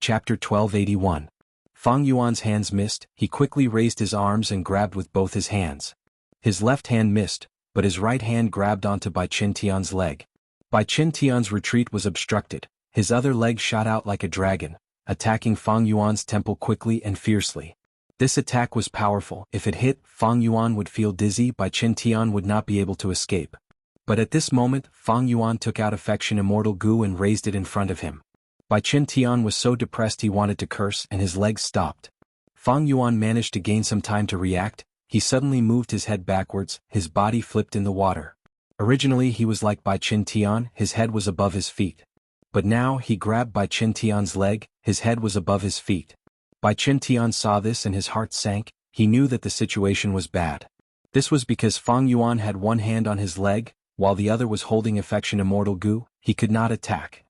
Chapter 1281. Fang Yuan's hands missed. He quickly raised his arms and grabbed with both his hands. His left hand missed, but his right hand grabbed onto Bai Qintian's leg. Bai Qintian's retreat was obstructed. His other leg shot out like a dragon, attacking Fang Yuan's temple quickly and fiercely. This attack was powerful. If it hit, Fang Yuan would feel dizzy. Bai Qintian would not be able to escape. But at this moment, Fang Yuan took out Affection Immortal Goo and raised it in front of him. Bai Qintian was so depressed he wanted to curse and his legs stopped. Fang Yuan managed to gain some time to react. He suddenly moved his head backwards, his body flipped in the water. Originally he was like Bai Qintian, his head was above his feet. But now he grabbed Bai Qintian's leg, his head was above his feet. Bai Qintian saw this and his heart sank. He knew that the situation was bad. This was because Fang Yuan had one hand on his leg, while the other was holding Affection Immortal Goo. He could not attack.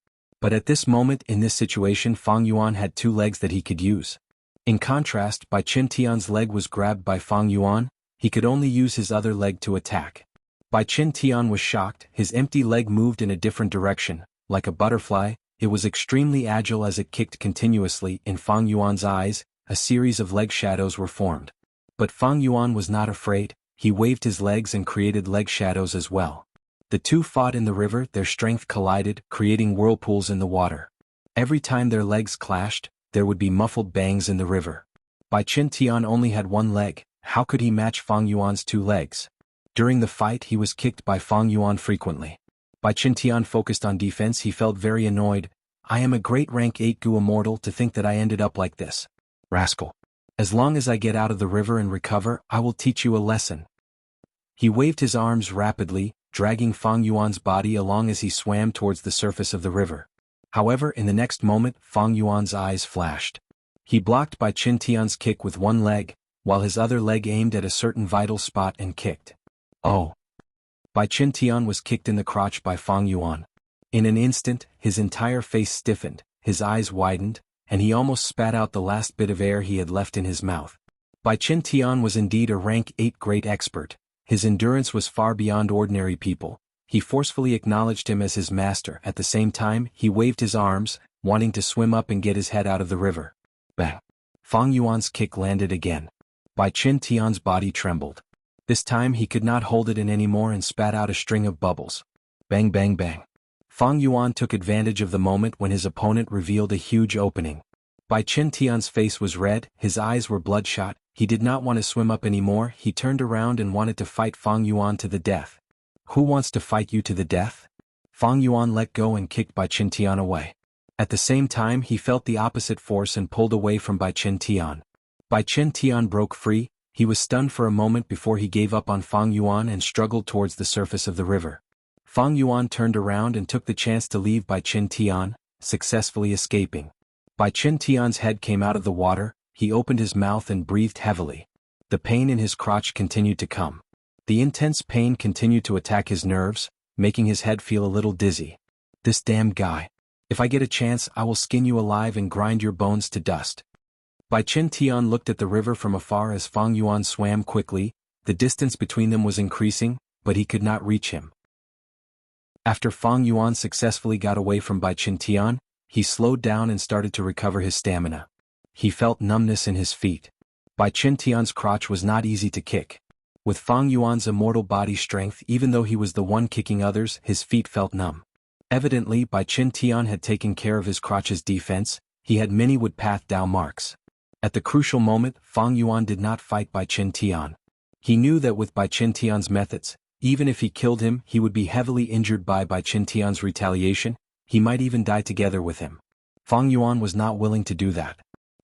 But at this moment in this situation Fang Yuan had two legs that he could use. In contrast, Bai Qintian's leg was grabbed by Fang Yuan. He could only use his other leg to attack. Bai Qintian was shocked. His empty leg moved in a different direction, like a butterfly. It was extremely agile as it kicked continuously. In Fang Yuan's eyes, a series of leg shadows were formed. But Fang Yuan was not afraid. He waved his legs and created leg shadows as well. The two fought in the river. Their strength collided, creating whirlpools in the water. Every time their legs clashed, there would be muffled bangs in the river. Bai Qintian only had one leg. How could he match Fang Yuan's two legs? During the fight he was kicked by Fang Yuan frequently. Bai Qintian focused on defense. He felt very annoyed. I am a great rank 8 Goo immortal to think that I ended up like this. Rascal. As long as I get out of the river and recover, I will teach you a lesson. He waved his arms rapidly, dragging Fang Yuan's body along as he swam towards the surface of the river. However, in the next moment, Fang Yuan's eyes flashed. He blocked Bai Qintian's kick with one leg, while his other leg aimed at a certain vital spot and kicked. Oh! Bai Qintian was kicked in the crotch by Fang Yuan. In an instant, his entire face stiffened, his eyes widened, and he almost spat out the last bit of air he had left in his mouth. Bai Qintian was indeed a rank 8 great expert. His endurance was far beyond ordinary people. He forcefully acknowledged him as his master. At the same time, he waved his arms, wanting to swim up and get his head out of the river. Bang! Fang Yuan's kick landed again. Bai Qintian's body trembled. This time he could not hold it in anymore and spat out a string of bubbles. Bang bang bang. Fang Yuan took advantage of the moment when his opponent revealed a huge opening. Bai Qintian's face was red, his eyes were bloodshot. He did not want to swim up anymore. He turned around and wanted to fight Fang Yuan to the death. Who wants to fight you to the death? Fang Yuan let go and kicked Bai Qintian away. At the same time he felt the opposite force and pulled away from Bai Qintian. Bai Qintian broke free. He was stunned for a moment before he gave up on Fang Yuan and struggled towards the surface of the river. Fang Yuan turned around and took the chance to leave Bai Qintian, successfully escaping. Bai Qintian's head came out of the water. He opened his mouth and breathed heavily. The pain in his crotch continued to come. The intense pain continued to attack his nerves, making his head feel a little dizzy. This damn guy. If I get a chance, I will skin you alive and grind your bones to dust. Bai Qintian looked at the river from afar as Fang Yuan swam quickly. The distance between them was increasing, but he could not reach him. After Fang Yuan successfully got away from Bai Qintian, he slowed down and started to recover his stamina. He felt numbness in his feet. Bai Qintian's crotch was not easy to kick. With Fang Yuan's immortal body strength, even though he was the one kicking others, his feet felt numb. Evidently, Bai Qintian had taken care of his crotch's defense. He had many wood-path Dao marks. At the crucial moment, Fang Yuan did not fight Bai Qintian. He knew that with Bai Qintian's methods, even if he killed him, he would be heavily injured by Bai Qintian's retaliation. He might even die together with him. Fang Yuan was not willing to do that.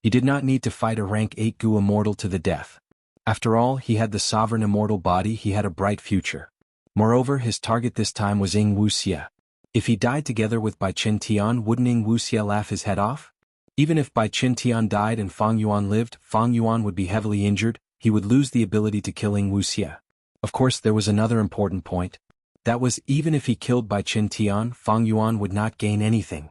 He did not need to fight a rank 8 Goo immortal to the death. After all, he had the sovereign immortal body. He had a bright future. Moreover, his target this time was Wuxia. If he died together with Bai Qintian, wouldn't Wuxia laugh his head off? Even if Bai Qintian died and Fang Yuan lived, Fang Yuan would be heavily injured. He would lose the ability to kill Wuxia. Of course, there was another important point. That was, even if he killed Bai Qintian, Fang Yuan would not gain anything.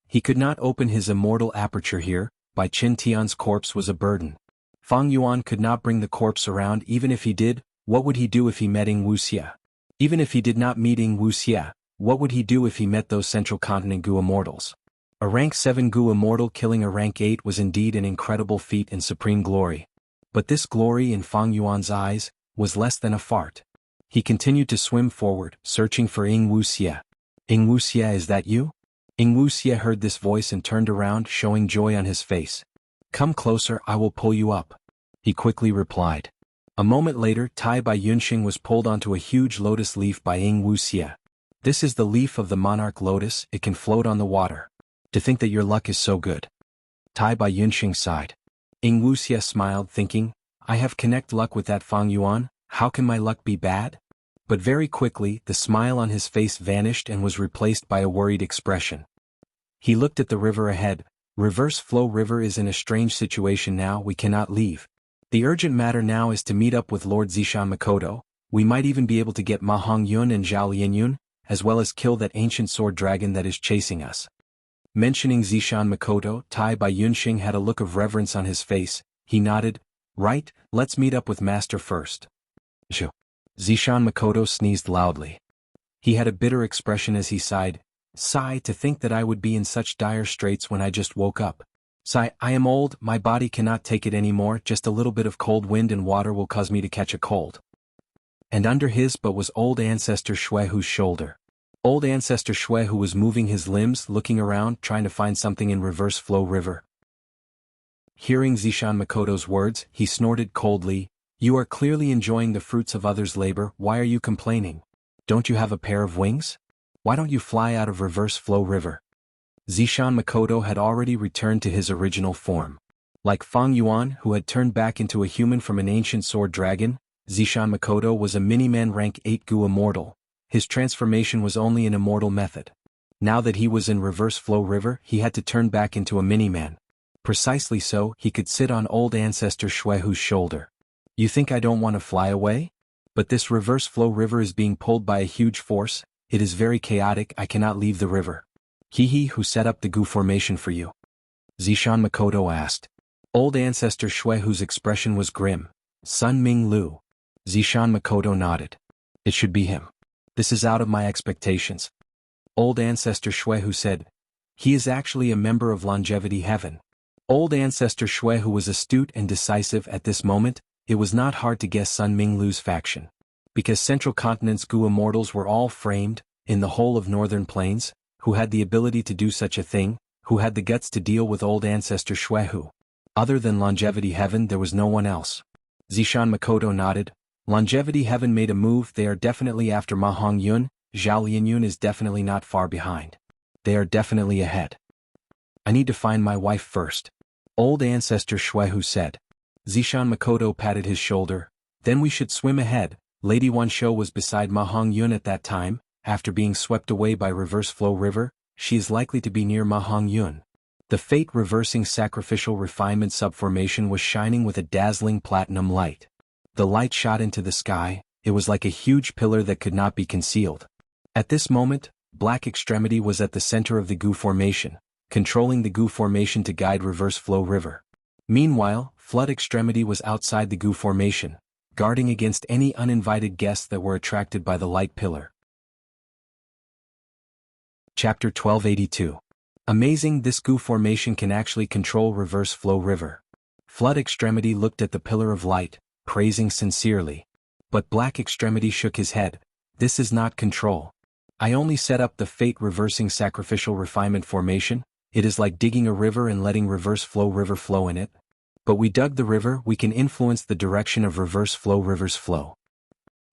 He could not open his immortal aperture here. Bai Qintian's corpse was a burden. Fang Yuan could not bring the corpse around. Even if he did, what would he do if he met Wuxia? Even if he did not meet Wuxia, what would he do if he met those Central Continent Goo immortals? A rank 7 Gu immortal killing a rank 8 was indeed an incredible feat in supreme glory. But this glory in Fang Yuan's eyes was less than a fart. He continued to swim forward, searching for Wuxia. Wuxia, is that you? Wuxia heard this voice and turned around, showing joy on his face. Come closer, I will pull you up, he quickly replied. A moment later, Tai Bai Yunxing was pulled onto a huge lotus leaf by Wuxia. This is the leaf of the monarch lotus, it can float on the water. To think that your luck is so good. Tai Bai Yunxing sighed. Wuxia smiled, thinking, I have connect luck with that Fang Yuan, how can my luck be bad? But very quickly, the smile on his face vanished and was replaced by a worried expression. He looked at the river ahead. Reverse Flow River is in a strange situation now, we cannot leave. The urgent matter now is to meet up with Lord Zishan Makoto. We might even be able to get Ma Hongyun and Zhao Lianyun, as well as kill that ancient sword dragon that is chasing us. Mentioning Zishan Makoto, Tai Bai Yunxing had a look of reverence on his face. He nodded. Right, let's meet up with Master first. Zhu. Zishan Makoto sneezed loudly. He had a bitter expression as he sighed. Sigh, to think that I would be in such dire straits when I just woke up. Sigh, I am old, my body cannot take it anymore, just a little bit of cold wind and water will cause me to catch a cold. And under his but was old ancestor Shuehu's shoulder. Old ancestor Shuehu was moving his limbs, looking around, trying to find something in Reverse Flow River. Hearing Zishan Makoto's words, he snorted coldly. You are clearly enjoying the fruits of others' labor, why are you complaining? Don't you have a pair of wings? Why don't you fly out of Reverse Flow River? Zishan Makoto had already returned to his original form. Like Fang Yuan, who had turned back into a human from an ancient sword dragon, Zishan Makoto was a mini-man rank 8 Gu immortal. His transformation was only an immortal method. Now that he was in Reverse Flow River, he had to turn back into a mini-man. Precisely so, he could sit on old ancestor Shuehu's shoulder. You think I don't want to fly away? But this Reverse Flow River is being pulled by a huge force, it is very chaotic, I cannot leave the river. He who set up the Gu formation for you? Zishan Makoto asked. Old ancestor Shuehu's expression was grim. Sun Ming Lu. Zishan Makoto nodded. It should be him. This is out of my expectations. Old ancestor Shuehu said. He is actually a member of Longevity Heaven. Old ancestor Shuehu was astute and decisive at this moment. It was not hard to guess Sun Ming Lu's faction. Because Central Continent's Gu immortals were all framed, in the whole of Northern Plains, who had the ability to do such a thing, who had the guts to deal with old ancestor Shuehu. Other than Longevity Heaven there was no one else. Zishan Makoto nodded. Longevity Heaven made a move, they are definitely after Ma Hongyun, Zhao Lianyun is definitely not far behind. They are definitely ahead. I need to find my wife first. Old ancestor Shuehu said. Zishan Makoto patted his shoulder. Then we should swim ahead. Lady Wanshou was beside Ma Hongyun at that time. After being swept away by Reverse Flow River, she is likely to be near Ma Hongyun. The fate-reversing sacrificial refinement subformation was shining with a dazzling platinum light. The light shot into the sky, it was like a huge pillar that could not be concealed. At this moment, Black Extremity was at the center of the Gu formation, controlling the Gu formation to guide Reverse Flow River. Meanwhile, Flood Extremity was outside the Gu formation, guarding against any uninvited guests that were attracted by the light pillar. Chapter 1282. Amazing, this Gu formation can actually control Reverse Flow River. Flood Extremity looked at the pillar of light, praising sincerely. But Black Extremity shook his head. This is not control. I only set up the fate-reversing sacrificial refinement formation. It is like digging a river and letting Reverse Flow River flow in it. But we dug the river, we can influence the direction of Reverse Flow River's flow.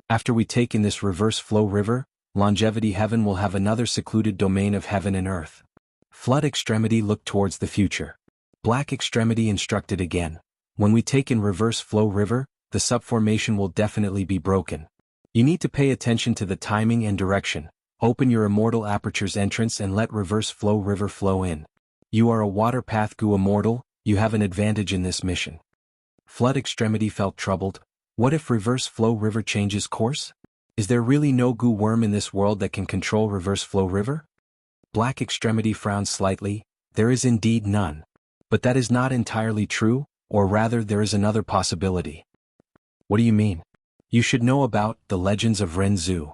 After we take in this Reverse Flow River, Longevity Heaven will have another secluded domain of heaven and earth. Flood Extremity looked towards the future. Black Extremity instructed again. When we take in Reverse Flow River, the subformation will definitely be broken. You need to pay attention to the timing and direction. Open your immortal aperture's entrance and let Reverse Flow River flow in. You are a water path Gu immortal, you have an advantage in this mission. Flood Extremity felt troubled. What if Reverse Flow River changes course? Is there really no Gu worm in this world that can control Reverse Flow River? Black Extremity frowned slightly. There is indeed none. But that is not entirely true, or rather there is another possibility. What do you mean? You should know about the Legends of Renzu.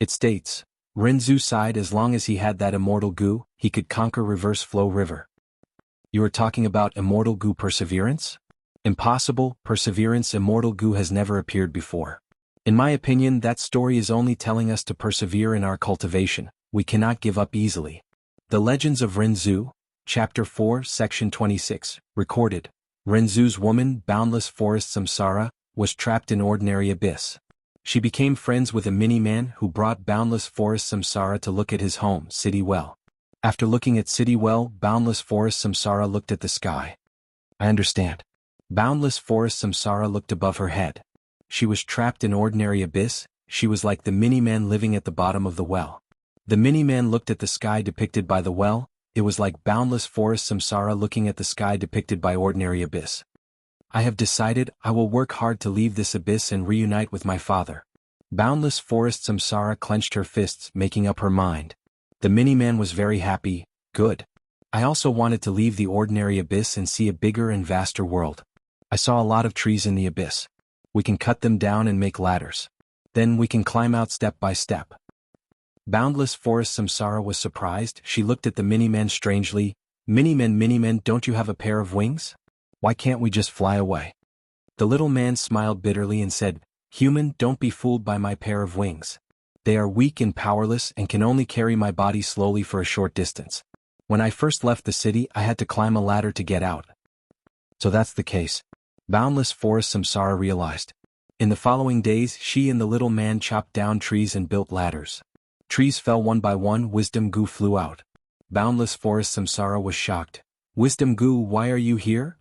It states, Renzu sighed. As long as he had that immortal goo, he could conquer Reverse Flow River. You are talking about immortal goo perseverance? Impossible, perseverance immortal goo has never appeared before. In my opinion, that story is only telling us to persevere in our cultivation. We cannot give up easily. The Legends of Renzu, Chapter 4, Section 26, recorded. Renzu's woman, boundless forest samsara, was trapped in ordinary abyss. She became friends with a mini-man who brought boundless forest samsara to look at his home, City Well. After looking at City Well, boundless forest samsara looked at the sky. I understand. Boundless forest samsara looked above her head. She was trapped in ordinary abyss. She was like the mini-man living at the bottom of the well. The mini-man looked at the sky depicted by the well. It was like boundless forest samsara looking at the sky depicted by ordinary abyss. I have decided I will work hard to leave this abyss and reunite with my father. Boundless forest samsara clenched her fists, making up her mind. The mini-man was very happy. Good. I also wanted to leave the ordinary abyss and see a bigger and vaster world. I saw a lot of trees in the abyss. We can cut them down and make ladders. Then we can climb out step by step. Boundless forest samsara was surprised. She looked at the mini-man strangely. Mini-man, don't you have a pair of wings? Why can't we just fly away? The little man smiled bitterly and said, Human, don't be fooled by my pair of wings. They are weak and powerless and can only carry my body slowly for a short distance. When I first left the city, I had to climb a ladder to get out. So that's the case. Boundless forest samsara realized. In the following days, she and the little man chopped down trees and built ladders. Trees fell one by one. Wisdom goo flew out. Boundless forest samsara was shocked. Wisdom goo, why are you here?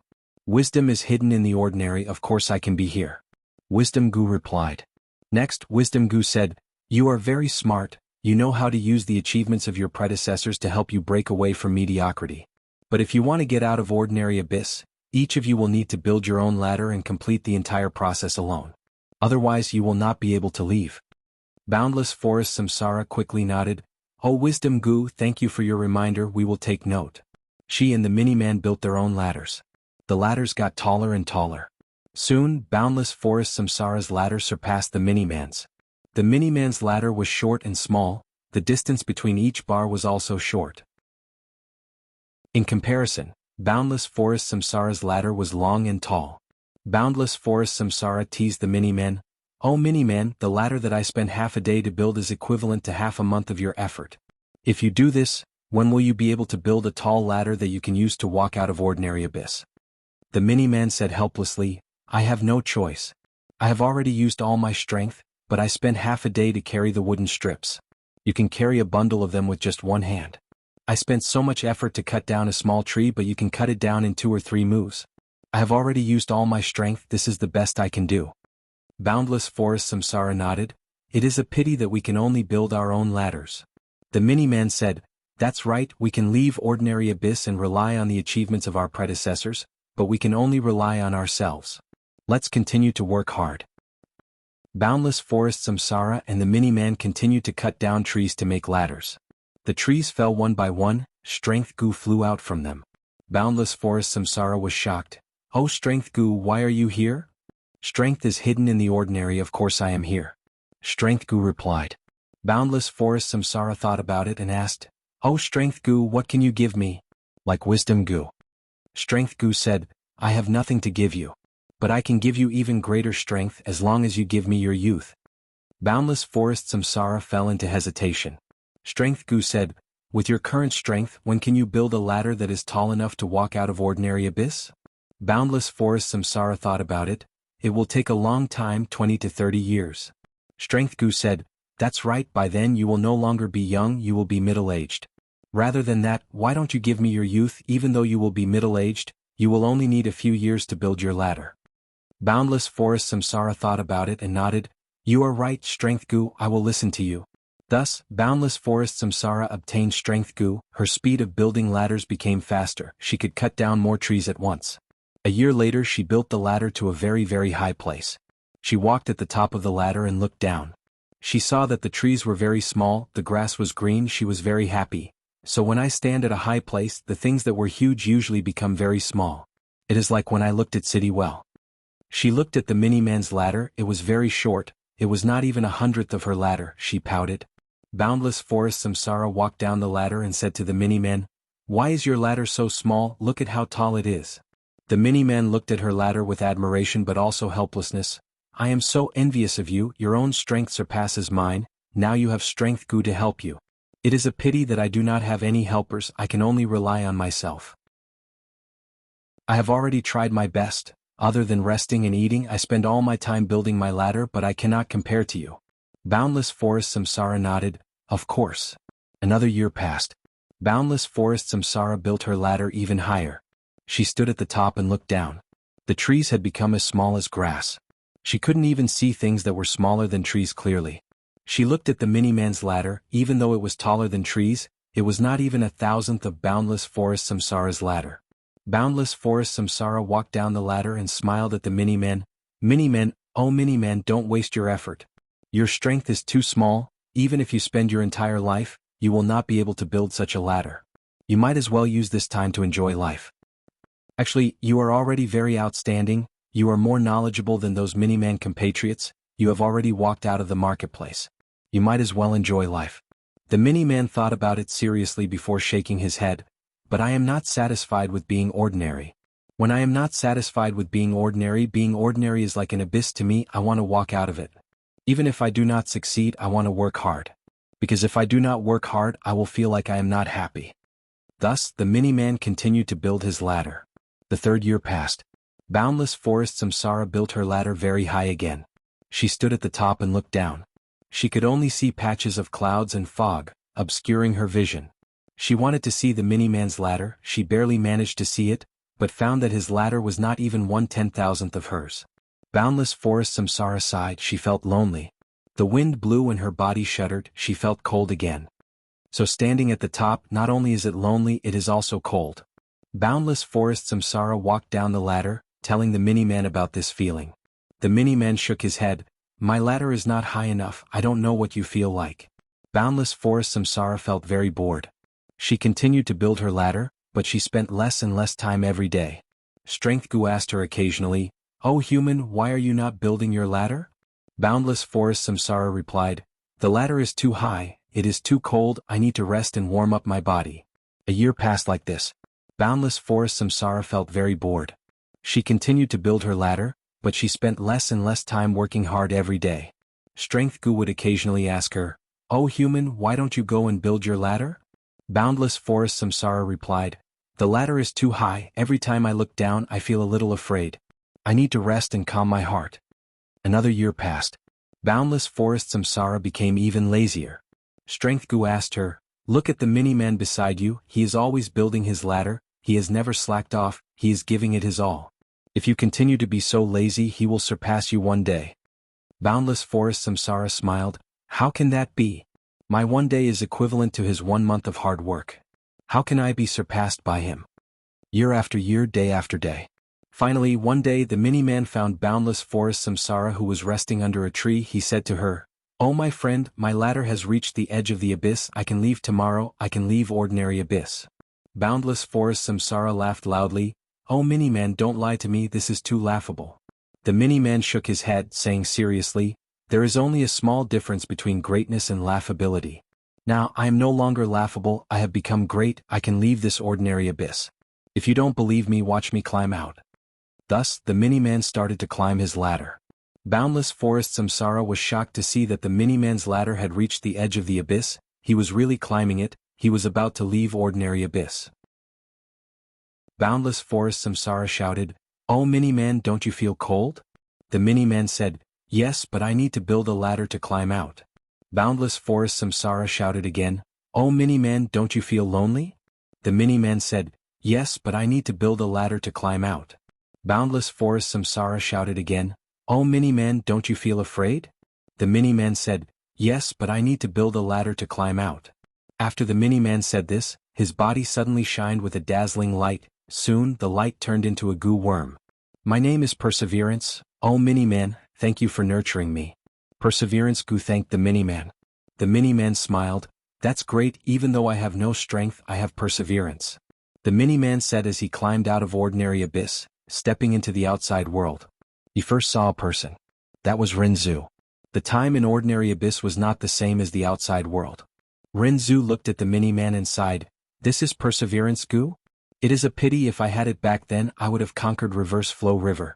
Wisdom is hidden in the ordinary. Of course I can be here. Wisdom goo replied. Next, Wisdom goo said, You are very smart. You know how to use the achievements of your predecessors to help you break away from mediocrity. But if you want to get out of ordinary abyss, each of you will need to build your own ladder and complete the entire process alone. Otherwise you will not be able to leave. Boundless forest samsara quickly nodded. Oh Wisdom goo, thank you for your reminder. We will take note. She and the mini-man built their own ladders. The ladders got taller and taller. Soon, Boundless Forest Samsara's ladder surpassed the mini-man's. The mini-man's ladder was short and small. The distance between each bar was also short. In comparison, Boundless Forest Samsara's ladder was long and tall. Boundless Forest Samsara teased the mini-man. Oh mini-man, the ladder that I spent half a day to build is equivalent to half a month of your effort. If you do this, when will you be able to build a tall ladder that you can use to walk out of ordinary abyss? The mini-man said helplessly, I have no choice. I have already used all my strength, but I spent half a day to carry the wooden strips. You can carry a bundle of them with just one hand. I spent so much effort to cut down a small tree, but you can cut it down in 2 or 3 moves. I have already used all my strength. This is the best I can do. Boundless Forest Samsara nodded. It is a pity that we can only build our own ladders. The mini-man said, That's right, we can leave ordinary abyss and rely on the achievements of our predecessors, but we can only rely on ourselves. Let's continue to work hard. Boundless Forest Samsara and the mini-man continued to cut down trees to make ladders. The trees fell one by one. Strength goo flew out from them. Boundless Forest Samsara was shocked. Oh Strength goo, why are you here? Strength is hidden in the ordinary. Of course I am here. Strength goo replied. Boundless Forest Samsara thought about it and asked, Oh Strength goo, what can you give me? Like Wisdom goo. Strength goo said, I have nothing to give you. But I can give you even greater strength as long as you give me your youth. Boundless Forest Samsara fell into hesitation. Strength goo said, With your current strength, when can you build a ladder that is tall enough to walk out of ordinary abyss? Boundless Forest Samsara thought about it. It will take a long time, 20 to 30 years. Strength goo said, That's right, by then you will no longer be young, you will be middle-aged. Rather than that, why don't you give me your youth? Even though you will be middle-aged, you will only need a few years to build your ladder. Boundless Forest Samsara thought about it and nodded. You are right, Strength goo, I will listen to you. Thus, Boundless Forest Samsara obtained Strength goo. Her speed of building ladders became faster. She could cut down more trees at once. A year later she built the ladder to a very, very high place. She walked at the top of the ladder and looked down. She saw that the trees were very small, the grass was green. She was very happy. So when I stand at a high place, the things that were huge usually become very small. It is like when I looked at City Well. She looked at the mini-man's ladder. It was very short. It was not even 1/100th of her ladder. She pouted. Boundless Forest Samsara walked down the ladder and said to the mini-man, "Why is your ladder so small? Look at how tall it is." The mini-man looked at her ladder with admiration but also helplessness. "I am so envious of you, your own strength surpasses mine, now you have strength Gu to help you. It is a pity that I do not have any helpers, I can only rely on myself. I have already tried my best, other than resting and eating I spend all my time building my ladder but I cannot compare to you." Boundless Forest Samsara nodded, "Of course." Another year passed. Boundless Forest Samsara built her ladder even higher. She stood at the top and looked down. The trees had become as small as grass. She couldn't even see things that were smaller than trees clearly. She looked at the mini-man's ladder, even though it was taller than trees, it was not even 1,000th of Boundless Forest Samsara's ladder. Boundless Forest Samsara walked down the ladder and smiled at the mini-man. "Mini-man, oh mini-man, don't waste your effort. Your strength is too small, even if you spend your entire life, you will not be able to build such a ladder. You might as well use this time to enjoy life. Actually, you are already very outstanding, you are more knowledgeable than those mini-man compatriots, you have already walked out of the marketplace. You might as well enjoy life." The mini-man thought about it seriously before shaking his head. "But I am not satisfied with being ordinary. When I am not satisfied with being ordinary is like an abyss to me, I want to walk out of it. Even if I do not succeed, I want to work hard. Because if I do not work hard, I will feel like I am not happy." Thus, the mini-man continued to build his ladder. The third year passed. Boundless Forest Samsara built her ladder very high again. She stood at the top and looked down. She could only see patches of clouds and fog, obscuring her vision. She wanted to see the mini-man's ladder, she barely managed to see it, but found that his ladder was not even 1/10,000th of hers. Boundless Forest Samsara sighed, she felt lonely. The wind blew and her body shuddered, she felt cold again. So standing at the top, not only is it lonely, it is also cold. Boundless Forest Samsara walked down the ladder, telling the mini-man about this feeling. The mini-man shook his head. "My ladder is not high enough, I don't know what you feel like." Boundless Forest Samsara felt very bored. She continued to build her ladder, but she spent less and less time every day. Strength Gu asked her occasionally, "Oh human, why are you not building your ladder?" Boundless Forest Samsara replied, "The ladder is too high, it is too cold, I need to rest and warm up my body." A year passed like this. Boundless Forest Samsara felt very bored. She continued to build her ladder, but she spent less and less time working hard every day. Strength Gu would occasionally ask her, "Oh human, why don't you go and build your ladder?" Boundless Forest Samsara replied, "The ladder is too high, every time I look down I feel a little afraid. I need to rest and calm my heart." Another year passed. Boundless Forest Samsara became even lazier. Strength Gu asked her, "Look at the mini-man beside you, he is always building his ladder, he has never slacked off, he is giving it his all. If you continue to be so lazy he will surpass you one day." Boundless Forest Samsara smiled, "How can that be? My one day is equivalent to his 1 month of hard work. How can I be surpassed by him?" Year after year, day after day. Finally, one day the mini-man found Boundless Forest Samsara who was resting under a tree. He said to her, "Oh my friend, my ladder has reached the edge of the abyss, I can leave tomorrow, I can leave ordinary abyss." Boundless Forest Samsara laughed loudly, "Oh mini-man, don't lie to me, this is too laughable." The mini-man shook his head, saying seriously, "There is only a small difference between greatness and laughability. Now I am no longer laughable, I have become great, I can leave this ordinary abyss. If you don't believe me, watch me climb out." Thus, the mini-man started to climb his ladder. Boundless Forest Samsara was shocked to see that the mini-man's ladder had reached the edge of the abyss, he was really climbing it, he was about to leave ordinary abyss. Boundless Forest Samsara shouted, "Oh mini-man, don't you feel cold?" The mini-man said, "Yes, but I need to build a ladder to climb out." Boundless Forest Samsara shouted again, "Oh mini-man, don't you feel lonely?" The mini-man said, "Yes, but I need to build a ladder to climb out." Boundless Forest Samsara shouted again, "Oh mini-man, don't you feel afraid?" The mini-man said, "Yes, but I need to build a ladder to climb out." After the mini-man said this, his body suddenly shined with a dazzling light. Soon, the light turned into a goo worm. "My name is Perseverance, oh mini-man, thank you for nurturing me." Perseverance Goo thanked the mini-man. The mini-man smiled, "That's great, even though I have no strength, I have perseverance." The mini-man said as he climbed out of ordinary abyss, stepping into the outside world. He first saw a person. That was Renzu. The time in ordinary abyss was not the same as the outside world. Rinzhu looked at the mini-man and sighed, "This is perseverance goo? It is a pity if I had it back then I would have conquered Reverse Flow River."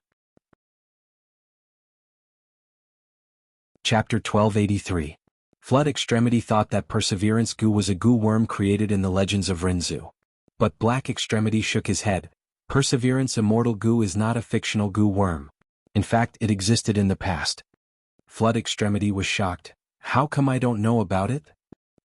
Chapter 1283. Flood Extremity thought that Perseverance goo was a goo worm created in the legends of Rinzhu. But Black Extremity shook his head. Perseverance Immortal goo is not a fictional goo worm. In fact, it existed in the past. Flood Extremity was shocked. "How come I don't know about it?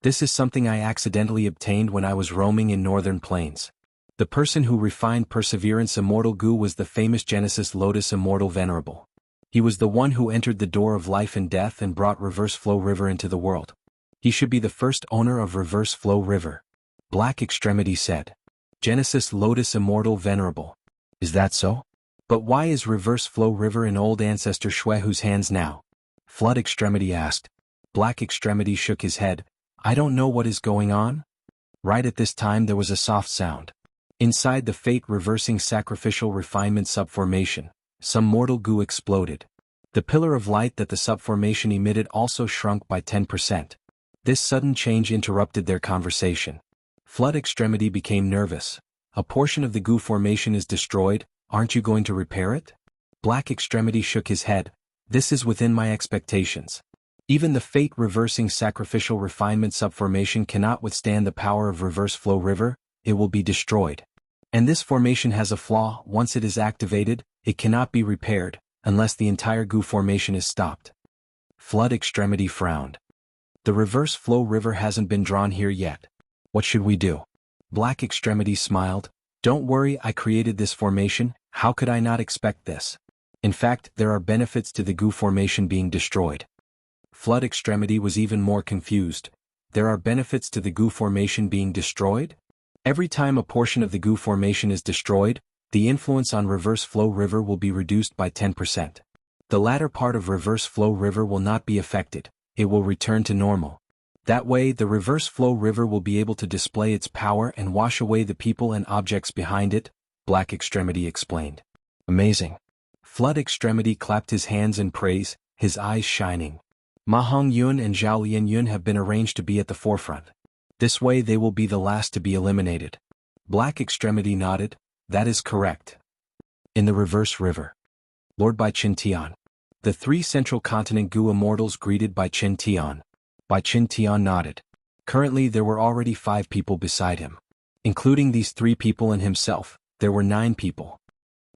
This is something I accidentally obtained when I was roaming in northern plains." The person who refined Perseverance Immortal goo was the famous Genesis Lotus Immortal Venerable. He was the one who entered the door of life and death and brought Reverse Flow River into the world. He should be the first owner of Reverse Flow River. Black Extremity said. "Genesis Lotus Immortal Venerable. Is that so? But why is Reverse Flow River in old ancestor Shuehu's hands now?" Flood Extremity asked. Black Extremity shook his head. "I don't know what is going on." Right at this time there was a soft sound. Inside the fate-reversing sacrificial refinement subformation, some mortal goo exploded. The pillar of light that the subformation emitted also shrunk by 10%. This sudden change interrupted their conversation. Flood Extremity became nervous. "A portion of the goo formation is destroyed, aren't you going to repair it?" Black Extremity shook his head. "This is within my expectations. Even the fate-reversing sacrificial refinement subformation cannot withstand the power of Reverse Flow River, it will be destroyed. And this formation has a flaw. Once it is activated, it cannot be repaired, unless the entire goo formation is stopped." Flood Extremity frowned. "The Reverse Flow River hasn't been drawn here yet. What should we do?" Black Extremity smiled. "Don't worry, I created this formation, how could I not expect this? In fact, there are benefits to the goo formation being destroyed." Flood Extremity was even more confused. There are benefits to the goo formation being destroyed? Every time a portion of the goo formation is destroyed, the influence on Reverse Flow River will be reduced by 10%. The latter part of Reverse Flow River will not be affected, it will return to normal. That way the Reverse Flow River will be able to display its power and wash away the people and objects behind it, Black Extremity explained. "Amazing." Flood Extremity clapped his hands in praise, his eyes shining. "Ma Hongyun and Zhao Lianyun have been arranged to be at the forefront. This way they will be the last to be eliminated." Black Extremity nodded. "That is correct." In the Reverse River. Lord Bai Qin Tian. The three Central Continent goo immortals greeted Bai Qin Tian. Bai Qin Tian nodded. Currently there were already 5 people beside him. Including these 3 people and himself, there were 9 people.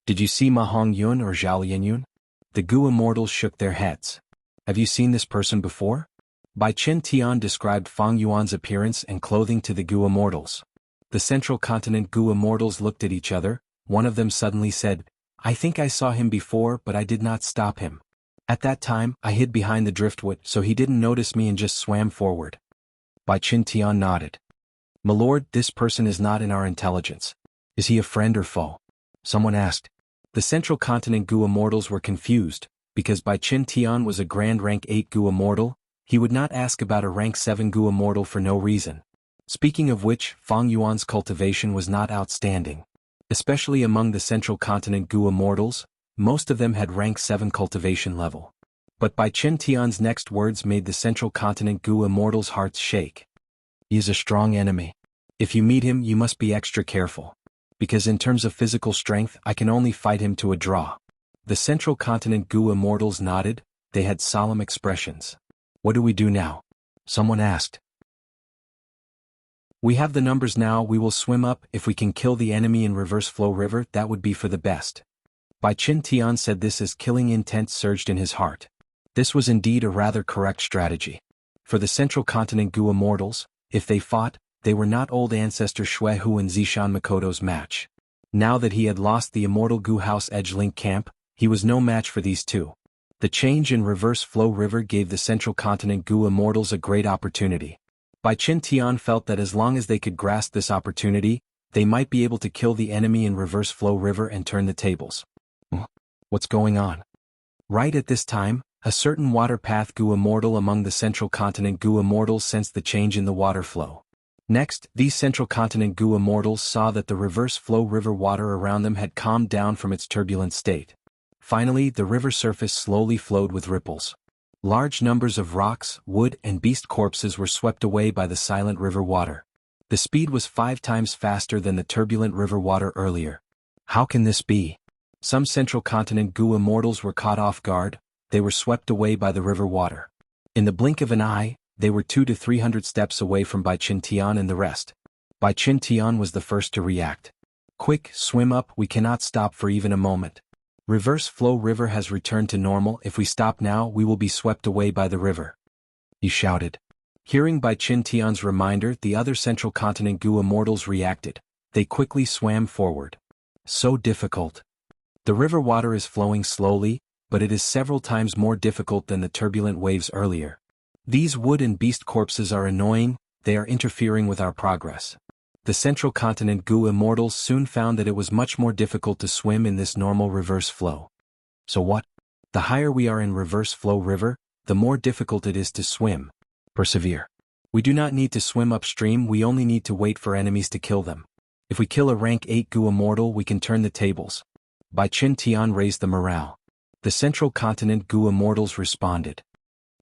"Did you see Ma Hongyun or Zhao Lianyun?" The goo immortals shook their heads. "Have you seen this person before?" Bai Qin Tian described Fang Yuan's appearance and clothing to the goo immortals. The Central Continent goo immortals looked at each other. One of them suddenly said, "I think I saw him before but I did not stop him. At that time, I hid behind the driftwood so he didn't notice me and just swam forward." Bai Qin Tian nodded. "My lord, this person is not in our intelligence. Is he a friend or foe?" Someone asked. The Central Continent goo immortals were confused, because Bai Qin Tian was a Grand Rank 8 goo immortal. He would not ask about a Rank 7 goo immortal for no reason. Speaking of which, Fang Yuan's cultivation was not outstanding. Especially among the Central Continent goo immortals, most of them had Rank 7 cultivation level. But Bai Qin Tian's next words made the Central Continent goo immortals' hearts shake. "He is a strong enemy. If you meet him you must be extra careful. Because in terms of physical strength I can only fight him to a draw." The Central Continent goo immortals nodded, they had solemn expressions. "What do we do now?" someone asked. "We have the numbers now, we will swim up. If we can kill the enemy in Reverse Flow River, that would be for the best." Bai Qin Tian said this as killing intent surged in his heart. This was indeed a rather correct strategy. For the Central Continent goo immortals, if they fought, they were not old ancestor Shuehu and Zishan Makoto's match. Now that he had lost the immortal goo house edge link camp, he was no match for these two. The change in Reverse Flow River gave the Central Continent goo immortals a great opportunity. Bai Qin Tian felt that as long as they could grasp this opportunity, they might be able to kill the enemy in Reverse Flow River and turn the tables. What's going on? Right at this time, a certain water path goo immortal among the Central Continent goo immortals sensed the change in the water flow. Next, these Central Continent goo immortals saw that the Reverse Flow River water around them had calmed down from its turbulent state. Finally, the river surface slowly flowed with ripples. Large numbers of rocks, wood, and beast corpses were swept away by the silent river water. The speed was 5 times faster than the turbulent river water earlier. How can this be? Some Central Continent Gu immortals were caught off guard. They were swept away by the river water. In the blink of an eye, they were 200 to 300 steps away from Bai Qintian and the rest. Bai Qintian was the first to react. Quick, swim up, we cannot stop for even a moment. Reverse flow river has returned to normal. If we stop now, we will be swept away by the river. He shouted. Hearing Bai Qintian's reminder, the other Central Continent Gu immortals reacted. They quickly swam forward. So difficult. The river water is flowing slowly, but it is several times more difficult than the turbulent waves earlier. These wood and beast corpses are annoying, they are interfering with our progress. The Central Continent Gu immortals soon found that it was much more difficult to swim in this normal reverse flow. So what? The higher we are in reverse flow river, the more difficult it is to swim. Persevere. We do not need to swim upstream, we only need to wait for enemies to kill them. If we kill a rank 8 Gu immortal, we can turn the tables. Bai Qintian raised the morale. The Central Continent Gu immortals responded.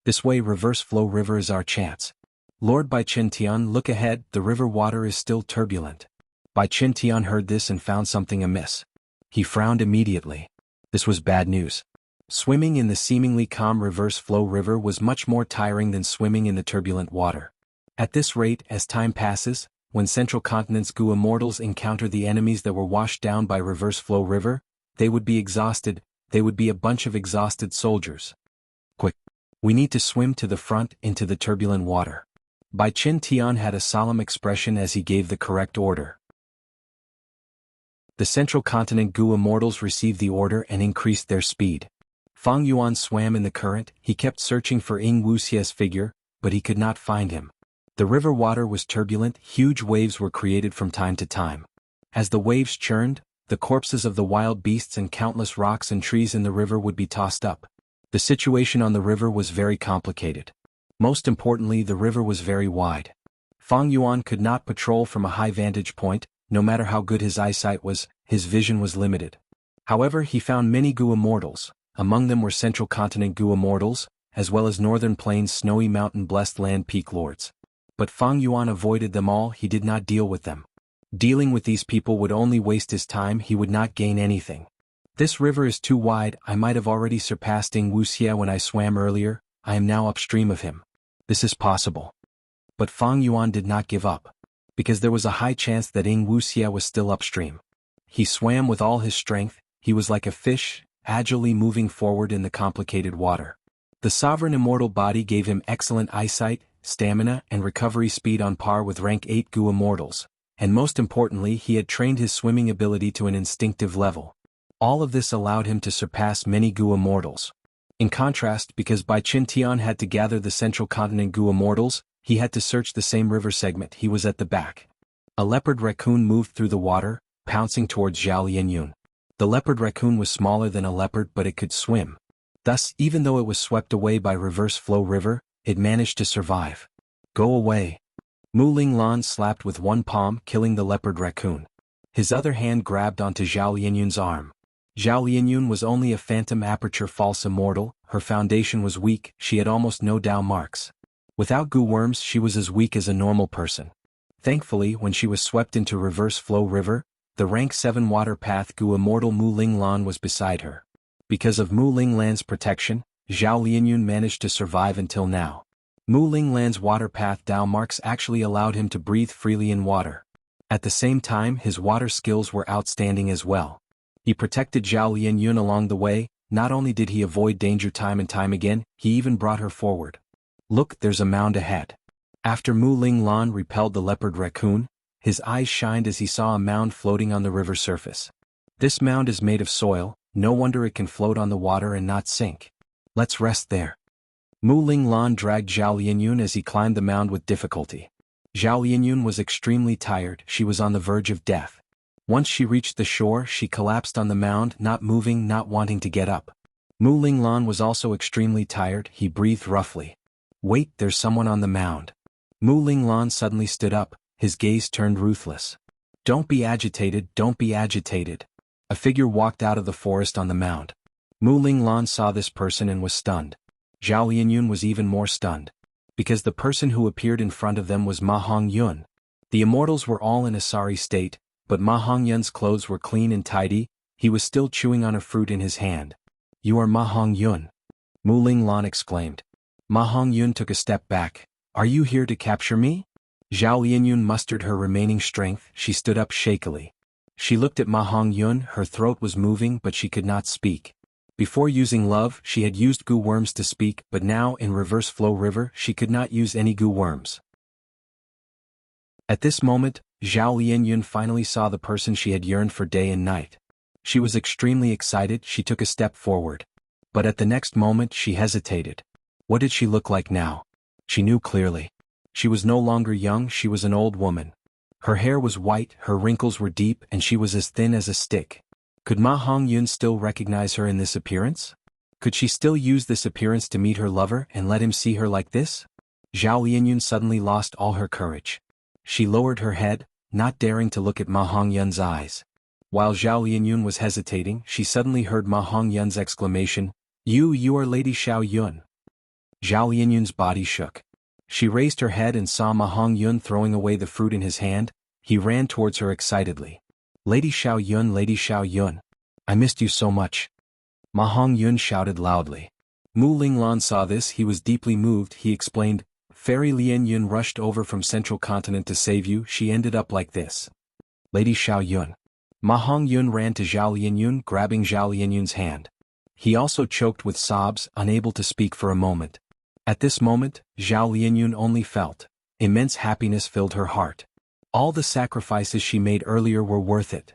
This way, reverse flow river is our chance. Lord Bai Qintian, look ahead, the river water is still turbulent. Bai Qintian heard this and found something amiss. He frowned immediately. This was bad news. Swimming in the seemingly calm reverse flow river was much more tiring than swimming in the turbulent water. At this rate, as time passes, when Central Continent's Gu immortals encounter the enemies that were washed down by reverse flow river, they would be exhausted, they would be a bunch of exhausted soldiers. Quick! We need to swim to the front into the turbulent water. Bai Qintian had a solemn expression as he gave the correct order. The Central Continent Gu immortals received the order and increased their speed. Fang Yuan swam in the current, he kept searching for Wuxia's figure, but he could not find him. The river water was turbulent, huge waves were created from time to time. As the waves churned, the corpses of the wild beasts and countless rocks and trees in the river would be tossed up. The situation on the river was very complicated. Most importantly, the river was very wide. Fang Yuan could not patrol from a high vantage point, no matter how good his eyesight was, his vision was limited. However, he found many Gu immortals. Among them were Central Continent Gu immortals, as well as Northern Plains Snowy Mountain Blessed Land Peak Lords. But Fang Yuan avoided them all, he did not deal with them. Dealing with these people would only waste his time, he would not gain anything. This river is too wide, I might have already surpassed Wuxia when I swam earlier, I am now upstream of him. This is possible. But Fang Yuan did not give up. Because there was a high chance that Wuxia was still upstream. He swam with all his strength, he was like a fish, agilely moving forward in the complicated water. The sovereign immortal body gave him excellent eyesight, stamina, and recovery speed on par with rank 8 Gu immortals. And most importantly, he had trained his swimming ability to an instinctive level. All of this allowed him to surpass many Gu immortals. In contrast, because Bai Qintian had to gather the Central Continent Gu immortals, he had to search the same river segment, he was at the back. A leopard raccoon moved through the water, pouncing towards Zhao Lianyun. The leopard raccoon was smaller than a leopard, but it could swim. Thus, even though it was swept away by reverse flow river, it managed to survive. Go away. Mu Linglan slapped with one palm, killing the leopard raccoon. His other hand grabbed onto Zhao Lianyun's arm. Zhao Lianyun was only a phantom aperture false immortal, her foundation was weak, she had almost no Dao marks. Without Gu worms she was as weak as a normal person. Thankfully, when she was swept into reverse flow river, the rank 7 water path Gu immortal Mu Linglan was beside her. Because of Mu Linglan's protection, Zhao Lianyun managed to survive until now. Mu Linglan's water path Dao marks actually allowed him to breathe freely in water. At the same time, his water skills were outstanding as well. He protected Zhao Lianyun along the way, not only did he avoid danger time and time again, he even brought her forward. Look, there's a mound ahead. After Mu Linglan repelled the leopard raccoon, his eyes shined as he saw a mound floating on the river surface. This mound is made of soil, no wonder it can float on the water and not sink. Let's rest there. Mu Linglan dragged Zhao Lianyun as he climbed the mound with difficulty. Zhao Lianyun was extremely tired, she was on the verge of death. Once she reached the shore, she collapsed on the mound, not moving, not wanting to get up. Mu Linglan was also extremely tired, he breathed roughly. Wait, there's someone on the mound. Mu Linglan suddenly stood up, his gaze turned ruthless. Don't be agitated, don't be agitated. A figure walked out of the forest on the mound. Mu Linglan saw this person and was stunned. Zhao Lianyun was even more stunned. Because the person who appeared in front of them was Ma Hongyun. The immortals were all in a sorry state, but Ma Hongyun's clothes were clean and tidy. He was still chewing on a fruit in his hand. "You are Ma Hongyun," Mu Linglan exclaimed. Ma Hongyun took a step back. "Are you here to capture me?" Zhao Lianyun mustered her remaining strength. She stood up shakily. She looked at Ma Hongyun. Her throat was moving but she could not speak. Before using love, she had used goo worms to speak, but now in Reverse Flow River she could not use any goo worms. At this moment, Zhao Lianyun finally saw the person she had yearned for day and night. She was extremely excited. She took a step forward. But at the next moment she hesitated. What did she look like now? She knew clearly. She was no longer young, she was an old woman. Her hair was white, her wrinkles were deep, and she was as thin as a stick. Could Ma Hongyun still recognize her in this appearance? Could she still use this appearance to meet her lover and let him see her like this? Zhao Lianyun suddenly lost all her courage. She lowered her head, not daring to look at Ma Hongyun's eyes. While Zhao Lianyun was hesitating, she suddenly heard Ma Hongyun's exclamation, You are Lady Xiao Yun." Zhao Lianyun's body shook. She raised her head and saw Ma Hongyun throwing away the fruit in his hand. He ran towards her excitedly. Lady Xiao Yun, I missed you so much." Ma Hongyun shouted loudly. Mu Linglan saw this. He was deeply moved. He explained, "Fairy Lianyun rushed over from Central Continent to save you. She ended up like this." "Lady Xiao Yun." Ma Hongyun ran to Zhao Lianyun, grabbing Zhao Lianyun's hand. He also choked with sobs, unable to speak for a moment. At this moment, Zhao Lianyun only felt immense happiness filled her heart. All the sacrifices she made earlier were worth it.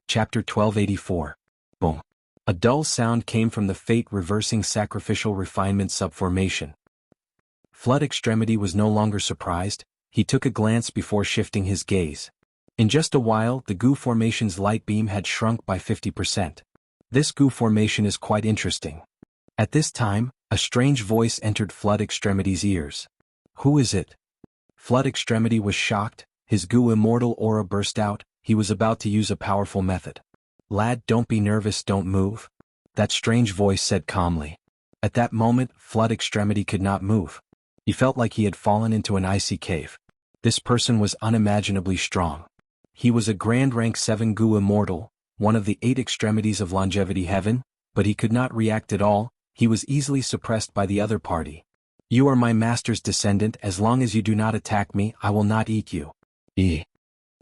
Chapter 1284. Boom. A dull sound came from the fate-reversing sacrificial refinement subformation. Flood Extremity was no longer surprised. He took a glance before shifting his gaze. In just a while, the goo formation's light beam had shrunk by 50%. This goo formation is quite interesting. At this time, a strange voice entered Flood Extremity's ears. "Who is it?" Flood Extremity was shocked. His goo immortal aura burst out. He was about to use a powerful method. "Lad, don't be nervous, don't move," that strange voice said calmly. At that moment, Flood Extremity could not move. He felt like he had fallen into an icy cave. This person was unimaginably strong. He was a Grand Rank 7 goo immortal, one of the 8 extremities of longevity heaven, but he could not react at all. He was easily suppressed by the other party. "You are my master's descendant. As long as you do not attack me, I will not eat you."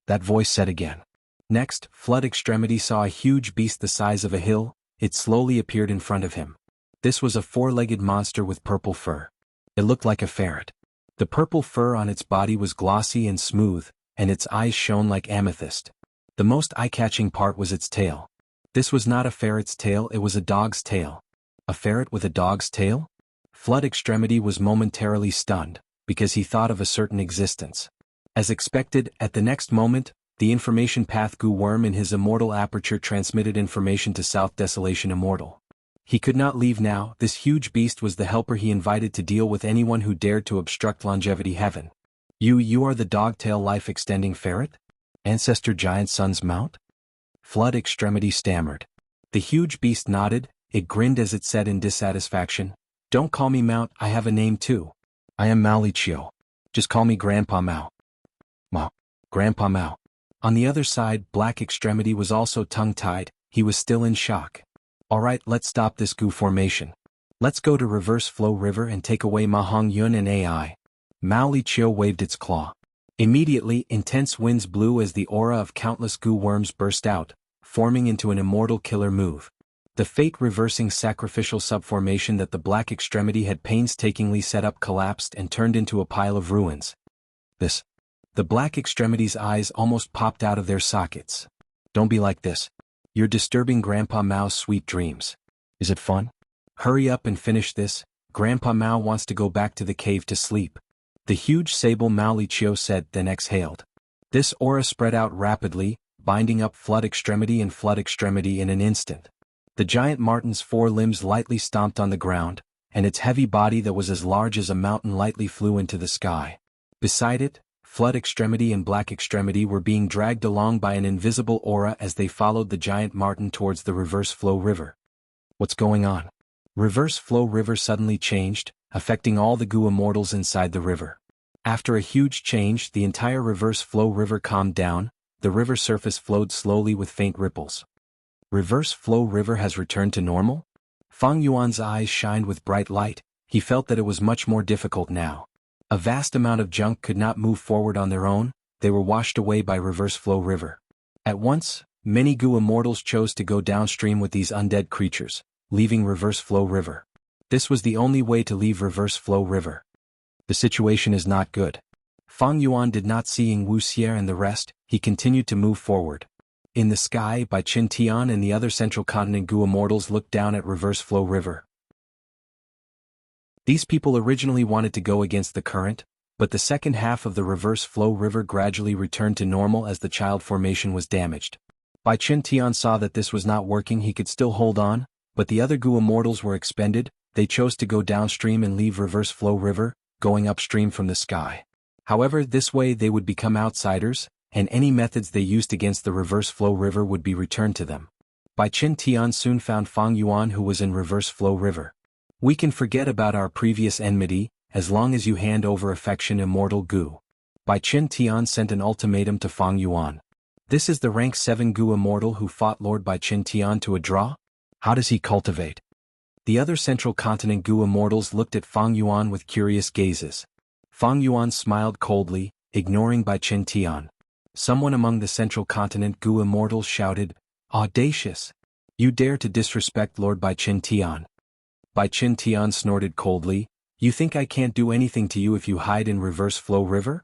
That voice said again. Next, Flood Extremity saw a huge beast the size of a hill. It slowly appeared in front of him. This was a 4-legged monster with purple fur. It looked like a ferret. The purple fur on its body was glossy and smooth, and its eyes shone like amethyst. The most eye-catching part was its tail. This was not a ferret's tail, it was a dog's tail. A ferret with a dog's tail? Flood Extremity was momentarily stunned, because he thought of a certain existence. As expected, at the next moment, the information path goo worm in his immortal aperture transmitted information to South Desolation Immortal. He could not leave now. This huge beast was the helper he invited to deal with anyone who dared to obstruct longevity heaven. You are the dogtail life-extending ferret? Ancestor Giant Sun's mount?" Flood Extremity stammered. The huge beast nodded. It grinned as it said in dissatisfaction, "Don't call me Mount, I have a name too. I am Mao Lichio. Just call me Grandpa Mao." Mao. Grandpa Mao. On the other side, Black Extremity was also tongue-tied. He was still in shock. "Alright, let's stop this goo formation. Let's go to Reverse Flow River and take away Ma Hongyun and AI. Mao Lichio waved its claw. Immediately, intense winds blew as the aura of countless goo worms burst out, forming into an immortal killer move. The fate-reversing sacrificial subformation that the Black Extremity had painstakingly set up collapsed and turned into a pile of ruins. The Black Extremity's eyes almost popped out of their sockets. "Don't be like this. You're disturbing Grandpa Mao's sweet dreams. Is it fun? Hurry up and finish this. Grandpa Mao wants to go back to the cave to sleep." The huge sable Mao Lichio said, then exhaled. This aura spread out rapidly, binding up Flood Extremity and Flood Extremity in an instant. The giant marten's 4 limbs lightly stomped on the ground, and its heavy body that was as large as a mountain lightly flew into the sky. Beside it, Flood Extremity and Black Extremity were being dragged along by an invisible aura as they followed the giant marten towards the Reverse Flow River. What's going on? Reverse flow river suddenly changed, affecting all the Gu immortals inside the river. After a huge change, the entire reverse flow river calmed down, the river surface flowed slowly with faint ripples. Reverse flow river has returned to normal? Fang Yuan's eyes shined with bright light, he felt that it was much more difficult now. A vast amount of junk could not move forward on their own, they were washed away by reverse flow river. At once, many Gu immortals chose to go downstream with these undead creatures, leaving reverse flow river. This was the only way to leave reverse flow river. The situation is not good. Fang Yuan did not see Wuxia and the rest, he continued to move forward. In the sky, Bai Qin Tian and the other central continent Gu immortals looked down at reverse flow river. These people originally wanted to go against the current, but the second half of the reverse flow river gradually returned to normal as the child formation was damaged. Bai Qin Tian saw that this was not working, he could still hold on, but the other Gu immortals were expended, they chose to go downstream and leave reverse flow river, going upstream from the sky. However, this way they would become outsiders, and any methods they used against the reverse flow river would be returned to them. Bai Qin Tian soon found Fang Yuan who was in reverse flow river. We can forget about our previous enmity, as long as you hand over affection immortal Gu. Bai Qin Tian sent an ultimatum to Fang Yuan. This is the rank 7 Gu immortal who fought Lord Bai Qin Tian to a draw? How does he cultivate? The other central continent Gu immortals looked at Fang Yuan with curious gazes. Fang Yuan smiled coldly, ignoring Bai Qin Tian. Someone among the central continent Gu immortals shouted, "Audacious! You dare to disrespect Lord Bai Qin Tian." Bai Qin Tian snorted coldly, "You think I can't do anything to you if you hide in reverse flow river?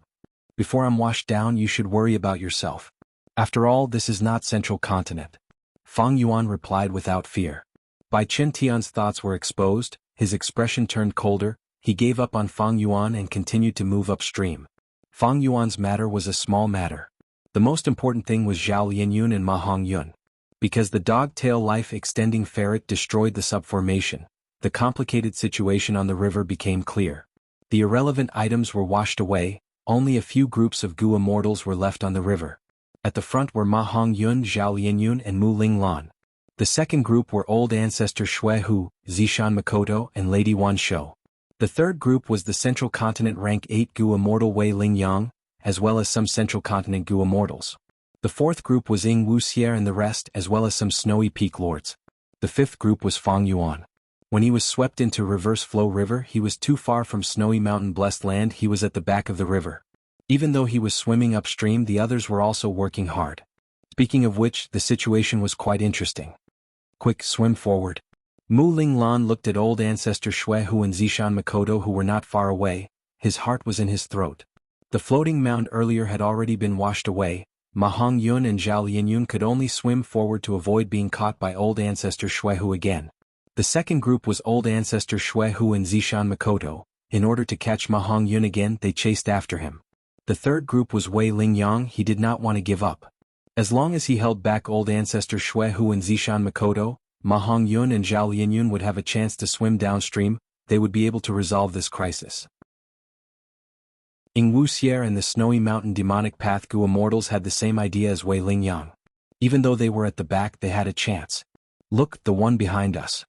Before I'm washed down you should worry about yourself. After all, this is not central continent." Fang Yuan replied without fear. Bai Qin Tian's thoughts were exposed, his expression turned colder, he gave up on Fang Yuan and continued to move upstream. Fang Yuan's matter was a small matter. The most important thing was Zhao Lianyun and Ma Hongyun. Because the dog-tail life-extending ferret destroyed the subformation, the complicated situation on the river became clear. The irrelevant items were washed away, only a few groups of Gu immortals were left on the river. At the front were Ma Hongyun, Zhao Lianyun and Mu Linglan. The second group were Old Ancestor Shui Hu, Zishan Makoto and Lady Wan Shou. The third group was the Central Continent rank 8 Gu immortal Wei Lingyang, as well as some Central Continent Gu immortals. The fourth group was Wuxia and the rest, as well as some Snowy Peak lords. The fifth group was Fang Yuan. When he was swept into reverse flow river, he was too far from Snowy Mountain blessed land, he was at the back of the river. Even though he was swimming upstream, the others were also working hard. Speaking of which, the situation was quite interesting. Quick, swim forward. Mu Linglan looked at Old Ancestor Shui Hu and Zishan Makoto who were not far away, his heart was in his throat. The floating mound earlier had already been washed away, Ma Hongyun and Zhao Lianyun could only swim forward to avoid being caught by Old Ancestor Shui Hu again. The second group was Old Ancestor Shui Hu and Zishan Makoto. In order to catch Ma Hongyun again, they chased after him. The third group was Wei Lingyang, he did not want to give up. As long as he held back Old Ancestor Shui Hu and Zishan Makoto, Ma Hongyun and Zhao Lianyun would have a chance to swim downstream, they would be able to resolve this crisis. Wuxia and the Snowy Mountain Demonic Path Gu immortals had the same idea as Wei Lingyang. Even though they were at the back, they had a chance. Look, the one behind us.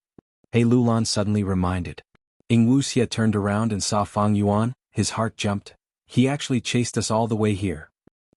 He Lulan suddenly reminded. Wuxia turned around and saw Fang Yuan, his heart jumped. He actually chased us all the way here.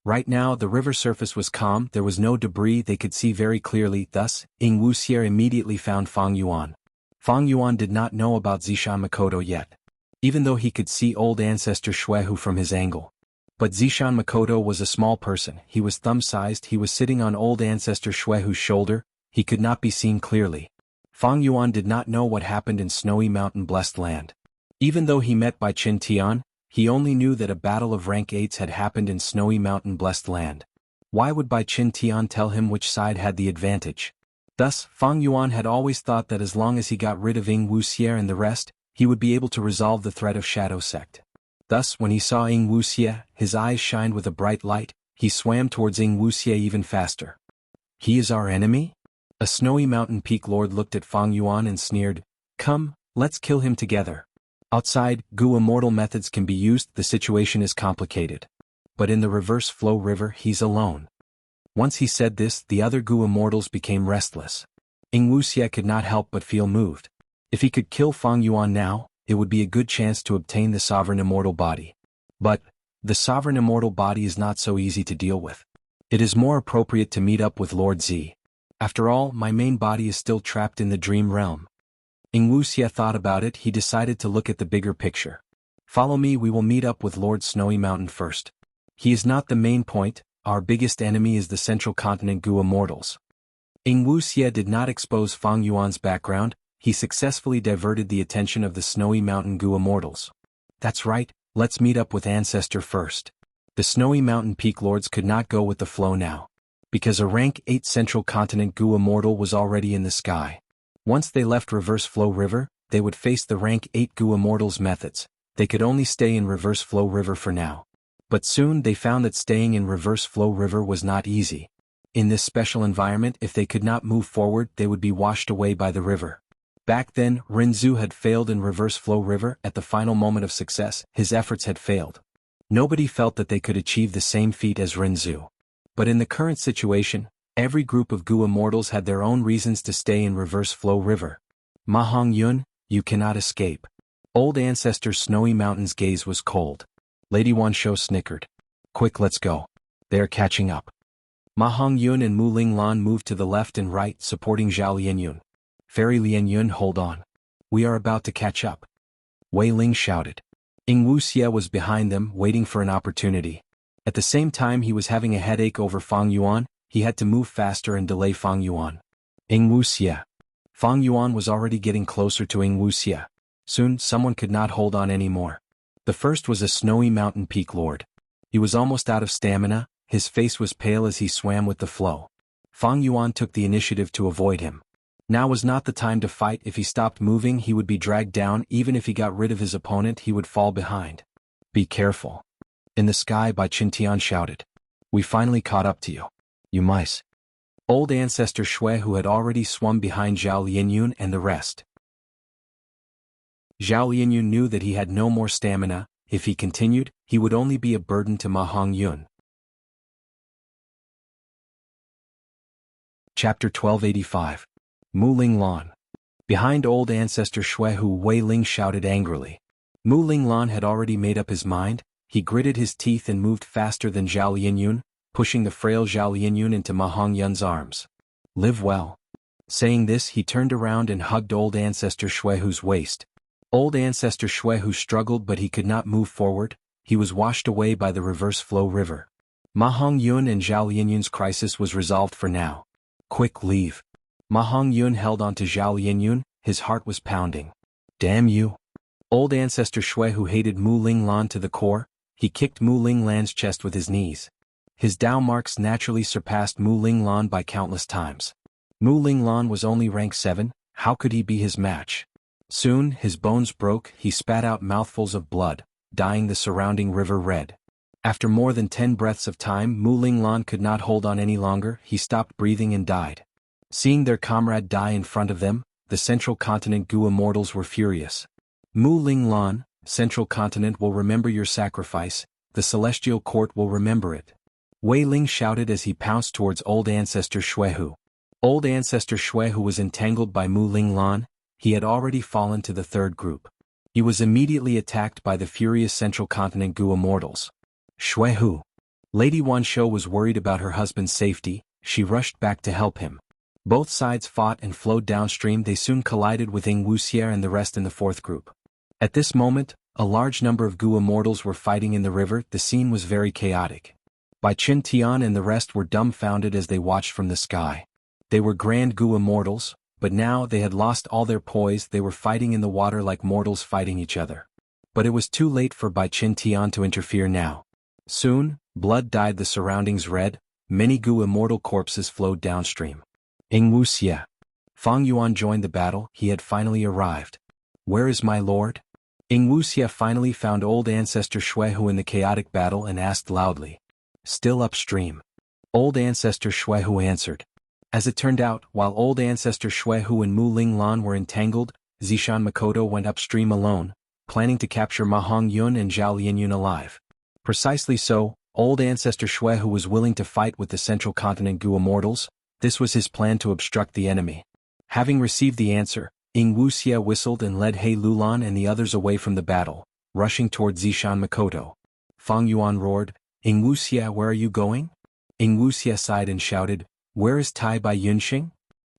Right now the river surface was calm, there was no debris, they could see very clearly, thus, Wuxia immediately found Fang Yuan. Fang Yuan did not know about Zishan Makoto yet. Even though he could see Old Ancestor Shui Hu from his angle. But Zishan Makoto was a small person, he was thumb-sized, he was sitting on Old Ancestor Shui Hu's shoulder, he could not be seen clearly. Fang Yuan did not know what happened in Snowy Mountain blessed land. Even though he met Bai Qin Tian, he only knew that a battle of rank 8s had happened in Snowy Mountain blessed land. Why would Bai Qin Tian tell him which side had the advantage? Thus, Fang Yuan had always thought that as long as he got rid of Wuxia and the rest, he would be able to resolve the threat of Shadow Sect. Thus, when he saw Wuxia, his eyes shined with a bright light, he swam towards Wuxia even faster. He is our enemy? A Snowy Mountain Peak Lord looked at Fang Yuan and sneered, "Come, let's kill him together." Outside, Gu immortal methods can be used, the situation is complicated. But in the reverse flow river, he's alone. Once he said this, the other Gu immortals became restless. Wuxia could not help but feel moved. If he could kill Fang Yuan now, it would be a good chance to obtain the sovereign immortal body. But the sovereign immortal body is not so easy to deal with. It is more appropriate to meet up with Lord Z. After all, my main body is still trapped in the dream realm. Wuxia thought about it. He decided to look at the bigger picture. Follow me, we will meet up with Lord Snowy Mountain first. He is not the main point, our biggest enemy is the central continent Gu Immortals. Wuxia did not expose Fang Yuan's background, he successfully diverted the attention of the Snowy Mountain Gu Immortals. That's right, let's meet up with Ancestor first. The Snowy Mountain Peak Lords could not go with the flow now. Because a rank 8 central continent Gu Immortal was already in the sky. Once they left Reverse Flow River, they would face the rank 8 Gu Immortals methods. They could only stay in Reverse Flow River for now. But soon they found that staying in Reverse Flow River was not easy. In this special environment, if they could not move forward, they would be washed away by the river. Back then, Rinzu had failed in Reverse Flow River. At the final moment of success, his efforts had failed. Nobody felt that they could achieve the same feat as Rinzu. But in the current situation, every group of Gu Immortals had their own reasons to stay in Reverse Flow River. Ma Hongyun, you cannot escape. Old Ancestor Snowy Mountain's gaze was cold. Lady Wansho snickered. Quick, let's go. They are catching up. Ma Hongyun and Mu Linglan moved to the left and right, supporting Zhao Lianyun. Fairy Lianyun, hold on. We are about to catch up. Wei Ling shouted. Wuxia was behind them, waiting for an opportunity. At the same time he was having a headache over Fang Yuan, he had to move faster and delay Fang Yuan. Wuxia. Fang Yuan was already getting closer to Wuxia. Soon, someone could not hold on anymore. The first was a Snowy Mountain Peak Lord. He was almost out of stamina, his face was pale as he swam with the flow. Fang Yuan took the initiative to avoid him. Now was not the time to fight. If he stopped moving he would be dragged down. Even if he got rid of his opponent he would fall behind. Be careful. In the sky, Bai Qintian shouted. We finally caught up to you. You mice. Old Ancestor Shui, who had already swum behind Zhao Lianyun and the rest. Zhao Lianyun knew that he had no more stamina. If he continued, he would only be a burden to Ma Hongyun. Chapter 1285. Mu Linglan. Behind Old Ancestor Shui, who Wei Ling shouted angrily. Mu Linglan had already made up his mind. He gritted his teeth and moved faster than Zhao Lianyun, pushing the frail Zhao Lianyun into Ma Hongyun's arms. Live well. Saying this, he turned around and hugged Old Ancestor Shuihu's waist. Old Ancestor Shuihu struggled, but he could not move forward. He was washed away by the Reverse Flow River. Ma Hongyun and Zhao Lianyun's crisis was resolved for now. Quick, leave. Ma Hongyun held on to Zhao Lianyun, his heart was pounding. Damn you. Old Ancestor Shuihu hated Mu Linglan to the core. He kicked Mu Linglan's chest with his knees. His Dao marks naturally surpassed Mu Linglan by countless times. Mu Linglan was only rank 7, how could he be his match? Soon, his bones broke, he spat out mouthfuls of blood, dyeing the surrounding river red. After more than 10 breaths of time, Mu Linglan could not hold on any longer, he stopped breathing and died. Seeing their comrade die in front of them, the Central Continent Gu Immortals were furious. Mu Linglan, Central Continent will remember your sacrifice, the Celestial Court will remember it. Wei Ling shouted as he pounced towards Old Ancestor Shuihu. Old Ancestor Shuihu was entangled by Mu Linglan, he had already fallen to the third group. He was immediately attacked by the furious Central Continent Gu Immortals. Shuihu. Lady Wansho was worried about her husband's safety, she rushed back to help him. Both sides fought and flowed downstream. They soon collided with Wuxia and the rest in the fourth group. At this moment, a large number of Gu Immortals were fighting in the river. The scene was very chaotic. Bai Qintian and the rest were dumbfounded as they watched from the sky. They were grand Gu Immortals, but now they had lost all their poise. They were fighting in the water like mortals fighting each other. But it was too late for Bai Qintian to interfere now. Soon, blood dyed the surroundings red, many Gu Immortal corpses flowed downstream. Wuxia. Fang Yuan joined the battle, he had finally arrived. Where is my lord? Wuxia finally found Old Ancestor Shuihu in the chaotic battle and asked loudly. Still upstream. Old Ancestor Shuihu answered. As it turned out, while Old Ancestor Shuihu and Mu Linglan were entangled, Zishan Makoto went upstream alone, planning to capture Ma Hongyun and Zhao Lianyun alive. Precisely so, Old Ancestor Shuihu was willing to fight with the Central Continent Gu Immortals. This was his plan to obstruct the enemy. Having received the answer, Wuxia whistled and led He Lulan and the others away from the battle, rushing toward Zishan Makoto. Fang Yuan roared, Wuxia, where are you going? Wuxia sighed and shouted, where is Tai Bai Yunxing?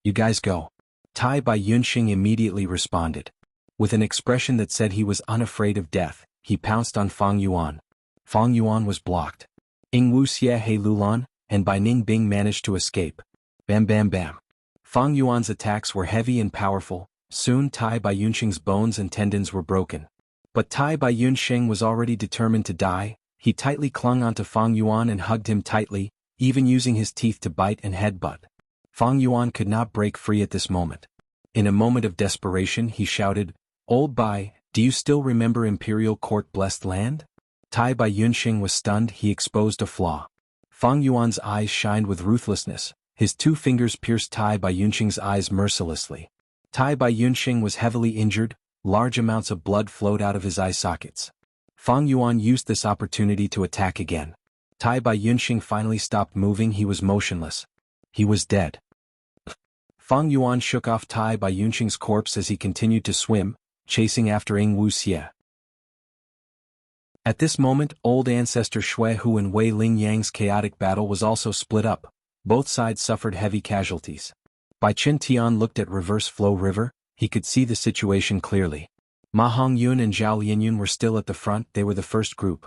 You guys go. Tai Bai Yunxing immediately responded. With an expression that said he was unafraid of death, he pounced on Fang Yuan. Fang Yuan was blocked. Wuxia He Lulan and Bai Ningbing managed to escape. Bam bam bam. Fang Yuan's attacks were heavy and powerful. Soon Tai Bai Yunxing's bones and tendons were broken. But Tai Bai Yunxing was already determined to die. He tightly clung onto Fang Yuan and hugged him tightly, even using his teeth to bite and headbutt. Fang Yuan could not break free at this moment. In a moment of desperation he shouted, Old Bai, do you still remember Imperial Court Blessed Land? Tai Bai Yunxing was stunned. He exposed a flaw. Fang Yuan's eyes shined with ruthlessness. His 2 fingers pierced Tai Bai Yunxing's eyes mercilessly. Tai Bai Yunxing was heavily injured. Large amounts of blood flowed out of his eye sockets. Fang Yuan used this opportunity to attack again. Tai Bai Yunxing finally stopped moving. He was motionless. He was dead. Fang Yuan shook off Tai Bai Yunxing's corpse as he continued to swim, chasing after Wuxia. At this moment, old ancestor Shui Hu and Wei Ling Yang's chaotic battle was also split up. Both sides suffered heavy casualties. Bai Qin Tian looked at Reverse Flow River. He could see the situation clearly. Ma Hongyun and Zhao Lianyun were still at the front. They were the first group.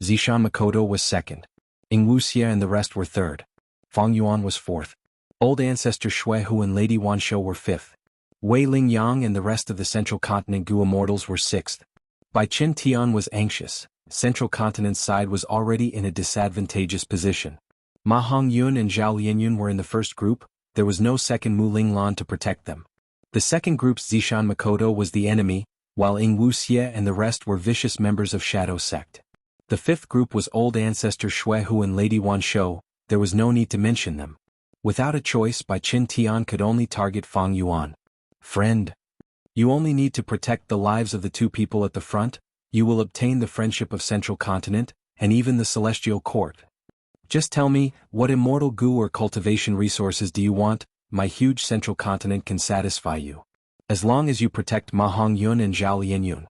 Zishan Makoto was second. Wuxia and the rest were third. Fang Yuan was fourth. Old ancestor Shui Hu and Lady Wanshou were fifth. Wei Ling Yang and the rest of the Central Continent Gu Immortals were sixth. Bai Qin Tian was anxious. Central Continent's side was already in a disadvantageous position. Ma Hongyun and Zhao Lianyun were in the first group. There was no second Mu Linglan to protect them. The second group's Zishan Makoto was the enemy, while Wuxia and the rest were vicious members of Shadow Sect. The fifth group was old ancestor Shui Hu and Lady Wanshou. There was no need to mention them. Without a choice, Bai Qin Tian could only target Fang Yuan. Friend, you only need to protect the lives of the 2 people at the front. You will obtain the friendship of Central Continent, and even the Celestial Court. Just tell me, what immortal goo or cultivation resources do you want? My huge Central Continent can satisfy you. As long as you protect Ma Hongyun and Zhao Lianyun.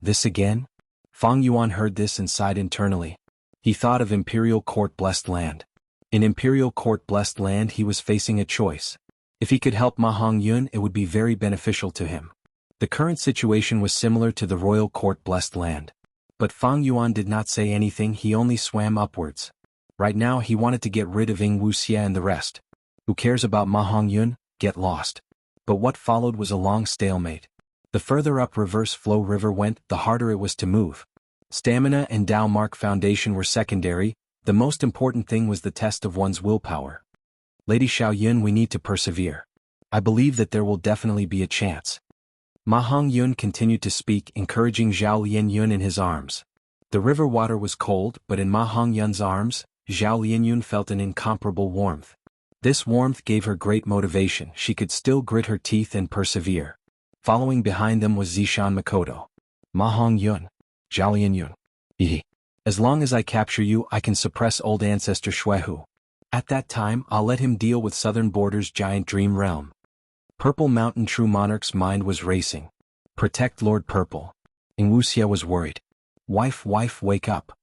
This again? Fang Yuan heard this and sighed internally. He thought of Imperial Court Blessed Land. In Imperial Court Blessed Land he was facing a choice. If he could help Ma Hongyun, it would be very beneficial to him. The current situation was similar to the Royal Court Blessed Land. But Fang Yuan did not say anything. He only swam upwards. Right now he wanted to get rid of Wuxia and the rest. Who cares about Ma Hongyun? Get lost. But what followed was a long stalemate. The further up Reverse Flow River went, the harder it was to move. Stamina and Dao Mark Foundation were secondary. The most important thing was the test of one's willpower. Lady Xiaoyun, we need to persevere. I believe that there will definitely be a chance. Ma Hongyun continued to speak, encouraging Zhao Lianyun in his arms. The river water was cold, but in Ma Hongyun's arms, Zhao Lianyun felt an incomparable warmth. This warmth gave her great motivation. She could still grit her teeth and persevere. Following behind them was Zishan Makoto. Ma Hongyun. Zhao Lianyun. As long as I capture you, I can suppress old ancestor Shui Hu. At that time, I'll let him deal with Southern Border's giant dream realm. Purple Mountain True Monarch's mind was racing. Protect Lord Purple. Wuxia was worried. Wife, wake up.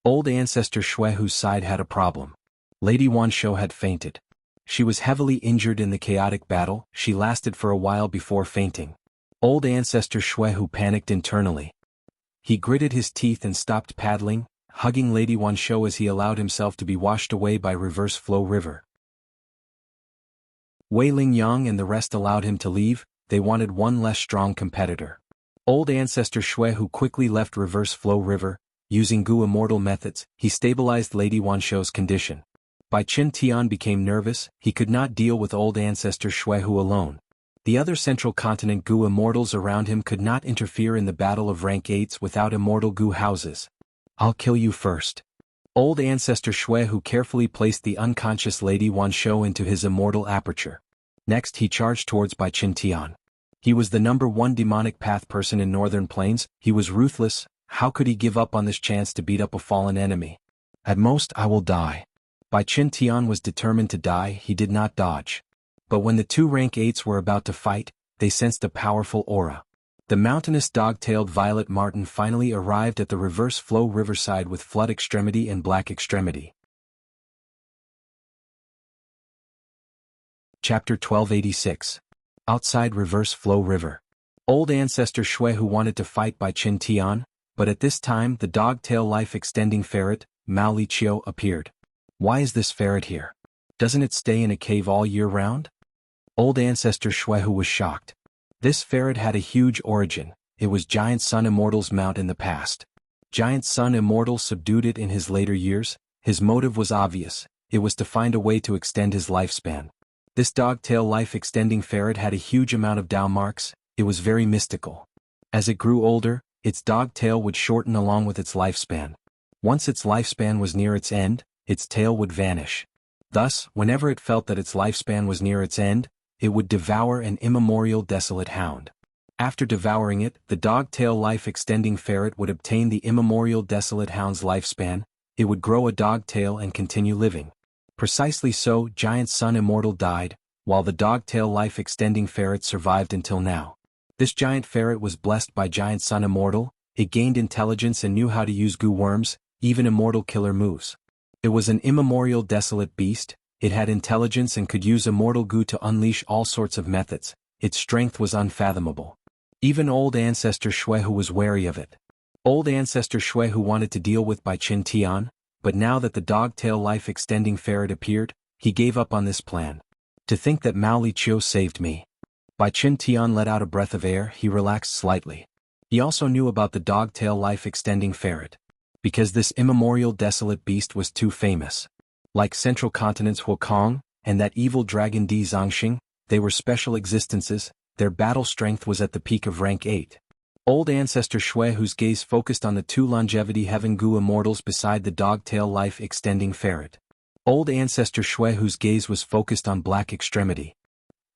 Old ancestor Shui Hu's side had a problem. Lady Wanshou had fainted. She was heavily injured in the chaotic battle. She lasted for a while before fainting. Old ancestor Shui Hu panicked internally. He gritted his teeth and stopped paddling, hugging Lady Wanshou as he allowed himself to be washed away by Reverse Flow River. Wei Ling Yang and the rest allowed him to leave. They wanted one less strong competitor. Old ancestor Shui Hu quickly left Reverse Flow River. Using Gu Immortal methods, he stabilized Lady Wanshou's condition. Bai Qin Tian became nervous. He could not deal with old ancestor Shui Hu alone. The other Central Continent Gu Immortals around him could not interfere in the battle of rank 8s without immortal Gu houses. I'll kill you first. Old ancestor Shui Hu carefully placed the unconscious Lady Wanshou into his immortal aperture. Next he charged towards Bai Qin Tian. He was the #1 demonic path person in Northern Plains. He was ruthless. How could he give up on this chance to beat up a fallen enemy? At most I will die. Bai Qin Tian was determined to die. He did not dodge. But when the two rank 8s were about to fight, they sensed a powerful aura. The mountainous dog-tailed Violet Marten finally arrived at the reverse flow riverside with Flood Extremity and Black Extremity. Chapter 1286. Outside Reverse Flow River. Old Ancestor Shui who wanted to fight by Qin Tian, but at this time the dog-tail life-extending ferret, Mao Li Chiu, appeared. Why is this ferret here? Doesn't it stay in a cave all year round? Old Ancestor Shui who was shocked. This ferret had a huge origin. It was Giant Sun Immortal's mount in the past. Giant Sun Immortal subdued it in his later years. His motive was obvious. It was to find a way to extend his lifespan. This dog-tail life-extending ferret had a huge amount of Dao marks. It was very mystical. As it grew older, its dog tail would shorten along with its lifespan. Once its lifespan was near its end, its tail would vanish. Thus, whenever it felt that its lifespan was near its end, it would devour an immemorial desolate hound. After devouring it, the dog-tail life-extending ferret would obtain the immemorial desolate hound's lifespan. It would grow a dog tail and continue living. Precisely so, Giant Sun Immortal died, while the dog-tail life-extending ferret survived until now. This giant ferret was blessed by Giant Sun Immortal. It gained intelligence and knew how to use goo worms, even immortal killer moves. It was an immemorial desolate beast. It had intelligence and could use immortal goo to unleash all sorts of methods. Its strength was unfathomable. Even Old Ancestor Shui who was wary of it. Old Ancestor Shui who wanted to deal with by Qin Tian, but now that the dog-tail life-extending ferret appeared, he gave up on this plan. To think that Mao Li Chiu saved me. Bai Qin Tian let out a breath of air. He relaxed slightly. He also knew about the dog-tail life-extending ferret. Because this immemorial desolate beast was too famous. Like Central Continent's Wukong, and that evil dragon Di Zongxing, they were special existences. Their battle strength was at the peak of rank 8. Old Ancestor Shui whose gaze focused on the two longevity heaven goo immortals beside the dog-tail life-extending ferret. Old Ancestor Shui whose gaze was focused on Black Extremity.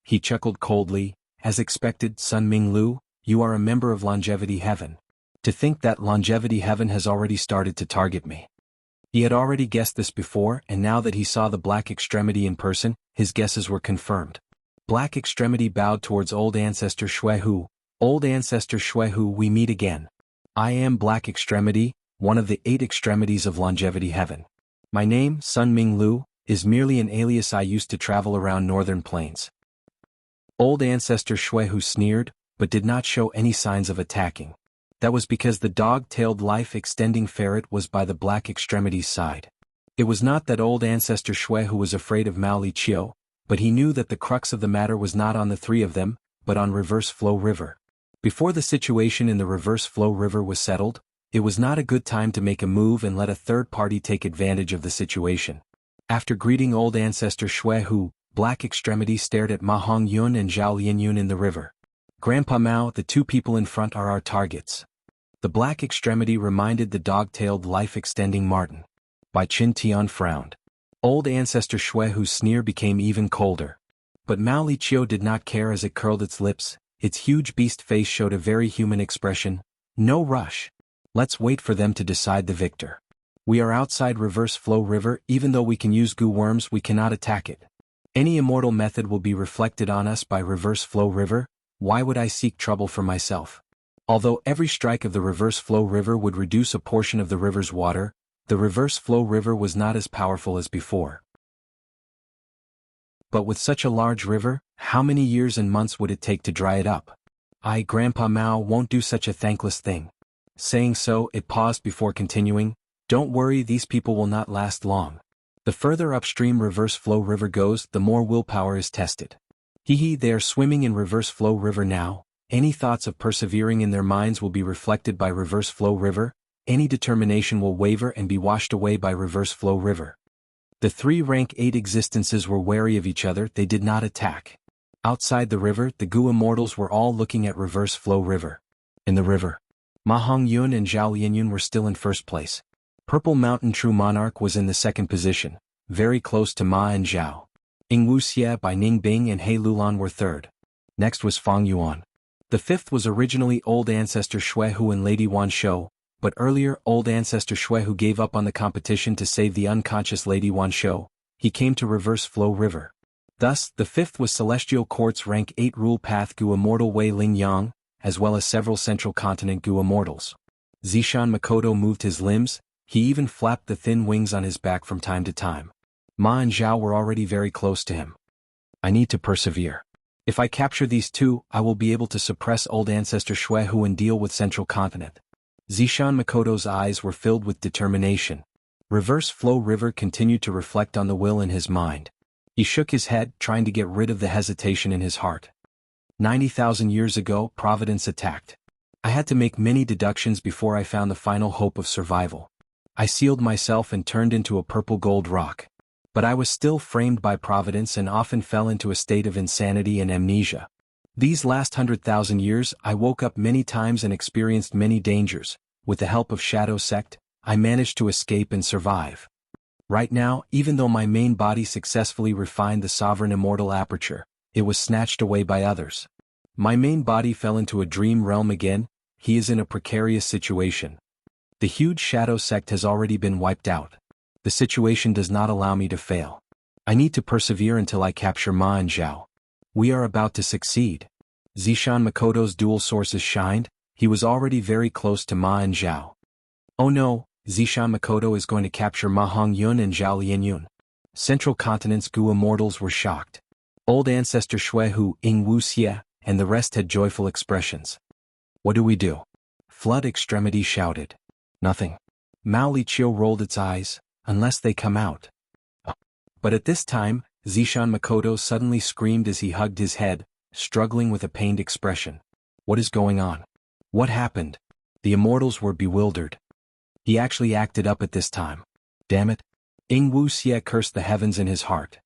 He chuckled coldly. As expected, Sun Ming Lu, you are a member of Longevity Heaven. To think that Longevity Heaven has already started to target me. He had already guessed this before, and now that he saw the Black Extremity in person, his guesses were confirmed. Black Extremity bowed towards Old Ancestor Shui who, Old Ancestor Shui who, we meet again. I am Black Extremity, one of the 8 extremities of Longevity Heaven. My name, Sun Ming Lu, is merely an alias. I used to travel around northern plains. Old Ancestor Shui who sneered, but did not show any signs of attacking. That was because the dog-tailed life-extending ferret was by the Black Extremity's side. It was not that Old Ancestor Shui who was afraid of Mao Li Chiu, but he knew that the crux of the matter was not on the 3 of them, but on Reverse Flow River. Before the situation in the Reverse Flow River was settled, it was not a good time to make a move and let a third party take advantage of the situation. After greeting Old Ancestor Shui who, Black Extremity stared at Ma Hongyun and Zhao Lianyun in the river. Grandpa Mao, the 2 people in front are our targets. The Black Extremity reminded the dog-tailed life-extending Marten. Bai Qin Tian frowned. Old Ancestor Shui whose sneer became even colder. But Mao Li Chiu did not care as it curled its lips. Its huge beast face showed a very human expression. No rush. Let's wait for them to decide the victor. We are outside Reverse Flow River. Even though we can use goo worms, we cannot attack it. Any immortal method will be reflected on us by Reverse Flow River. Why would I seek trouble for myself? Although every strike of the Reverse Flow River would reduce a portion of the river's water, the Reverse Flow River was not as powerful as before. But with such a large river, how many years and months would it take to dry it up? Grandpa Mao won't do such a thankless thing. Saying so, it paused before continuing. Don't worry, these people will not last long. The further upstream Reverse Flow River goes, the more willpower is tested. They are swimming in Reverse Flow River now. Any thoughts of persevering in their minds will be reflected by Reverse Flow River. Any determination will waver and be washed away by Reverse Flow River. The 3 rank 8 existences were wary of each other. They did not attack. Outside the river, the Goo Immortals were all looking at Reverse Flow River. In the river, Ma Hongyun and Zhao Lianyun were still in first place. Purple Mountain True Monarch was in the second position, very close to Ma and Zhao. Ing Wuxia by Ning Bing and He Lulan were third. Next was Fang Yuan. The 5th was originally Old Ancestor Shui Hu and Lady Wan Shou, but earlier Old Ancestor Shui Hu gave up on the competition to save the unconscious Lady Wan Shou. He came to Reverse Flow River. Thus, the fifth was Celestial Court's Rank 8 Rule Path Gu Immortal Wei Ling Yang, as well as several Central Continent Gu Immortals. Zishan Makoto moved his limbs, he even flapped the thin wings on his back from time to time. Ma and Zhao were already very close to him. I need to persevere. If I capture these two, I will be able to suppress Old Ancestor Xuehu and deal with Central Continent. Zishan Makoto's eyes were filled with determination. Reverse Flow River continued to reflect on the will in his mind. He shook his head, trying to get rid of the hesitation in his heart. 90,000 years ago, Providence attacked. I had to make many deductions before I found the final hope of survival. I sealed myself and turned into a purple gold rock. But I was still framed by Providence and often fell into a state of insanity and amnesia. These last 100,000 years, I woke up many times and experienced many dangers. With the help of Shadow Sect, I managed to escape and survive. Right now, even though my main body successfully refined the sovereign immortal aperture, it was snatched away by others. My main body fell into a dream realm again. He is in a precarious situation. The huge Shadow Sect has already been wiped out. The situation does not allow me to fail. I need to persevere until I capture Ma and Zhao. We are about to succeed. Zishan Makoto's dual sources shined. He was already very close to Ma and Zhao. Oh no, Zishan Makoto is going to capture Ma Hongyun and Zhao Lianyun. Central Continent's Gu Immortals were shocked. Old Ancestor Xuehu, Wuxia, and the rest had joyful expressions. What do we do? Flood Extremity shouted. Nothing. Mao Liqiu rolled its eyes. Unless they come out. But at this time, Zishan Makoto suddenly screamed as he hugged his head, struggling with a pained expression. What is going on? What happened? The immortals were bewildered. He actually acted up at this time. Damn it. Wuxia cursed the heavens in his heart.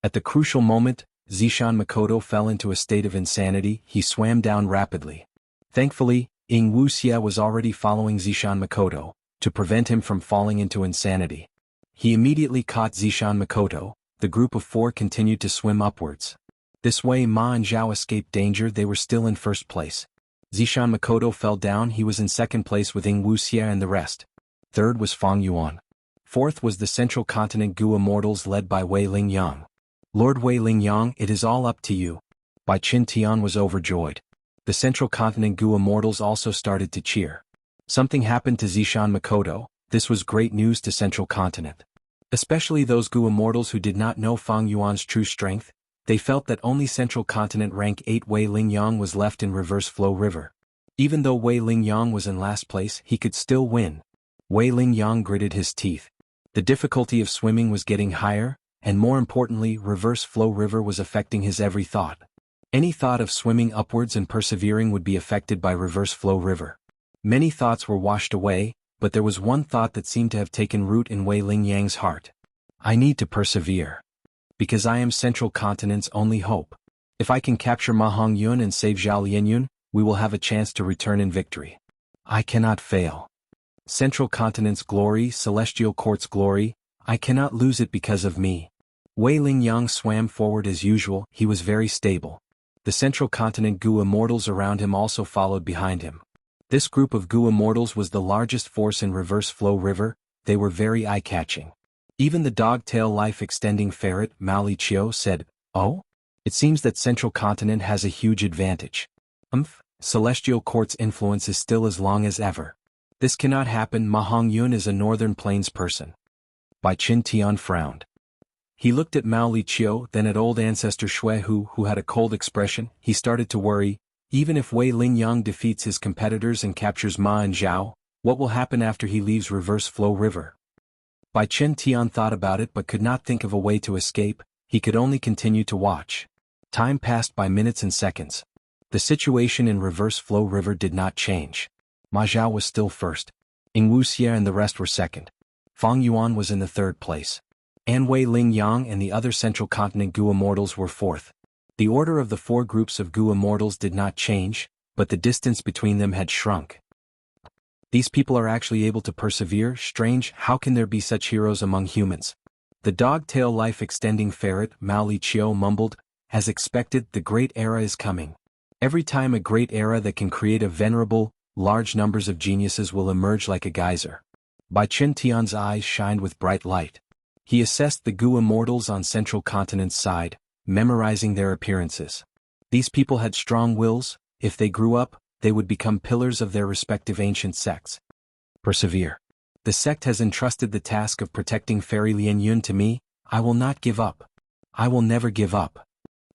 At the crucial moment, Zishan Makoto fell into a state of insanity. He swam down rapidly. Thankfully, Wuxia was already following Zishan Makoto, to prevent him from falling into insanity. He immediately caught Zishan Makoto. The group of four continued to swim upwards. This way Ma and Zhao escaped danger. They were still in first place. Zishan Makoto fell down. He was in second place with Wuxia and the rest. Third was Fang Yuan. Fourth was the Central Continent Gu Immortals led by Wei Ling Yang. Lord Wei Ling Yang, it is all up to you. Bai Qin Tian was overjoyed. The Central Continent Gu Immortals also started to cheer. Something happened to Zishan Makoto. This was great news to Central Continent. Especially those Gu Immortals who did not know Fang Yuan's true strength. They felt that only Central Continent Rank 8 Wei Ling Yang was left in Reverse Flow River. Even though Wei Ling Yang was in last place, he could still win. Wei Ling Yang gritted his teeth. The difficulty of swimming was getting higher, and more importantly, Reverse Flow River was affecting his every thought. Any thought of swimming upwards and persevering would be affected by Reverse Flow River. Many thoughts were washed away, but there was one thought that seemed to have taken root in Wei Ling Yang's heart. I need to persevere. Because I am Central Continent's only hope. If I can capture Ma Hongyun and save Zhao Lianyun, we will have a chance to return in victory. I cannot fail. Central Continent's glory, Celestial Court's glory, I cannot lose it because of me. Wei Ling Yang swam forward as usual. He was very stable. The Central Continent Gu Immortals around him also followed behind him. This group of Gu Immortals was the largest force in Reverse Flow River. They were very eye-catching. Even the dog-tail life-extending ferret, Mao Liqiu, said, "Oh? It seems that Central Continent has a huge advantage. Celestial Court's influence is still as long as ever. This cannot happen. Ma Hongyun is a Northern Plains person." Bai Qin Tian frowned. He looked at Mao Liqiu, then at Old Ancestor Xuehu, who had a cold expression. He started to worry. Even if Wei Ling Yang defeats his competitors and captures Ma and Zhao, what will happen after he leaves Reverse Flow River? Bai Qin Tian thought about it but could not think of a way to escape. He could only continue to watch. Time passed by minutes and seconds. The situation in Reverse Flow River did not change. Ma Zhao was still first. Wuxia and the rest were second. Fang Yuan was in the third place. And Wei Ling Yang and the other Central Continent Gu Immortals were fourth. The order of the four groups of Gu Immortals did not change, but the distance between them had shrunk. These people are actually able to persevere. Strange, how can there be such heroes among humans? The dog-tail life-extending ferret, Mao Liqiu, mumbled. As expected, the great era is coming. Every time a great era that can create a venerable, large numbers of geniuses will emerge like a geyser. Bai Qin Tian's eyes shined with bright light. He assessed the Gu immortals on Central Continent's side, memorizing their appearances. These people had strong wills. If they grew up, they would become pillars of their respective ancient sects. Persevere. The sect has entrusted the task of protecting Fairy Lian Yun to me. I will not give up. I will never give up.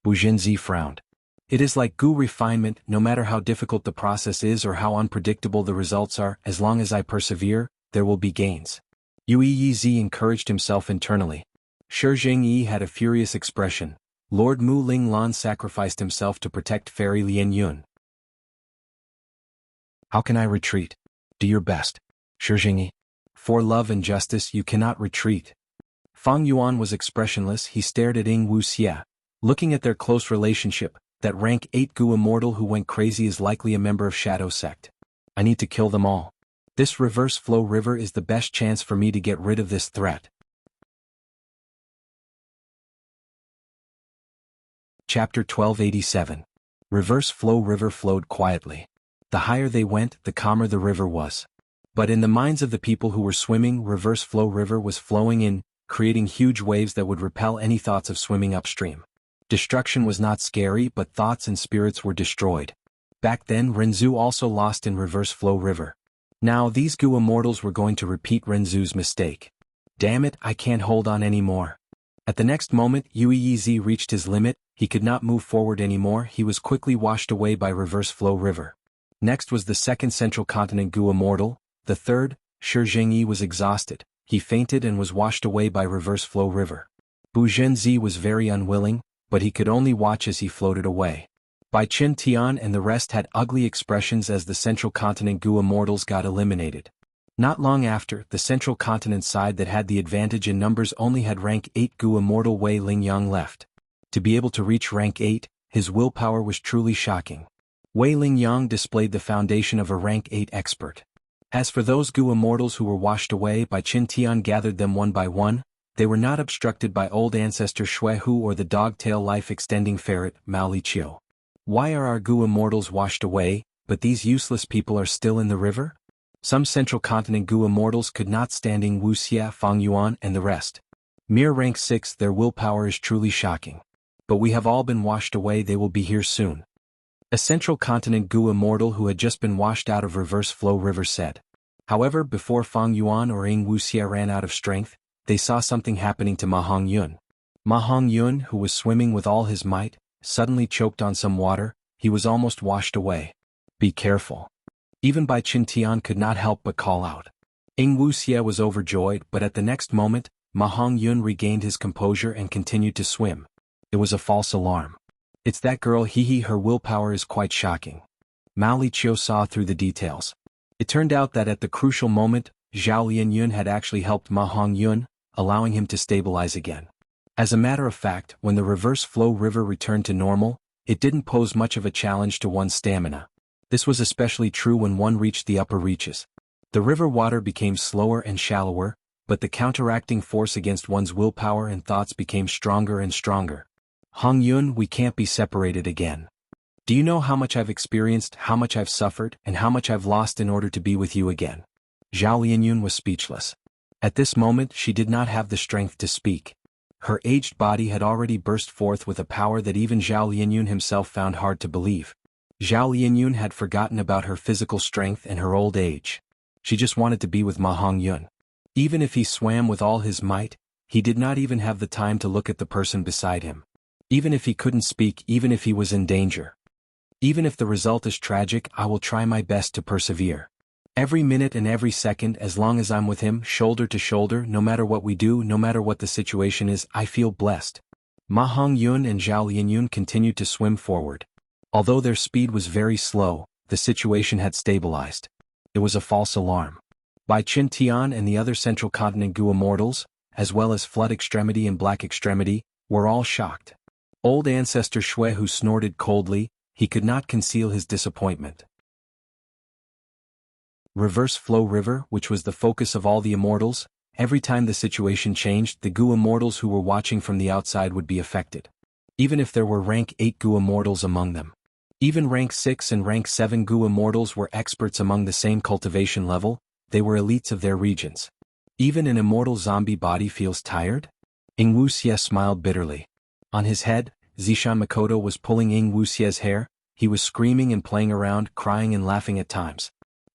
Bu Jinzi frowned. It is like Gu refinement, no matter how difficult the process is or how unpredictable the results are, as long as I persevere, there will be gains. Yu Yizi encouraged himself internally. Shi Jingyi had a furious expression. Lord Mu Linglan sacrificed himself to protect Fairy Lian Yun. How can I retreat? Do your best. Shi Jingyi. For love and justice you cannot retreat. Fang Yuan was expressionless. He stared at Wuxia. Looking at their close relationship, that rank 8 Gu immortal who went crazy is likely a member of Shadow Sect. I need to kill them all. This reverse flow river is the best chance for me to get rid of this threat. Chapter 1287. Reverse flow river flowed quietly. The higher they went, the calmer the river was. But in the minds of the people who were swimming, reverse flow river was flowing in, creating huge waves that would repel any thoughts of swimming upstream. Destruction was not scary, but thoughts and spirits were destroyed. Back then Renzu also lost in reverse flow river. Now these Gu immortals were going to repeat Renzu's mistake. Damn it, I can't hold on anymore. At the next moment Yu Yizi reached his limit. He could not move forward anymore. He was quickly washed away by reverse flow river. Next was the second Central Continent Gu immortal. The third, Shi Jingyi, was exhausted. He fainted and was washed away by reverse flow river. Bu Zhenzi was very unwilling, but he could only watch as he floated away. Bai Qin Tian and the rest had ugly expressions as the Central Continent Gu immortals got eliminated. Not long after, the Central Continent side that had the advantage in numbers only had rank 8 Gu immortal Wei Lingyang left. To be able to reach rank 8, his willpower was truly shocking. Wei Lingyang displayed the foundation of a rank 8 expert. As for those Gu immortals who were washed away, Bai Qin Tian gathered them one by one. They were not obstructed by old ancestor Shui Hu or the dog-tail life-extending ferret, Mao Li Qiu. Why are our Gu immortals washed away, but these useless people are still in the river? Some Central Continent Gu immortals could not stand Wuxia, Fang Yuan and the rest. Mere rank 6, their willpower is truly shocking. But we have all been washed away. They will be here soon. A Central Continent Gu immortal who had just been washed out of reverse flow river said. However, before Fang Yuan or Wuxia ran out of strength, they saw something happening to Ma Hongyun. Ma Hongyun, who was swimming with all his might, suddenly choked on some water. He was almost washed away. Be careful. Even Bai Qin Tian could not help but call out. Wuxia was overjoyed, but at the next moment, Ma Hongyun regained his composure and continued to swim. It was a false alarm. It's that girl, her willpower is quite shocking. Mao Li Qiu saw through the details. It turned out that at the crucial moment, Zhao Lianyun had actually helped Ma Hongyun, allowing him to stabilize again. As a matter of fact, when the reverse flow river returned to normal, it didn't pose much of a challenge to one's stamina. This was especially true when one reached the upper reaches. The river water became slower and shallower, but the counteracting force against one's willpower and thoughts became stronger and stronger. Hongyun, we can't be separated again. Do you know how much I've experienced, how much I've suffered, and how much I've lost in order to be with you again? Zhao Lianyun was speechless. At this moment she did not have the strength to speak. Her aged body had already burst forth with a power that even Zhao Lianyun himself found hard to believe. Zhao Lianyun had forgotten about her physical strength and her old age. She just wanted to be with Ma Hongyun. Even if he swam with all his might, he did not even have the time to look at the person beside him. Even if he couldn't speak, even if he was in danger. Even if the result is tragic, I will try my best to persevere. Every minute and every second, as long as I'm with him, shoulder to shoulder, no matter what we do, no matter what the situation is, I feel blessed. Ma Hongyun and Zhao Lianyun continued to swim forward. Although their speed was very slow, the situation had stabilized. It was a false alarm. Bai Qin Tian and the other Central Continent Gu immortals, as well as Flood Extremity and Black Extremity, were all shocked. Old ancestor Shui Hu snorted coldly. He could not conceal his disappointment. Reverse flow river, which was the focus of all the immortals, every time the situation changed, the Gu immortals who were watching from the outside would be affected. Even if there were rank 8 Gu immortals among them. Even rank 6 and rank 7 Gu immortals were experts among the same cultivation level. They were elites of their regions. Even an immortal zombie body feels tired? Ing Wuxia smiled bitterly. On his head, Zishan Makoto was pulling Ing Wuxia's hair. He was screaming and playing around, crying and laughing at times.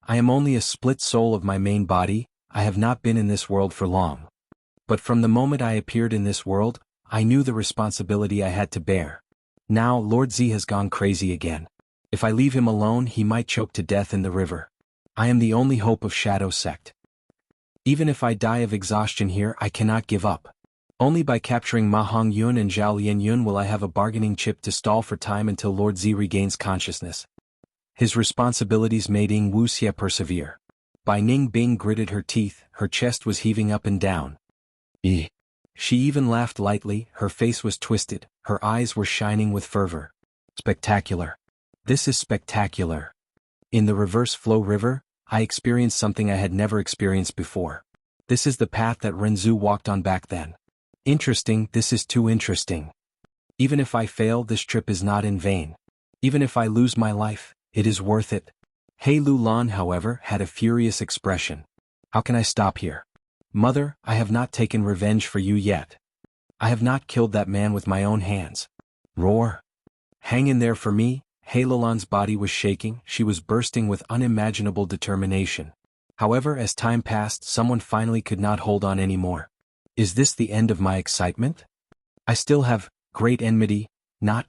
I am only a split soul of my main body. I have not been in this world for long. But from the moment I appeared in this world, I knew the responsibility I had to bear. Now Lord Z has gone crazy again. If I leave him alone, he might choke to death in the river. I am the only hope of Shadow Sect. Even if I die of exhaustion here, I cannot give up. Only by capturing Ma Hongyun and Zhao Lianyun will I have a bargaining chip to stall for time until Lord Z regains consciousness. His responsibilities made Ing Wuxia persevere. Bai Ning Bing gritted her teeth, her chest was heaving up and down. She even laughed lightly, her face was twisted, her eyes were shining with fervor. Spectacular. This is spectacular. In the reverse flow river, I experienced something I had never experienced before. This is the path that Renzu walked on back then. Interesting, this is too interesting. Even if I fail, this trip is not in vain. Even if I lose my life, it is worth it. He Lulan, however, had a furious expression. How can I stop here? Mother, I have not taken revenge for you yet. I have not killed that man with my own hands. Roar. Hang in there for me. He Lulan's body was shaking, she was bursting with unimaginable determination. However, as time passed, someone finally could not hold on anymore. Is this the end of my excitement? I still have great enmity, not?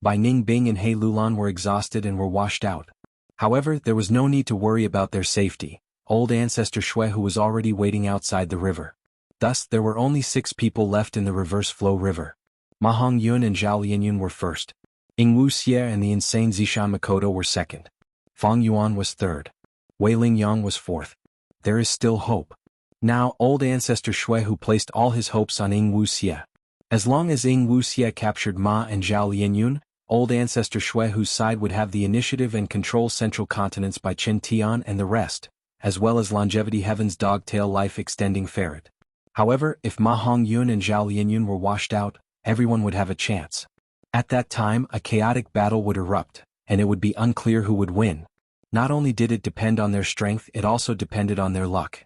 Bai Ning Bing and He Lulan were exhausted and were washed out. However, there was no need to worry about their safety. Old Ancestor Shui who was already waiting outside the river. Thus, there were only 6 people left in the reverse flow river. Ma Hongyun and Zhao Lianyun were first. Ing Wuxia and the insane Zishan Makoto were second. Fang Yuan was third. Wei Lingyang was fourth. There is still hope. Now, old Ancestor Shui who placed all his hopes on Ing Wuxia. As long as Ing Wuxia captured Ma and Zhao Lianyun, old Ancestor Shui whose side would have the initiative and control Central Continents by Qin Tian and the rest, as well as Longevity Heaven's dog-tail life-extending ferret. However, if Ma Hongyun and Zhao Lianyun were washed out, everyone would have a chance. At that time, a chaotic battle would erupt, and it would be unclear who would win. Not only did it depend on their strength, it also depended on their luck.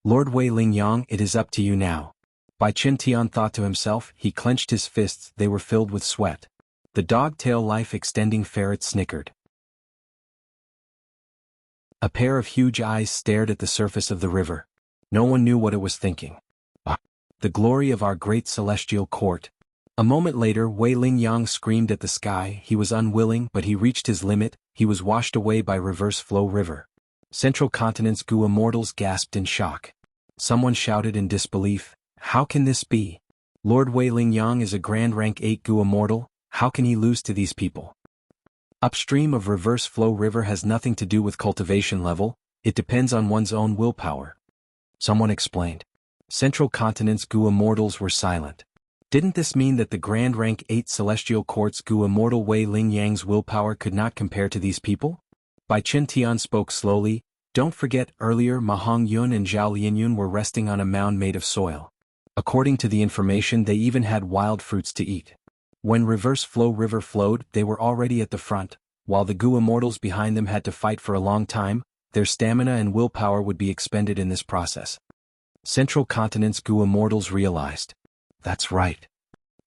Lord Wei Lingyang, it is up to you now. Bai Qin Tian thought to himself, he clenched his fists, they were filled with sweat. The dog-tail life-extending ferret snickered. A pair of huge eyes stared at the surface of the river. No one knew what it was thinking. The glory of our great celestial court. A moment later, Wei Lingyang screamed at the sky. He was unwilling, but he reached his limit. He was washed away by reverse flow river. Central Continent's Gu immortals gasped in shock. Someone shouted in disbelief, how can this be? Lord Wei Lingyang is a Grand Rank 8 Gu immortal, how can he lose to these people? Upstream of reverse flow river has nothing to do with cultivation level, it depends on one's own willpower. Someone explained. Central Continent's Gu immortals were silent. Didn't this mean that the Grand Rank 8 Celestial Court's Gu immortal Wei Lingyang's willpower could not compare to these people? Bai Qin Tian spoke slowly, don't forget earlier Ma Hongyun and Zhao Lianyun were resting on a mound made of soil. According to the information, they even had wild fruits to eat. When reverse flow river flowed, they were already at the front, while the Gu immortals behind them had to fight for a long time, their stamina and willpower would be expended in this process. Central Continent's Gu immortals realized. That's right.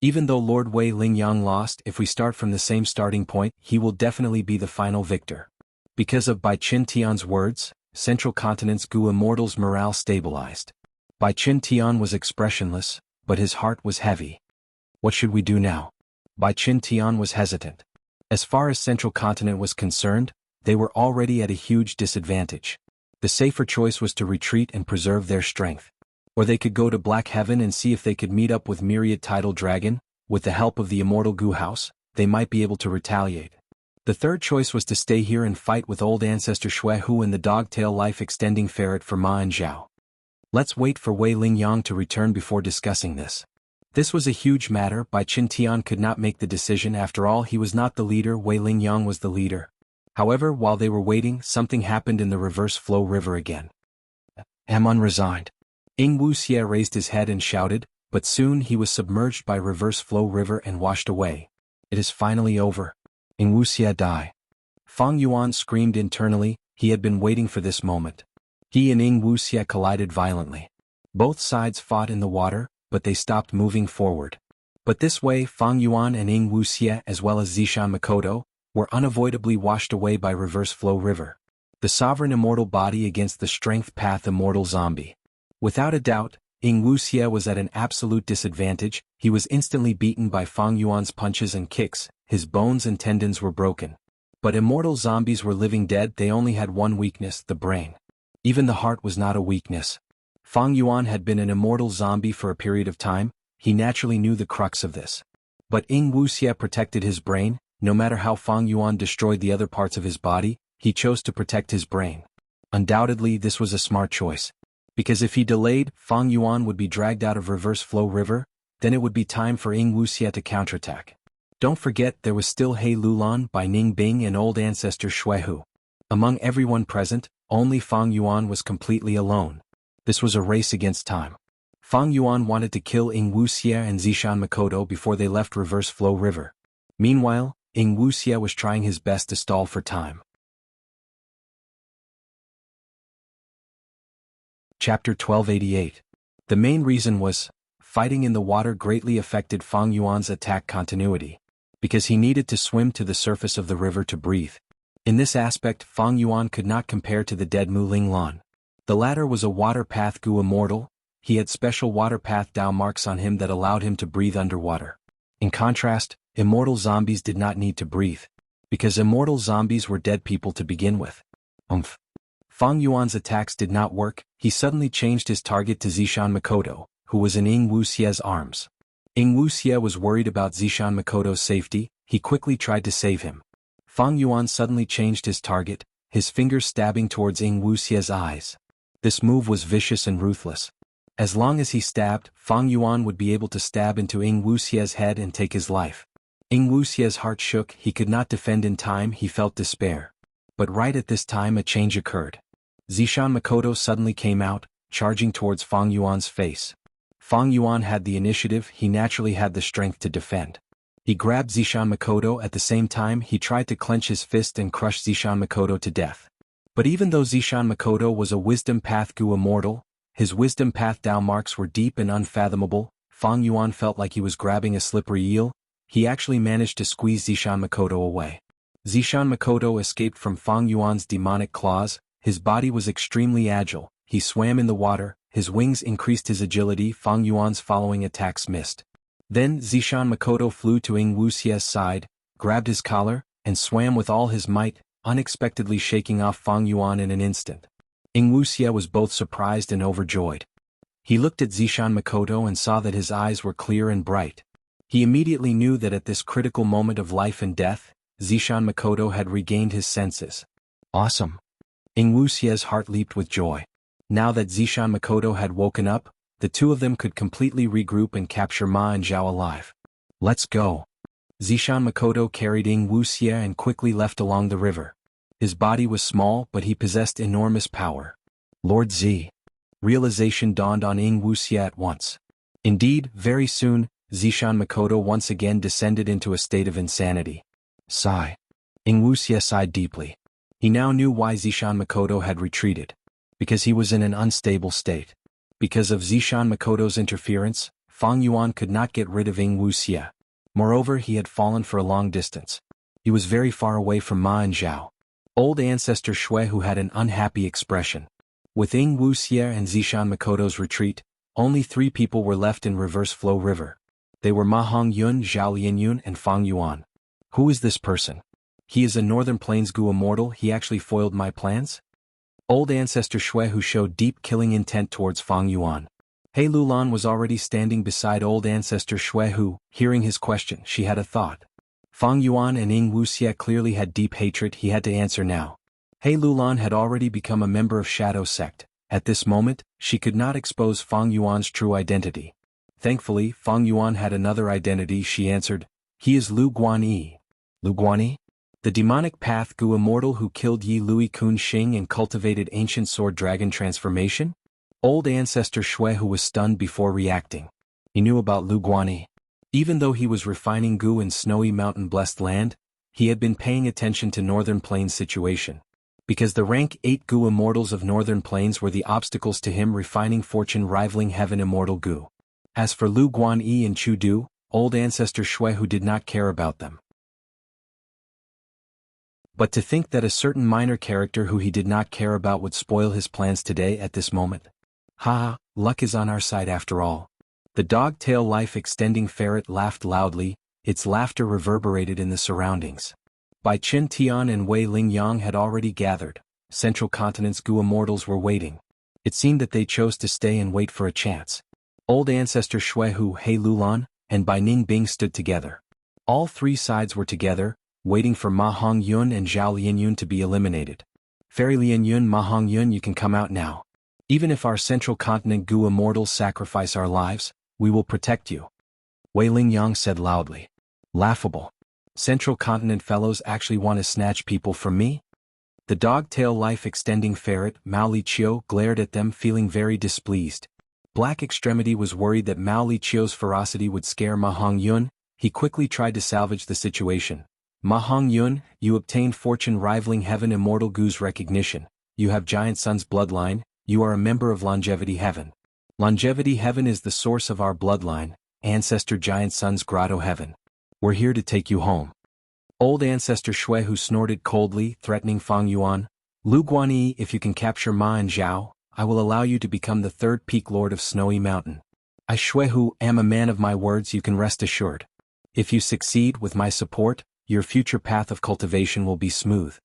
Even though Lord Wei Lingyang lost, if we start from the same starting point, he will definitely be the final victor. Because of Bai Qin Tian's words, Central Continent's Gu immortals' morale stabilized. Bai Qin Tian was expressionless, but his heart was heavy. What should we do now? Bai Qin Tian was hesitant. As far as Central Continent was concerned, they were already at a huge disadvantage. The safer choice was to retreat and preserve their strength. Or they could go to Black Heaven and see if they could meet up with Myriad Tidal Dragon. With the help of the immortal Gu House, they might be able to retaliate. The third choice was to stay here and fight with old Ancestor Shui Hu and the dog-tail life-extending ferret for Ma and Zhao. Let's wait for Wei Lingyang to return before discussing this. This was a huge matter. Bai Qin Tian could not make the decision. After all, he was not the leader, Wei Lingyang was the leader. However, while they were waiting, something happened in the reverse flow river again. Am unresigned. Ing Wuxia raised his head and shouted, but soon he was submerged by reverse flow river and washed away. It is finally over. Ing Wuxia die. Fang Yuan screamed internally, he had been waiting for this moment. He and Ing Wuxia collided violently. Both sides fought in the water, but they stopped moving forward. But this way Fang Yuan and Ing Wuxia as well as Zishan Makoto were unavoidably washed away by reverse flow river. The sovereign immortal body against the strength path immortal zombie. Without a doubt, Ing Wuxia was at an absolute disadvantage. He was instantly beaten by Fang Yuan's punches and kicks, his bones and tendons were broken. But immortal zombies were living dead, they only had one weakness, the brain. Even the heart was not a weakness. Fang Yuan had been an immortal zombie for a period of time, he naturally knew the crux of this. But Ing Wuxia protected his brain. No matter how Fang Yuan destroyed the other parts of his body, he chose to protect his brain. Undoubtedly this was a smart choice. Because if he delayed, Fang Yuan would be dragged out of reverse flow river, then it would be time for Ing Wuxia to counterattack. Don't forget there was still He Lulan by Ning Bing and old ancestor Shuehu. Among everyone present, only Fang Yuan was completely alone. This was a race against time. Fang Yuan wanted to kill Ing Wuxia and Zishan Makoto before they left reverse flow river. Meanwhile, Ing Wuxia was trying his best to stall for time. Chapter 1288. The main reason was, fighting in the water greatly affected Fang Yuan's attack continuity. Because he needed to swim to the surface of the river to breathe. In this aspect Fang Yuan could not compare to the dead Mu Linglan. The latter was a water path Gu immortal, he had special water path Dao marks on him that allowed him to breathe underwater. In contrast, immortal zombies did not need to breathe. Because immortal zombies were dead people to begin with. Fang Yuan's attacks did not work, he suddenly changed his target to Zishan Makoto, who was in Ing Wuxia's arms. Ing Wuxia was worried about Zishan Makoto's safety, he quickly tried to save him. Fang Yuan suddenly changed his target, his fingers stabbing towards Ing Wuxia's eyes. This move was vicious and ruthless. As long as he stabbed, Fang Yuan would be able to stab into Ing Wuxia's head and take his life. Ing Wuxia's heart shook, he could not defend in time, he felt despair. But right at this time a change occurred. Zishan Makoto suddenly came out, charging towards Fang Yuan's face. Fang Yuan had the initiative, he naturally had the strength to defend. He grabbed Zishan Makoto, at the same time he tried to clench his fist and crush Zishan Makoto to death. But even though Zishan Makoto was a wisdom path Gu immortal, his wisdom path Dao marks were deep and unfathomable, Fang Yuan felt like he was grabbing a slippery eel, he actually managed to squeeze Zishan Makoto away. Zishan Makoto escaped from Fang Yuan's demonic claws, his body was extremely agile, he swam in the water, his wings increased his agility, Fang Yuan's following attacks missed. Then Zishan Makoto flew to Ing Wuxia's side, grabbed his collar, and swam with all his might, unexpectedly shaking off Fang Yuan in an instant. Ing Wuxia was both surprised and overjoyed. He looked at Zishan Makoto and saw that his eyes were clear and bright. He immediately knew that at this critical moment of life and death, Zishan Makoto had regained his senses. Awesome! Ing Wuxia's heart leaped with joy. Now that Zishan Makoto had woken up, the two of them could completely regroup and capture Ma and Zhao alive. Let's go! Zishan Makoto carried Ing Wuxia and quickly left along the river. His body was small but he possessed enormous power. Lord Z. Realization dawned on Ing Wuxia at once. Indeed, very soon, Zishan Makoto once again descended into a state of insanity. Sigh. Ing Wuxia sighed deeply. He now knew why Zishan Makoto had retreated. Because he was in an unstable state. Because of Zishan Makoto's interference, Fang Yuan could not get rid of Ing Wuxia. Moreover, he had fallen for a long distance. He was very far away from Ma and Zhao. Old ancestor Shui who had an unhappy expression. With Ing Wuxia and Zishan Makoto's retreat, only 3 people were left in reverse flow river. They were Ma Hongyun, Zhao Lianyun and Fang Yuan. Who is this person? He is a Northern Plains Gu immortal, he actually foiled my plans? Old ancestor Shui who showed deep killing intent towards Fang Yuan. He Lulan was already standing beside old ancestor Shui who, hearing his question, she had a thought. Fang Yuan and Ing Wuxia clearly had deep hatred, he had to answer now. He Lulan had already become a member of Shadow Sect. At this moment, she could not expose Fang Yuan's true identity. Thankfully, Fang Yuan had another identity, she answered. He is Lu Guanyi. Lu Guanyi? The demonic path Gu immortal who killed Yi Lui Kun Xing and cultivated ancient sword dragon transformation? Old ancestor Shui who was stunned before reacting. He knew about Lu Guanyi. Even though he was refining Gu in snowy mountain blessed land, he had been paying attention to Northern Plains situation. Because the rank 8 Gu immortals of Northern Plains were the obstacles to him refining fortune rivaling heaven immortal Gu. As for Lu Guanyi and Chu Du, old ancestor Shui who did not care about them. But to think that a certain minor character who he did not care about would spoil his plans today at this moment. Ha, luck is on our side after all. The dog-tail life-extending ferret laughed loudly, its laughter reverberated in the surroundings. Bai Qin Tian and Wei Ling Yang had already gathered. Central Continent's Gu immortals were waiting. It seemed that they chose to stay and wait for a chance. Old ancestor Shui Hu He Lulan and Bai Ning Bing stood together. All three sides were together, waiting for Ma Hongyun and Zhao Lianyun to be eliminated. Fairy Lianyun, Ma Hongyun, you can come out now. Even if our Central Continent Gu immortals sacrifice our lives, we will protect you. Wei Ling Yang said loudly. Laughable. Central Continent fellows actually want to snatch people from me? The dog-tail life-extending ferret, Mao Li Chiu, glared at them feeling very displeased. Black Extremity was worried that Mao Li Chiu's ferocity would scare Ma Hongyun. He quickly tried to salvage the situation. Ma Hongyun, you obtained fortune rivaling heaven immortal Gu's recognition. You have Giant Sun's bloodline. You are a member of Longevity Heaven. Longevity Heaven is the source of our bloodline, Ancestor Giant Sun's Grotto Heaven. We're here to take you home. Old ancestor Shui Hu snorted coldly, threatening Fang Yuan. Lu Guanyi, if you can capture Ma and Zhao, I will allow you to become the third peak lord of Snowy Mountain. I Shui Hu am a man of my words, you can rest assured. If you succeed with my support, your future path of cultivation will be smooth.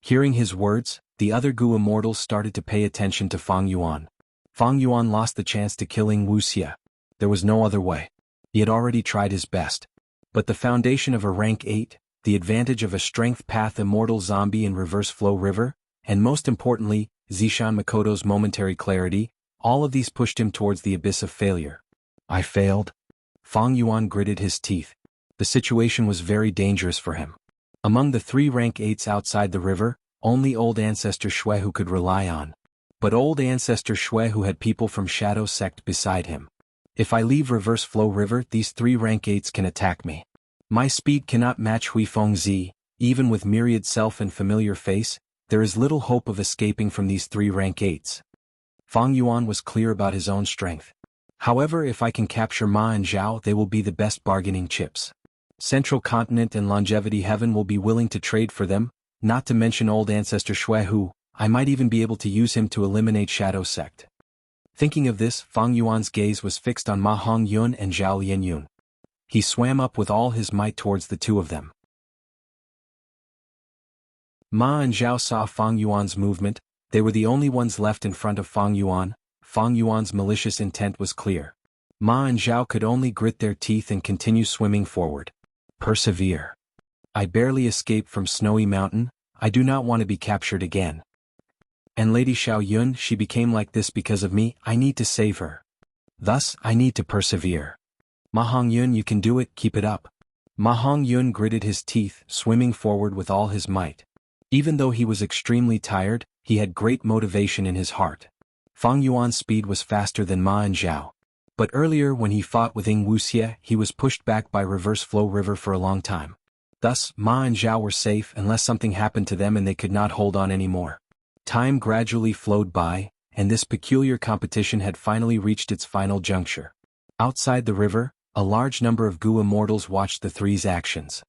Hearing his words, the other Gu immortals started to pay attention to Fang Yuan. Fang Yuan lost the chance to killing Wuxia. There was no other way. He had already tried his best. But the foundation of a rank 8, the advantage of a strength path immortal zombie in reverse flow river, and most importantly, Zishan Makoto's momentary clarity, all of these pushed him towards the abyss of failure. I failed. Fang Yuan gritted his teeth. The situation was very dangerous for him. Among the 3 rank 8s outside the river, only old ancestor Shui Hu could rely on. But old ancestor Shui Hu had people from Shadow Sect beside him. If I leave reverse flow river, these 3 rank 8s can attack me. My speed cannot match Hui Feng Zi. Even with myriad self and familiar face, there is little hope of escaping from these 3 rank 8s. Fang Yuan was clear about his own strength. However, if I can capture Ma and Zhao, they will be the best bargaining chips. Central Continent and Longevity Heaven will be willing to trade for them, not to mention old ancestor Shui Hu. I might even be able to use him to eliminate Shadow Sect. Thinking of this, Fang Yuan's gaze was fixed on Ma Hongyun and Zhao Lianyun. He swam up with all his might towards the two of them. Ma and Zhao saw Fang Yuan's movement. They were the only ones left in front of Fang Yuan. Fang Yuan's malicious intent was clear. Ma and Zhao could only grit their teeth and continue swimming forward. Persevere. I barely escaped from Snowy Mountain. I do not want to be captured again. And Lady Xiao Yun, she became like this because of me. I need to save her. Thus, I need to persevere. Ma Hongyun, you can do it, keep it up. Ma Hongyun gritted his teeth, swimming forward with all his might. Even though he was extremely tired, he had great motivation in his heart. Fang Yuan's speed was faster than Ma and Zhao. But earlier when he fought with Ying Wuxia, he was pushed back by reverse flow river for a long time. Thus, Ma and Zhao were safe unless something happened to them and they could not hold on anymore. Time gradually flowed by, and this peculiar competition had finally reached its final juncture. Outside the river, a large number of Gu immortals watched the three's actions.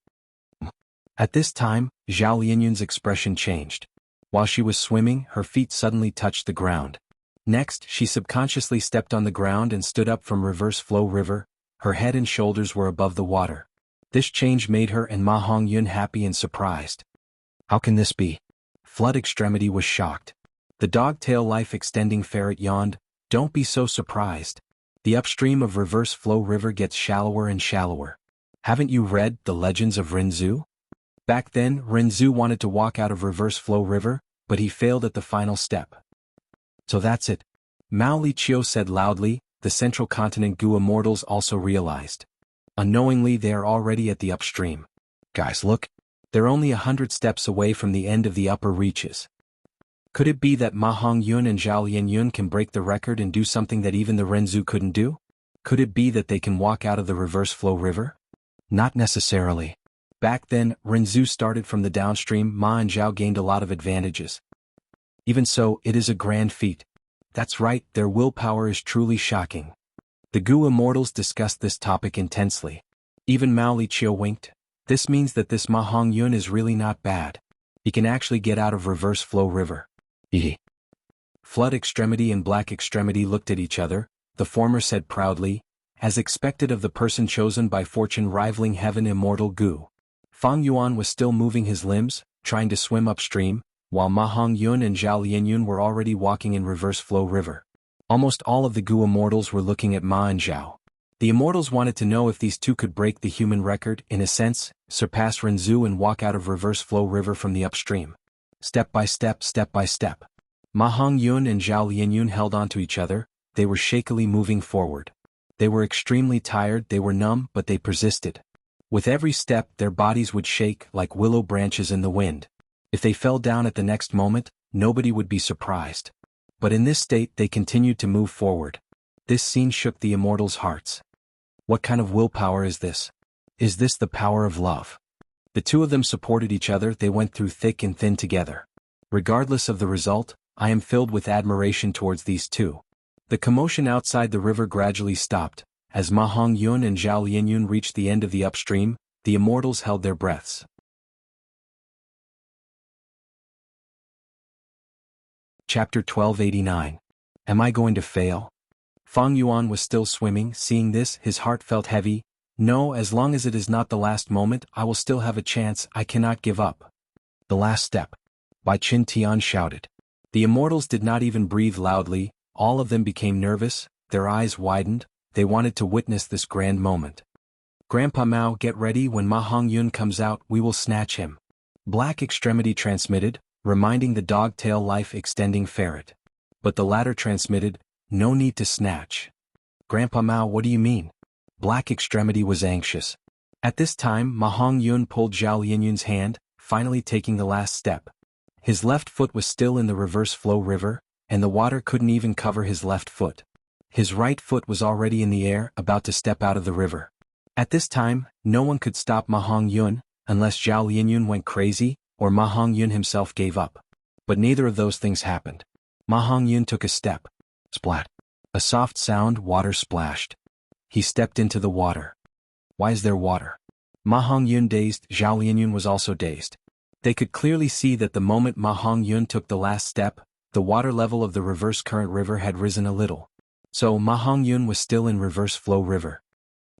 At this time, Zhao Lianyun's expression changed. While she was swimming, her feet suddenly touched the ground. Next, she subconsciously stepped on the ground and stood up from reverse flow river. Her head and shoulders were above the water. This change made her and Ma Hongyun happy and surprised. How can this be? Flood Extremity was shocked. The dog-tail life-extending ferret yawned. Don't be so surprised. The upstream of reverse flow river gets shallower and shallower. Haven't you read The Legends of Rinzhu? Back then, Rinzhu wanted to walk out of reverse flow river, but he failed at the final step. So that's it. Mao Li Chiu said loudly. The Central Continent Gu immortals also realized. Unknowingly, they are already at the upstream. Guys, look. They're only 100 steps away from the end of the upper reaches. Could it be that Ma Hongyun and Zhao Lianyun can break the record and do something that even the Rinzhu couldn't do? Could it be that they can walk out of the reverse flow river? Not necessarily. Back then, Renzu started from the downstream. Ma and Zhao gained a lot of advantages. Even so, it is a grand feat. That's right, their willpower is truly shocking. The Gu immortals discussed this topic intensely. Even Mao Liqiu winked. This means that this Ma Hongyun is really not bad. He can actually get out of reverse flow river. Flood Extremity and Black Extremity looked at each other. The former said proudly, as expected of the person chosen by fortune rivaling heaven immortal Gu. Fang Yuan was still moving his limbs, trying to swim upstream, while Ma Hongyun and Zhao Lianyun were already walking in reverse flow river. Almost all of the Gu immortals were looking at Ma and Zhao. The immortals wanted to know if these two could break the human record, in a sense, surpass Renzu and walk out of reverse flow river from the upstream. Step by step. Ma Hongyun and Zhao Lianyun held onto each other. They were shakily moving forward. They were extremely tired, they were numb, but they persisted. With every step, their bodies would shake like willow branches in the wind. If they fell down at the next moment, nobody would be surprised. But in this state, they continued to move forward. This scene shook the immortals' hearts. What kind of willpower is this? Is this the power of love? The two of them supported each other. They went through thick and thin together. Regardless of the result, I am filled with admiration towards these two. The commotion outside the river gradually stopped. As Ma Hongyun and Zhao Lianyun reached the end of the upstream, the immortals held their breaths. Chapter 1289. Am I going to fail? Fang Yuan was still swimming. Seeing this, his heart felt heavy. No, as long as it is not the last moment, I will still have a chance. I cannot give up. The last step. Bai Qin Tian shouted. The immortals did not even breathe loudly. All of them became nervous, their eyes widened. They wanted to witness this grand moment. Grandpa Mao, get ready. When Ma Hongyun comes out, we will snatch him. Black Extremity transmitted, reminding the dog-tail life-extending ferret. But the latter transmitted, no need to snatch. Grandpa Mao, what do you mean? Black Extremity was anxious. At this time, Ma Hongyun pulled Zhao Lianyun's hand, finally taking the last step. His left foot was still in the reverse flow river, and the water couldn't even cover his left foot. His right foot was already in the air, about to step out of the river. At this time, no one could stop Ma Hongyun, unless Zhao Lianyun went crazy, or Ma Hongyun himself gave up. But neither of those things happened. Ma Hongyun took a step. Splat. A soft sound, water splashed. He stepped into the water. Why is there water? Ma Hongyun dazed, Zhao Lianyun was also dazed. They could clearly see that the moment Ma Hongyun took the last step, the water level of the reverse current river had risen a little. So Ma Hongyun was still in reverse flow river.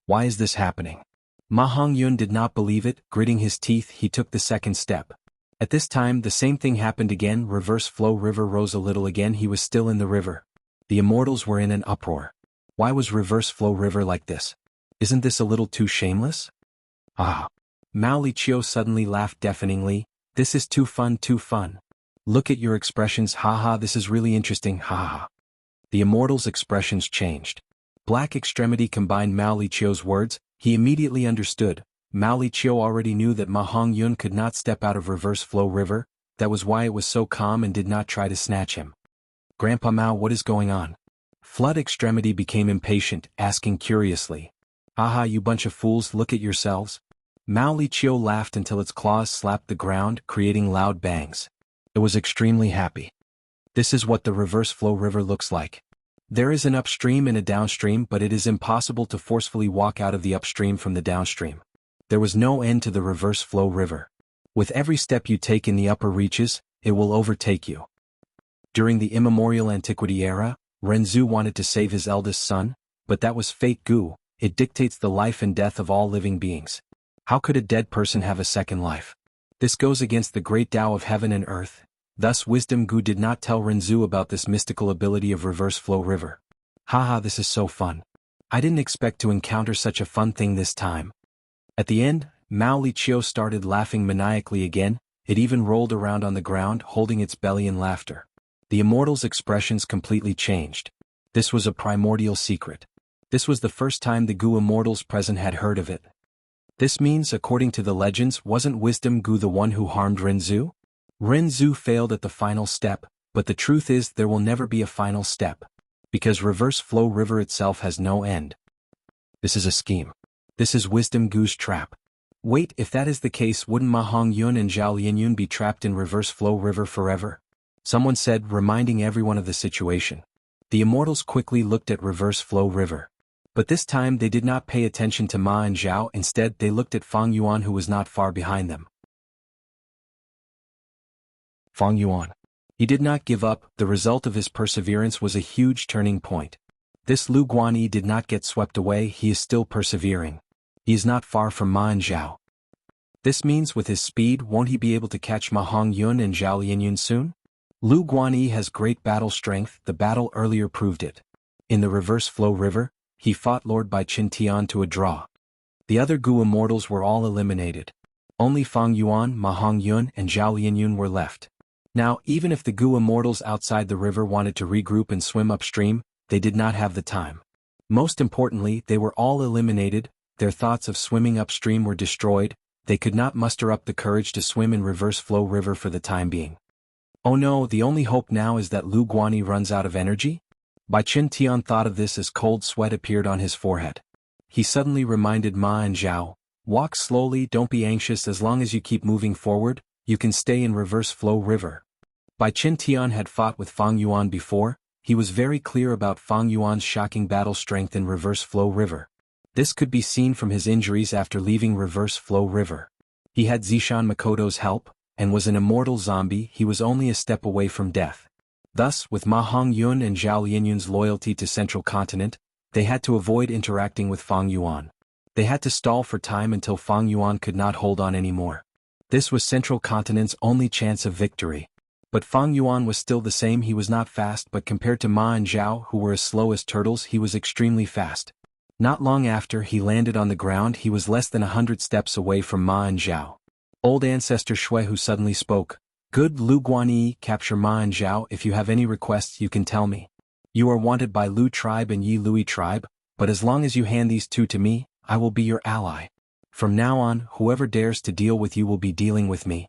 Why is this happening? Ma Hongyun did not believe it. Gritting his teeth, he took the second step. At this time, the same thing happened again. Reverse flow river rose a little again. He was still in the river. The immortals were in an uproar. Why was reverse flow river like this? Isn't this a little too shameless? Ah! Mao Liqiu suddenly laughed deafeningly. This is too fun, too fun. Look at your expressions, haha, this is really interesting, haha. The immortals' expressions changed. Black Extremity combined Mao Liqiu's words. He immediately understood. Mao Liqiu already knew that Ma Hongyun could not step out of reverse flow river. That was why it was so calm and did not try to snatch him. Grandpa Mao, what is going on? Flood Extremity became impatient, asking curiously. Haha, you bunch of fools, look at yourselves. Mao Liqiu laughed until its claws slapped the ground, creating loud bangs. It was extremely happy. This is what the reverse flow river looks like. There is an upstream and a downstream, but it is impossible to forcefully walk out of the upstream from the downstream. There was no end to the reverse flow river. With every step you take in the upper reaches, it will overtake you. During the immemorial antiquity era, Renzu wanted to save his eldest son, but that was fate Gu. It dictates the life and death of all living beings. How could a dead person have a second life? This goes against the great Tao of heaven and earth. Thus Wisdom Gu did not tell Renzu about this mystical ability of reverse flow river. Haha, this is so fun. I didn't expect to encounter such a fun thing this time. At the end, Mao Liqiu started laughing maniacally again. It even rolled around on the ground, holding its belly in laughter. The immortals' expressions completely changed. This was a primordial secret. This was the first time the Gu immortals present had heard of it. This means, according to the legends, wasn't Wisdom Gu the one who harmed Renzu? Renzu failed at the final step, but the truth is there will never be a final step. Because reverse flow river itself has no end. This is a scheme. This is Wisdom Gu's trap. Wait, if that is the case, wouldn't Ma Hongyun and Zhao Linyun be trapped in Reverse Flow River forever? Someone said, reminding everyone of the situation. The immortals quickly looked at Reverse Flow River. But this time they did not pay attention to Ma and Zhao, instead they looked at Fang Yuan, who was not far behind them. Fang Yuan. He did not give up. The result of his perseverance was a huge turning point. This Lu Guanyi did not get swept away, he is still persevering. He is not far from Ma and Zhao. This means with his speed, won't he be able to catch Ma Hongyun and Zhao Linyun soon? Lu Guanyi has great battle strength, the battle earlier proved it. In the Reverse Flow River, he fought Lord Bai Qin Tian to a draw. The other Gu immortals were all eliminated. Only Fang Yuan, Ma Hongyun, and Zhao Linyun were left. Now, even if the Gu immortals outside the river wanted to regroup and swim upstream, they did not have the time. Most importantly, they were all eliminated, their thoughts of swimming upstream were destroyed, they could not muster up the courage to swim in Reverse Flow River for the time being. Oh no, the only hope now is that Lu Guanyi runs out of energy? Bai Qin Tian thought of this as cold sweat appeared on his forehead. He suddenly reminded Ma and Zhao, walk slowly, don't be anxious, as long as you keep moving forward, you can stay in Reverse Flow River. Bai Qin Tian had fought with Fang Yuan before, he was very clear about Fang Yuan's shocking battle strength in Reverse Flow River. This could be seen from his injuries after leaving Reverse Flow River. He had Zishan Makoto's help, and was an immortal zombie, he was only a step away from death. Thus, with Ma Hongyun and Zhao Linyun's loyalty to Central Continent, they had to avoid interacting with Fang Yuan. They had to stall for time until Fang Yuan could not hold on anymore. This was Central Continent's only chance of victory. But Fang Yuan was still the same, he was not fast, but compared to Ma and Zhao, who were as slow as turtles, he was extremely fast. Not long after he landed on the ground, he was less than 100 steps away from Ma and Zhao. Old Ancestor Shui who suddenly spoke, "Good Lu Guanyi, capture Ma and Zhao, if you have any requests you can tell me. You are wanted by Lu tribe and Yi Lui tribe, but as long as you hand these two to me, I will be your ally. From now on, whoever dares to deal with you will be dealing with me."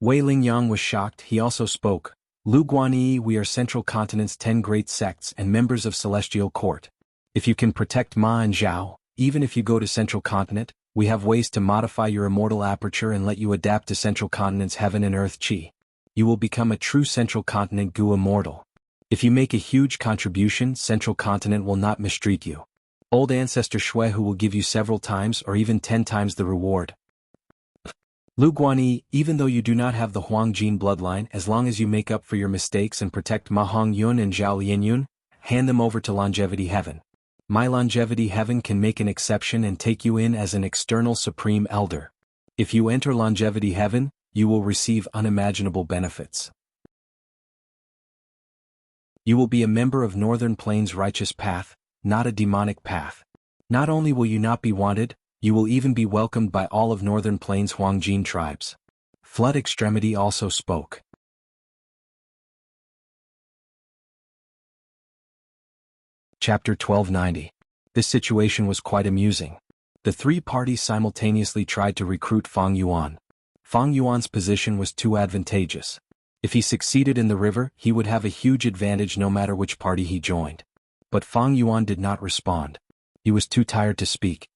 Wei Lingyang was shocked, he also spoke, "Lu Guanyi, we are Central Continent's 10 great sects and members of Celestial Court. If you can protect Ma and Zhao, even if you go to Central Continent, we have ways to modify your immortal aperture and let you adapt to Central Continent's heaven and earth chi. You will become a true Central Continent Gu immortal. If you make a huge contribution, Central Continent will not mistreat you. Old Ancestor Shui who will give you several times or even 10 times the reward. Lu Guanyi, even though you do not have the Huangjin bloodline, as long as you make up for your mistakes and protect Ma Hongyun and Zhao Linyun, hand them over to Longevity Heaven. My Longevity Heaven can make an exception and take you in as an external Supreme Elder. If you enter Longevity Heaven, you will receive unimaginable benefits. You will be a member of Northern Plains' righteous path, not a demonic path. Not only will you not be wanted, you will even be welcomed by all of Northern Plains' Huangjin tribes. Flood Extremity also spoke. Chapter 1290. This situation was quite amusing. The three parties simultaneously tried to recruit Fang Yuan. Fang Yuan's position was too advantageous. If he succeeded in the river, he would have a huge advantage no matter which party he joined. But Fang Yuan did not respond. He was too tired to speak.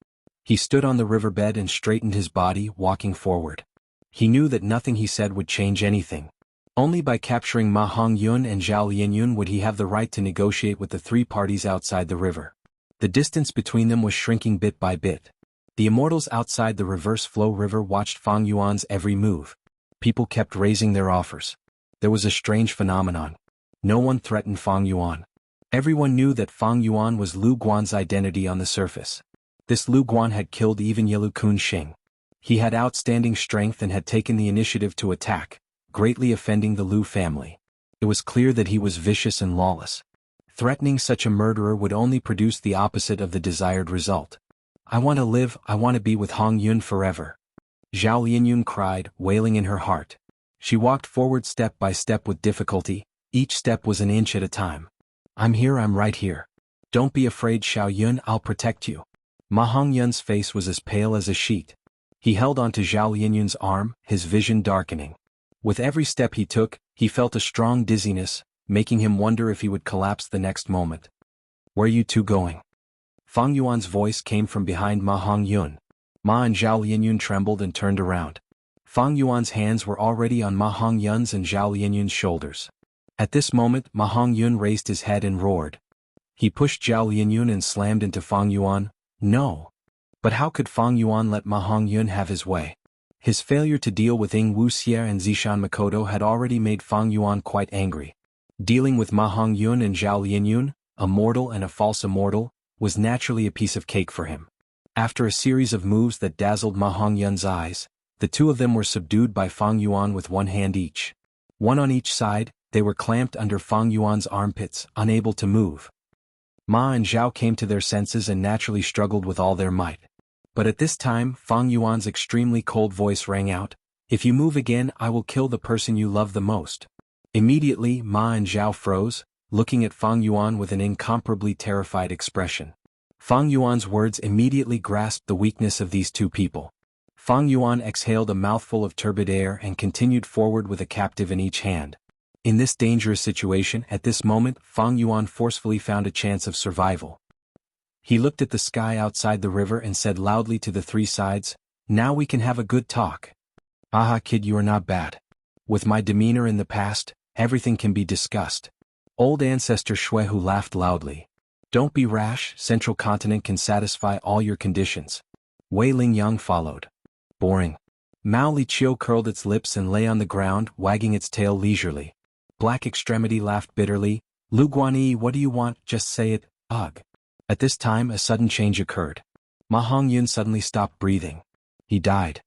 He stood on the riverbed and straightened his body, walking forward. He knew that nothing he said would change anything. Only by capturing Ma Hongyun and Zhao Linyun would he have the right to negotiate with the three parties outside the river. The distance between them was shrinking bit by bit. The immortals outside the Reverse Flow River watched Fang Yuan's every move. People kept raising their offers. There was a strange phenomenon. No one threatened Fang Yuan. Everyone knew that Fang Yuan was Lu Guan's identity on the surface. This Lu Guan had killed even Yelu Kun Xing. He had outstanding strength and had taken the initiative to attack, greatly offending the Lu family. It was clear that he was vicious and lawless. Threatening such a murderer would only produce the opposite of the desired result. "I want to live, I want to be with Hongyun forever." Zhao Linyun cried, wailing in her heart. She walked forward step by step with difficulty, each step was an inch at a time. "I'm here, I'm right here. Don't be afraid, Xiao Yun, I'll protect you." Ma Hongyun's face was as pale as a sheet. He held onto Zhao Linyun's arm, his vision darkening. With every step he took, he felt a strong dizziness, making him wonder if he would collapse the next moment. "Where are you two going?" Fang Yuan's voice came from behind Ma Hongyun. Ma and Zhao Lianyun trembled and turned around. Fang Yuan's hands were already on Ma Hongyun's and Zhao Lianyun's shoulders. At this moment Ma Hongyun raised his head and roared. He pushed Zhao Lianyun and slammed into Fang Yuan. No! But how could Fang Yuan let Ma Hongyun have his way? His failure to deal with Wuxia and Zishan Makoto had already made Fang Yuan quite angry. Dealing with Ma Hongyun and Zhao Lianyun, a mortal and a false immortal, was naturally a piece of cake for him. After a series of moves that dazzled Ma Hongyun's eyes, the two of them were subdued by Fang Yuan with one hand each. One on each side, they were clamped under Fang Yuan's armpits, unable to move. Ma and Zhao came to their senses and naturally struggled with all their might. But at this time Fang Yuan's extremely cold voice rang out, "If you move again I will kill the person you love the most." Immediately Ma and Zhao froze, looking at Fang Yuan with an incomparably terrified expression. Fang Yuan's words immediately grasped the weakness of these two people. Fang Yuan exhaled a mouthful of turbid air and continued forward with a captive in each hand. In this dangerous situation at this moment Fang Yuan forcefully found a chance of survival. He looked at the sky outside the river and said loudly to the three sides, "Now we can have a good talk. Aha kid, you are not bad. With my demeanor in the past, everything can be discussed." Old ancestor Shuehu laughed loudly. "Don't be rash, Central Continent can satisfy all your conditions." Wei Lingyang followed. "Boring." Mao Liqiu curled its lips and lay on the ground, wagging its tail leisurely. Black Extremity laughed bitterly. "Lu Guanyi, what do you want? Just say it, ugh." At this time a sudden change occurred. Ma Hongyun suddenly stopped breathing. He died.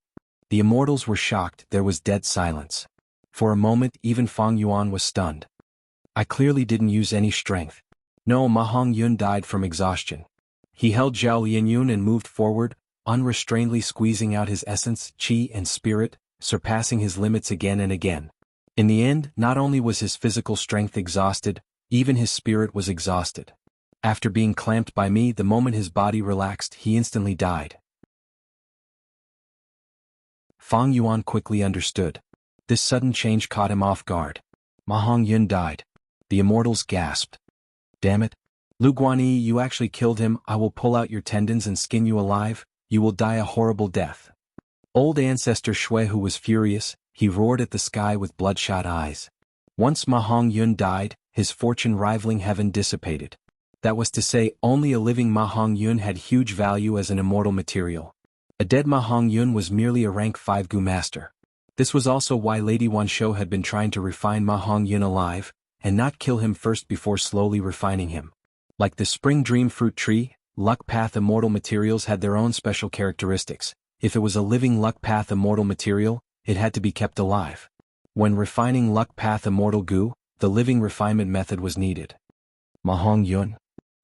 The immortals were shocked, there was dead silence. For a moment even Fang Yuan was stunned. "I clearly didn't use any strength." No, Ma Hongyun died from exhaustion. He held Zhao Lianyun and moved forward, unrestrainedly squeezing out his essence, qi and spirit, surpassing his limits again and again. In the end, not only was his physical strength exhausted, even his spirit was exhausted. After being clamped by me, the moment his body relaxed, he instantly died. Fang Yuan quickly understood. This sudden change caught him off guard. Ma Hongyun died. The immortals gasped. "Damn it. Lu Guanyi, you actually killed him. I will pull out your tendons and skin you alive. You will die a horrible death." Old ancestor Shuehu was furious. He roared at the sky with bloodshot eyes. Once Ma Hongyun died, his fortune rivaling heaven dissipated. That was to say, only a living Ma Hongyun had huge value as an immortal material. A dead Ma Hongyun was merely a rank 5 Gu master. This was also why Lady Wanshou had been trying to refine Ma Hongyun alive, and not kill him first before slowly refining him. Like the spring dream fruit tree, luck path immortal materials had their own special characteristics. If it was a living luck path immortal material, it had to be kept alive. When refining luck path immortal Gu, the living refinement method was needed. Ma Hongyun.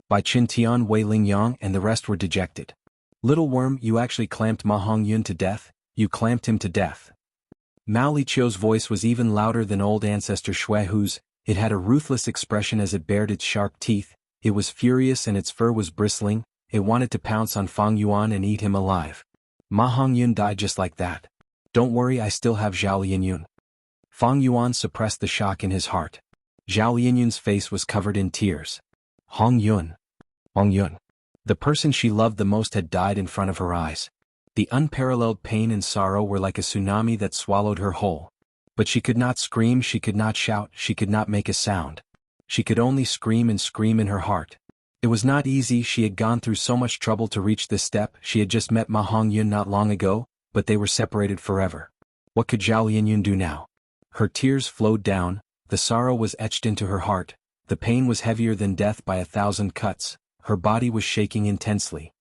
By Qin Tian, Wei Lingyang and the rest were dejected. "Little worm, you actually clamped Ma Hongyun to death, you clamped him to death." Mao Liqiu's voice was even louder than old ancestor Shuehu's. It had a ruthless expression as it bared its sharp teeth, it was furious and its fur was bristling, it wanted to pounce on Fang Yuan and eat him alive. Ma Hongyun died just like that. "Don't worry, I still have Zhao Lianyun." Fang Yuan suppressed the shock in his heart. Zhao Lianyun's face was covered in tears. Hongyun. Hongyun. The person she loved the most had died in front of her eyes. The unparalleled pain and sorrow were like a tsunami that swallowed her whole. But she could not scream, she could not shout, she could not make a sound. She could only scream and scream in her heart. It was not easy, she had gone through so much trouble to reach this step. She had just met Ma Hongyun not long ago, but they were separated forever. What could Zhao Lianyun do now? Her tears flowed down, the sorrow was etched into her heart, the pain was heavier than death by 1,000 cuts, her body was shaking intensely.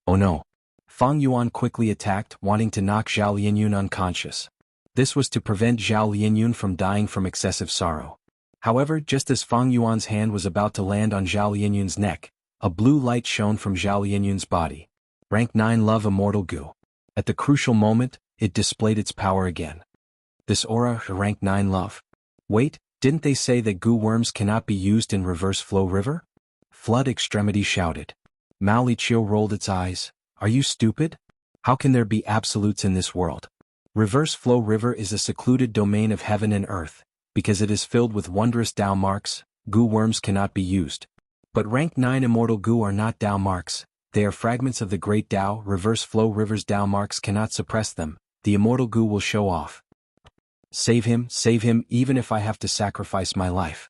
Oh no. Fang Yuan quickly attacked, wanting to knock Zhao Lianyun unconscious. This was to prevent Zhao Lianyun from dying from excessive sorrow. However, just as Fang Yuan's hand was about to land on Zhao Lianyun's neck, a blue light shone from Zhao Lianyun's body. Rank 9 Love Immortal Gu. At the crucial moment, it displayed its power again. This aura, rank 9 Love. Wait, didn't they say that Gu worms cannot be used in reverse flow river? Flood Extremity shouted. Mao Liqiu rolled its eyes. Are you stupid? How can there be absolutes in this world? Reverse flow river is a secluded domain of heaven and earth. Because it is filled with wondrous Dao marks, Gu worms cannot be used. But rank 9 immortal Gu are not Dao marks, They are fragments of the great Tao, reverse flow rivers. Tao marks cannot suppress them, the immortal Gu will show off. Save him, even if I have to sacrifice my life.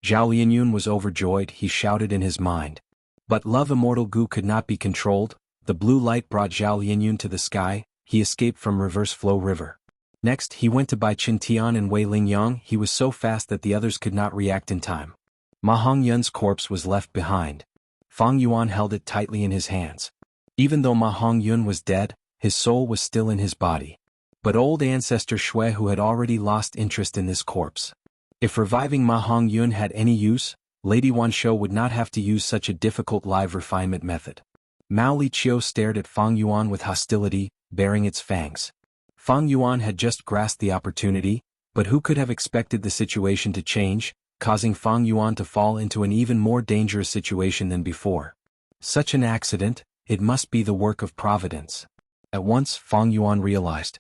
Zhao Lianyun was overjoyed, he shouted in his mind. But love immortal Gu could not be controlled. The blue light brought Zhao Lianyun to the sky, he escaped from reverse flow river. Next he went to Bai Qintian and Wei Lingyang. He was so fast that the others could not react in time. Ma Hongyun's corpse was left behind. Fang Yuan held it tightly in his hands. Even though Ma Hongyun was dead, his soul was still in his body. But old ancestor Shui Hu had already lost interest in this corpse. If reviving Ma Hongyun had any use, Lady Wanshou would not have to use such a difficult live refinement method. Mao Liqiu stared at Fang Yuan with hostility, baring its fangs. Fang Yuan had just grasped the opportunity, but who could have expected the situation to change, causing Fang Yuan to fall into an even more dangerous situation than before. Such an accident, it must be the work of Providence. At once Fang Yuan realized.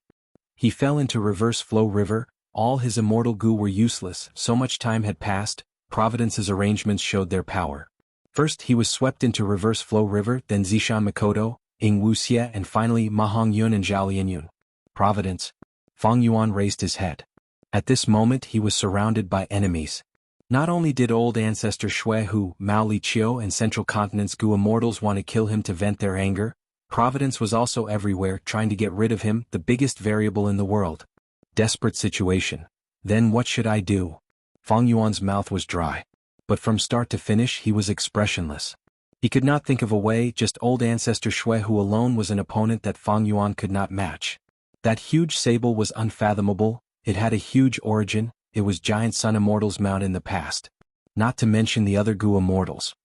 He fell into reverse flow river, all his immortal Gu were useless, so much time had passed, Providence's arrangements showed their power. First he was swept into reverse flow river, then Zishan Mikoto, Ing Wuxia and finally Ma Hongyun and Zhao Lianyun. Providence. Fang Yuan raised his head. At this moment he was surrounded by enemies. Not only did old ancestor Shui Hu, Mao Liqiu and Central Continent's Gu immortals want to kill him to vent their anger, Providence was also everywhere trying to get rid of him, the biggest variable in the world. Desperate situation. Then what should I do? Fang Yuan's mouth was dry. But from start to finish he was expressionless. He could not think of a way, just old ancestor Shui Hu alone was an opponent that Fang Yuan could not match. That huge sable was unfathomable, it had a huge origin, it was giant sun immortals mount in the past. Not to mention the other Gu immortals.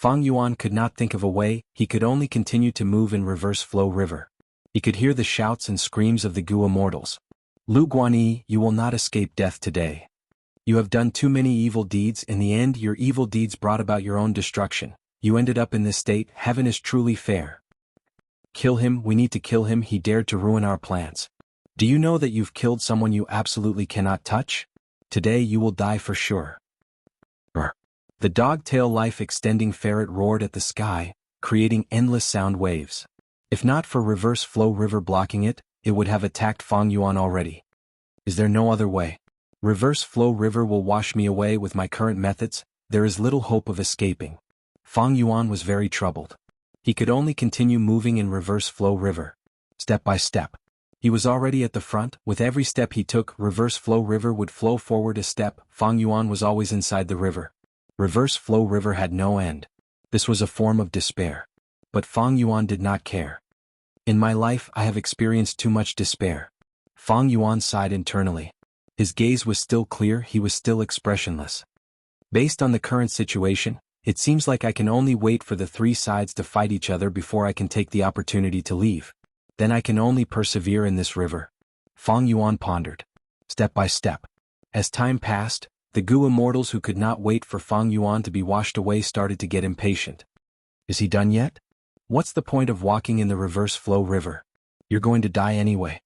Fang Yuan could not think of a way, he could only continue to move in reverse flow river. He could hear the shouts and screams of the Gu immortals. Lu Guanyi, you will not escape death today. You have done too many evil deeds, in the end your evil deeds brought about your own destruction. You ended up in this state, heaven is truly fair. Kill him, we need to kill him, he dared to ruin our plans. Do you know that you've killed someone you absolutely cannot touch? Today you will die for sure. The dog-tail life-extending ferret roared at the sky, creating endless sound waves. If not for reverse flow river blocking it, it would have attacked Fang Yuan already. Is there no other way? Reverse flow river will wash me away with my current methods, there is little hope of escaping. Fang Yuan was very troubled. He could only continue moving in reverse flow river. Step by step. He was already at the front, with every step he took, reverse flow river would flow forward a step, Fang Yuan was always inside the river. Reverse flow river had no end. This was a form of despair. But Fang Yuan did not care. In my life I have experienced too much despair. Fang Yuan sighed internally. His gaze was still clear, he was still expressionless. Based on the current situation, it seems like I can only wait for the three sides to fight each other before I can take the opportunity to leave. Then I can only persevere in this river. Fang Yuan pondered. Step by step. As time passed, the Gu immortals who could not wait for Fang Yuan to be washed away started to get impatient. Is he done yet? What's the point of walking in the reverse flow river? You're going to die anyway.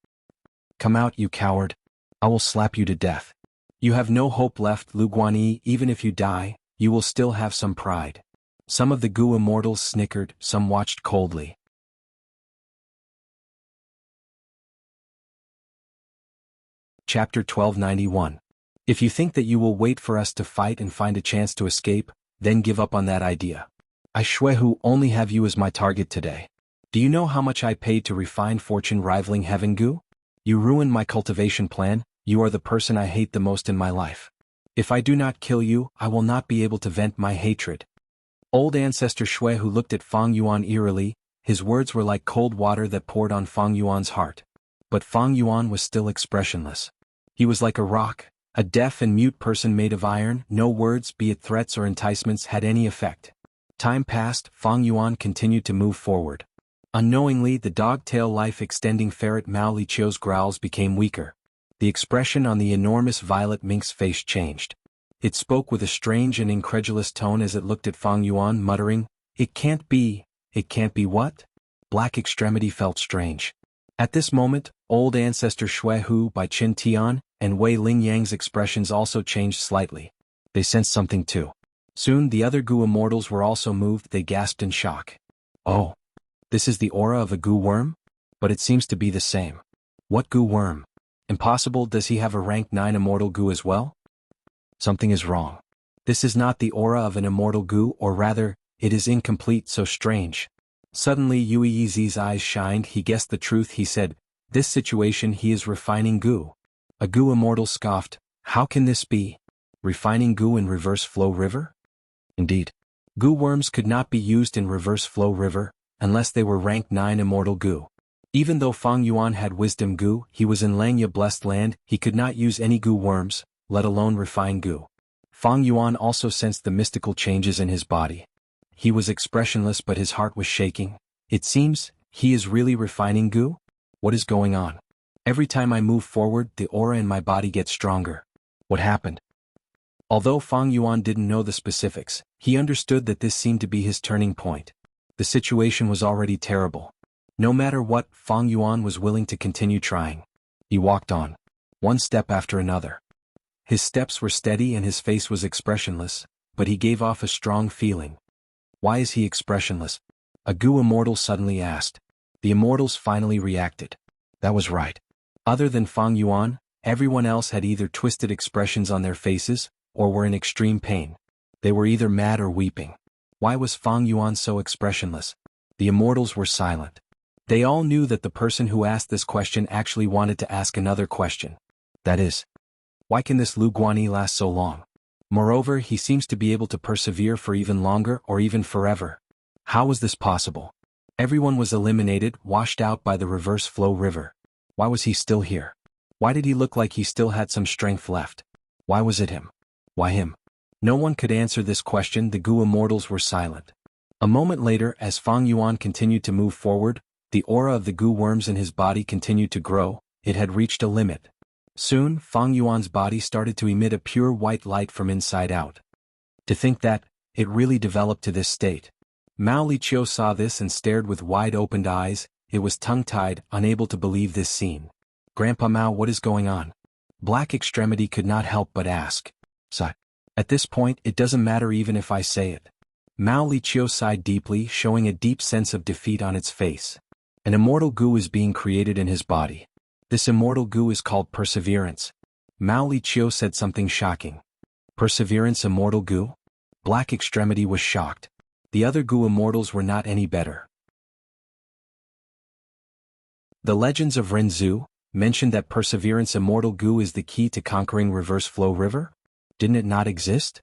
Come out, you coward. I will slap you to death. You have no hope left, Lu Guanyi, even if you die, you will still have some pride. Some of the Gu immortals snickered, some watched coldly. Chapter 1291. If you think that you will wait for us to fight and find a chance to escape, then give up on that idea. I Shui Hu only have you as my target today. Do you know how much I paid to refine fortune rivaling heaven Gu? You ruined my cultivation plan, you are the person I hate the most in my life. If I do not kill you, I will not be able to vent my hatred. Old ancestor Shui Hu looked at Fang Yuan eerily, his words were like cold water that poured on Fang Yuan's heart. But Fang Yuan was still expressionless. He was like a rock, a deaf and mute person made of iron, no words, be it threats or enticements, had any effect. Time passed, Fang Yuan continued to move forward. Unknowingly, the dog-tail life-extending ferret Mao Liqiu's growls became weaker. The expression on the enormous violet mink's face changed. It spoke with a strange and incredulous tone as it looked at Fang Yuan, muttering, It can't be what? Black extremity felt strange. At this moment, old ancestor Shui Hu, Bai Qintian, and Wei Lingyang's expressions also changed slightly. They sensed something too. Soon the other goo immortals were also moved. They gasped in shock. Oh, this is the aura of a goo worm? But it seems to be the same. What goo worm? Impossible. Does he have a rank 9 immortal goo as well? Something is wrong. This is not the aura of an immortal goo, or rather, it is incomplete. So strange. Suddenly Yui's eyes shined. He guessed the truth. He said, this situation he is refining goo. A goo immortal scoffed. How can this be? Refining goo in reverse flow river? Indeed. Goo worms could not be used in reverse flow river, unless they were rank 9 immortal goo. Even though Fang Yuan had wisdom goo, he was in Langya blessed land, he could not use any goo worms, let alone refine goo. Fang Yuan also sensed the mystical changes in his body. He was expressionless, but his heart was shaking. It seems, he is really refining goo? What is going on? Every time I move forward, the aura in my body gets stronger. What happened? Although Fang Yuan didn't know the specifics, he understood that this seemed to be his turning point. The situation was already terrible. No matter what, Fang Yuan was willing to continue trying. He walked on, one step after another. His steps were steady and his face was expressionless, but he gave off a strong feeling. Why is he expressionless? A goo immortal suddenly asked. The immortals finally reacted. That was right. Other than Fang Yuan, everyone else had either twisted expressions on their faces, or were in extreme pain. They were either mad or weeping. Why was Fang Yuan so expressionless? The immortals were silent. They all knew that the person who asked this question actually wanted to ask another question. That is, why can this Lu Guanyi last so long? Moreover, he seems to be able to persevere for even longer or even forever. How was this possible? Everyone was eliminated, washed out by the reverse flow river. Why was he still here? Why did he look like he still had some strength left? Why was it him? Why him? No one could answer this question. The goo immortals were silent. A moment later, as Fang Yuan continued to move forward, the aura of the goo worms in his body continued to grow. It had reached a limit. Soon, Fang Yuan's body started to emit a pure white light from inside out. To think that, it really developed to this state. Mao Liqiu saw this and stared with wide-opened eyes. It was tongue-tied, unable to believe this scene. Grandpa Mao, what is going on? Black Extremity could not help but ask. Sigh. At this point, it doesn't matter even if I say it. Mao Liqiu sighed deeply, showing a deep sense of defeat on its face. An immortal goo is being created in his body. This immortal goo is called perseverance. Mao Liqiu said something shocking. Perseverance immortal goo? Black Extremity was shocked. The other goo immortals were not any better. The legends of Renzu mentioned that perseverance immortal goo is the key to conquering reverse flow river? Didn't it not exist?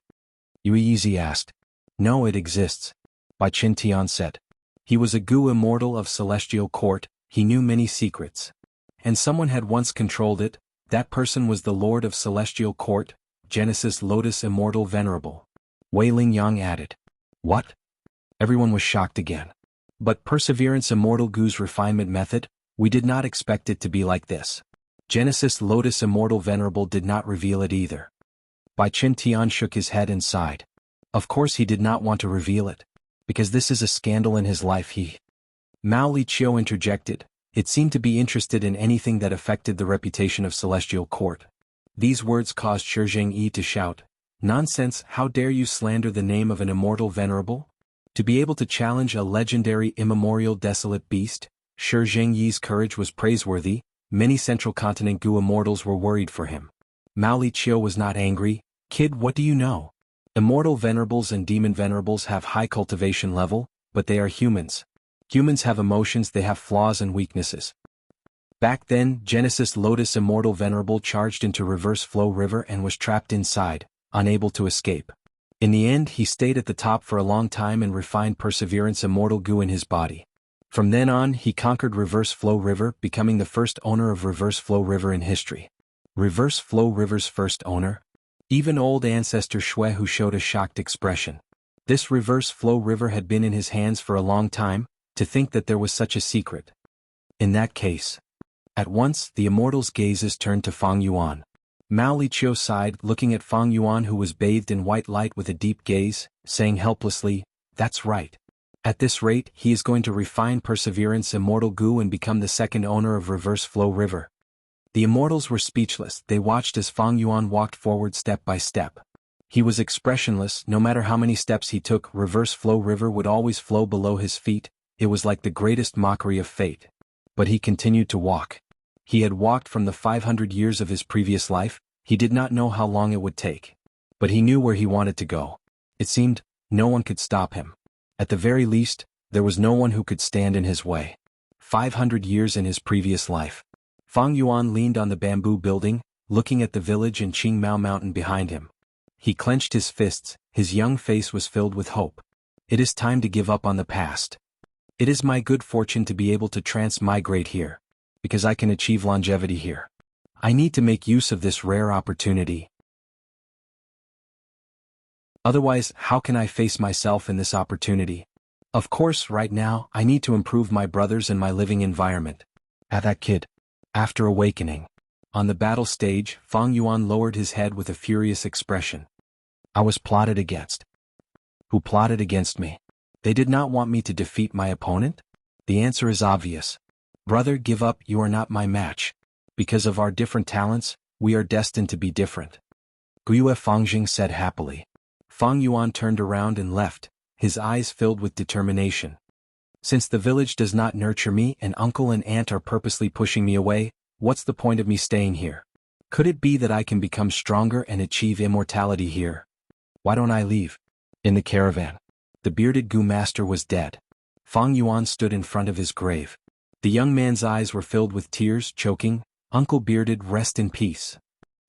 Yuizi asked. No, it exists. Bai Qintian said. He was a goo immortal of celestial court, he knew many secrets. And someone had once controlled it, that person was the lord of celestial court, Genesis Lotus Immortal Venerable. Wei Lingyang added. What? Everyone was shocked again. But perseverance immortal goo's refinement method, we did not expect it to be like this. Genesis Lotus Immortal Venerable did not reveal it either. Bai Qintian shook his head and sighed. Of course he did not want to reveal it. Because this is a scandal in his life. Mao Liqiu interjected. It seemed to be interested in anything that affected the reputation of celestial court. These words caused Shi Zhengyi to shout. Nonsense, how dare you slander the name of an immortal venerable? To be able to challenge a legendary immemorial desolate beast, Shi Zhengyi's courage was praiseworthy. Many Central Continent goo immortals were worried for him. Mao Liqiu was not angry. Kid, what do you know? Immortal venerables and demon venerables have high cultivation level, but they are humans. Humans have emotions, they have flaws and weaknesses. Back then, Genesis Lotus Immortal Venerable charged into reverse flow river and was trapped inside, unable to escape. In the end, he stayed at the top for a long time and refined perseverance immortal goo in his body. From then on, he conquered reverse flow river, becoming the first owner of reverse flow river in history. Reverse flow river's first owner? Even old ancestor Shui, who showed a shocked expression. This reverse flow river had been in his hands for a long time. To think that there was such a secret. In that case. At once, the immortals' gazes turned to Fang Yuan. Mao Liqiu sighed, looking at Fang Yuan, who was bathed in white light with a deep gaze, saying helplessly, that's right. At this rate, he is going to refine perseverance immortal goo and become the second owner of reverse flow river. The immortals were speechless. They watched as Fang Yuan walked forward step by step. He was expressionless. No matter how many steps he took, reverse flow river would always flow below his feet. It was like the greatest mockery of fate. But he continued to walk. He had walked from the 500 years of his previous life. He did not know how long it would take. But he knew where he wanted to go. It seemed no one could stop him. At the very least, there was no one who could stand in his way. 500 years in his previous life. Fang Yuan leaned on the bamboo building, looking at the village and Qingmao Mountain behind him. He clenched his fists. His young face was filled with hope. It is time to give up on the past. It is my good fortune to be able to transmigrate here, because I can achieve longevity here. I need to make use of this rare opportunity. Otherwise, how can I face myself in this opportunity? Of course, right now, I need to improve my brothers and my living environment. That kid. After awakening. On the battle stage, Fang Yuan lowered his head with a furious expression. I was plotted against. Who plotted against me? They did not want me to defeat my opponent? The answer is obvious. Brother, give up, you are not my match. Because of our different talents, we are destined to be different. Guiyue Fangjing said happily. Fang Yuan turned around and left, his eyes filled with determination. Since the village does not nurture me and uncle and aunt are purposely pushing me away, what's the point of me staying here? Could it be that I can become stronger and achieve immortality here? Why don't I leave? In the caravan. The bearded Gu master was dead. Fang Yuan stood in front of his grave. The young man's eyes were filled with tears, choking, Uncle Bearded, rest in peace.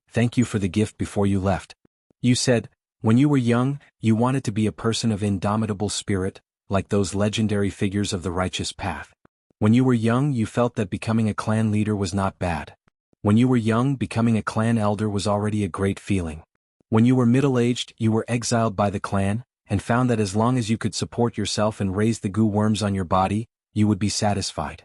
Thank you for the gift before you left. You said, when you were young, you wanted to be a person of indomitable spirit, like those legendary figures of the righteous path. When you were young, you felt that becoming a clan leader was not bad. When you were young, becoming a clan elder was already a great feeling. When you were middle-aged, you were exiled by the clan, and found that as long as you could support yourself and raise the goo worms on your body, you would be satisfied.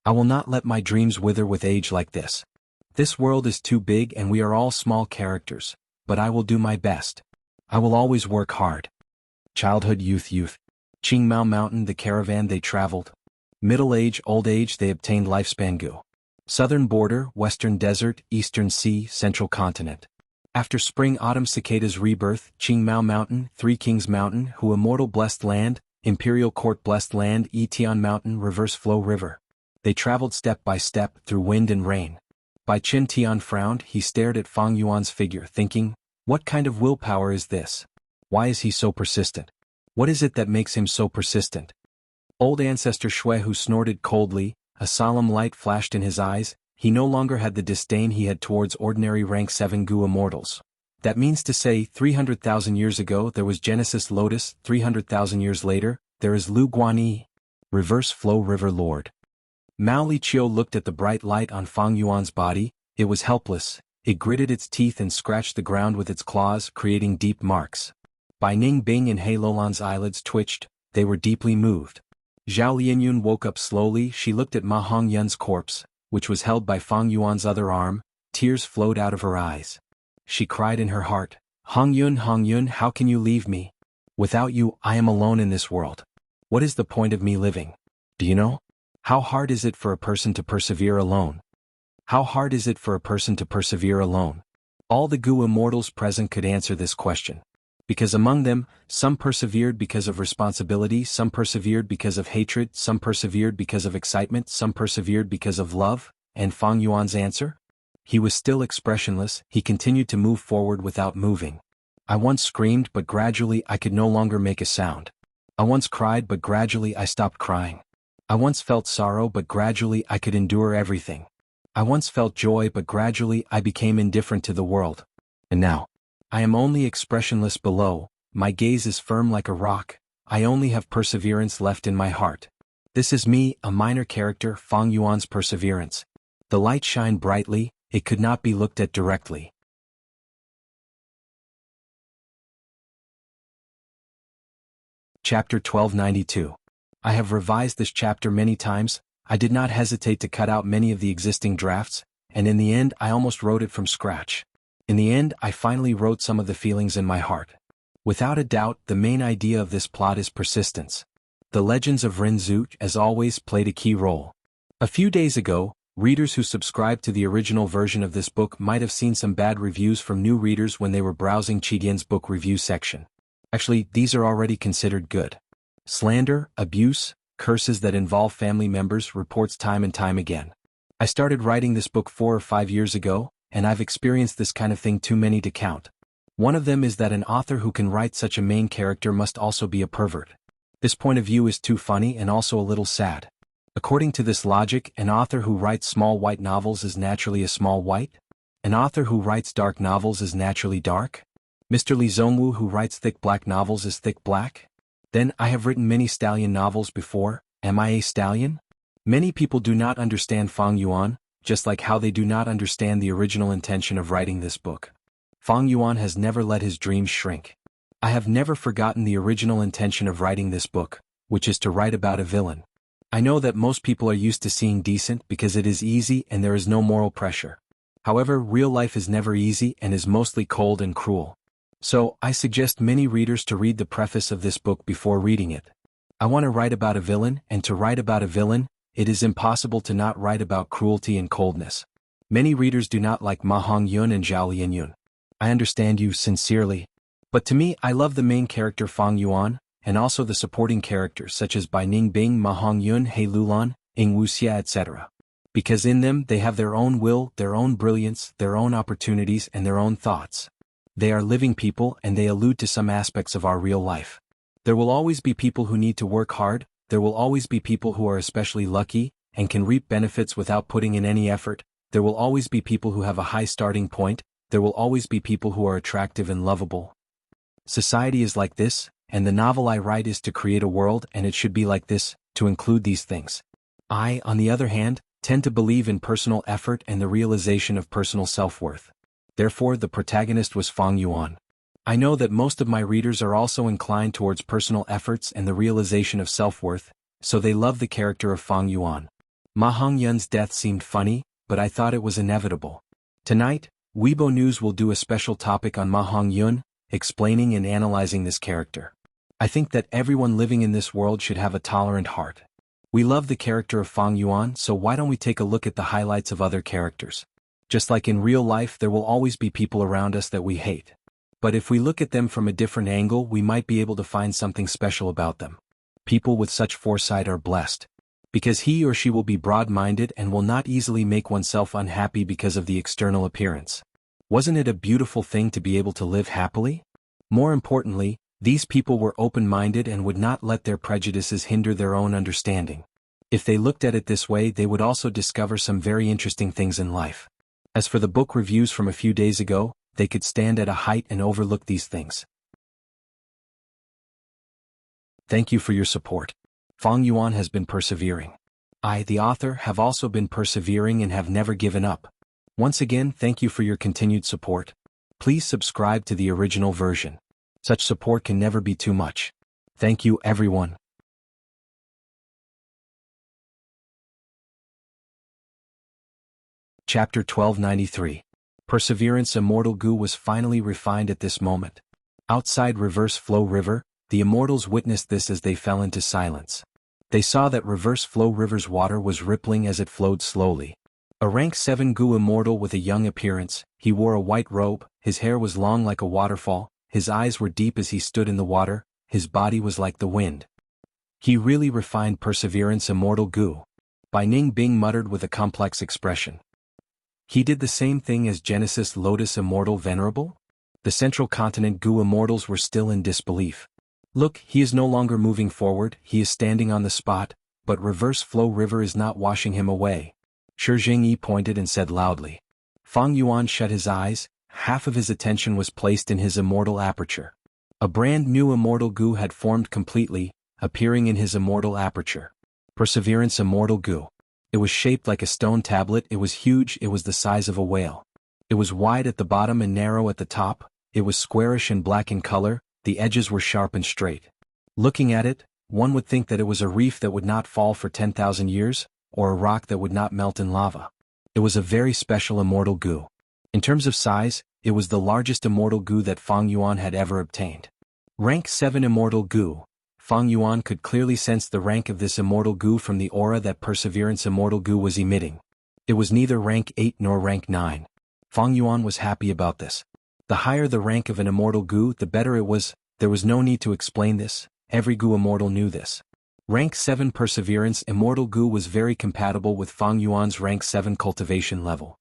I will not let my dreams wither with age like this. This world is too big and we are all small characters, but I will do my best. I will always work hard. Childhood, youth. Qingmao Mountain, the caravan they traveled. Middle age, old age, they obtained lifespan goo. Southern border, western desert, eastern sea, central continent. After spring autumn cicadas rebirth, Qingmao Mountain, Three Kings Mountain, Hu Immortal Blessed Land, Imperial Court Blessed Land, Etian Mountain, Reverse Flow River. They traveled step by step through wind and rain. Bai Qin Tian frowned. He stared at Fang Yuan's figure, thinking, what kind of willpower is this? Why is he so persistent? What is it that makes him so persistent? Old Ancestor Shui Hu snorted coldly, a solemn light flashed in his eyes. He no longer had the disdain he had towards ordinary rank 7 Gu immortals. That means to say 300,000 years ago there was Genesis Lotus, 300,000 years later, there is Lu Guanyi, Reverse Flow River Lord. Mao Li Qiu looked at the bright light on Fang Yuan's body. It was helpless. It gritted its teeth and scratched the ground with its claws, creating deep marks. Bai Ning Bing and He Lolan's eyelids twitched. They were deeply moved. Zhao Lianyun woke up slowly. She looked at Ma Hongyun's corpse, which was held by Fang Yuan's other arm. Tears flowed out of her eyes. She cried in her heart, Hongyun, how can you leave me? Without you, I am alone in this world. What is the point of me living? Do you know? How hard is it for a person to persevere alone? How hard is it for a person to persevere alone? All the Gu immortals present could answer this question. Because among them, some persevered because of responsibility, some persevered because of hatred, some persevered because of excitement, some persevered because of love, and Fang Yuan's answer? He was still expressionless. He continued to move forward without moving. I once screamed, but gradually I could no longer make a sound. I once cried, but gradually I stopped crying. I once felt sorrow, but gradually I could endure everything. I once felt joy, but gradually I became indifferent to the world. And now, I am only expressionless below. My gaze is firm like a rock. I only have perseverance left in my heart. This is me, a minor character, Fang Yuan's perseverance. The light shined brightly. It could not be looked at directly. Chapter 1292. I have revised this chapter many times. I did not hesitate to cut out many of the existing drafts, and in the end I almost wrote it from scratch. In the end, I finally wrote some of the feelings in my heart. Without a doubt, the main idea of this plot is persistence. The legends of Rinzhu, as always, played a key role. A few days ago, Readers who subscribe to the original version of this book might have seen some bad reviews from new readers when they were browsing Chidian's book review section. Actually, these are already considered good. Slander, abuse, curses that involve family members, reports time and time again. I started writing this book 4 or 5 years ago, and I've experienced this kind of thing too many to count. One of them is that an author who can write such a main character must also be a pervert. This point of view is too funny and also a little sad. According to this logic, an author who writes small white novels is naturally a small white? An author who writes dark novels is naturally dark? Mr. Lee Zongwu who writes thick black novels is thick black? Then, I have written many stallion novels before, am I a stallion? Many people do not understand Fang Yuan, just like how they do not understand the original intention of writing this book. Fang Yuan has never let his dreams shrink. I have never forgotten the original intention of writing this book, which is to write about a villain. I know that most people are used to seeing decent because it is easy and there is no moral pressure. However, real life is never easy and is mostly cold and cruel. So, I suggest many readers to read the preface of this book before reading it. I want to write about a villain, and to write about a villain, it is impossible to not write about cruelty and coldness. Many readers do not like Ma Hongyun and Zhao Lianyun. I understand you sincerely. But to me, I love the main character Fang Yuan, and also the supporting characters such as Bai Ningbing, Ma Hongyun, He Lulan, Ing Wuxia, etc. Because in them they have their own will, their own brilliance, their own opportunities and their own thoughts. They are living people and they allude to some aspects of our real life. There will always be people who need to work hard, there will always be people who are especially lucky, and can reap benefits without putting in any effort, there will always be people who have a high starting point, there will always be people who are attractive and lovable. Society is like this, and the novel I write is to create a world and it should be like this, to include these things. I, on the other hand, tend to believe in personal effort and the realization of personal self-worth. Therefore the protagonist was Fang Yuan. I know that most of my readers are also inclined towards personal efforts and the realization of self-worth, so they love the character of Fang Yuan. Ma Hongyun's death seemed funny, but I thought it was inevitable. Tonight, Weibo News will do a special topic on Ma Hongyun, explaining and analyzing this character. I think that everyone living in this world should have a tolerant heart. We love the character of Fang Yuan, so why don't we take a look at the highlights of other characters? Just like in real life, there will always be people around us that we hate. But if we look at them from a different angle, we might be able to find something special about them. People with such foresight are blessed. Because he or she will be broad-minded and will not easily make oneself unhappy because of the external appearance. Wasn't it a beautiful thing to be able to live happily? More importantly, these people were open-minded and would not let their prejudices hinder their own understanding. If they looked at it this way, they would also discover some very interesting things in life. As for the book reviews from a few days ago, they could stand at a height and overlook these things. Thank you for your support. Fang Yuan has been persevering. I, the author, have also been persevering and have never given up. Once again, thank you for your continued support. Please subscribe to the original version. Such support can never be too much. Thank you, everyone. Chapter 1293. Perseverance. Immortal Gu was finally refined at this moment. Outside Reverse Flow River, the immortals witnessed this as they fell into silence. They saw that Reverse Flow River's water was rippling as it flowed slowly. A rank 7 Gu immortal with a young appearance, he wore a white robe, his hair was long like a waterfall, his eyes were deep as he stood in the water, his body was like the wind. He really refined Perseverance. Immortal Gu. Bai Ningbing muttered with a complex expression. He did the same thing as Genesis Lotus Immortal Venerable? The Central Continent Gu immortals were still in disbelief. Look, he is no longer moving forward, he is standing on the spot, but Reverse Flow River is not washing him away. Shi Jingyi pointed and said loudly. Fang Yuan shut his eyes, half of his attention was placed in his immortal aperture. A brand new immortal Gu had formed completely, appearing in his immortal aperture. Perseverance. Immortal Gu. It was shaped like a stone tablet, it was huge, it was the size of a whale. It was wide at the bottom and narrow at the top, it was squarish and black in color, the edges were sharp and straight. Looking at it, one would think that it was a reef that would not fall for 10,000 years, or a rock that would not melt in lava. It was a very special immortal Gu. In terms of size, it was the largest immortal Gu that Fang Yuan had ever obtained. Rank 7 Immortal Gu. Fang Yuan could clearly sense the rank of this immortal Gu from the aura that Perseverance. Immortal Gu was emitting. It was neither rank 8 nor rank 9. Fang Yuan was happy about this. The higher the rank of an immortal Gu, the better it was. There was no need to explain this, every Gu immortal knew this. Rank 7 Perseverance Immortal Gu was very compatible with Fang Yuan's rank 7 cultivation level.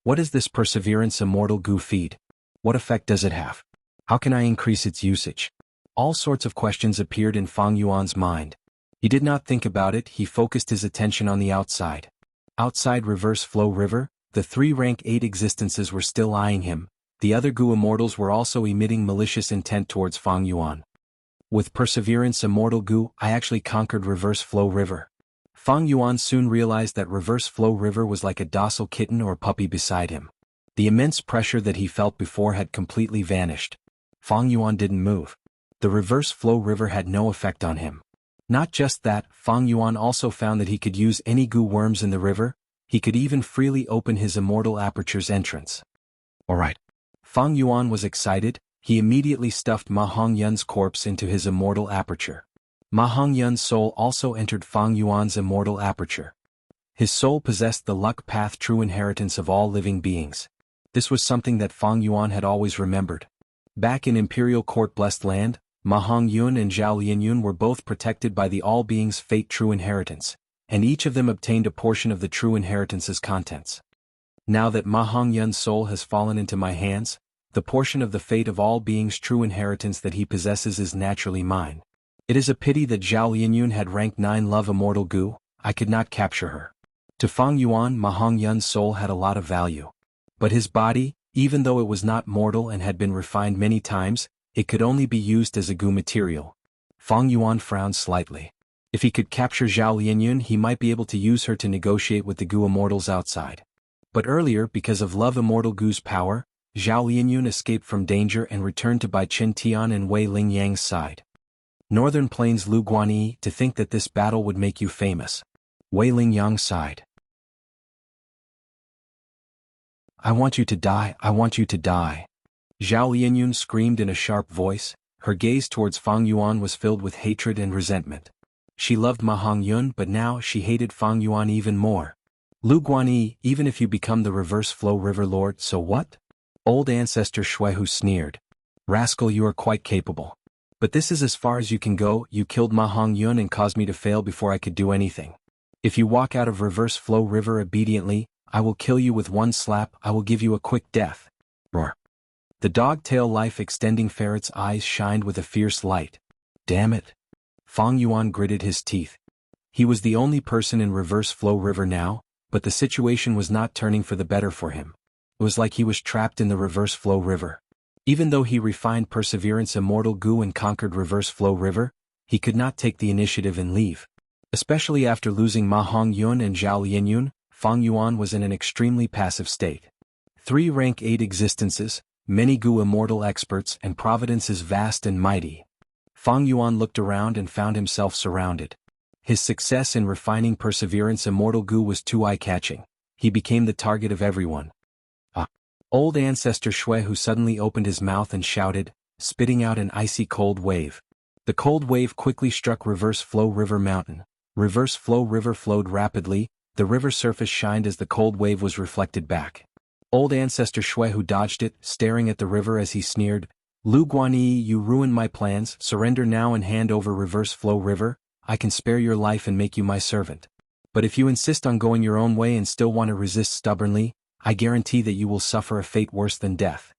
What does this Perseverance Immortal Gu feed? What effect does it have? How can I increase its usage? All sorts of questions appeared in Fang Yuan's mind. He did not think about it, he focused his attention on the outside. Outside Reverse Flow River, the 3 rank 8 existences were still eyeing him. The other Gu immortals were also emitting malicious intent towards Fang Yuan. With Perseverance Immortal Gu, I actually conquered Reverse Flow River. Fang Yuan soon realized that Reverse Flow River was like a docile kitten or puppy beside him. The immense pressure that he felt before had completely vanished. Fang Yuan didn't move. The Reverse Flow River had no effect on him. Not just that, Fang Yuan also found that he could use any Gu worms in the river. He could even freely open his Immortal Aperture's entrance. Alright. Fang Yuan was excited, he immediately stuffed Ma Hongyun's corpse into his Immortal Aperture. Ma Hongyun's soul also entered Fang Yuan's Immortal Aperture. His soul possessed the luck path true inheritance of all living beings. This was something that Fang Yuan had always remembered. Back in Imperial Court Blessed Land, Ma Hongyun and Zhao Lianyun were both protected by the All Beings' Fate True Inheritance, and each of them obtained a portion of the True Inheritance's contents. Now that Ma Hongyun's soul has fallen into my hands, the portion of the fate of all beings' true inheritance that he possesses is naturally mine. It is a pity that Zhao Lianyun had rank 9 Love Immortal Gu, I could not capture her. To Fang Yuan, Ma Hongyun's soul had a lot of value. But his body, even though it was not mortal and had been refined many times, it could only be used as a Gu material. Fang Yuan frowned slightly. If he could capture Zhao Lianyun, he might be able to use her to negotiate with the Gu immortals outside. But earlier, because of Love Immortal Gu's power, Zhao Lianyun escaped from danger and returned to Bai Qin Tian and Wei Ling Yang's side. Northern Plains Lu Guanyi, to think that this battle would make you famous. Wei Ling Yang sighed. I want you to die, I want you to die. Zhao Lianyun screamed in a sharp voice, her gaze towards Fang Yuan was filled with hatred and resentment. She loved Ma Hongyun, but now she hated Fang Yuan even more. Lu Guanyi, even if you become the Reverse Flow River Lord, so what? Old Ancestor Shuehu sneered. Rascal, you are quite capable. But this is as far as you can go, you killed Ma Hongyun and caused me to fail before I could do anything. If you walk out of Reverse Flow River obediently, I will kill you with one slap, I will give you a quick death. Roar. The dog-tail life-extending ferret's eyes shined with a fierce light. Damn it. Fang Yuan gritted his teeth. He was the only person in Reverse Flow River now, but the situation was not turning for the better for him. It was like he was trapped in the Reverse Flow River. Even though he refined Perseverance Immortal Gu and conquered Reverse Flow River, he could not take the initiative and leave. Especially after losing Ma Hongyun and Zhao Lianyun, Fang Yuan was in an extremely passive state. 3 rank 8 existences, many Gu immortal experts, and Providence is vast and mighty. Fang Yuan looked around and found himself surrounded. His success in refining Perseverance Immortal Gu was too eye-catching. He became the target of everyone. Old Ancestor Shuehu suddenly opened his mouth and shouted, spitting out an icy cold wave. The cold wave quickly struck Reverse Flow River Mountain. Reverse Flow River flowed rapidly, the river surface shined as the cold wave was reflected back. Old Ancestor Shuehu dodged it, staring at the river as he sneered, Lu Guanyi, you ruined my plans, surrender now and hand over Reverse Flow River, I can spare your life and make you my servant. But if you insist on going your own way and still want to resist stubbornly, I guarantee that you will suffer a fate worse than death.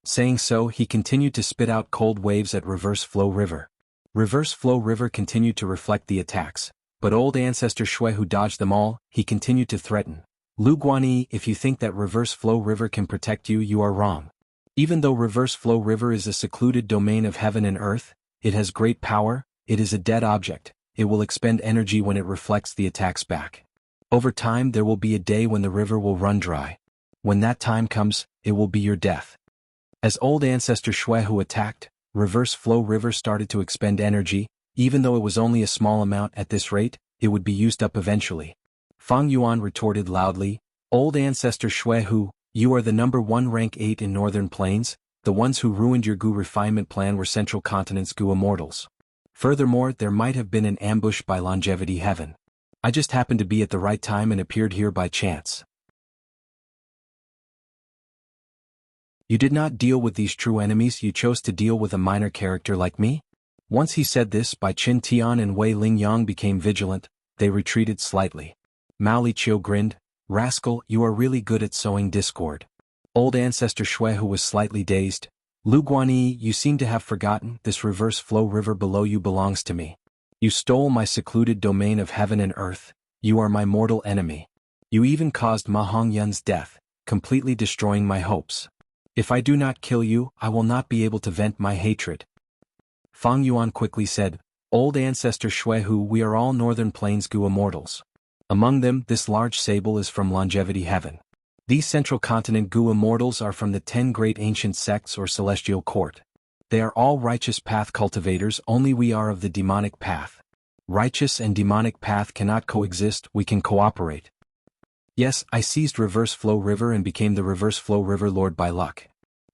Saying so, he continued to spit out cold waves at Reverse Flow River. Reverse Flow River continued to reflect the attacks, but Old Ancestor Shuehu dodged them all. He continued to threaten. Lu Guanyi, if you think that Reverse Flow River can protect you, you are wrong. Even though Reverse Flow River is a secluded domain of heaven and earth, it has great power, it is a dead object, it will expend energy when it reflects the attacks back. Over time there will be a day when the river will run dry. When that time comes, it will be your death. As Old Ancestor Shuehu attacked, Reverse Flow River started to expend energy, even though it was only a small amount at this rate, it would be used up eventually. Fang Yuan retorted loudly, Old Ancestor Shuehu, you are the number 1 rank 8 in Northern Plains, the ones who ruined your Gu refinement plan were Central Continent's Gu immortals. Furthermore, there might have been an ambush by Longevity Heaven. I just happened to be at the right time and appeared here by chance. You did not deal with these true enemies, you chose to deal with a minor character like me? Once he said this, Bai Qin Tian and Wei Lingyang became vigilant. They retreated slightly. Mao Liqiu grinned, "Rascal, you are really good at sowing discord." Old Ancestor Shui, who was slightly dazed, "Lu Guanyi, you seem to have forgotten, this reverse flow river below you belongs to me. You stole my secluded domain of heaven and earth, you are my mortal enemy. You even caused Ma Hongyun's death, completely destroying my hopes. If I do not kill you, I will not be able to vent my hatred." Fang Yuan quickly said, "Old Ancestor Shui, who we are all Northern Plains Gu immortals. Among them, this large sable is from Longevity Heaven. These Central Continent Gu immortals are from the 10 great ancient sects or celestial court. They are all righteous path cultivators, only we are of the demonic path. Righteous and demonic path cannot coexist, we can cooperate. Yes, I seized Reverse Flow River and became the Reverse Flow River Lord by luck.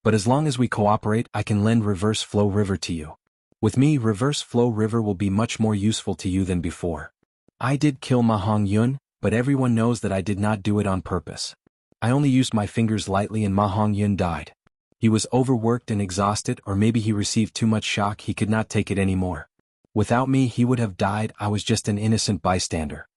But as long as we cooperate, I can lend Reverse Flow River to you. With me, Reverse Flow River will be much more useful to you than before. I did kill Ma Hongyun, but everyone knows that I did not do it on purpose. I only used my fingers lightly and Ma Hongyun died. He was overworked and exhausted, or maybe he received too much shock, he could not take it anymore. Without me he would have died, I was just an innocent bystander.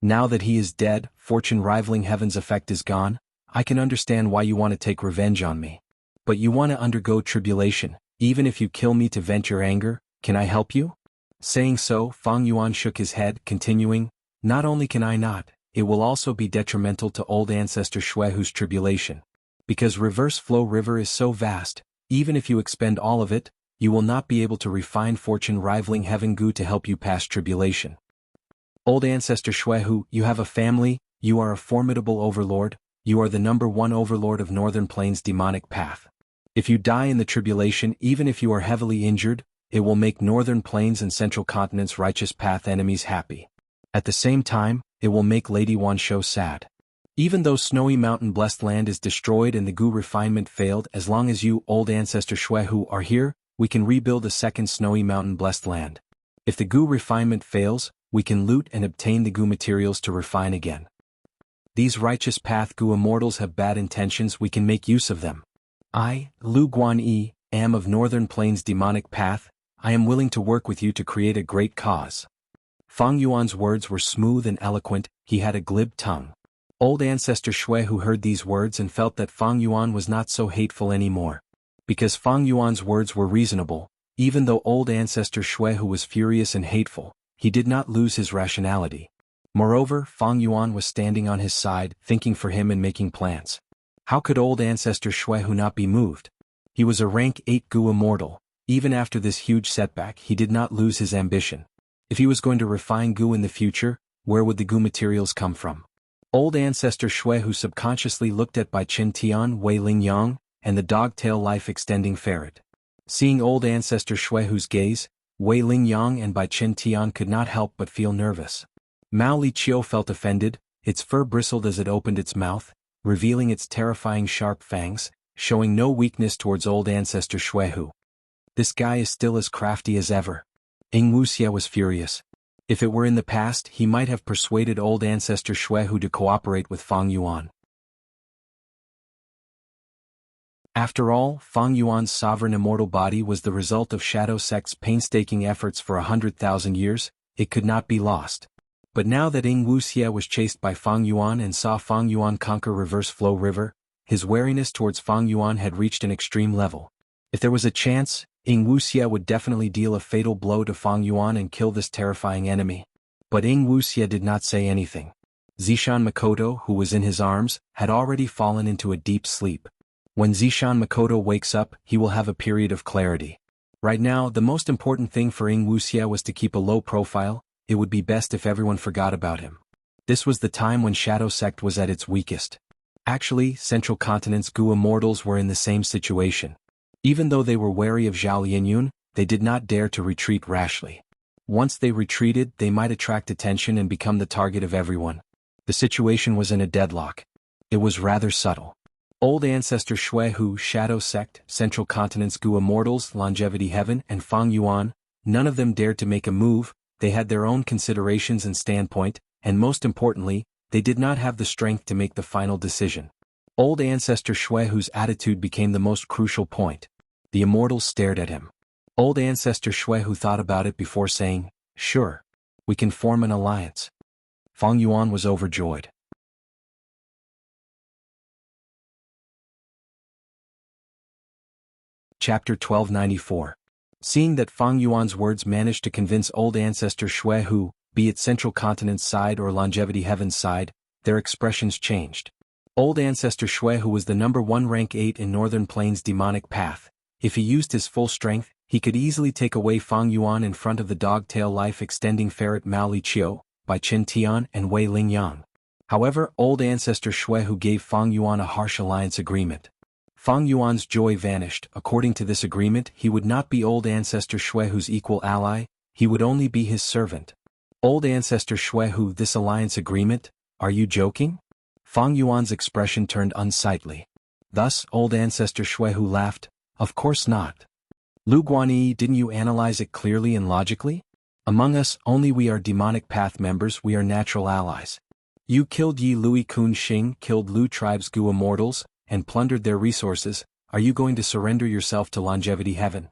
Now that he is dead, fortune rivaling heaven's effect is gone, I can understand why you want to take revenge on me. But you want to undergo tribulation, even if you kill me to vent your anger, can I help you?" Saying so, Fang Yuan shook his head, continuing, "Not only can I not, it will also be detrimental to Old Ancestor Shuehu's tribulation. Because Reverse Flow River is so vast, even if you expend all of it, you will not be able to refine fortune rivaling heaven Gu to help you pass tribulation. Old Ancestor Shuehu, you have a family, you are a formidable overlord, you are the #1 overlord of Northern Plains demonic path. If you die in the tribulation, even if you are heavily injured, it will make Northern Plains and Central Continent's righteous path enemies happy. At the same time, it will make Lady Wansho sad. Even though Snowy Mountain Blessed Land is destroyed and the Gu refinement failed, as long as you, Old Ancestor Shuehu, are here, we can rebuild a second Snowy Mountain Blessed Land. If the Gu refinement fails, we can loot and obtain the Gu materials to refine again. These righteous path Gu immortals have bad intentions, we can make use of them. I, Lu Guanyi, am of Northern Plains demonic path, I am willing to work with you to create a great cause." Fang Yuan's words were smooth and eloquent, he had a glib tongue. Old Ancestor Shui who heard these words and felt that Fang Yuan was not so hateful anymore. Because Fang Yuan's words were reasonable, even though Old Ancestor Shui who was furious and hateful, he did not lose his rationality. Moreover, Fang Yuan was standing on his side, thinking for him and making plans. How could Old Ancestor Shuehu not be moved? He was a rank 8 Gu immortal. Even after this huge setback, he did not lose his ambition. If he was going to refine Gu in the future, where would the Gu materials come from? Old Ancestor Shuehu subconsciously looked at Bai Qin Tian, Wei Lingyang, and the dog-tail life-extending ferret. Seeing Old Ancestor Shuehu's gaze, Wei Lingyang and Bai Qin Tian could not help but feel nervous. Mao Liqiu felt offended, its fur bristled as it opened its mouth, revealing its terrifying sharp fangs, showing no weakness towards Old Ancestor Shuehu. This guy is still as crafty as ever. Wuxia was furious. If it were in the past, he might have persuaded Old Ancestor Shuehu to cooperate with Fang Yuan. After all, Fang Yuan's sovereign immortal body was the result of Shadow Sect's painstaking efforts for 100,000 years, it could not be lost. But now that Wuxia was chased by Fang Yuan and saw Fang Yuan conquer Reverse Flow River, his wariness towards Fang Yuan had reached an extreme level. If there was a chance, Wuxia would definitely deal a fatal blow to Fang Yuan and kill this terrifying enemy. But Wuxia did not say anything. Zishan Makoto, who was in his arms, had already fallen into a deep sleep. When Zishan Makoto wakes up, he will have a period of clarity. Right now, the most important thing for Wuxia was to keep a low profile. It would be best if everyone forgot about him. This was the time when Shadow Sect was at its weakest. Actually, Central Continent's Gu immortals were in the same situation. Even though they were wary of Zhao Lianyun, they did not dare to retreat rashly. Once they retreated, they might attract attention and become the target of everyone. The situation was in a deadlock. It was rather subtle. Old Ancestor Shuehu, Shadow Sect, Central Continent's Gu immortals, Longevity Heaven, and Fang Yuan, none of them dared to make a move. They had their own considerations and standpoint, and most importantly, they did not have the strength to make the final decision. Old Ancestor Shuehu's attitude became the most crucial point. The immortals stared at him. Old Ancestor Shuehu thought about it before saying, "Sure. We can form an alliance." Fang Yuan was overjoyed. Chapter 1294. Seeing that Fang Yuan's words managed to convince Old Ancestor Shuehu, be it Central Continent's side or Longevity Heaven's side, their expressions changed. Old Ancestor Shuehu was the number 1 rank 8 in Northern Plains demonic path. If he used his full strength, he could easily take away Fang Yuan in front of the dog-tail life-extending ferret Mao Li Qiu, Bai Qin Tian and Wei Ling Yang. However, Old Ancestor Shuehu gave Fang Yuan a harsh alliance agreement. Fang Yuan's joy vanished. According to this agreement, he would not be Old Ancestor Shuehu's equal ally, he would only be his servant. Old Ancestor Shuehu, this alliance agreement? Are you joking? Fang Yuan's expression turned unsightly. Thus, Old Ancestor Shuehu laughed, "Of course not. Lu Guanyi, didn't you analyze it clearly and logically? Among us, only we are demonic path members, we are natural allies. You killed Yi Lui Kun Xing, killed Lu tribe's Gu immortals, and plundered their resources. Are you going to surrender yourself to Longevity Heaven?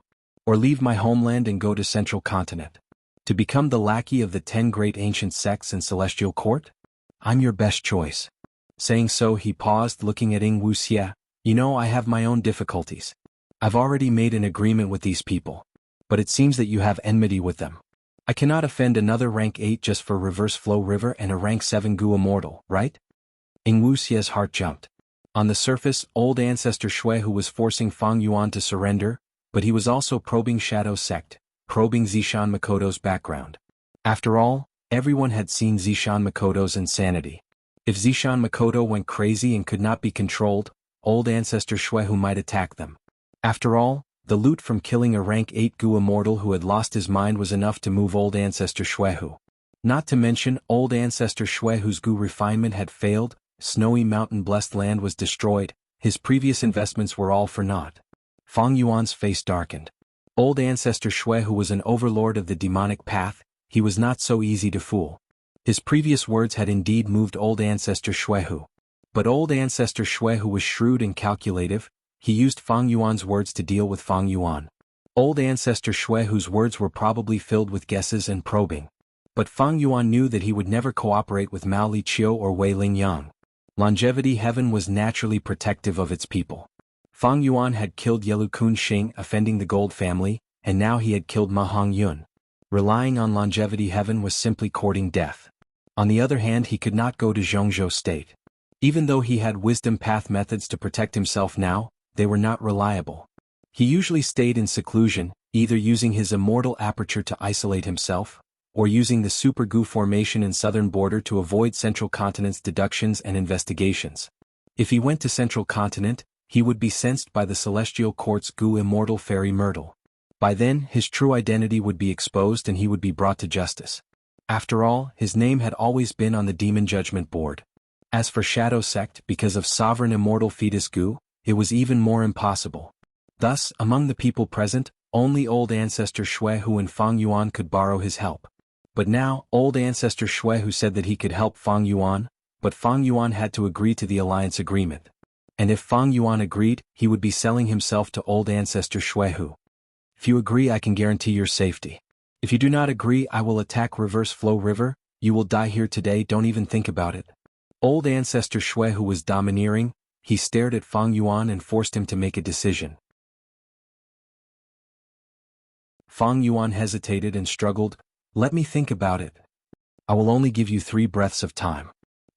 Or leave my homeland and go to Central Continent? To become the lackey of the 10 great ancient sects in Celestial Court? I'm your best choice." Saying so, he paused, looking at Wuxia. "You know, I have my own difficulties. I've already made an agreement with these people. But it seems that you have enmity with them. I cannot offend another rank 8 just for Reverse Flow River and a rank 7 Gu immortal, right?" Wuxia's heart jumped. On the surface, Old Ancestor Shuehu was forcing Fang Yuan to surrender, but he was also probing Shadow Sect, probing Zishan Makoto's background. After all, everyone had seen Zishan Makoto's insanity. If Zishan Makoto went crazy and could not be controlled, Old Ancestor Shuehu might attack them. After all, the loot from killing a rank 8 Gu immortal who had lost his mind was enough to move Old Ancestor Shuehu. Not to mention, Old Ancestor Shuehu's Gu refinement had failed, Snowy Mountain Blessed Land was destroyed, his previous investments were all for naught. Fang Yuan's face darkened. Old Ancestor Shuehu was an overlord of the demonic path, he was not so easy to fool. His previous words had indeed moved Old Ancestor Shuehu. But Old Ancestor Shuehu was shrewd and calculative, he used Fang Yuan's words to deal with Fang Yuan. Old Ancestor Shuehu's words were probably filled with guesses and probing. But Fang Yuan knew that he would never cooperate with Mao Li Qiu or Wei Ling Yang. Longevity Heaven was naturally protective of its people. Fang Yuan had killed Yelu Kun Xing, offending the Gold family, and now he had killed Ma Hongyun. Relying on Longevity Heaven was simply courting death. On the other hand, he could not go to Zhongzhou State. Even though he had wisdom path methods to protect himself now, they were not reliable. He usually stayed in seclusion, either using his immortal aperture to isolate himself, or using the Super Gu formation in southern border to avoid Central Continent's deductions and investigations. If he went to Central Continent, he would be sensed by the Celestial Court's Gu immortal Fairy Myrtle. By then, his true identity would be exposed and he would be brought to justice. After all, his name had always been on the Demon Judgment Board. As for Shadow Sect, because of Sovereign Immortal Fetus Gu, it was even more impossible. Thus, among the people present, only Old Ancestor Shuehu and Fang Yuan could borrow his help. But now, Old Ancestor Shuehu said that he could help Fang Yuan, but Fang Yuan had to agree to the alliance agreement. And if Fang Yuan agreed, he would be selling himself to Old Ancestor Shuehu. If you agree, I can guarantee your safety. If you do not agree, I will attack Reverse Flow River, you will die here today, don't even think about it. Old Ancestor Shuehu was domineering, he stared at Fang Yuan and forced him to make a decision. Fang Yuan hesitated and struggled, "Let me think about it. I will only give you 3 breaths of time."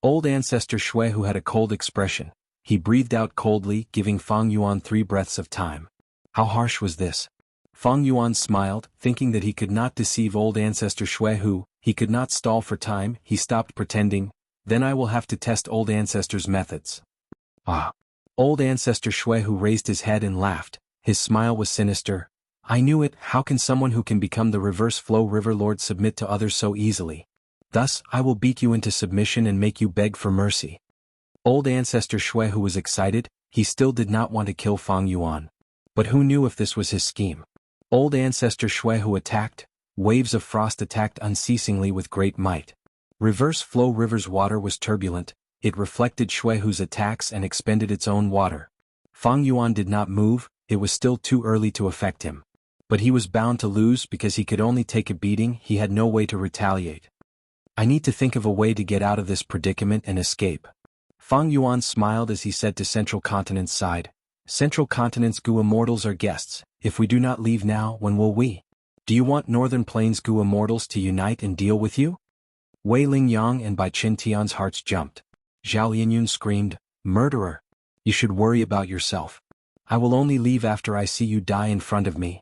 Old Ancestor Shuehu had a cold expression, he breathed out coldly, giving Fang Yuan 3 breaths of time. How harsh was this? Fang Yuan smiled, thinking that he could not deceive Old Ancestor Shuehu, he could not stall for time, he stopped pretending, "Then I will have to test Old Ancestor's methods." Ah! Old Ancestor Shuehu raised his head and laughed, his smile was sinister. "I knew it, how can someone who can become the Reverse Flow River Lord submit to others so easily? Thus, I will beat you into submission and make you beg for mercy." Old Ancestor Shuehu was excited, he still did not want to kill Fang Yuan. But who knew if this was his scheme? Old Ancestor Shuehu attacked, waves of frost attacked unceasingly with great might. Reverse Flow River's water was turbulent, it reflected Xuehu's attacks and expended its own water. Fang Yuan did not move, it was still too early to affect him. But he was bound to lose because he could only take a beating, he had no way to retaliate. I need to think of a way to get out of this predicament and escape. Fang Yuan smiled as he said to Central Continent's side, Central Continent's Gu Immortals are guests, if we do not leave now, when will we? Do you want Northern Plains Gu Immortals to unite and deal with you? Wei Lingyang and Bai Qintian's hearts jumped. Zhao Linyun screamed, Murderer! You should worry about yourself. I will only leave after I see you die in front of me.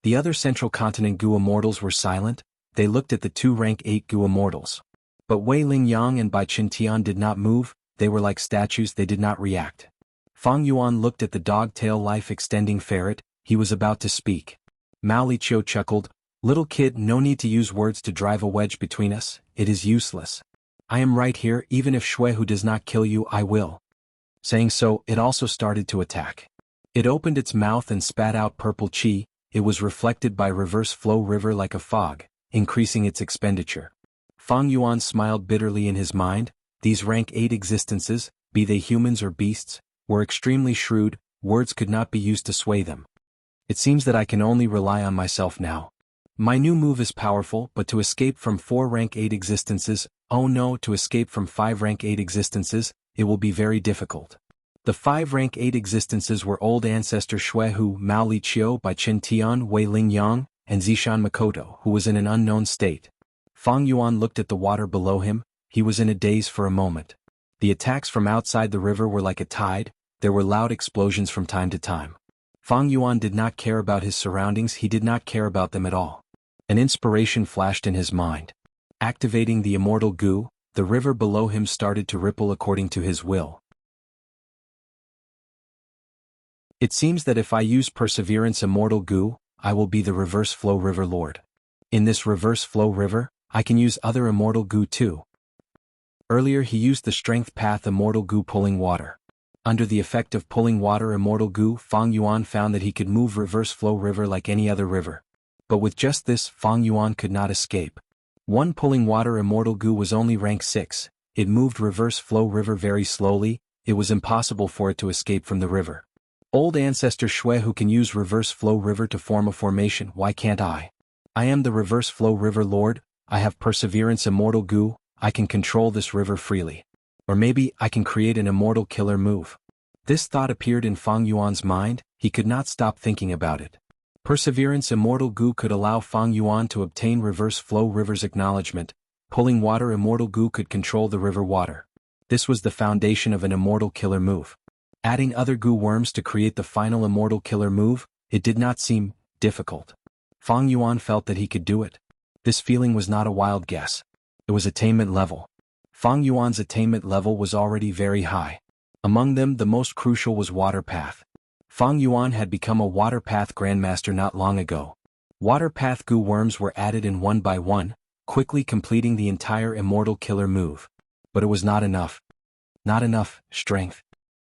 The other Central Continent Gu Immortals were silent, they looked at the two rank 8 Gu Immortals. But Wei Lingyang and Bai Qintian did not move, they were like statues, they did not react. Fang Yuan looked at the dog-tail life-extending ferret, he was about to speak. Mao Liqiu chuckled, Little kid, no need to use words to drive a wedge between us, it is useless. I am right here, even if Xuehu does not kill you, I will. Saying so, it also started to attack. It opened its mouth and spat out purple qi, it was reflected by Reverse Flow River like a fog, increasing its expenditure. Fang Yuan smiled bitterly in his mind, these rank 8 existences, be they humans or beasts, were extremely shrewd, words could not be used to sway them. It seems that I can only rely on myself now. My new move is powerful, but to escape from 4 rank 8 existences, oh no, to escape from 5 rank 8 existences, it will be very difficult. The 5 rank 8 existences were Old Ancestor Xuehu, Mao Liqiu, Bai Qintian, Wei Lingyang, and Zishan Makoto, who was in an unknown state. Fang Yuan looked at the water below him, he was in a daze for a moment. The attacks from outside the river were like a tide, there were loud explosions from time to time. Fang Yuan did not care about his surroundings, he did not care about them at all. An inspiration flashed in his mind. Activating the immortal Gu, the river below him started to ripple according to his will. It seems that if I use Perseverance Immortal Gu, I will be the Reverse Flow River Lord. In this Reverse Flow River, I can use other Immortal Gu too. Earlier he used the Strength Path Immortal Gu pulling water. Under the effect of pulling water Immortal Gu, Fang Yuan found that he could move Reverse Flow River like any other river. But with just this, Fang Yuan could not escape. One pulling water Immortal Gu was only rank 6, it moved Reverse Flow River very slowly, it was impossible for it to escape from the river. Old Ancestor Xuehu can use Reverse Flow River to form a formation, why can't I? I am the Reverse Flow River Lord, I have Perseverance Immortal Gu, I can control this river freely. Or maybe I can create an immortal killer move. This thought appeared in Fang Yuan's mind, he could not stop thinking about it. Perseverance Immortal Gu could allow Fang Yuan to obtain Reverse Flow River's acknowledgement, pulling water Immortal Gu could control the river water. This was the foundation of an immortal killer move. Adding other Gu worms to create the final immortal killer move, it did not seem difficult. Fang Yuan felt that he could do it. This feeling was not a wild guess. It was attainment level. Fang Yuan's attainment level was already very high. Among them, the most crucial was Water Path. Fang Yuan had become a Water Path Grandmaster not long ago. Water Path Gu worms were added in one by one, quickly completing the entire immortal killer move. But it was not enough. Not enough strength.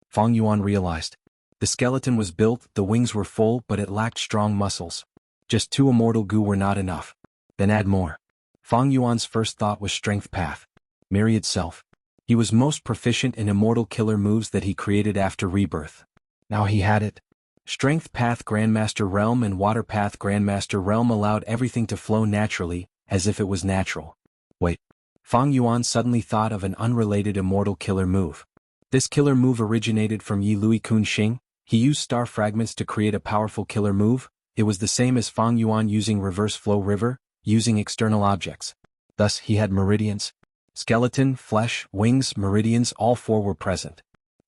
Fang Yuan realized. The skeleton was built, the wings were full, but it lacked strong muscles. Just 2 immortal Gu were not enough. Then add more. Fang Yuan's first thought was Strength Path. Myriad Self. He was most proficient in immortal killer moves that he created after rebirth. Now he had it. Strength Path Grandmaster Realm and Water Path Grandmaster Realm allowed everything to flow naturally, as if it was natural. Wait. Fang Yuan suddenly thought of an unrelated immortal killer move. This killer move originated from Yi Lui Kun Xing, he used star fragments to create a powerful killer move, it was the same as Fang Yuan using Reverse Flow River, using external objects. Thus he had meridians. Skeleton, flesh, wings, meridians, all 4 were present.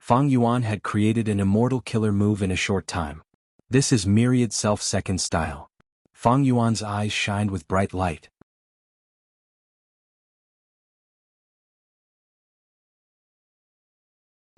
Fang Yuan had created an immortal killer move in a short time. This is Myriad Self Second Style. Fang Yuan's eyes shined with bright light.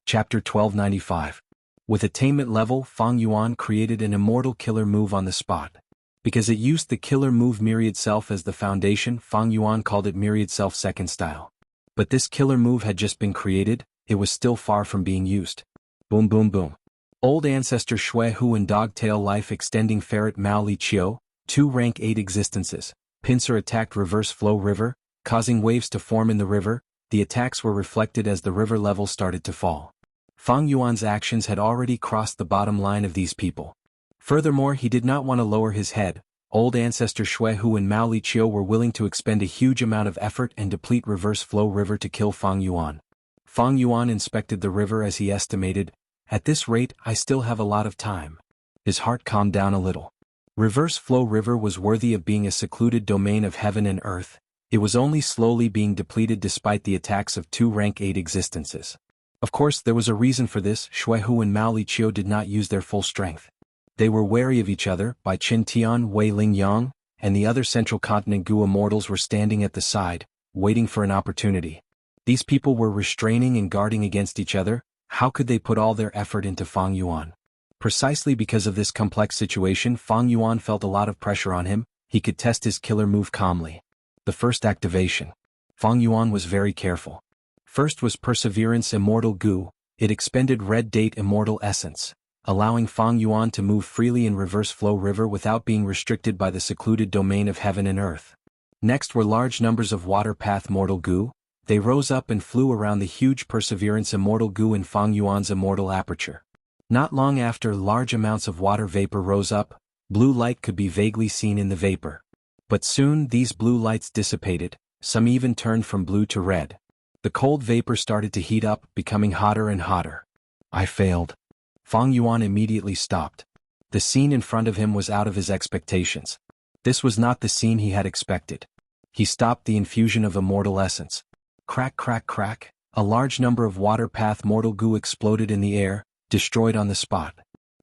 Chapter 1295. With attainment level, Fang Yuan created an immortal killer move on the spot. Because it used the killer move Myriad Self as the foundation, Fang Yuan called it Myriad Self Second Style. But this killer move had just been created, it was still far from being used. Boom boom boom. Old Ancestor Xuehu and Dogtail Life Extending Ferret Mao Liqiu, 2 rank 8 existences. Pincer attacked Reverse Flow River, causing waves to form in the river. The attacks were reflected as the river level started to fall. Fang Yuan's actions had already crossed the bottom line of these people. Furthermore, he did not want to lower his head. Old ancestor Shui Hu and Mao Li Qiu were willing to expend a huge amount of effort and deplete reverse flow river to kill Fang Yuan. Fang Yuan inspected the river as he estimated, "At this rate, I still have a lot of time." His heart calmed down a little. Reverse flow river was worthy of being a secluded domain of heaven and earth. It was only slowly being depleted despite the attacks of 2 rank 8 existences. Of course, there was a reason for this. Shui Hu and Mao Li Qiu did not use their full strength. They were wary of each other. Bai Qin Tian, Wei Ling Yang, and the other Central Continent Gu immortals were standing at the side, waiting for an opportunity. These people were restraining and guarding against each other. How could they put all their effort into Fang Yuan? Precisely because of this complex situation, Fang Yuan felt a lot of pressure on him. He could test his killer move calmly. The first activation. Fang Yuan was very careful. First was Perseverance Immortal Gu. It expended Red Date Immortal Essence, allowing Fang Yuan to move freely in reverse flow river without being restricted by the secluded domain of heaven and earth. Next were large numbers of Water Path Mortal Gu. They rose up and flew around the huge Perseverance Immortal Gu in Fang Yuan's immortal aperture. Not long after, large amounts of water vapor rose up. Blue light could be vaguely seen in the vapor. But soon these blue lights dissipated, some even turned from blue to red. The cold vapor started to heat up, becoming hotter and hotter. I failed. Fang Yuan immediately stopped. The scene in front of him was out of his expectations. This was not the scene he had expected. He stopped the infusion of immortal essence. Crack, crack, crack. A large number of Water Path Mortal Gu exploded in the air, destroyed on the spot.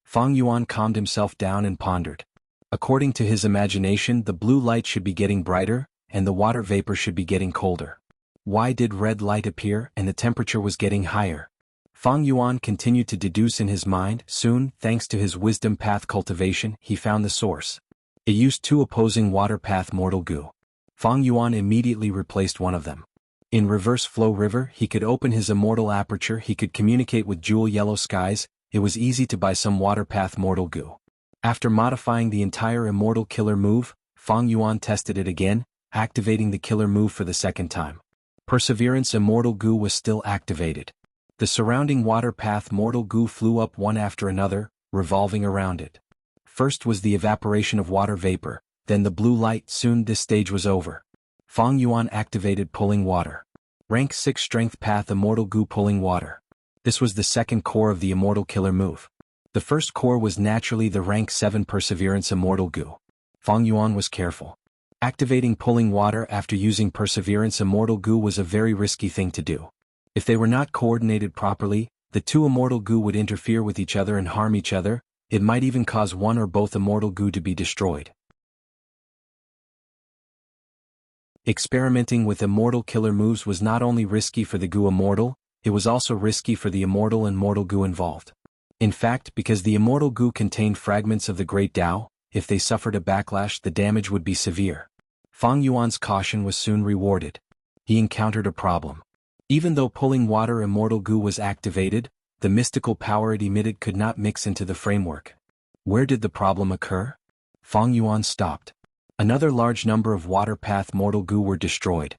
Fang Yuan calmed himself down and pondered. According to his imagination, the blue light should be getting brighter, and the water vapor should be getting colder. Why did red light appear and the temperature was getting higher? Fang Yuan continued to deduce in his mind. Soon, thanks to his wisdom path cultivation, he found the source. It used 2 opposing Water Path Mortal Gu. Fang Yuan immediately replaced one of them. In reverse flow river, he could open his immortal aperture. He could communicate with jewel yellow skies. It was easy to buy some Water Path Mortal Gu. After modifying the entire immortal killer move, Fang Yuan tested it again, activating the killer move for the second time. Perseverance Immortal Gu was still activated. The surrounding Water Path Mortal Gu flew up one after another, revolving around it. First was the evaporation of water vapor, then the blue light. Soon this stage was over. Fang Yuan activated Pulling Water. Rank 6 Strength Path Immortal Gu Pulling Water. This was the second core of the immortal killer move. The first core was naturally the rank 7 Perseverance Immortal Gu. Fang Yuan was careful. Activating Pulling Water after using Perseverance Immortal Gu was a very risky thing to do. If they were not coordinated properly, the 2 Immortal Gu would interfere with each other and harm each other. It might even cause one or both Immortal Gu to be destroyed. Experimenting with immortal killer moves was not only risky for the Gu Immortal, it was also risky for the immortal and mortal Gu involved. In fact, because the immortal Gu contained fragments of the Great Tao, if they suffered a backlash, the damage would be severe. Fang Yuan's caution was soon rewarded. He encountered a problem. Even though Pulling Water Immortal Gu was activated, the mystical power it emitted could not mix into the framework. Where did the problem occur? Fang Yuan stopped. Another large number of Water Path Mortal Gu were destroyed.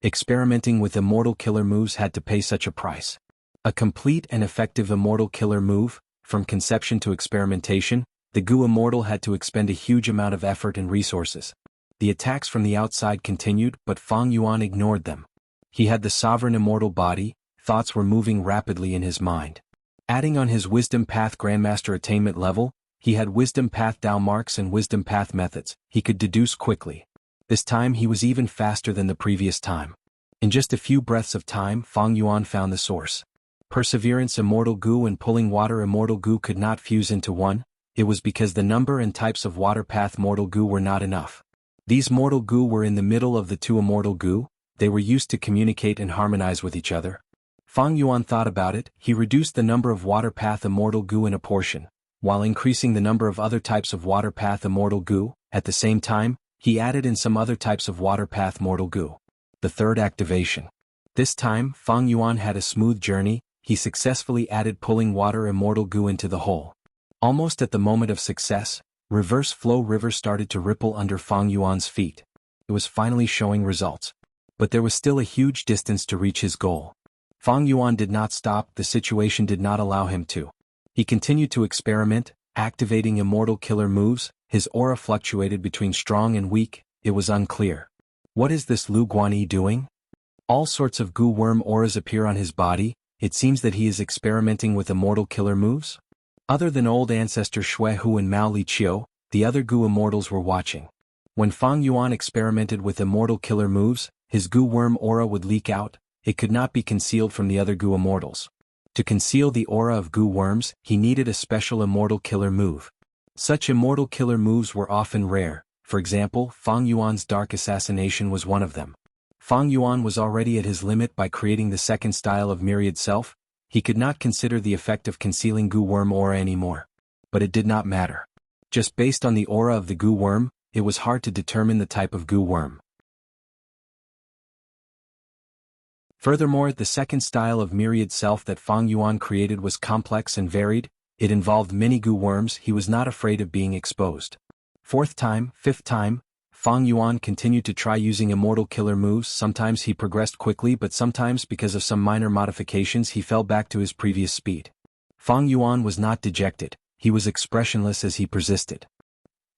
Experimenting with immortal killer moves had to pay such a price. A complete and effective immortal killer move, from conception to experimentation, the Gu Immortal had to expend a huge amount of effort and resources. The attacks from the outside continued, but Fang Yuan ignored them. He had the sovereign immortal body. Thoughts were moving rapidly in his mind. Adding on his Wisdom Path Grandmaster attainment level, he had Wisdom Path Tao marks and Wisdom Path methods. He could deduce quickly. This time he was even faster than the previous time. In just a few breaths of time, Fang Yuan found the source. Perseverance Immortal Gu and Pulling Water Immortal Gu could not fuse into one. It was because the number and types of Water Path Mortal Gu were not enough. These Mortal Gu were in the middle of the 2 Immortal Gu. They were used to communicate and harmonize with each other. Fang Yuan thought about it. He reduced the number of Water Path Immortal Gu in a portion, while increasing the number of other types of Water Path Immortal Gu. At the same time, he added in some other types of Water Path Mortal Gu. The third activation. This time, Fang Yuan had a smooth journey. He successfully added Pulling Water Immortal Gu into the hole. Almost at the moment of success, reverse flow river started to ripple under Fang Yuan's feet. It was finally showing results. But there was still a huge distance to reach his goal. Fang Yuan did not stop, the situation did not allow him to. He continued to experiment, activating immortal killer moves. His aura fluctuated between strong and weak, it was unclear. What is this Lu Guanyi doing? All sorts of goo worm auras appear on his body, it seems that he is experimenting with immortal killer moves? Other than old ancestor Shui Hu and Mao Li Qiu, the other goo immortals were watching. When Fang Yuan experimented with immortal killer moves, his goo worm aura would leak out, it could not be concealed from the other goo immortals. To conceal the aura of goo worms, he needed a special immortal killer move. Such immortal killer moves were often rare, for example, Fang Yuan's dark assassination was one of them. Fang Yuan was already at his limit by creating the second style of myriad self, he could not consider the effect of concealing goo worm aura anymore. But it did not matter. Just based on the aura of the goo worm, it was hard to determine the type of goo worm. Furthermore, the second style of myriad self that Fang Yuan created was complex and varied, it involved many goo worms, he was not afraid of being exposed. Fifth time, Fang Yuan continued to try using immortal killer moves, sometimes he progressed quickly but sometimes because of some minor modifications he fell back to his previous speed. Fang Yuan was not dejected, he was expressionless as he persisted.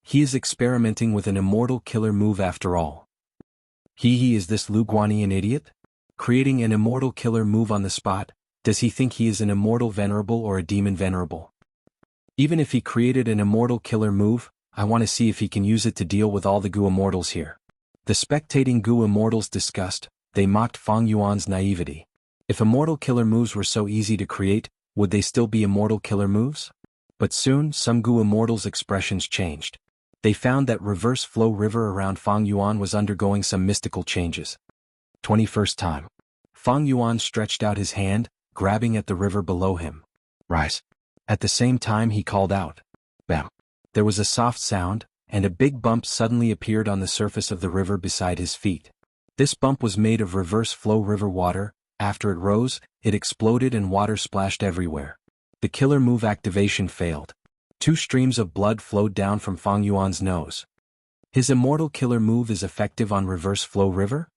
He is experimenting with an immortal killer move after all. Is this Lu Guanyi an idiot? Creating an immortal killer move on the spot, does he think he is an immortal venerable or a demon venerable? Even if he created an immortal killer move, I want to see if he can use it to deal with all the goo immortals here. The spectating goo immortals discussed, they mocked Fang Yuan's naivety. If immortal killer moves were so easy to create, would they still be immortal killer moves? But soon, some goo immortals' expressions changed. They found that reverse flow river around Fang Yuan was undergoing some mystical changes. 21st time. Fang Yuan stretched out his hand, grabbing at the river below him. Rise. At the same time he called out. Bam. There was a soft sound, and a big bump suddenly appeared on the surface of the river beside his feet. This bump was made of reverse flow river water, after it rose, it exploded and water splashed everywhere. The killer move activation failed. 2 streams of blood flowed down from Fang Yuan's nose. His immortal killer move is effective on reverse flow river?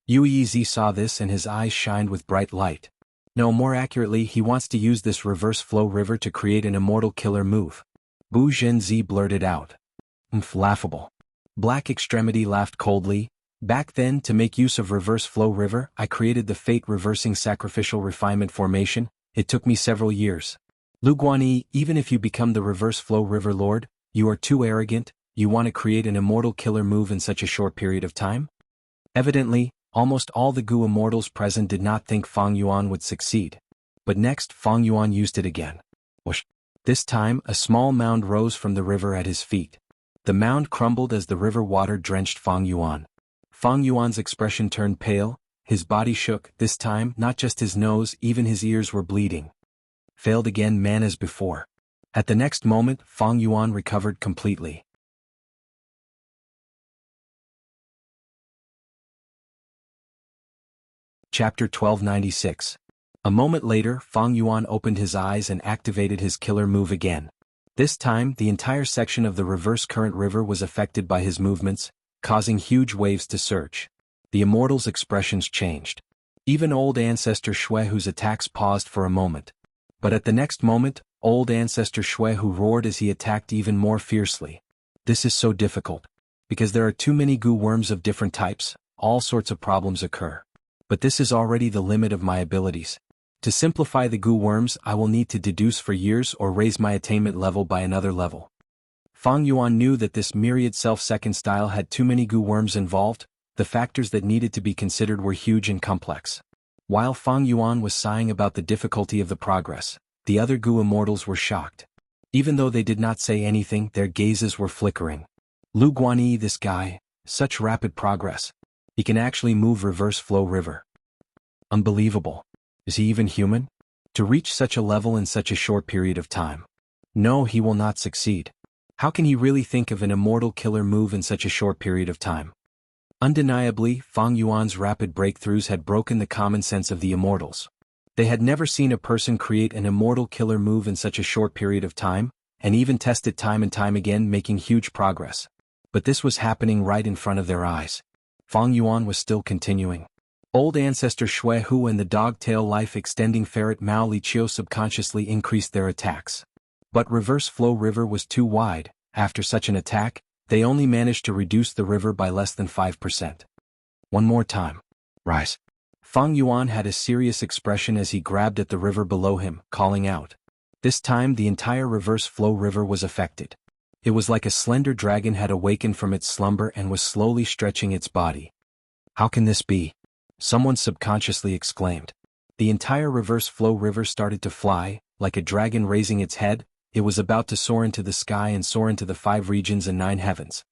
Yuezi saw this and his eyes shined with bright light. No, more accurately, he wants to use this reverse flow river to create an immortal killer move. Bu Zhenzi blurted out. Laughable. Black Extremity laughed coldly. Back then, to make use of reverse flow river, I created the fate-reversing sacrificial refinement formation, it took me several years. Lu Guanyi, even if you become the reverse flow river lord, you are too arrogant, you want to create an immortal killer move in such a short period of time? Evidently, almost all the goo immortals present did not think Fang Yuan would succeed. But next, Fang Yuan used it again. Whoosh. This time, a small mound rose from the river at his feet. The mound crumbled as the river water drenched Fang Yuan. Fang Yuan's expression turned pale, his body shook, this time, not just his nose, even his ears were bleeding. Failed again, man, as before. At the next moment, Fang Yuan recovered completely. Chapter 1296. A moment later, Fang Yuan opened his eyes and activated his killer move again. This time, the entire section of the reverse current river was affected by his movements, causing huge waves to surge. The immortals' expressions changed. Even old ancestor Shui Hu's attacks paused for a moment. But at the next moment, old ancestor Shui Hu roared as he attacked even more fiercely. This is so difficult. Because there are too many goo worms of different types, all sorts of problems occur. But this is already the limit of my abilities. To simplify the goo worms, I will need to deduce for years or raise my attainment level by another level. Fang Yuan knew that this myriad self-second style had too many goo worms involved, the factors that needed to be considered were huge and complex. While Fang Yuan was sighing about the difficulty of the progress, the other goo immortals were shocked. Even though they did not say anything, their gazes were flickering. Lu Guanyi, this guy, such rapid progress. He can actually move reverse flow river. Unbelievable. Is he even human? To reach such a level in such a short period of time. No, he will not succeed. How can he really think of an immortal killer move in such a short period of time? Undeniably, Fang Yuan's rapid breakthroughs had broken the common sense of the immortals. They had never seen a person create an immortal killer move in such a short period of time, and even test it time and time again, making huge progress. But this was happening right in front of their eyes. Fang Yuan was still continuing. Old ancestor Shui Hu and the dog-tail life-extending ferret Mao Li Chiu subconsciously increased their attacks. But reverse flow river was too wide. After such an attack, they only managed to reduce the river by less than 5%. One more time. Rise. Fang Yuan had a serious expression as he grabbed at the river below him, calling out. This time the entire reverse flow river was affected. It was like a slender dragon had awakened from its slumber and was slowly stretching its body. How can this be? Someone subconsciously exclaimed. The entire reverse flow river started to fly, like a dragon raising its head. It was about to soar into the sky and soar into the 5 regions and 9 heavens.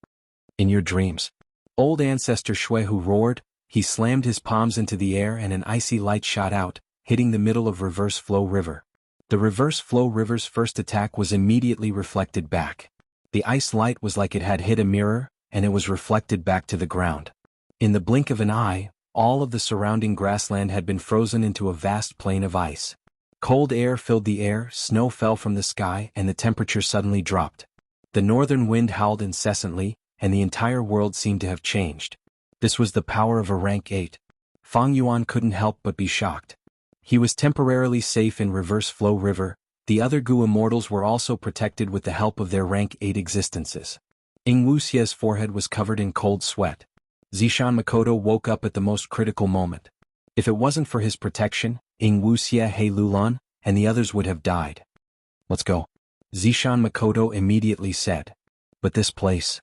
In your dreams. Old ancestor Shui Hu roared. He slammed his palms into the air and an icy light shot out, hitting the middle of reverse flow river. The reverse flow river's first attack was immediately reflected back. The ice light was like it had hit a mirror, and it was reflected back to the ground. In the blink of an eye, all of the surrounding grassland had been frozen into a vast plain of ice. Cold air filled the air, snow fell from the sky, and the temperature suddenly dropped. The northern wind howled incessantly, and the entire world seemed to have changed. This was the power of a rank 8. Fang Yuan couldn't help but be shocked. He was temporarily safe in reverse flow river. The other Gu immortals were also protected with the help of their rank 8 existences. Wuxia's forehead was covered in cold sweat. Zishan Makoto woke up at the most critical moment. If it wasn't for his protection, Wuxia He Lulan and the others would have died. Let's go. Zishan Makoto immediately said. But this place.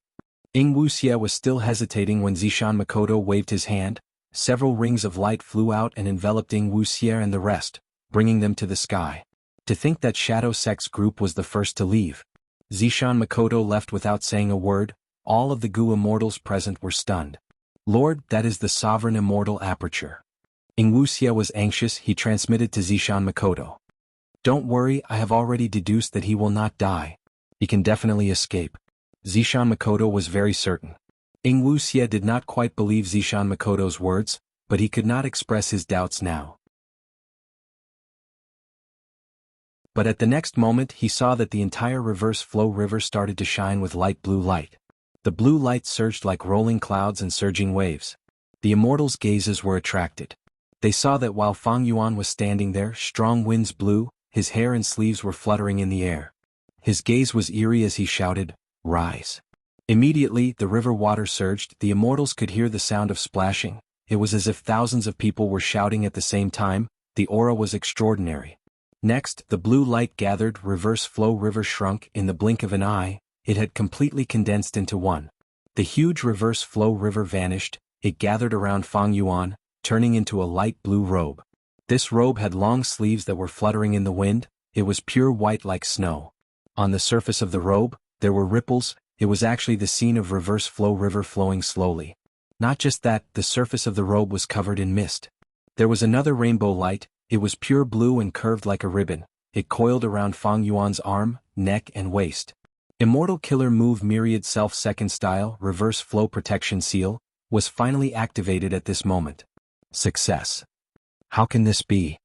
Wuxia was still hesitating when Zishan Makoto waved his hand. Several rings of light flew out and enveloped Wuxia and the rest, bringing them to the sky. To think that Shadow Sect's group was the first to leave. Zishan Makoto left without saying a word. All of the Gu immortals present were stunned. Lord, that is the sovereign immortal aperture. Wuxia was anxious. He transmitted to Zishan Makoto. Don't worry, I have already deduced that he will not die. He can definitely escape. Zishan Makoto was very certain. Wuxia did not quite believe Zishan Makoto's words, but he could not express his doubts now. But at the next moment he saw that the entire reverse flow river started to shine with light blue light. The blue light surged like rolling clouds and surging waves. The immortals' gazes were attracted. They saw that while Fang Yuan was standing there, strong winds blew, his hair and sleeves were fluttering in the air. His gaze was eerie as he shouted, "Rise." Immediately, the river water surged. The immortals could hear the sound of splashing. It was as if thousands of people were shouting at the same time. The aura was extraordinary. Next, the blue light gathered. Reverse flow river shrunk in the blink of an eye. It had completely condensed into one. The huge reverse flow river vanished. It gathered around Fang Yuan, turning into a light blue robe. This robe had long sleeves that were fluttering in the wind. It was pure white like snow. On the surface of the robe, there were ripples. It was actually the scene of reverse flow river flowing slowly. Not just that, the surface of the robe was covered in mist. There was another rainbow light. It was pure blue and curved like a ribbon. It coiled around Fang Yuan's arm, neck and waist. Immortal Killer Move Myriad Self-Second Style Reverse Flow Protection Seal was finally activated at this moment. Success. How can this be?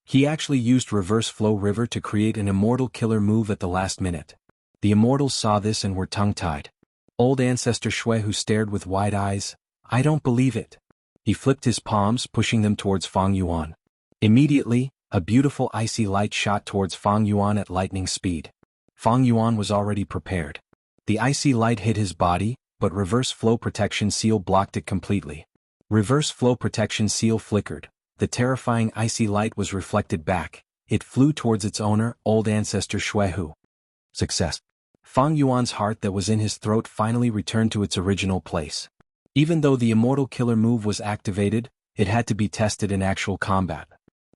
He actually used Reverse Flow River to create an Immortal Killer move at the last minute. The immortals saw this and were tongue-tied. Old ancestor Shui Hu stared with wide eyes. I don't believe it. He flipped his palms, pushing them towards Fang Yuan. Immediately, a beautiful icy light shot towards Fang Yuan at lightning speed. Fang Yuan was already prepared. The icy light hit his body, but Reverse Flow Protection Seal blocked it completely. Reverse Flow Protection Seal flickered. The terrifying icy light was reflected back. It flew towards its owner, old ancestor Shui Hu. Success. Fang Yuan's heart that was in his throat finally returned to its original place. Even though the Immortal Killer move was activated, it had to be tested in actual combat.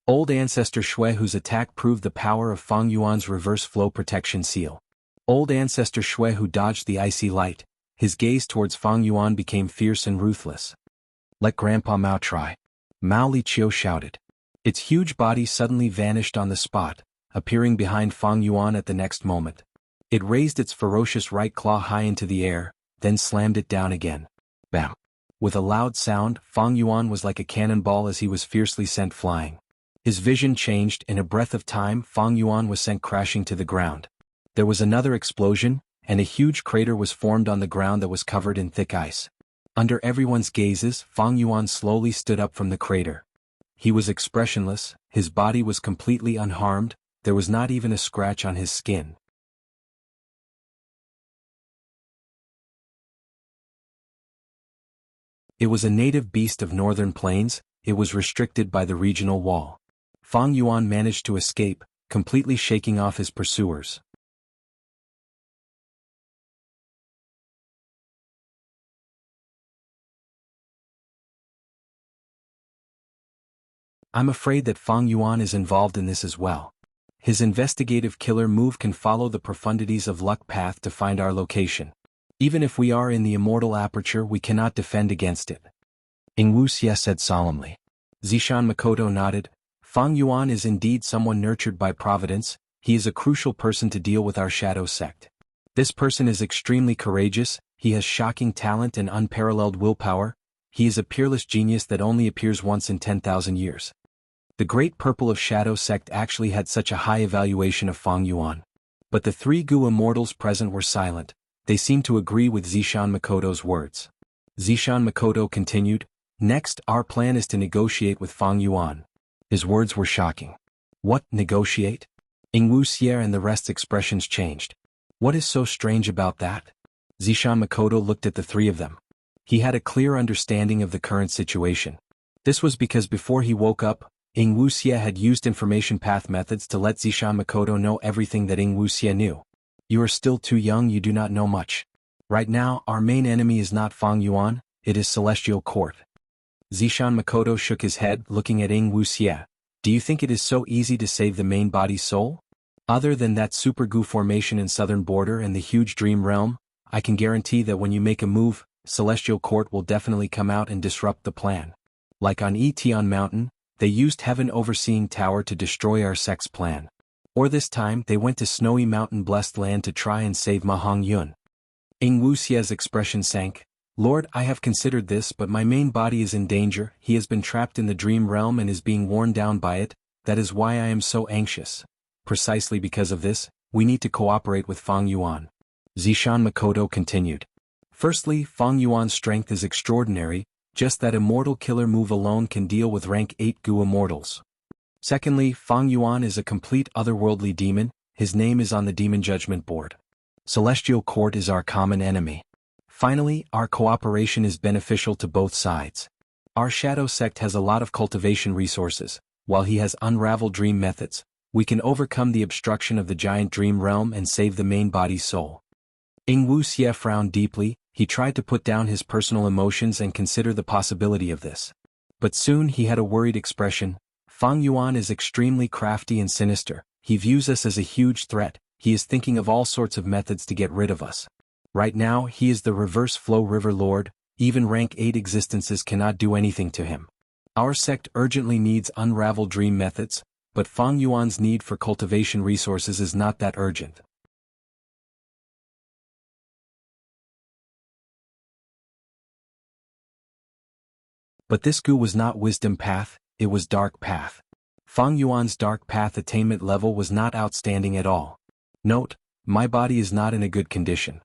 Old ancestor Shui Hu's attack proved the power of Fang Yuan's Reverse Flow Protection Seal. Old ancestor Shui Hu dodged the icy light. His gaze towards Fang Yuan became fierce and ruthless. Let Grandpa Mao try. Mao Li Chiu shouted. Its huge body suddenly vanished on the spot, appearing behind Fang Yuan at the next moment. It raised its ferocious right claw high into the air, then slammed it down again. Bam! With a loud sound, Fang Yuan was like a cannonball as he was fiercely sent flying. His vision changed. In a breath of time, Fang Yuan was sent crashing to the ground. There was another explosion, and a huge crater was formed on the ground that was covered in thick ice. Under everyone's gazes, Fang Yuan slowly stood up from the crater. He was expressionless, his body was completely unharmed, there was not even a scratch on his skin. It was a native beast of northern plains, it was restricted by the regional wall. Fang Yuan managed to escape, completely shaking off his pursuers. I'm afraid that Fang Yuan is involved in this as well. His investigative killer move can follow the profundities of luck path to find our location. Even if we are in the immortal aperture, we cannot defend against it. Wuxia said solemnly. Zishan Makoto nodded. Fang Yuan is indeed someone nurtured by providence, he is a crucial person to deal with our shadow sect. This person is extremely courageous, he has shocking talent and unparalleled willpower, he is a peerless genius that only appears once in 10,000 years. The Great Purple of Shadow Sect actually had such a high evaluation of Fang Yuan. But the three Gu immortals present were silent, they seemed to agree with Zishan Makoto's words. Zishan Makoto continued, next our plan is to negotiate with Fang Yuan. His words were shocking. What, negotiate? Wuxia and the rest's expressions changed. What is so strange about that? Zishan Makoto looked at the three of them. He had a clear understanding of the current situation. This was because before he woke up, Wuxia had used information path methods to let Zishan Makoto know everything that Wuxia knew. You are still too young, you do not know much. Right now, our main enemy is not Fang Yuan, it is Celestial Court. Zishan Makoto shook his head, looking at Wuxia. Do you think it is so easy to save the main body's soul? Other than that super Gu formation in southern border and the huge dream realm, I can guarantee that when you make a move, Celestial Court will definitely come out and disrupt the plan. Like on Etion Mountain, they used Heaven Overseeing Tower to destroy our sect's plan. Or this time they went to Snowy Mountain Blessed Land to try and save Ma Hong Yun. Wuxia's expression sank. Lord, I have considered this, but my main body is in danger, he has been trapped in the dream realm and is being worn down by it, that is why I am so anxious. Precisely because of this, we need to cooperate with Fang Yuan. Zishan Makoto continued. Firstly, Fang Yuan's strength is extraordinary, just that immortal killer move alone can deal with rank 8 Gu immortals. Secondly, Fang Yuan is a complete otherworldly demon, his name is on the demon judgment board. Celestial Court is our common enemy. Finally, our cooperation is beneficial to both sides. Our shadow sect has a lot of cultivation resources, while he has unraveled dream methods, we can overcome the obstruction of the giant dream realm and save the main body's soul. Wuxia frowned deeply, he tried to put down his personal emotions and consider the possibility of this. But soon he had a worried expression. Fang Yuan is extremely crafty and sinister, he views us as a huge threat, he is thinking of all sorts of methods to get rid of us. Right now he is the reverse flow river lord, even rank 8 existences cannot do anything to him. Our sect urgently needs unraveled dream methods, but Fang Yuan's need for cultivation resources is not that urgent. But this Gu was not wisdom path, it was dark path. Fang Yuan's dark path attainment level was not outstanding at all. Note, my body is not in a good condition.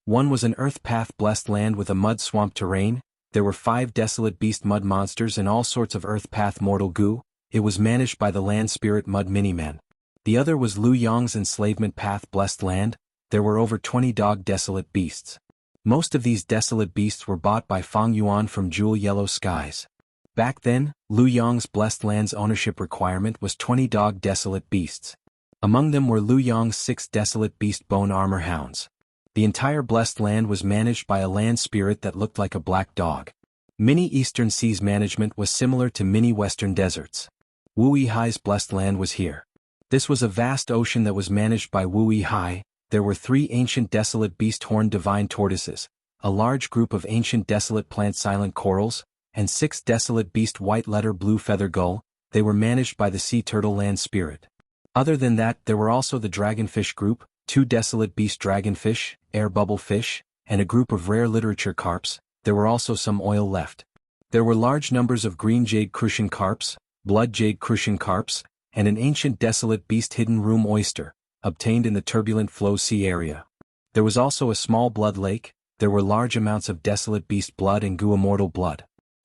One was an earth path blessed land with a mud swamp terrain, there were 5 desolate beast mud monsters and all sorts of earth path mortal Gu, it was managed by the land spirit mud miniman. The other was Lu Yong's enslavement path blessed land, there were over 20 dog desolate beasts. Most of these desolate beasts were bought by Fang Yuan from Jewel Yellow Skies. Back then, Lu Yong's blessed land's ownership requirement was 20 dog desolate beasts. Among them were Lu Yong's 6 desolate beast bone armor hounds. The entire blessed land was managed by a land spirit that looked like a black dog. Mini Eastern Seas management was similar to mini Western Deserts. Wu Yihai's blessed land was here. This was a vast ocean that was managed by Wu Yihai. There were 3 ancient desolate beast horned divine tortoises, a large group of ancient desolate plant silent corals, and 6 desolate beast white letter blue feather gull, they were managed by the sea turtle land spirit. Other than that, there were also the dragonfish group, 2 desolate beast dragonfish, air bubble fish, and a group of rare literature carps, there were also some oil left. There were large numbers of green jade crucian carps, blood jade crucian carps, and an ancient desolate beast hidden room oyster, obtained in the turbulent flow sea area. There was also a small blood lake. There were large amounts of desolate beast blood and goo immortal blood.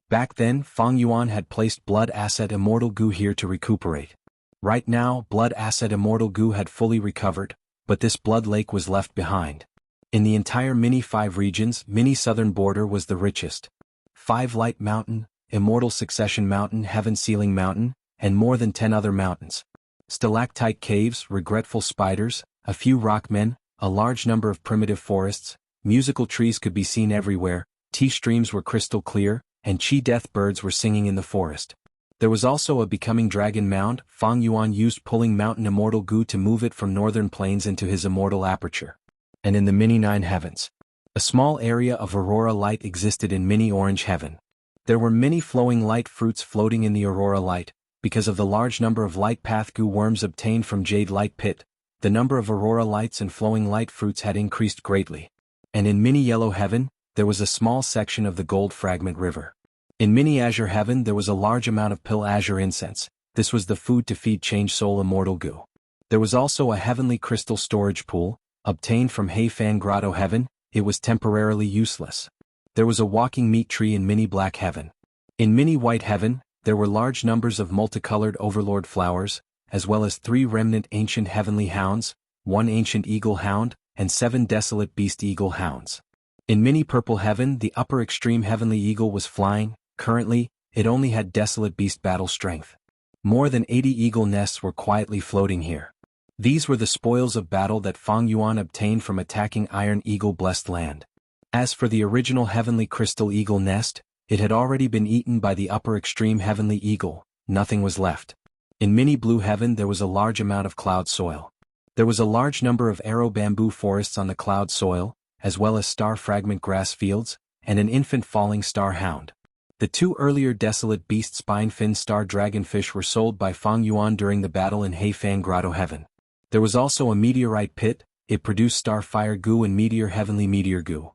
Back then, Fang Yuan had placed blood asset immortal goo here to recuperate. Right now, blood asset immortal goo had fully recovered, but this blood lake was left behind. In the entire Mini 5 regions, Mini Southern Border was the richest. 5 Light Mountain, Immortal Succession Mountain, Heaven Sealing Mountain, and more than 10 other mountains. Stalactite caves, regretful spiders, a few rockmen, a large number of primitive forests, musical trees could be seen everywhere, tea streams were crystal clear, and chi death birds were singing in the forest. There was also a becoming dragon mound. Fang Yuan used pulling mountain immortal goo to move it from northern plains into his immortal aperture. And in the Mini 9 heavens, a small area of aurora light existed in Mini Orange Heaven. There were many flowing light fruits floating in the aurora light. Because of the large number of light path goo worms obtained from Jade Light Pit, the number of aurora lights and flowing light fruits had increased greatly. And in Mini Yellow Heaven, there was a small section of the Gold Fragment River. In Mini Azure Heaven there was a large amount of Pill Azure incense. This was the food to feed Change Soul Immortal Goo. There was also a heavenly crystal storage pool, obtained from Fang Grotto Heaven. It was temporarily useless. There was a walking meat tree in Mini Black Heaven. In Mini White Heaven, there were large numbers of multicolored overlord flowers, as well as 3 remnant ancient heavenly hounds, 1 ancient eagle hound, and 7 desolate beast eagle hounds. In Mini Purple Heaven the upper extreme heavenly eagle was flying. Currently, it only had desolate beast battle strength. More than 80 eagle nests were quietly floating here. These were the spoils of battle that Fang Yuan obtained from attacking Iron Eagle Blessed Land. As for the original heavenly crystal eagle nest, it had already been eaten by the upper extreme heavenly eagle. Nothing was left. In Mini Blue Heaven there was a large amount of cloud soil. There was a large number of arrow bamboo forests on the cloud soil, as well as star fragment grass fields, and an infant falling star hound. The 2 earlier desolate beast spine-fin star dragonfish were sold by Fang Yuan during the battle in Fang Grotto Heaven. There was also a meteorite pit. It produced star fire goo and meteor heavenly meteor goo.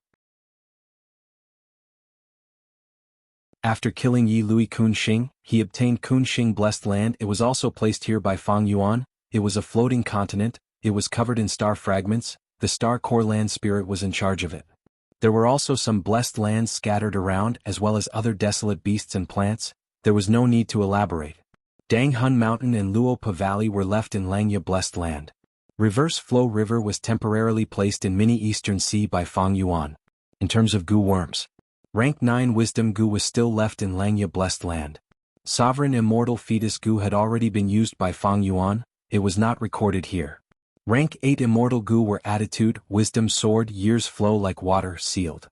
After killing Yi Lui Kunxing, he obtained Kunxing Blessed Land. It was also placed here by Fang Yuan. It was a floating continent. It was covered in star fragments. The star core land spirit was in charge of it. There were also some blessed lands scattered around, as well as other desolate beasts and plants. There was no need to elaborate. Dang Hun Mountain and Luopa Valley were left in Langya Blessed Land. Reverse Flow River was temporarily placed in Mini Eastern Sea by Fang Yuan. In terms of goo worms, Rank 9 Wisdom Goo was still left in Langya Blessed Land. Sovereign Immortal Fetus Goo had already been used by Fang Yuan. It was not recorded here. Rank 8 Immortal Goo were Attitude, Wisdom Sword, Years Flow Like Water, Sealed.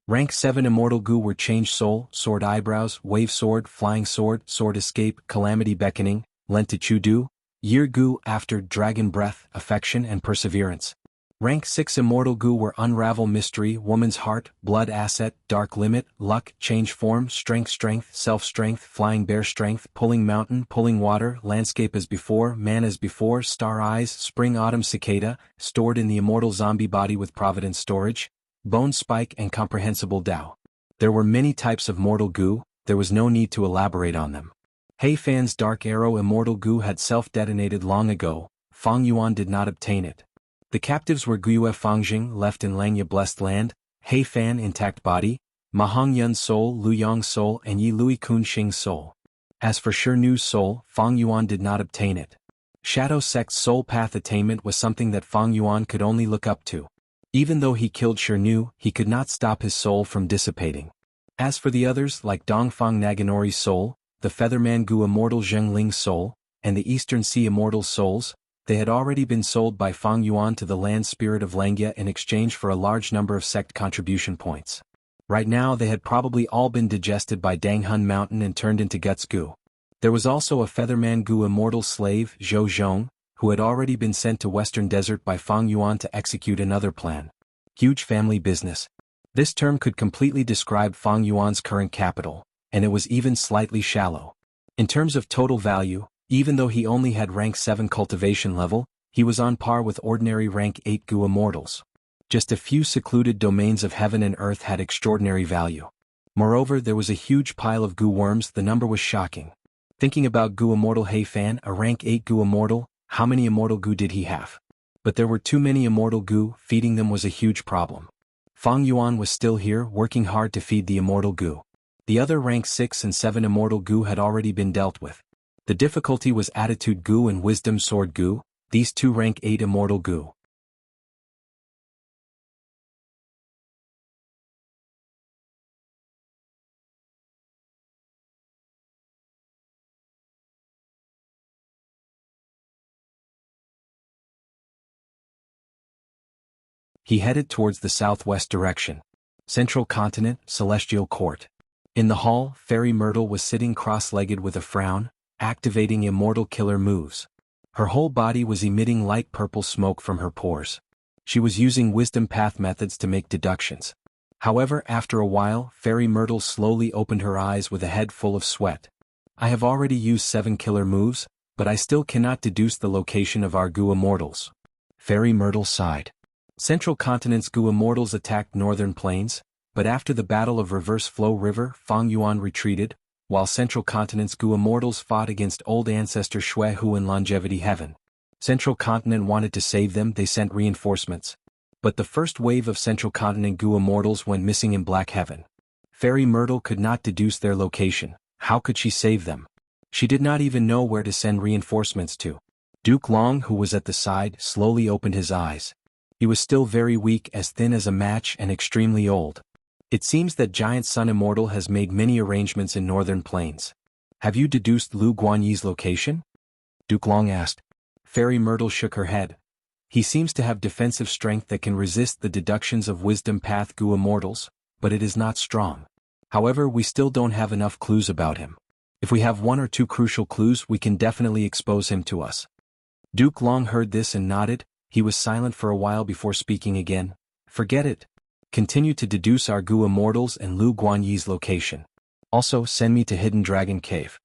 Rank 7 Immortal Goo were Change Soul, Sword Eyebrows, Wave Sword, Flying Sword, Sword Escape, Calamity Beckoning, Lentichudu, Year Goo, After, Dragon Breath, Affection and Perseverance. Rank 6 Immortal Goo were Unravel Mystery, Woman's Heart, Blood Asset, Dark Limit, Luck, Change Form, Strength, Self-Strength, Flying Bear Strength, Pulling Mountain, Pulling Water, Landscape as Before, Man as Before, Star Eyes, Spring Autumn Cicada, Stored in the Immortal Zombie Body with Providence Storage, Bone Spike and Comprehensible Tao. There were many types of mortal goo. There was no need to elaborate on them. Fan's Dark Arrow Immortal Goo had self-detonated long ago. Fang Yuan did not obtain it. The captives were Guyue Fangjing left in Langya Blessed Land, Fan Intact Body, Mahong Yun's Soul, Lu Yong's Soul and Yi Lui Kunxing's Soul. As for Shinu's Soul, Fang Yuan did not obtain it. Shadow Sect's Soul Path attainment was something that Fang Yuan could only look up to. Even though he killed Shinu, he could not stop his soul from dissipating. As for the others like Dongfang Naganori's soul, the Featherman Gu Immortal Zhengling's soul, and the Eastern Sea Immortal's souls, they had already been sold by Fang Yuan to the land spirit of Langya in exchange for a large number of sect contribution points. Right now they had probably all been digested by Danghun Mountain and turned into Guts Gu. There was also a Featherman Gu Immortal slave, Zhou Zhong, who had already been sent to Western Desert by Fang Yuan to execute another plan. Huge family business. This term could completely describe Fang Yuan's current capital, and it was even slightly shallow. In terms of total value, even though he only had rank 7 cultivation level, he was on par with ordinary rank 8 Gu immortals. Just a few secluded domains of heaven and earth had extraordinary value. Moreover, there was a huge pile of goo worms. The number was shocking. Thinking about Goo Immortal. Hey Fan, a rank 8 Goo Immortal, how many Immortal Goo did he have? But there were too many Immortal Goo, feeding them was a huge problem. Fang Yuan was still here, working hard to feed the Immortal Goo. The other rank 6 and 7 Immortal Goo had already been dealt with. The difficulty was Attitude Goo and Wisdom Sword Goo, these two rank 8 Immortal Goo. He headed towards the southwest direction. Central Continent, Celestial Court. In the hall, Fairy Myrtle was sitting cross-legged with a frown, activating immortal killer moves. Her whole body was emitting light purple smoke from her pores. She was using wisdom path methods to make deductions. However, after a while, Fairy Myrtle slowly opened her eyes with a head full of sweat. I have already used 7 killer moves, but I still cannot deduce the location of our Goo Immortals. Fairy Myrtle sighed. Central Continent's Goo Immortals attacked Northern Plains, but after the Battle of Reverse Flow River, Fang Yuan retreated, while Central Continent's Goo Immortals fought against Old Ancestor Shui Hu in Longevity Heaven. Central Continent wanted to save them. They sent reinforcements. But the first wave of Central Continent Goo Immortals went missing in Black Heaven. Fairy Myrtle could not deduce their location. How could she save them? She did not even know where to send reinforcements to. Duke Long, who was at the side, slowly opened his eyes. He was still very weak, as thin as a match, and extremely old. It seems that Giant Sun Immortal has made many arrangements in Northern Plains. Have you deduced Lu Guanyi's location? Duke Long asked. Fairy Myrtle shook her head. He seems to have defensive strength that can resist the deductions of Wisdom Path Goo Immortals, but it is not strong. However, we still don't have enough clues about him. If we have 1 or 2 crucial clues, we can definitely expose him to us. Duke Long heard this and nodded. He was silent for a while before speaking again. Forget it. Continue to deduce our Goo Immortals and Lu Guanyi's location. Also, send me to Hidden Dragon Cave.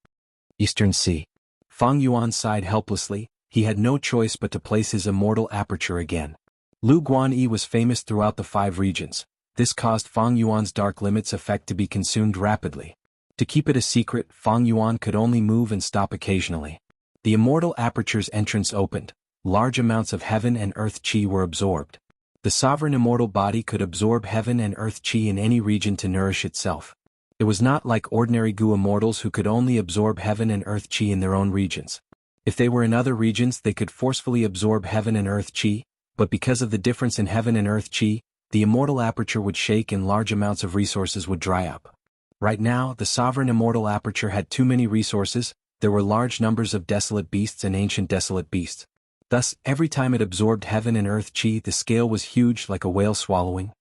Eastern Sea. Fang Yuan sighed helplessly. He had no choice but to place his immortal aperture again. Lu Guanyi was famous throughout the 5 regions. This caused Fang Yuan's Dark Limits effect to be consumed rapidly. To keep it a secret, Fang Yuan could only move and stop occasionally. The immortal aperture's entrance opened. Large amounts of heaven and earth chi were absorbed. The sovereign immortal body could absorb heaven and earth chi in any region to nourish itself. It was not like ordinary Goo Immortals who could only absorb heaven and earth chi in their own regions. If they were in other regions, they could forcefully absorb heaven and earth chi, but because of the difference in heaven and earth chi, the immortal aperture would shake and large amounts of resources would dry up. Right now, the sovereign immortal aperture had too many resources. There were large numbers of desolate beasts and ancient desolate beasts. Thus, every time it absorbed heaven and earth chi, the scale was huge, like a whale swallowing.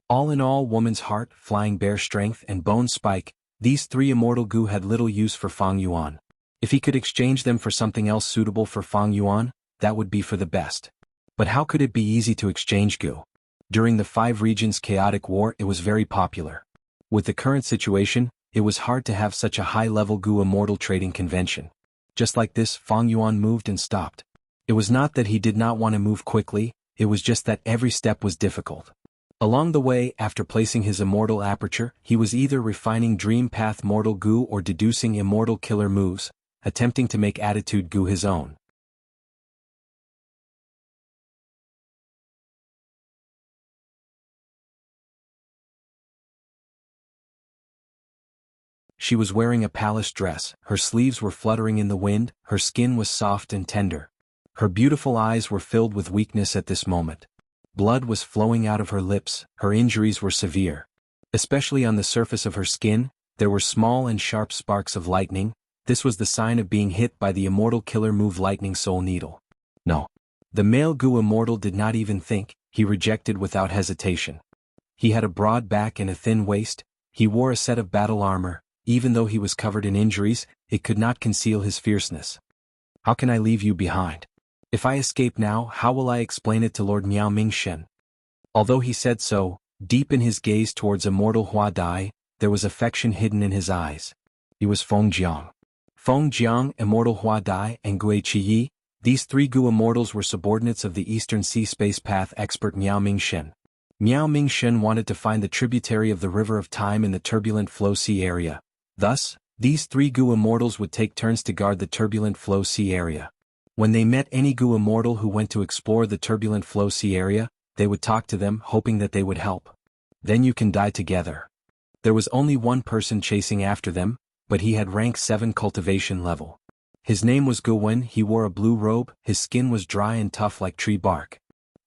All in all, Woman's Heart, Flying Bear Strength, and Bone Spike, these 3 immortal Goo had little use for Fang Yuan. If he could exchange them for something else suitable for Fang Yuan, that would be for the best. But how could it be easy to exchange Goo? During the 5 regions chaotic war, it was very popular. With the current situation, it was hard to have such a high-level Goo Immortal trading convention. Just like this, Fang Yuan moved and stopped. It was not that he did not want to move quickly, it was just that every step was difficult. Along the way, after placing his immortal aperture, he was either refining Dream Path Mortal Goo or deducing immortal killer moves, attempting to make Attitude Goo his own. She was wearing a palace dress, her sleeves were fluttering in the wind, her skin was soft and tender. Her beautiful eyes were filled with weakness at this moment. Blood was flowing out of her lips, her injuries were severe. Especially on the surface of her skin, there were small and sharp sparks of lightning. This was the sign of being hit by the immortal killer move Lightning Soul Needle. No. The male Goo Immortal did not even think, he rejected without hesitation. He had a broad back and a thin waist, he wore a set of battle armor. Even though he was covered in injuries, it could not conceal his fierceness. How can I leave you behind? If I escape now, how will I explain it to Lord Miao Mingshen? Although he said so, deep in his gaze towards immortal Hua Dai, there was affection hidden in his eyes. He was Feng Jiang. Feng Jiang, Immortal Hua Dai, and Gui Qiyi, these three Gu immortals were subordinates of the Eastern Sea Space Path expert Miao Mingshen. Miao Mingshen wanted to find the tributary of the River of Time in the turbulent flow sea area. Thus, these three Gu immortals would take turns to guard the turbulent flow sea area. When they met any Gu immortal who went to explore the turbulent flow sea area, they would talk to them, hoping that they would help. Then you can die together. There was only one person chasing after them, but he had rank 7 cultivation level. His name was Yuan. He wore a blue robe, his skin was dry and tough like tree bark.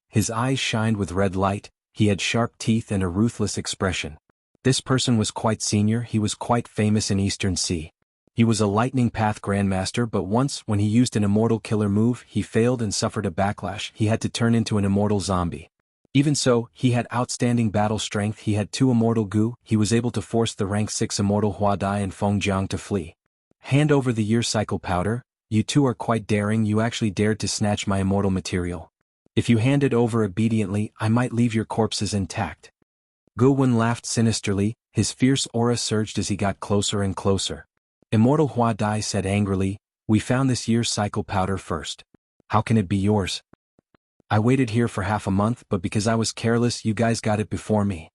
His eyes shined with red light, he had sharp teeth and a ruthless expression. This person was quite senior, he was quite famous in Eastern Sea. He was a lightning path grandmaster, but once, when he used an immortal killer move, he failed and suffered a backlash. He had to turn into an immortal zombie. Even so, he had outstanding battle strength, he had 2 immortal Gu, he was able to force the rank 6 immortal Hua Dai and Feng Jiang to flee. Hand over the year cycle powder, you two are quite daring, you actually dared to snatch my immortal material. If you hand it over obediently, I might leave your corpses intact. Yuan laughed sinisterly, his fierce aura surged as he got closer and closer. Immortal Hua Dai said angrily, we found this year's cycle powder first. How can it be yours? I waited here for half a month, but because I was careless you guys got it before me.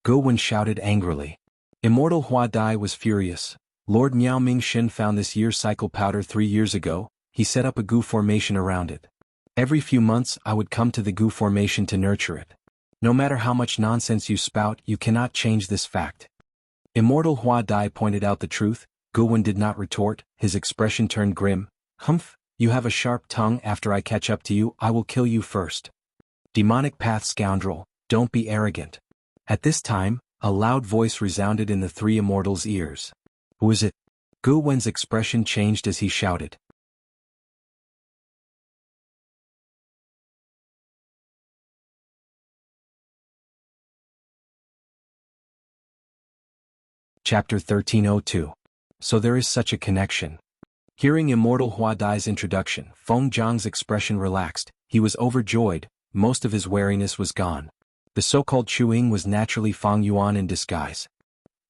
Yuan shouted angrily. Immortal Hua Dai was furious. Lord Miao Mingshen found this year's cycle powder 3 years ago, he set up a Gu formation around it. Every few months I would come to the Gu formation to nurture it. No matter how much nonsense you spout, you cannot change this fact. Immortal Hua Dai pointed out the truth. Yuan did not retort, his expression turned grim. Humph, you have a sharp tongue, after I catch up to you, I will kill you first. Demonic path scoundrel, don't be arrogant. At this time, a loud voice resounded in the 3 immortals' ears. Who is it? Yuan's expression changed as he shouted. Chapter 1302. So there is such a connection. Hearing Immortal Hua Dai's introduction, Feng Jiang's expression relaxed, he was overjoyed, most of his wariness was gone. The so-called Chuing was naturally Fang Yuan in disguise.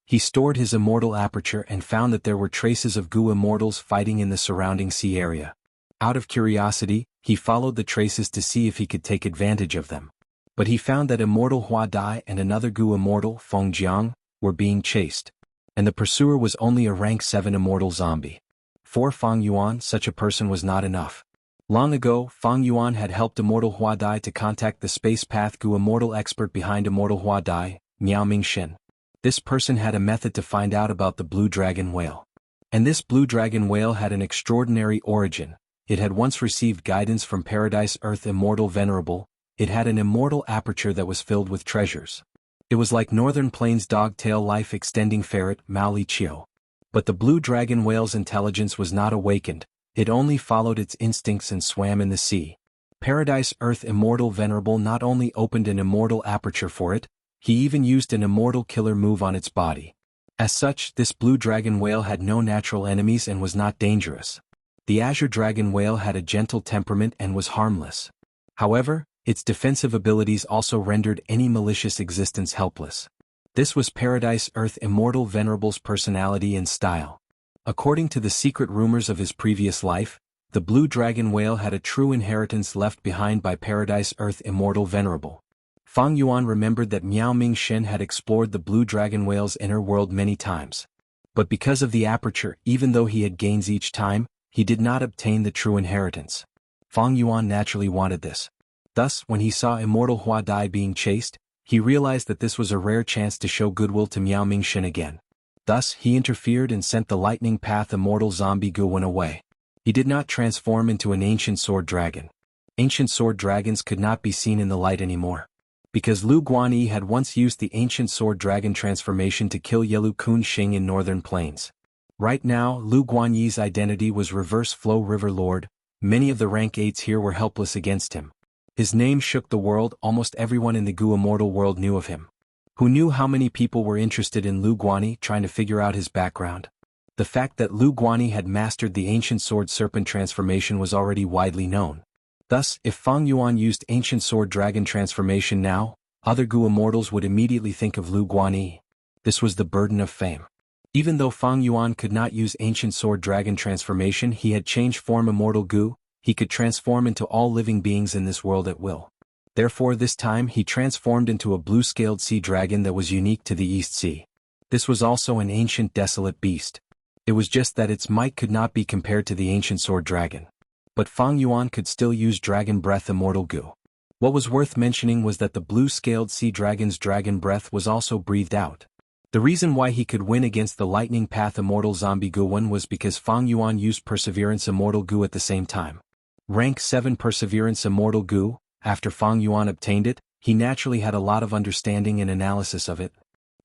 He stored his immortal aperture and found that there were traces of Gu immortals fighting in the surrounding sea area. Out of curiosity, he followed the traces to see if he could take advantage of them. But he found that Immortal Hua Dai and another Gu immortal, Feng Jiang, were being chased. And the pursuer was only a rank 7 immortal zombie. For Fang Yuan, such a person was not enough. Long ago, Fang Yuan had helped Immortal Hua Dai to contact the Space Path Gu immortal expert behind Immortal Hua Dai, Miao Mingshen. This person had a method to find out about the blue dragon whale. And this blue dragon whale had an extraordinary origin. It had once received guidance from Paradise Earth Immortal Venerable. It had an immortal aperture that was filled with treasures. It was like Northern Plains dog-tail life-extending ferret, Mao Li Chiu. But the blue dragon whale's intelligence was not awakened, it only followed its instincts and swam in the sea. Paradise Earth Immortal Venerable not only opened an immortal aperture for it, he even used an immortal killer move on its body. As such, this blue dragon whale had no natural enemies and was not dangerous. The azure dragon whale had a gentle temperament and was harmless. However, its defensive abilities also rendered any malicious existence helpless. This was Paradise Earth Immortal Venerable's personality and style. According to the secret rumors of his previous life, the blue dragon whale had a true inheritance left behind by Paradise Earth Immortal Venerable. Fang Yuan remembered that Miao Mingshen had explored the blue dragon whale's inner world many times. But because of the aperture, even though he had gains each time, he did not obtain the true inheritance. Fang Yuan naturally wanted this. Thus, when he saw Immortal Hua Dai being chased, he realized that this was a rare chance to show goodwill to Miao Mingshen again. Thus, he interfered and sent the Lightning Path Immortal Zombie Yuan away. He did not transform into an ancient sword dragon. Ancient sword dragons could not be seen in the light anymore. Because Lu Guanyi had once used the ancient sword dragon transformation to kill Yelu Kun Xing in Northern Plains. Right now, Lu Guanyi's identity was Reverse Flow River Lord. Many of the rank 8s here were helpless against him. His name shook the world, almost everyone in the Gu immortal world knew of him. Who knew how many people were interested in Lu Guanyi, trying to figure out his background? The fact that Lu Guanyi had mastered the ancient sword serpent transformation was already widely known. Thus, if Fang Yuan used ancient sword dragon transformation now, other Gu immortals would immediately think of Lu Guanyi. This was the burden of fame. Even though Fang Yuan could not use ancient sword dragon transformation, he had changed form immortal goo, he could transform into all living beings in this world at will. Therefore this time he transformed into a blue-scaled sea dragon that was unique to the East Sea. This was also an ancient desolate beast. It was just that its might could not be compared to the ancient sword dragon. But Fang Yuan could still use dragon breath immortal goo. What was worth mentioning was that the blue-scaled sea dragon's dragon breath was also breathed out. The reason why he could win against the lightning path immortal zombie Yuan was because Fang Yuan used perseverance immortal goo at the same time. Rank 7 perseverance immortal goo, after Fang Yuan obtained it, he naturally had a lot of understanding and analysis of it.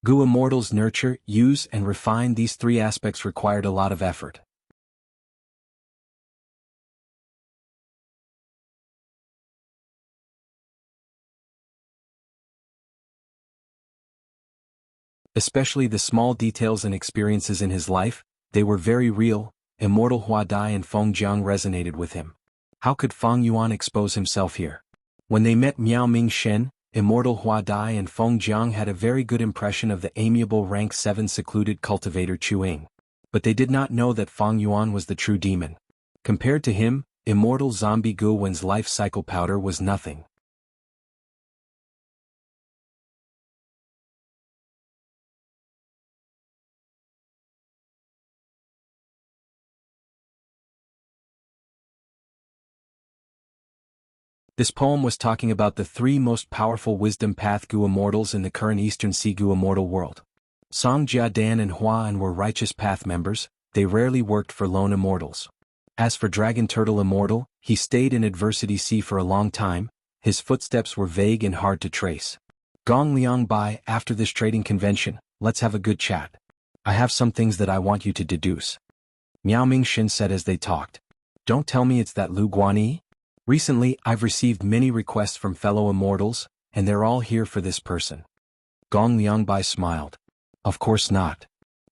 Goo immortals nurture, use and refine these three aspects required a lot of effort. Especially the small details and experiences in his life, they were very real. Immortal Hua Dai and Feng Jiang resonated with him. How could Fang Yuan expose himself here? When they met Miao Ming Shen, Immortal Hua Dai and Feng Jiang had a very good impression of the amiable rank 7 secluded cultivator Chuing. But they did not know that Fang Yuan was the true demon. Compared to him, Immortal Zombie Guwen's life cycle powder was nothing. This poem was talking about the three most powerful wisdom path Gu immortals in the current Eastern Sea Gu immortal world. Song Jiadan and Huan were righteous path members, they rarely worked for lone immortals. As for Dragon Turtle Immortal, he stayed in Adversity Sea for a long time, his footsteps were vague and hard to trace. Gong Liang Bai, after this trading convention, let's have a good chat. I have some things that I want you to deduce. Miao Mingxin said as they talked. Don't tell me it's that Lu Guanyi? Recently, I've received many requests from fellow immortals, and they're all here for this person. Gong Liangbai smiled. Of course not.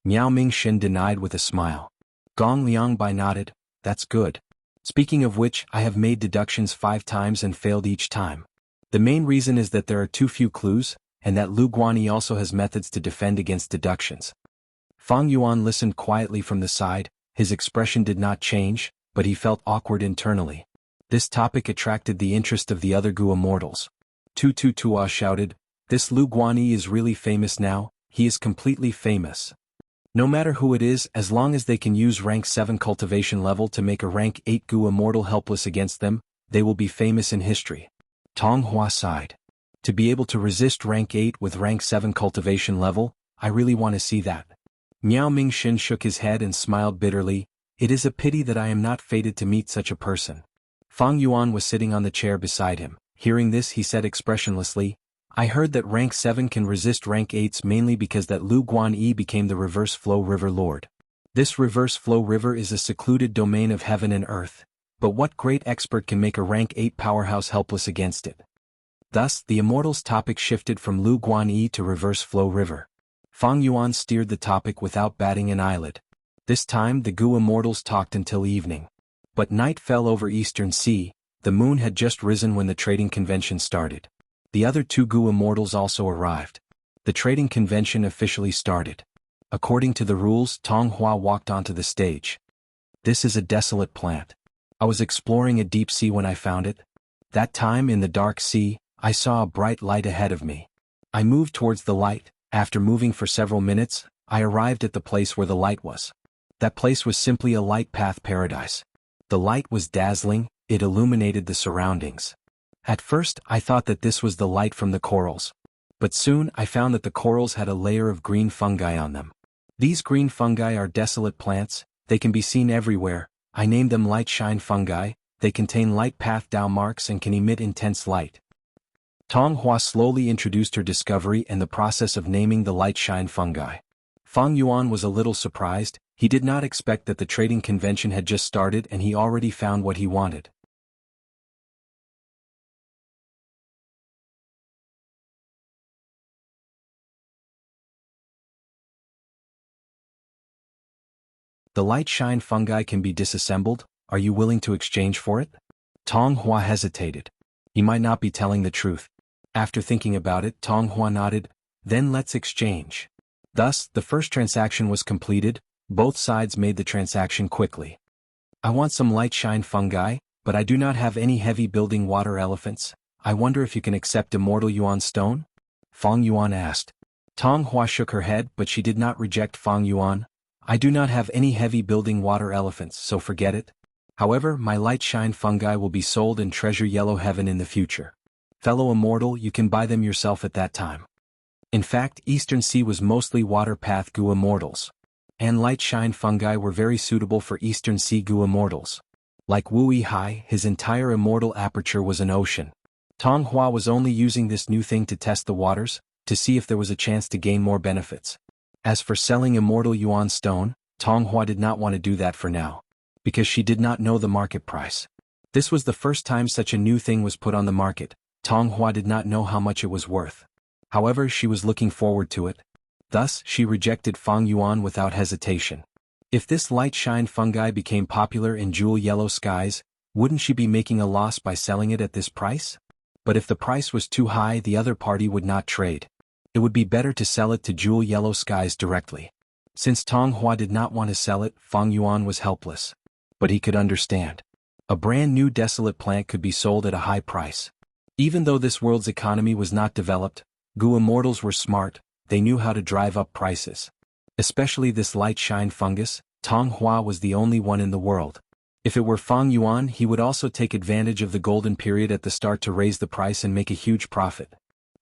Miao Mingxin denied with a smile. Gong Liangbai nodded, that's good. Speaking of which, I have made deductions 5 times and failed each time. The main reason is that there are too few clues, and that Lu Guanyi also has methods to defend against deductions. Fang Yuan listened quietly from the side, his expression did not change, but he felt awkward internally. This topic attracted the interest of the other Gu immortals. Tu Tua shouted, this Lu Guanyi is really famous now, he is completely famous. No matter who it is, as long as they can use rank 7 cultivation level to make a rank 8 Gu immortal helpless against them, they will be famous in history. Tong Hua sighed. To be able to resist rank 8 with rank 7 cultivation level, I really want to see that. Miao Mingxin shook his head and smiled bitterly, it is a pity that I am not fated to meet such a person. Fang Yuan was sitting on the chair beside him. Hearing this he said expressionlessly, I heard that rank 7 can resist rank 8s mainly because that Lu Guanyi became the reverse flow river lord. This reverse flow river is a secluded domain of heaven and earth, but what great expert can make a rank 8 powerhouse helpless against it? Thus, the immortals' topic shifted from Lu Guanyi to reverse flow river. Fang Yuan steered the topic without batting an eyelid. This time the Gu immortals talked until evening. But night fell over Eastern Sea, the moon had just risen when the trading convention started. The other 2 Gu immortals also arrived. The trading convention officially started. According to the rules, Tong Hua walked onto the stage. This is a desolate plant. I was exploring a deep sea when I found it. That time in the dark sea, I saw a bright light ahead of me. I moved towards the light. After moving for several minutes, I arrived at the place where the light was. That place was simply a light path paradise. The light was dazzling, it illuminated the surroundings. At first, I thought that this was the light from the corals. But soon I found that the corals had a layer of green fungi on them. These green fungi are desolate plants, they can be seen everywhere. I named them light shine fungi, they contain light path Dao marks and can emit intense light. Tong Hua slowly introduced her discovery and the process of naming the light shine fungi. Fang Yuan was a little surprised, he did not expect that the trading convention had just started and he already found what he wanted. The light shine fungi can be disassembled, are you willing to exchange for it? Tong Hua hesitated. He might not be telling the truth. After thinking about it, Tong Hua nodded, then let's exchange. Thus, the first transaction was completed. Both sides made the transaction quickly. I want some light shine fungi, but I do not have any heavy building water elephants. I wonder if you can accept immortal Yuan stone? Fang Yuan asked. Tong Hua shook her head, but she did not reject Fang Yuan. I do not have any heavy building water elephants, so forget it. However, my light shine fungi will be sold in Treasure Yellow Heaven in the future. Fellow immortal, you can buy them yourself at that time. In fact, Eastern Sea was mostly water path goo immortals. And light shine fungi were very suitable for Eastern Sea goo immortals. Like Wu Hai, his entire immortal aperture was an ocean. Tong Hua was only using this new thing to test the waters, to see if there was a chance to gain more benefits. As for selling immortal Yuan stone, Tong Hua did not want to do that for now, because she did not know the market price. This was the first time such a new thing was put on the market. Tong Hua did not know how much it was worth. However, she was looking forward to it. Thus, she rejected Fang Yuan without hesitation. If this light shine fungi became popular in Jewel Yellow Skies, wouldn't she be making a loss by selling it at this price? But if the price was too high, the other party would not trade. It would be better to sell it to Jewel Yellow Skies directly. Since Tong Hua did not want to sell it, Fang Yuan was helpless. But he could understand. A brand new desolate plant could be sold at a high price. Even though this world's economy was not developed, goo immortals were smart. They knew how to drive up prices. Especially this light shine fungus. Tong Hua was the only one in the world. If it were Fang Yuan, he would also take advantage of the golden period at the start to raise the price and make a huge profit.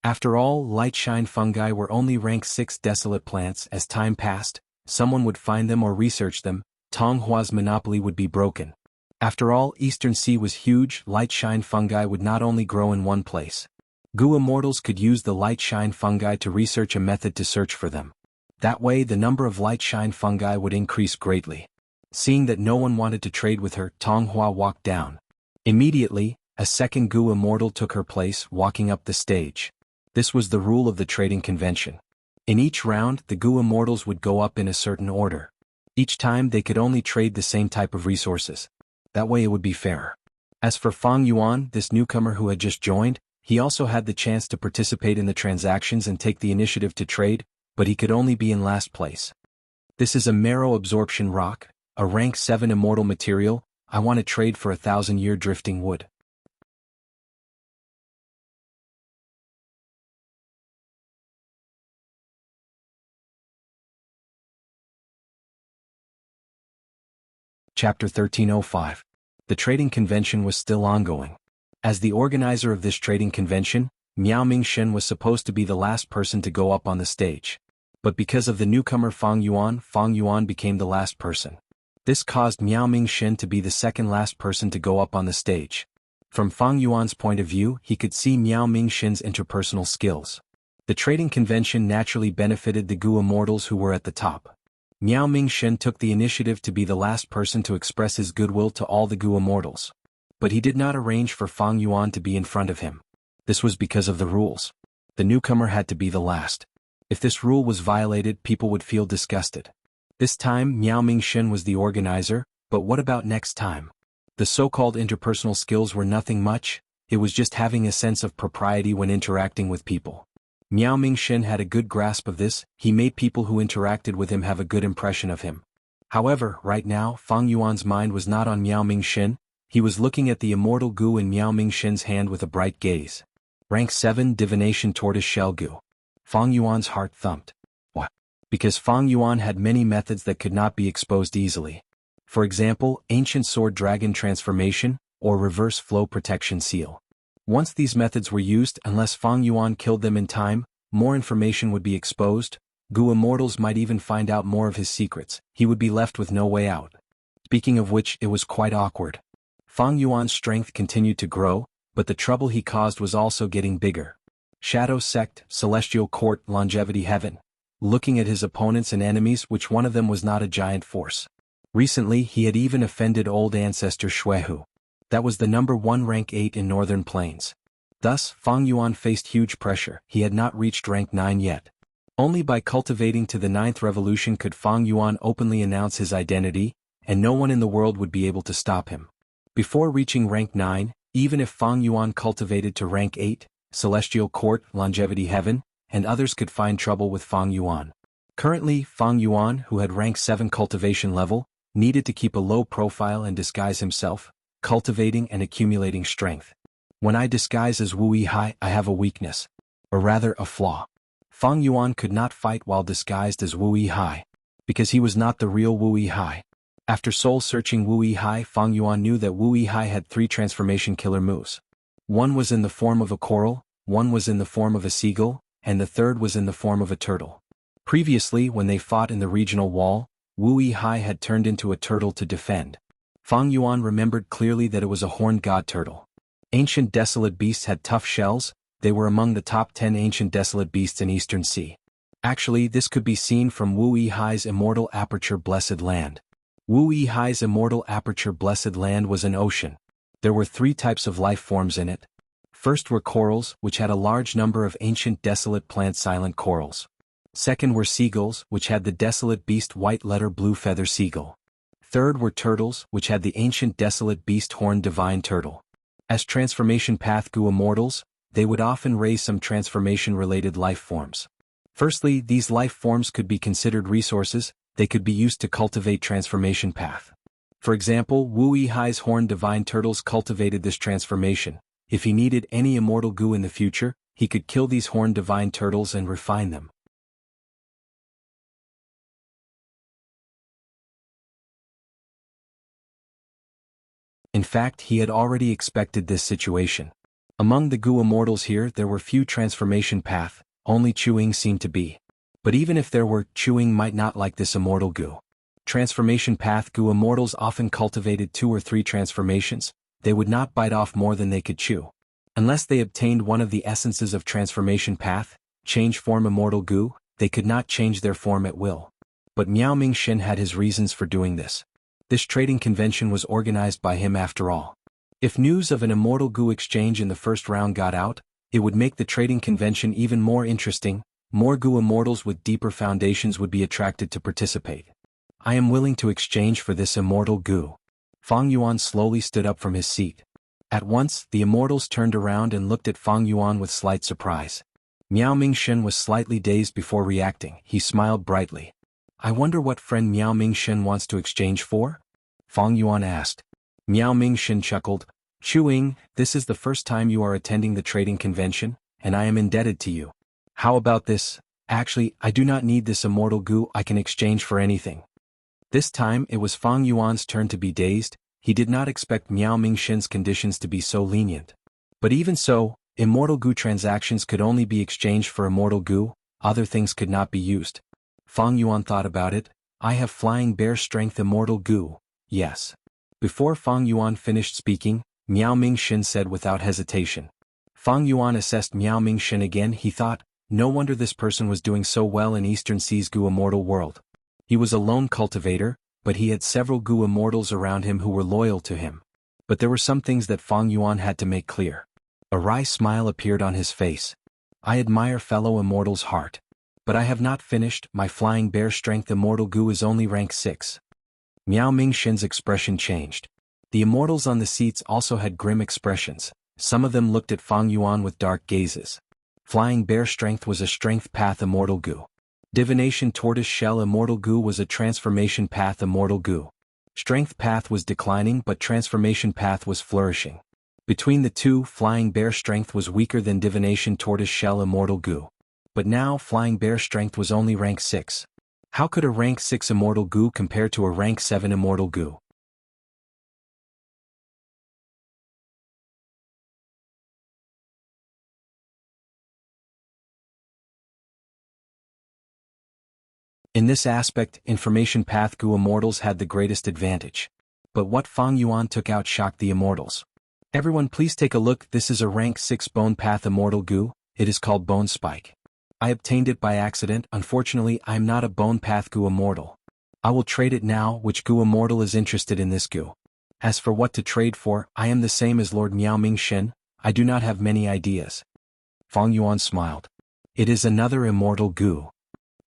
After all, light shine fungi were only rank 6 desolate plants. As time passed, someone would find them or research them. Tong Hua's monopoly would be broken. After all, Eastern Sea was huge. Light shine fungi would not only grow in one place. Goo immortals could use the light shine fungi to research a method to search for them. That way, the number of light shine fungi would increase greatly. Seeing that no one wanted to trade with her, Tong Hua walked down. Immediately, a second goo immortal took her place, walking up the stage. This was the rule of the trading convention. In each round, the goo immortals would go up in a certain order. Each time they could only trade the same type of resources. That way it would be fairer. As for Fang Yuan, this newcomer who had just joined, he also had the chance to participate in the transactions and take the initiative to trade, but he could only be in last place. This is a marrow absorption rock, a rank 7 immortal material. I want to trade for 1,000-year drifting wood. Chapter 1305. The trading convention was still ongoing. As the organizer of this trading convention, Miao Mingshen was supposed to be the last person to go up on the stage. But because of the newcomer Fang Yuan became the last person. This caused Miao Mingshen to be the second last person to go up on the stage. From Fang Yuan's point of view, he could see Miao Mingshen's interpersonal skills. The trading convention naturally benefited the goo immortals who were at the top. Miao Mingshen took the initiative to be the last person to express his goodwill to all the goo immortals. But he did not arrange for Fang Yuan to be in front of him. This was because of the rules. The newcomer had to be the last. If this rule was violated, people would feel disgusted. This time, Miao Mingshen was the organizer, but what about next time? The so-called interpersonal skills were nothing much. It was just having a sense of propriety when interacting with people. Miao Mingshen had a good grasp of this. He made people who interacted with him have a good impression of him. However, right now, Fang Yuan's mind was not on Miao Mingshen. He was looking at the immortal goo in Miao Mingshen's hand with a bright gaze. Rank 7 Divination Tortoise Shell Goo. Fang Yuan's heart thumped. What? Because Fang Yuan had many methods that could not be exposed easily. For example, Ancient Sword Dragon Transformation, or Reverse Flow Protection Seal. Once these methods were used, unless Fang Yuan killed them in time, more information would be exposed. Goo immortals might even find out more of his secrets. He would be left with no way out. Speaking of which, it was quite awkward. Fang Yuan's strength continued to grow, but the trouble he caused was also getting bigger. Shadow Sect, Celestial Court, Longevity Heaven. Looking at his opponents and enemies, which one of them was not a giant force. Recently, he had even offended old ancestor Xuehu. That was the number 1 rank 8 in Northern Plains. Thus, Fang Yuan faced huge pressure. He had not reached rank 9 yet. Only by cultivating to the 9th revolution could Fang Yuan openly announce his identity, and no one in the world would be able to stop him. Before reaching rank 9, even if Fang Yuan cultivated to rank 8, Celestial Court, Longevity Heaven, and others could find trouble with Fang Yuan. Currently, Fang Yuan, who had rank 7 cultivation level, needed to keep a low profile and disguise himself, cultivating and accumulating strength. When I disguise as Wu Yihai, I have a weakness. Or rather, a flaw. Fang Yuan could not fight while disguised as Wu Yihai, because he was not the real Wu Yihai. After soul-searching Wu Yihai, Fang Yuan knew that Wu Yihai had 3 transformation killer moves. One was in the form of a coral, one was in the form of a seagull, and the third was in the form of a turtle. Previously, when they fought in the regional wall, Wu Yihai had turned into a turtle to defend. Fang Yuan remembered clearly that it was a horned god turtle. Ancient desolate beasts had tough shells. They were among the top 10 ancient desolate beasts in Eastern Sea. Actually, this could be seen from Wu Yihai's immortal aperture blessed land. Wu Yihai's immortal aperture blessed land was an ocean. There were 3 types of life forms in it. First were corals, which had a large number of ancient desolate plant silent corals. Second were seagulls, which had the desolate beast white letter blue feather seagull. Third were turtles, which had the ancient desolate beast horned divine turtle. As transformation path Gu immortals, they would often raise some transformation-related life forms. Firstly, these life forms could be considered resources. They could be used to cultivate transformation path. For example, Wu Yihai's horned divine turtles cultivated this transformation. If he needed any immortal Gu in the future, he could kill these horned divine turtles and refine them. In fact, he had already expected this situation. Among the Gu immortals here there were few transformation path, only Chuing seemed to be. But even if there were, Chuing might not like this immortal Gu. Transformation path Gu immortals often cultivated 2 or 3 transformations. They would not bite off more than they could chew. Unless they obtained one of the essences of transformation path, change form immortal Gu, they could not change their form at will. But Miao Mingxin had his reasons for doing this. This trading convention was organized by him after all. If news of an immortal Gu exchange in the first round got out, it would make the trading convention even more interesting. More Gu immortals with deeper foundations would be attracted to participate. I am willing to exchange for this immortal Gu. Fang Yuan slowly stood up from his seat. At once, the immortals turned around and looked at Fang Yuan with slight surprise. Miao Mingxin was slightly dazed before reacting. He smiled brightly. I wonder what friend Miao Mingxin wants to exchange for? Fang Yuan asked. Miao Mingxin chuckled. Chuing, this is the first time you are attending the trading convention, and I am indebted to you. How about this? Actually, I do not need this immortal Gu. I can exchange for anything. This time it was Fang Yuan's turn to be dazed. He did not expect Miao Mingxin's conditions to be so lenient. But even so, immortal Gu transactions could only be exchanged for immortal Gu. Other things could not be used. Fang Yuan thought about it. I have flying bear strength immortal Gu. Yes. Before Fang Yuan finished speaking, Miao Mingxin said without hesitation. Fang Yuan assessed Miao Mingxin again. He thought, no wonder this person was doing so well in Eastern Sea's Gu immortal world. He was a lone cultivator, but he had several Gu immortals around him who were loyal to him. But there were some things that Fang Yuan had to make clear. A wry smile appeared on his face. I admire fellow immortals' heart. But I have not finished. My flying bear strength immortal Gu is only rank 6. Miao Mingxin's expression changed. The immortals on the seats also had grim expressions. Some of them looked at Fang Yuan with dark gazes. Flying bear strength was a strength path immortal Gu. Divination tortoise shell immortal Gu was a transformation path immortal Gu. Strength path was declining but transformation path was flourishing. Between the two, flying bear strength was weaker than divination tortoise shell immortal Gu. But now flying bear strength was only rank 6. How could a rank 6 immortal Gu compare to a rank 7 immortal Gu? In this aspect, information path Gu immortals had the greatest advantage. But what Fang Yuan took out shocked the immortals. Everyone please take a look. This is a rank 6 bone path immortal Gu. It is called Bone Spike. I obtained it by accident. Unfortunately, I am not a bone path Gu immortal. I will trade it now. Which Gu immortal is interested in this Gu? As for what to trade for, I am the same as Lord Miao Mingxin. I do not have many ideas. Fang Yuan smiled. It is another immortal Gu.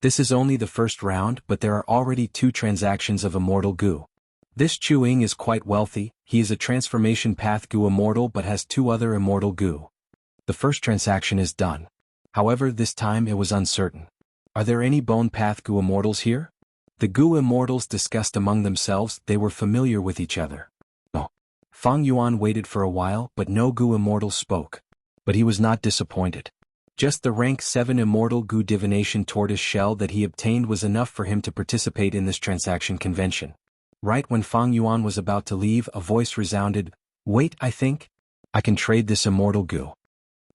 This is only the first round, but there are already 2 transactions of immortal Gu. This Chuing is quite wealthy. He is a transformation path Gu immortal but has 2 other immortal Gu. The first transaction is done. However, this time it was uncertain. Are there any Bone Path Gu immortals here? The Gu immortals discussed among themselves. They were familiar with each other. Oh. Fang Yuan waited for a while, but no Gu immortal spoke. But he was not disappointed. Just the rank 7 immortal Gu divination tortoise shell that he obtained was enough for him to participate in this transaction convention. Right when Fang Yuan was about to leave, a voice resounded, "Wait, I think I can trade this immortal Gu."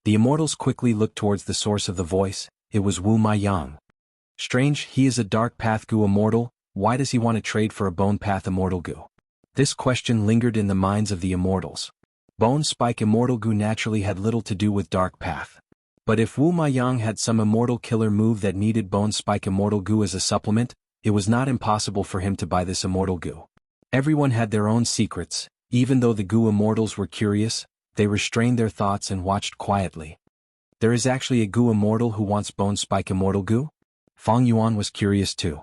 The immortals quickly looked towards the source of the voice. It was Wu Maiyang. Strange, he is a Dark Path Gu immortal. Why does he want to trade for a Bone Path immortal Gu? This question lingered in the minds of the immortals. Bone Spike immortal Gu naturally had little to do with Dark Path. But if Wu Maiyang had some immortal killer move that needed Bone Spike immortal Gu as a supplement, it was not impossible for him to buy this immortal Gu. Everyone had their own secrets. Even though the Gu immortals were curious, they restrained their thoughts and watched quietly. There is actually a Gu immortal who wants Bone Spike immortal Gu? Fang Yuan was curious too.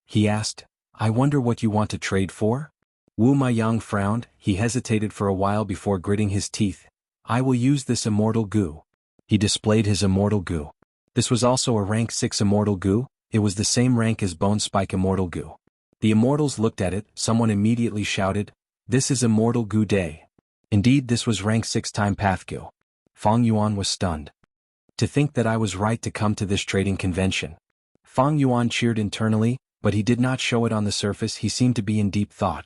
He asked, "I wonder what you want to trade for?" Wu Maiyang frowned. He hesitated for a while before gritting his teeth. "I will use this immortal Gu." He displayed his immortal Gu. This was also a rank 6 immortal Gu. It was the same rank as Bone Spike immortal Gu. The immortals looked at it. Someone immediately shouted, "This is immortal Gu Day." Indeed, this was rank 6 time path Gu. Fang Yuan was stunned. To think that I was right to come to this trading convention. Fang Yuan cheered internally, but he did not show it on the surface. He seemed to be in deep thought.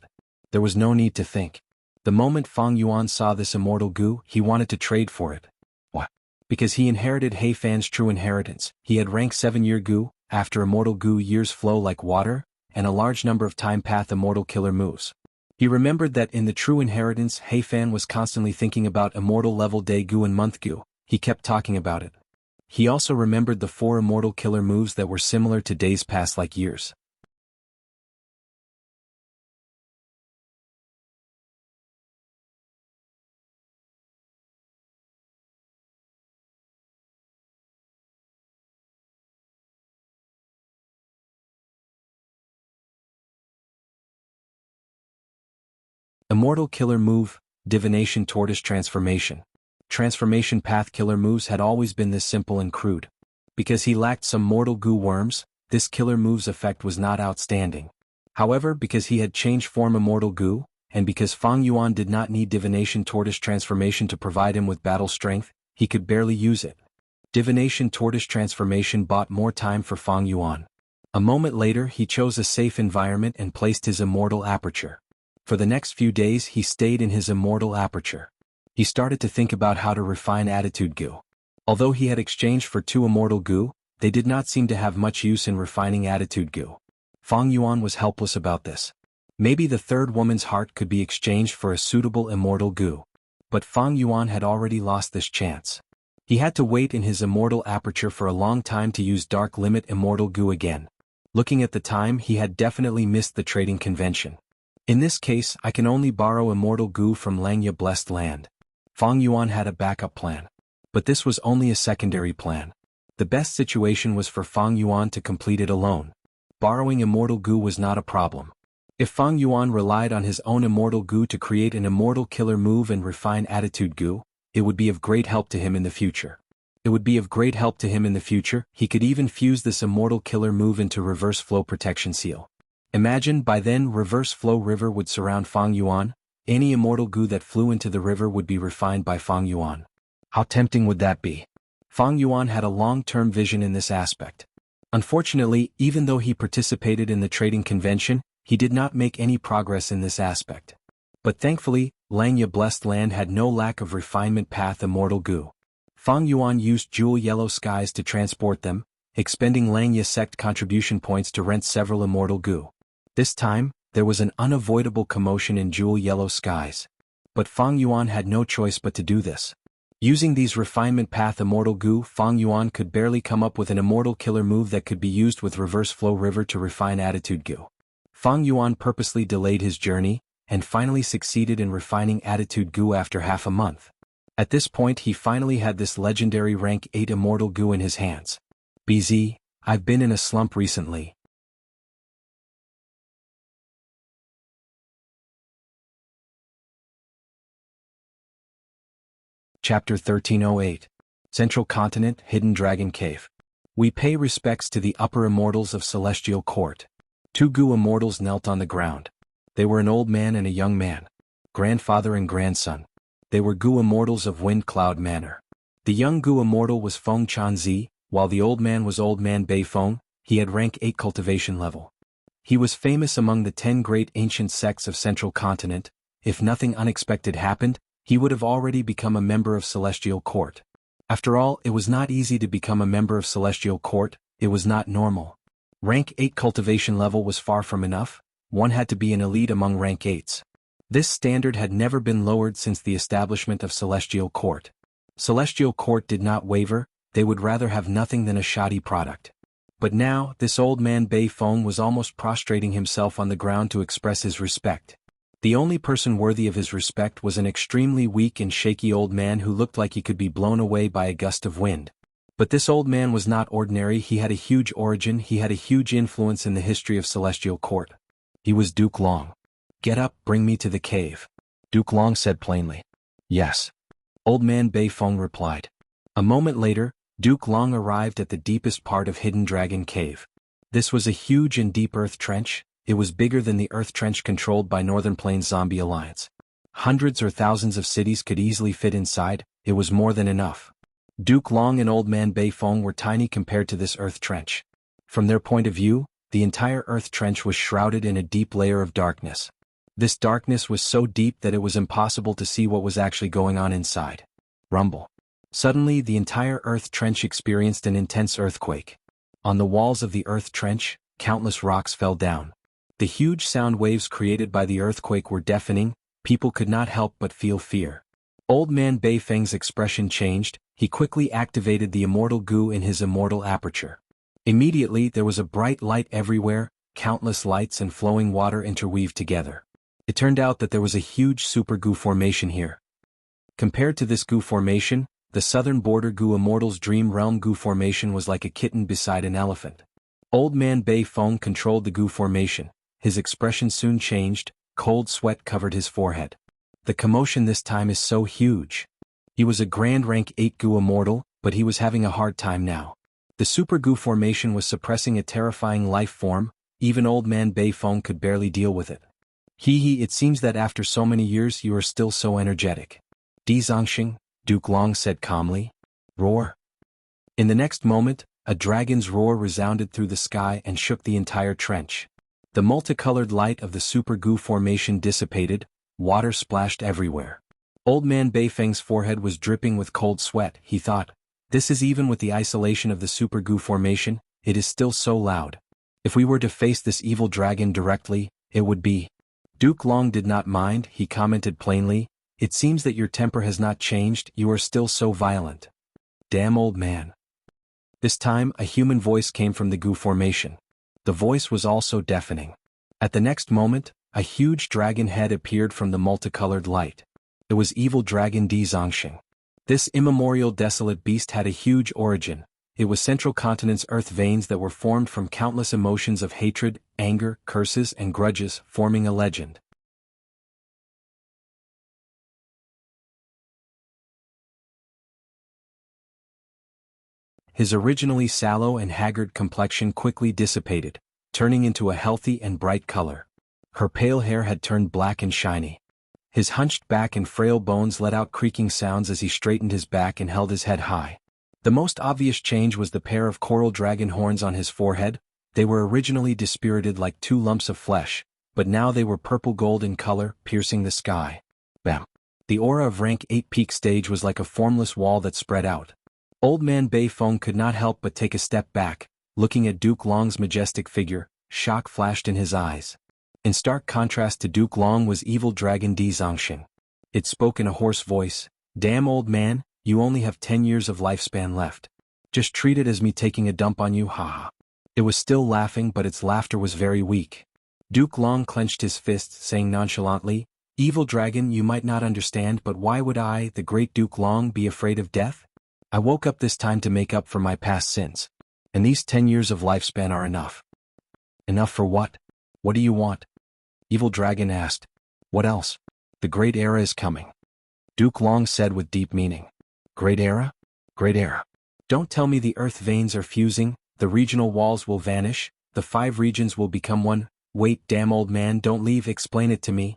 There was no need to think. The moment Fang Yuan saw this immortal Gu, he wanted to trade for it. What? Because he inherited He Fan's true inheritance. He had rank 7 year Gu, after immortal Gu years flow like water, and a large number of time path immortal killer moves. He remembered that in the true inheritance He Fan was constantly thinking about immortal level day Gu and month Gu. He kept talking about it. He also remembered the 4 immortal killer moves that were similar to days past like years. Immortal killer move, divination tortoise transformation. Transformation path killer moves had always been this simple and crude. Because he lacked some mortal Gu worms, this killer move's effect was not outstanding. However, because he had changed form immortal Gu, and because Fang Yuan did not need divination tortoise transformation to provide him with battle strength, he could barely use it. Divination tortoise transformation bought more time for Fang Yuan. A moment later he chose a safe environment and placed his immortal aperture. For the next few days he stayed in his immortal aperture. He started to think about how to refine attitude Gu. Although he had exchanged for 2 immortal Gu, they did not seem to have much use in refining attitude Gu. Fang Yuan was helpless about this. Maybe the third woman's heart could be exchanged for a suitable immortal Gu. But Fang Yuan had already lost this chance. He had to wait in his immortal aperture for a long time to use Dark Limit immortal Gu again. Looking at the time, he had definitely missed the trading convention. In this case, I can only borrow immortal Gu from Langya Blessed Land. Fang Yuan had a backup plan. But this was only a secondary plan. The best situation was for Fang Yuan to complete it alone. Borrowing immortal Gu was not a problem. If Fang Yuan relied on his own immortal Gu to create an immortal killer move and refine attitude Gu, it would be of great help to him in the future. He could even fuse this immortal killer move into reverse flow protection seal. Imagine, by then reverse flow river would surround Fang Yuan. Any immortal Gu that flew into the river would be refined by Fang Yuan. How tempting would that be? Fang Yuan had a long-term vision in this aspect. Unfortunately, even though he participated in the trading convention, he did not make any progress in this aspect. But thankfully, Langya Blessed Land had no lack of refinement path immortal Gu. Fang Yuan used Jewel Yellow Skies to transport them, expending Langya sect contribution points to rent several immortal Gu. This time, there was an unavoidable commotion in Jewel Yellow Skies. But Fang Yuan had no choice but to do this. Using these refinement path immortal Gu, Fang Yuan could barely come up with an immortal killer move that could be used with reverse flow river to refine attitude Gu. Fang Yuan purposely delayed his journey, and finally succeeded in refining attitude Gu after half a month. At this point he finally had this legendary rank 8 immortal Gu in his hands. BZ, I've been in a slump recently. Chapter 1308. Central Continent, Hidden Dragon Cave. We pay respects to the upper immortals of Celestial Court. Two Gu immortals knelt on the ground. They were an old man and a young man, grandfather and grandson. They were Gu immortals of Wind Cloud Manor. The young Gu immortal was Feng Chanzi, while the old man was Old Man Bei Feng. He had rank 8 cultivation level. He was famous among the 10 great ancient sects of Central Continent. If nothing unexpected happened, he would have already become a member of Celestial Court. After all, it was not easy to become a member of Celestial Court. It was not normal. Rank 8 cultivation level was far from enough. One had to be an elite among rank 8s. This standard had never been lowered since the establishment of Celestial Court. Celestial Court did not waver. They would rather have nothing than a shoddy product. But now, this Old Man Bei Feng was almost prostrating himself on the ground to express his respect. The only person worthy of his respect was an extremely weak and shaky old man who looked like he could be blown away by a gust of wind. But this old man was not ordinary. He had a huge origin. He had a huge influence in the history of Celestial Court. He was Duke Long. "Get up, bring me to the cave," Duke Long said plainly. "Yes," Old Man Bei Feng replied. A moment later, Duke Long arrived at the deepest part of Hidden Dragon Cave. This was a huge and deep earth trench. It was bigger than the earth trench controlled by Northern Plains Zombie Alliance. Hundreds or thousands of cities could easily fit inside. It was more than enough. Duke Long and Old Man Bei Feng were tiny compared to this earth trench. From their point of view, the entire earth trench was shrouded in a deep layer of darkness. This darkness was so deep that it was impossible to see what was actually going on inside. Rumble. Suddenly, the entire earth trench experienced an intense earthquake. On the walls of the earth trench, countless rocks fell down. The huge sound waves created by the earthquake were deafening. People could not help but feel fear. Old Man Bei Feng's expression changed. He quickly activated the immortal Gu in his immortal aperture. Immediately, there was a bright light everywhere. Countless lights and flowing water interweaved together. It turned out that there was a huge super Gu formation here. Compared to this Gu formation, the southern border Gu Immortal's Dream Realm Gu formation was like a kitten beside an elephant. Old Man Bei Feng controlled the Gu formation. His expression soon changed. Cold sweat covered his forehead. The commotion this time is so huge. He was a grand rank 8 Gu Immortal, but he was having a hard time now. The Super Gu formation was suppressing a terrifying life form. Even Old Man Bei Feng could barely deal with it. It seems that after so many years you are still so energetic. Di Zongxing, Duke Long said calmly. Roar. In the next moment, a dragon's roar resounded through the sky and shook the entire trench. The multicolored light of the Super Gu formation dissipated. Water splashed everywhere. Old Man Bei Feng's forehead was dripping with cold sweat. He thought, this is even with the isolation of the Super Gu formation, it is still so loud. If we were to face this evil dragon directly, it would be. Duke Long did not mind. He commented plainly, it seems that your temper has not changed. You are still so violent. Damn old man. This time, a human voice came from the Gu formation. The voice was also deafening. At the next moment, a huge dragon head appeared from the multicolored light. It was evil dragon Di Zongxing. This immemorial desolate beast had a huge origin. It was Central Continent's earth veins that were formed from countless emotions of hatred, anger, curses, and grudges, forming a legend. His originally sallow and haggard complexion quickly dissipated, turning into a healthy and bright color. Her pale hair had turned black and shiny. His hunched back and frail bones let out creaking sounds as he straightened his back and held his head high. The most obvious change was the pair of coral dragon horns on his forehead. They were originally dispirited like 2 lumps of flesh, but now they were purple-gold in color, piercing the sky. Bam! The aura of rank 8 peak stage was like a formless wall that spread out. Old Man Bei Feng could not help but take a step back, looking at Duke Long's majestic figure. Shock flashed in his eyes. In stark contrast to Duke Long was evil dragon Di Zongxing. It spoke in a hoarse voice, damn old man, you only have 10 years of lifespan left. Just treat it as me taking a dump on you, haha. It was still laughing, but its laughter was very weak. Duke Long clenched his fists, saying nonchalantly, evil dragon, you might not understand, but why would I, the great Duke Long, be afraid of death? I woke up this time to make up for my past sins. And these 10 years of lifespan are enough. Enough for what? What do you want? Evil dragon asked. What else? The great era is coming. Duke Long said with deep meaning. Great era? Great era. Don't tell me the earth veins are fusing, the regional walls will vanish, the 5 regions will become one. Wait, damn old man, don't leave, explain it to me.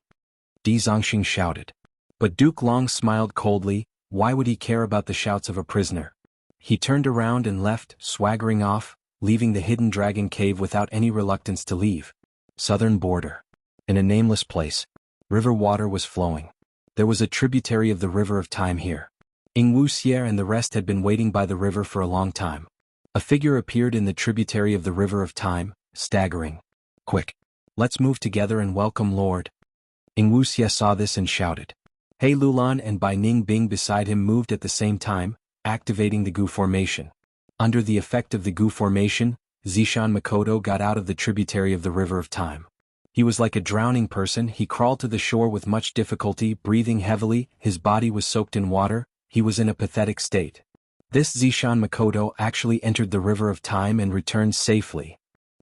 Di Zongxing shouted. But Duke Long smiled coldly. Why would he care about the shouts of a prisoner? He turned around and left, swaggering off, leaving the hidden dragon cave without any reluctance to leave. Southern border. In a nameless place. River water was flowing. There was a tributary of the river of time here. Wuxia and the rest had been waiting by the river for a long time. A figure appeared in the tributary of the river of time, staggering. Quick! Let's move together and welcome Lord. Wuxia saw this and shouted. He Lulan and Bai Ningbing beside him moved at the same time, activating the Gu formation. Under the effect of the Gu formation, Zishan Makoto got out of the tributary of the river of time. He was like a drowning person. He crawled to the shore with much difficulty, breathing heavily, his body was soaked in water, he was in a pathetic state. This Zishan Makoto actually entered the river of time and returned safely.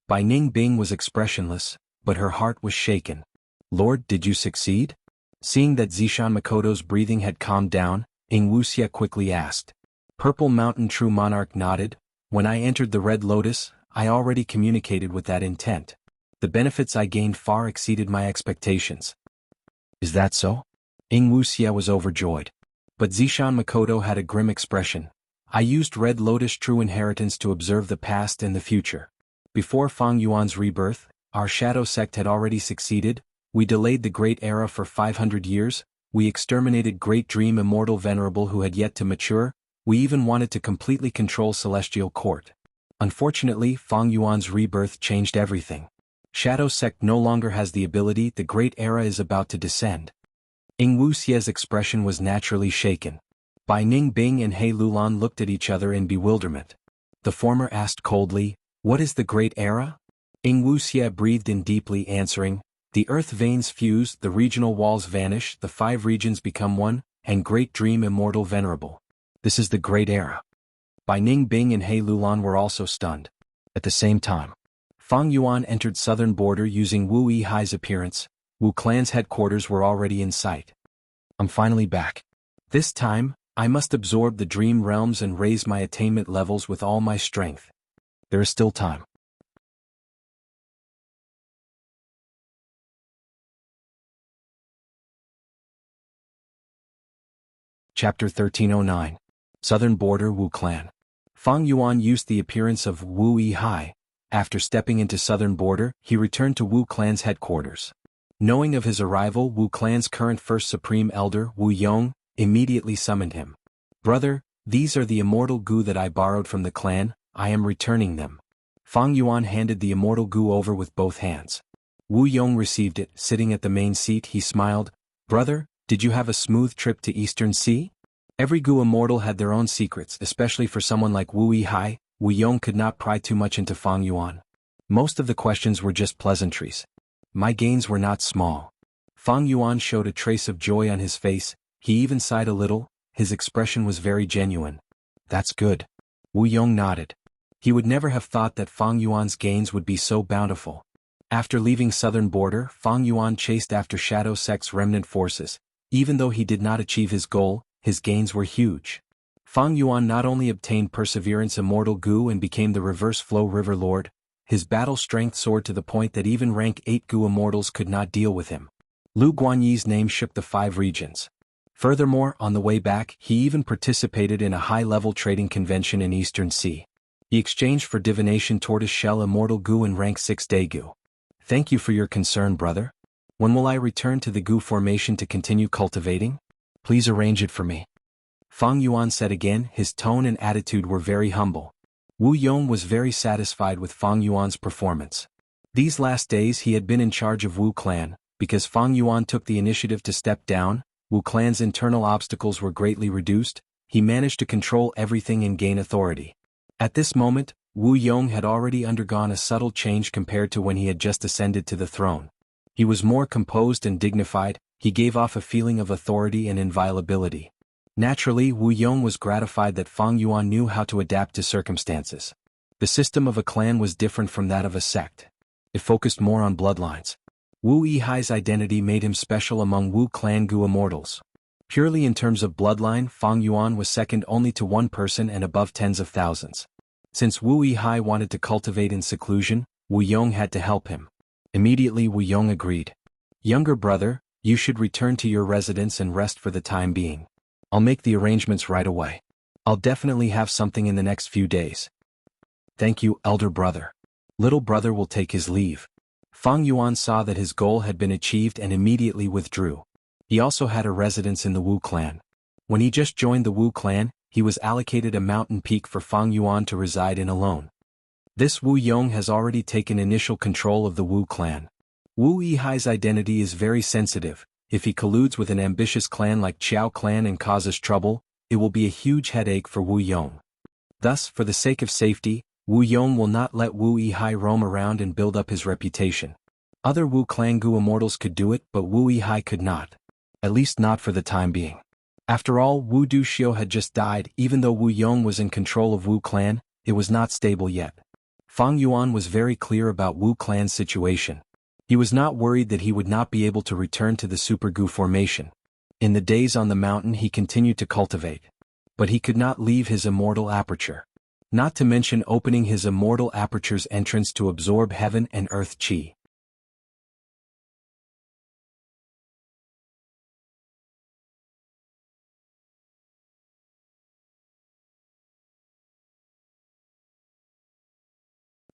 Bai Ningbing was expressionless, but her heart was shaken. Lord, did you succeed? Seeing that Zishan Makoto's breathing had calmed down, Wuxia quickly asked. Purple Mountain True Monarch nodded. When I entered the Red Lotus, I already communicated with that intent. The benefits I gained far exceeded my expectations. Is that so? Wuxia was overjoyed. But Zishan Makoto had a grim expression. I used Red Lotus True Inheritance to observe the past and the future. Before Fang Yuan's rebirth, our shadow sect had already succeeded. We delayed the Great Era for 500 years, we exterminated Great Dream Immortal Venerable who had yet to mature, we even wanted to completely control Celestial Court. Unfortunately, Fang Yuan's rebirth changed everything. Shadow sect no longer has the ability, the Great Era is about to descend. Wuxia's expression was naturally shaken. Bai Ningbing and He Lulan looked at each other in bewilderment. The former asked coldly, what is the Great Era? Wuxia breathed in deeply, answering, the earth veins fuse, the regional walls vanish, the 5 regions become one, and Great Dream Immortal Venerable. This is the Great Era. Bai Ningbing and He Lulan were also stunned. At the same time, Fang Yuan entered southern border using Wu Yihai's appearance. Wu clan's headquarters were already in sight. I'm finally back. This time, I must absorb the dream realms and raise my attainment levels with all my strength. There is still time. Chapter 1309. Southern Border Wu Clan. Fang Yuan used the appearance of Wu Yihai. After stepping into southern border, he returned to Wu Clan's headquarters. Knowing of his arrival, Wu Clan's current first supreme elder, Wu Yong, immediately summoned him. Brother, these are the immortal Gu that I borrowed from the clan, I am returning them. Fang Yuan handed the immortal Gu over with both hands. Wu Yong received it, sitting at the main seat he smiled. Brother, did you have a smooth trip to Eastern Sea? Every Gu immortal had their own secrets, especially for someone like Wu Yihai. Wu Yong could not pry too much into Fang Yuan. Most of the questions were just pleasantries. My gains were not small. Fang Yuan showed a trace of joy on his face, he even sighed a little, his expression was very genuine. That's good. Wu Yong nodded. He would never have thought that Fang Yuan's gains would be so bountiful. After leaving southern border, Fang Yuan chased after Shadow Sect's remnant forces. Even though he did not achieve his goal, his gains were huge. Fang Yuan not only obtained Perseverance Immortal Gu and became the Reverse Flow River Lord, his battle strength soared to the point that even rank 8 Gu immortals could not deal with him. Lu Guanyi's name shook the 5 regions. Furthermore, on the way back, he even participated in a high-level trading convention in Eastern Sea. He exchanged for Divination Tortoise Shell Immortal Gu and rank 6 Daegu. Thank you for your concern, brother. When will I return to the Gu formation to continue cultivating? Please arrange it for me. Fang Yuan said again, his tone and attitude were very humble. Wu Yong was very satisfied with Fang Yuan's performance. These last days he had been in charge of Wu Clan, because Fang Yuan took the initiative to step down, Wu Clan's internal obstacles were greatly reduced, he managed to control everything and gain authority. At this moment, Wu Yong had already undergone a subtle change compared to when he had just ascended to the throne. He was more composed and dignified, he gave off a feeling of authority and inviolability. Naturally, Wu Yong was gratified that Fang Yuan knew how to adapt to circumstances. The system of a clan was different from that of a sect. It focused more on bloodlines. Wu Yihai's identity made him special among Wu Clan Gu immortals. Purely in terms of bloodline, Fang Yuan was second only to one person and above tens of thousands. Since Wu Yihai wanted to cultivate in seclusion, Wu Yong had to help him. Immediately Wu Yong agreed. "Younger brother, you should return to your residence and rest for the time being. I'll make the arrangements right away. I'll definitely have something in the next few days." "Thank you, elder brother. Little brother will take his leave." Fang Yuan saw that his goal had been achieved and immediately withdrew. He also had a residence in the Wu clan. When he just joined the Wu clan, he was allocated a mountain peak for Fang Yuan to reside in alone. This Wu Yong has already taken initial control of the Wu clan. Wu Yihai's identity is very sensitive. If he colludes with an ambitious clan like Qiao clan and causes trouble, it will be a huge headache for Wu Yong. Thus, for the sake of safety, Wu Yong will not let Wu Yihai roam around and build up his reputation. Other Wu clan Gu immortals could do it, but Wu Yihai could not. At least not for the time being. After all, Wu Duxiu had just died. Even though Wu Yong was in control of Wu clan, it was not stable yet. Fang Yuan was very clear about Wu clan's situation. He was not worried that he would not be able to return to the Super Gu formation. In the days on the mountain he continued to cultivate. But he could not leave his immortal aperture. Not to mention opening his immortal aperture's entrance to absorb heaven and earth qi.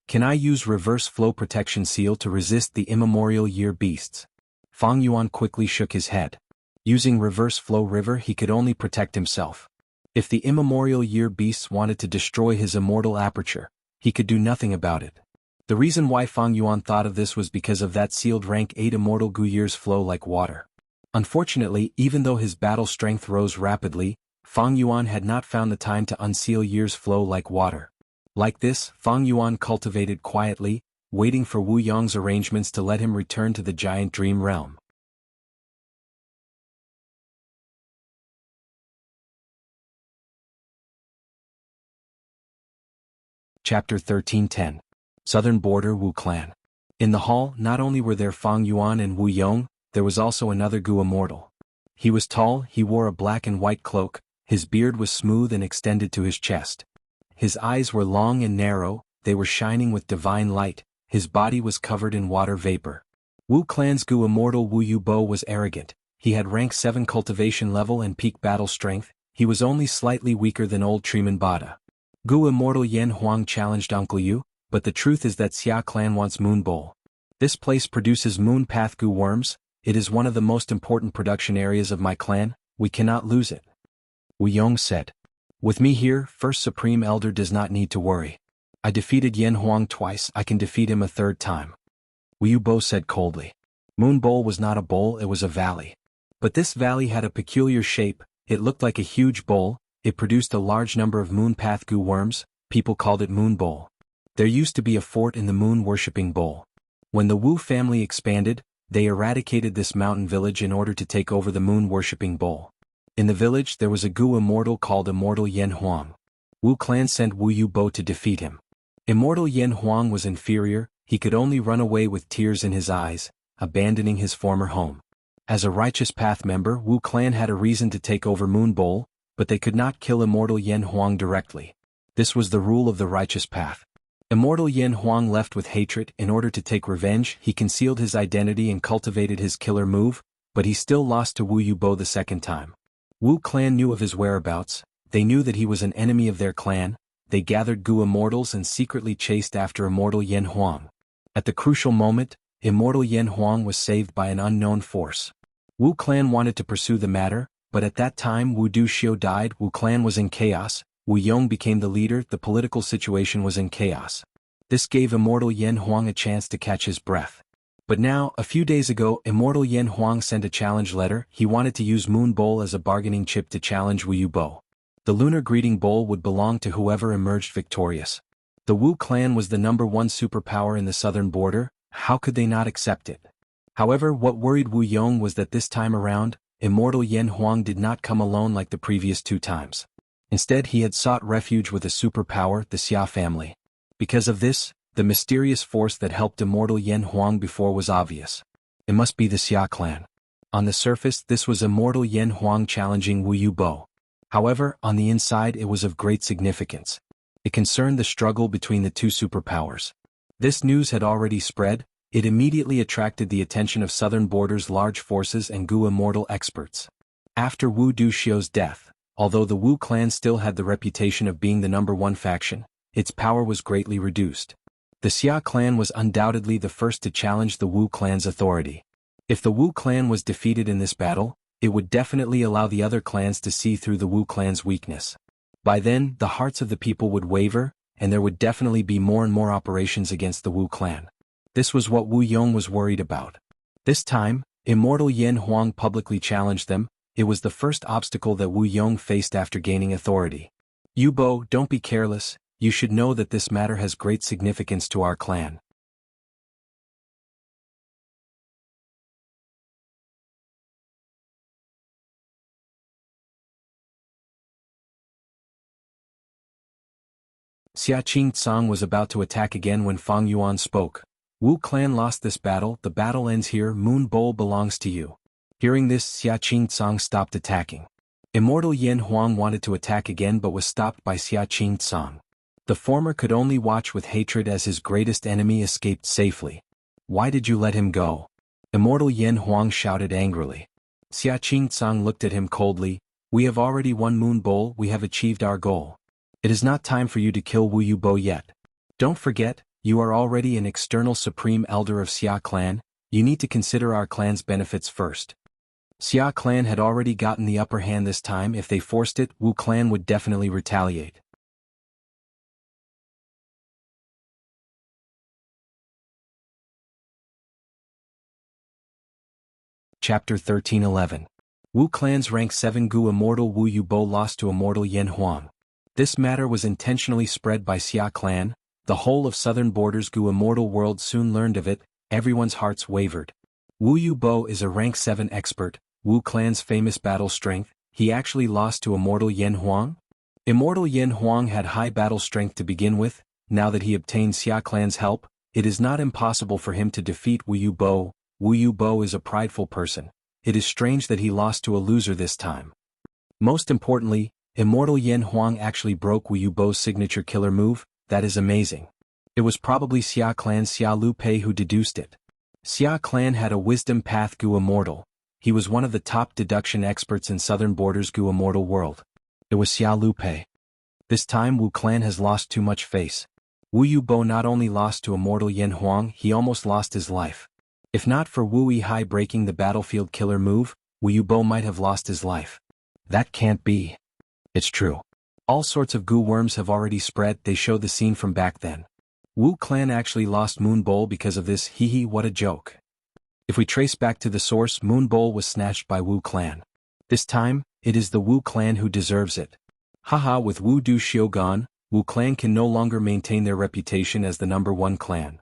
Can I use reverse flow protection seal to resist the immemorial year beasts? Fang Yuan quickly shook his head. Using reverse flow river he could only protect himself. If the immemorial year beasts wanted to destroy his immortal aperture, he could do nothing about it. The reason why Fang Yuan thought of this was because of that sealed rank 8 immortal Gu years flow like water. Unfortunately, even though his battle strength rose rapidly, Fang Yuan had not found the time to unseal years flow like water. Like this, Fang Yuan cultivated quietly, waiting for Wu Yong's arrangements to let him return to the giant dream realm. Chapter 13:10. Southern Border Wu Clan. In the hall, not only were there Fang Yuan and Wu Yong, there was also another Gu immortal. He was tall, he wore a black and white cloak, his beard was smooth and extended to his chest. His eyes were long and narrow, they were shining with divine light, his body was covered in water vapor. Wu clan's Gu immortal Wu Yubo was arrogant, he had rank 7 cultivation level and peak battle strength, he was only slightly weaker than old Treeman Bada. Gu immortal Yan Huang challenged Uncle Yu, but the truth is that Xia clan wants Moon Bowl. This place produces Moon Path Gu worms, it is one of the most important production areas of my clan, we cannot lose it. Wu Yong said. With me here, First Supreme Elder does not need to worry. I defeated Yan Huang twice, I can defeat him a third time. Wu Yubo said coldly. Moon Bowl was not a bowl, it was a valley. But this valley had a peculiar shape, it looked like a huge bowl, it produced a large number of Moon Path Gu worms, people called it Moon Bowl. There used to be a fort in the moon-worshipping bowl. When the Wu family expanded, they eradicated this mountain village in order to take over the moon-worshipping bowl. In the village there was a Gu immortal called Immortal Yan Huang. Wu clan sent Wu Yubo to defeat him. Immortal Yan Huang was inferior, he could only run away with tears in his eyes, abandoning his former home. As a Righteous Path member, Wu clan had a reason to take over Moon Bowl, but they could not kill Immortal Yan Huang directly. This was the rule of the Righteous Path. Immortal Yan Huang left with hatred. In order to take revenge, he concealed his identity and cultivated his killer move, but he still lost to Wu Yubo the second time. Wu clan knew of his whereabouts, they knew that he was an enemy of their clan, they gathered Gu immortals and secretly chased after Immortal Yan Huang. At the crucial moment, Immortal Yan Huang was saved by an unknown force. Wu clan wanted to pursue the matter, but at that time Wu Duxiu died, Wu clan was in chaos, Wu Yong became the leader, the political situation was in chaos. This gave Immortal Yan Huang a chance to catch his breath. But now, a few days ago, Immortal Yan Huang sent a challenge letter, he wanted to use Moon Bowl as a bargaining chip to challenge Wu Yubo. The Lunar Greeting Bowl would belong to whoever emerged victorious. The Wu clan was the #1 superpower in the southern border, how could they not accept it? However, what worried Wu Yong was that this time around, Immortal Yan Huang did not come alone like the previous 2 times. Instead he had sought refuge with a superpower, the Xia family. Because of this, the mysterious force that helped Immortal Yan Huang before was obvious. It must be the Xia clan. On the surface, this was immortal Yen Huang challenging Wu Yubo. However, on the inside it was of great significance. It concerned the struggle between the two superpowers. This news had already spread. It immediately attracted the attention of Southern Border's large forces and Gu immortal experts. After Wu Duxiu's death, although the Wu clan still had the reputation of being the #1 faction, its power was greatly reduced. The Xia clan was undoubtedly the first to challenge the Wu clan's authority. If the Wu clan was defeated in this battle, it would definitely allow the other clans to see through the Wu clan's weakness. By then, the hearts of the people would waver, and there would definitely be more and more operations against the Wu clan. This was what Wu Yong was worried about. This time, immortal Yen Huang publicly challenged them. It was the first obstacle that Wu Yong faced after gaining authority. Yubo, don't be careless, you should know that this matter has great significance to our clan. Xia Qingcang was about to attack again when Fang Yuan spoke. Wu clan lost this battle, the battle ends here, Moon Bowl belongs to you. Hearing this, Xia Qingcang stopped attacking. Immortal Yen Huang wanted to attack again but was stopped by Xia Qingcang. The former could only watch with hatred as his greatest enemy escaped safely. Why did you let him go? Immortal Yen Huang shouted angrily. Xia Qingcang looked at him coldly. We have already won Moon Bowl, we have achieved our goal. It is not time for you to kill Wu Yubo yet. Don't forget, you are already an external supreme elder of Xia clan, you need to consider our clan's benefits first. Xia clan had already gotten the upper hand this time. If they forced it, Wu clan would definitely retaliate. Chapter 13:11. Wu clan's rank 7 Gu immortal Wu Yubo lost to immortal Yen Huang. This matter was intentionally spread by Xia clan. The whole of Southern Border's Gu immortal world soon learned of it. Everyone's hearts wavered. Wu Yubo is a rank 7 expert, Wu clan's famous battle strength. He actually lost to immortal Yen Huang? Immortal Yen Huang had high battle strength to begin with. Now that he obtained Xia clan's help, it is not impossible for him to defeat Wu Yubo. Wu Yubo is a prideful person. It is strange that he lost to a loser this time. Most importantly, immortal Yen Huang actually broke Wu Yubo's signature killer move. That is amazing. It was probably Xia clan's Xia Lu Pei who deduced it. Xia clan had a wisdom path Gu immortal. He was one of the top deduction experts in Southern Border's Gu immortal world. It was Xia Lu Pei. This time Wu clan has lost too much face. Wu Yubo not only lost to immortal Yen Huang, he almost lost his life. If not for Wu Yihai breaking the battlefield killer move, Wu Yubo might have lost his life. That can't be. It's true. All sorts of Gu worms have already spread. They show the scene from back then. Wu clan actually lost Moon Bowl because of this. Hee what a joke. If we trace back to the source, Moon Bowl was snatched by Wu clan. This time, it is the Wu clan who deserves it. Haha, with Wu Duxiu gone, Wu clan can no longer maintain their reputation as the #1 clan.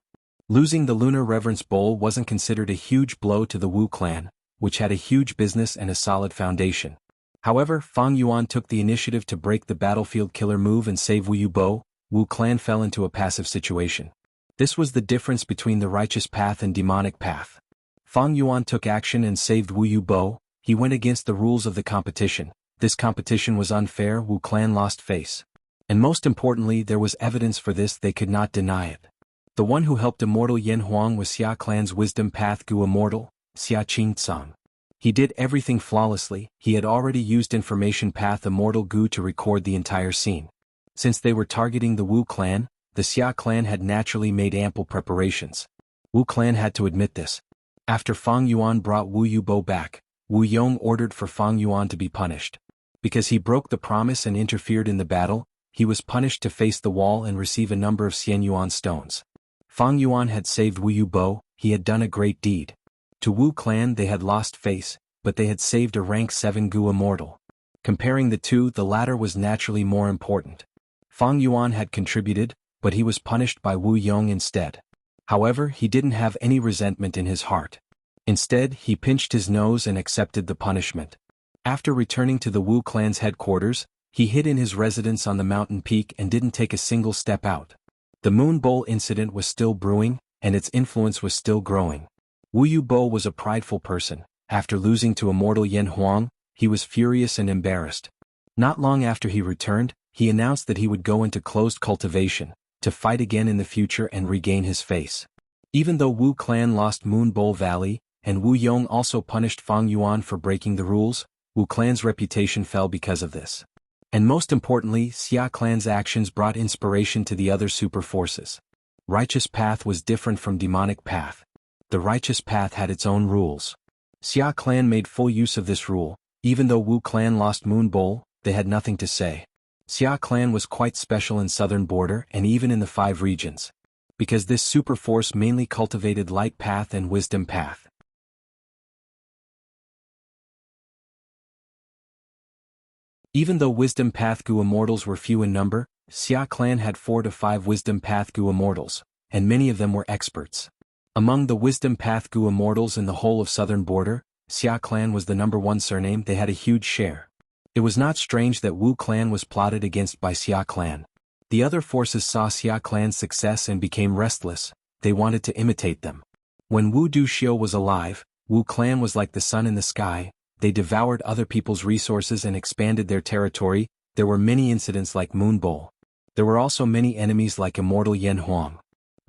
Losing the Lunar Reverence Bowl wasn't considered a huge blow to the Wu clan, which had a huge business and a solid foundation. However, Fang Yuan took the initiative to break the battlefield killer move and save Wu Yubo. Wu clan fell into a passive situation. This was the difference between the righteous path and demonic path. Fang Yuan took action and saved Wu Yubo. He went against the rules of the competition. This competition was unfair. Wu clan lost face. And most importantly, there was evidence for this. They could not deny it. The one who helped immortal Yen Huang was Xia clan's wisdom path Gu immortal, Xia Qingcang. He did everything flawlessly. He had already used information path immortal Gu to record the entire scene. Since they were targeting the Wu clan, the Xia clan had naturally made ample preparations. Wu clan had to admit this. After Fang Yuan brought Wu Yubo back, Wu Yong ordered for Fang Yuan to be punished. Because he broke the promise and interfered in the battle, he was punished to face the wall and receive a number of Xian Yuan stones. Fang Yuan had saved Wu Yubo. He had done a great deed. To Wu clan they had lost face, but they had saved a rank 7 Gu immortal. Comparing the two, the latter was naturally more important. Fang Yuan had contributed, but he was punished by Wu Yong instead. However, he didn't have any resentment in his heart. Instead, he pinched his nose and accepted the punishment. After returning to the Wu clan's headquarters, he hid in his residence on the mountain peak and didn't take a single step out. The Moon Bowl incident was still brewing, and its influence was still growing. Wu Yubo was a prideful person. After losing to immortal Yen Huang, he was furious and embarrassed. Not long after he returned, he announced that he would go into closed cultivation, to fight again in the future and regain his face. Even though Wu clan lost Moon Bowl Valley, and Wu Yong also punished Fang Yuan for breaking the rules, Wu clan's reputation fell because of this. And most importantly, Xia clan's actions brought inspiration to the other super forces. Righteous path was different from demonic path. The righteous path had its own rules. Xia clan made full use of this rule. Even though Wu clan lost Moon Bowl, they had nothing to say. Xia clan was quite special in southern border and even in the 5 regions. Because this super force mainly cultivated light path and wisdom path. Even though wisdom path Gu immortals were few in number, Xia clan had 4 to 5 wisdom path Gu immortals, and many of them were experts. Among the wisdom path Gu immortals in the whole of southern border, Xia clan was the #1 surname. They had a huge share. It was not strange that Wu clan was plotted against by Xia clan. The other forces saw Xia clan's success and became restless. They wanted to imitate them. When Wu Duxiu was alive, Wu clan was like the sun in the sky. They devoured other people's resources and expanded their territory. There were many incidents like Moon Bowl. There were also many enemies like immortal Yen Huang.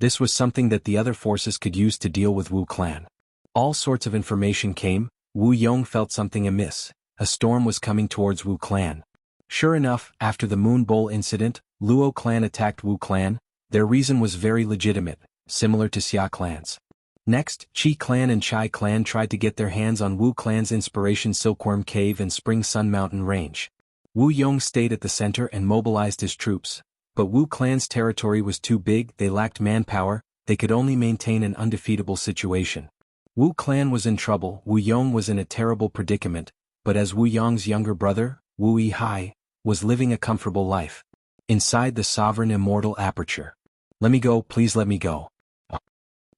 This was something that the other forces could use to deal with Wu clan. All sorts of information came. Wu Yong felt something amiss. A storm was coming towards Wu clan. Sure enough, after the Moon Bowl incident, Luo clan attacked Wu clan. Their reason was very legitimate, similar to Xia clan's. Next, Qi clan and Chai clan tried to get their hands on Wu clan's inspiration Silkworm Cave and Spring Sun Mountain Range. Wu Yong stayed at the center and mobilized his troops. But Wu clan's territory was too big, they lacked manpower, they could only maintain an undefeatable situation. Wu clan was in trouble, Wu Yong was in a terrible predicament, but as Wu Yong's younger brother, Wu Yihai, was living a comfortable life. Inside the sovereign immortal aperture. Let me go, please let me go.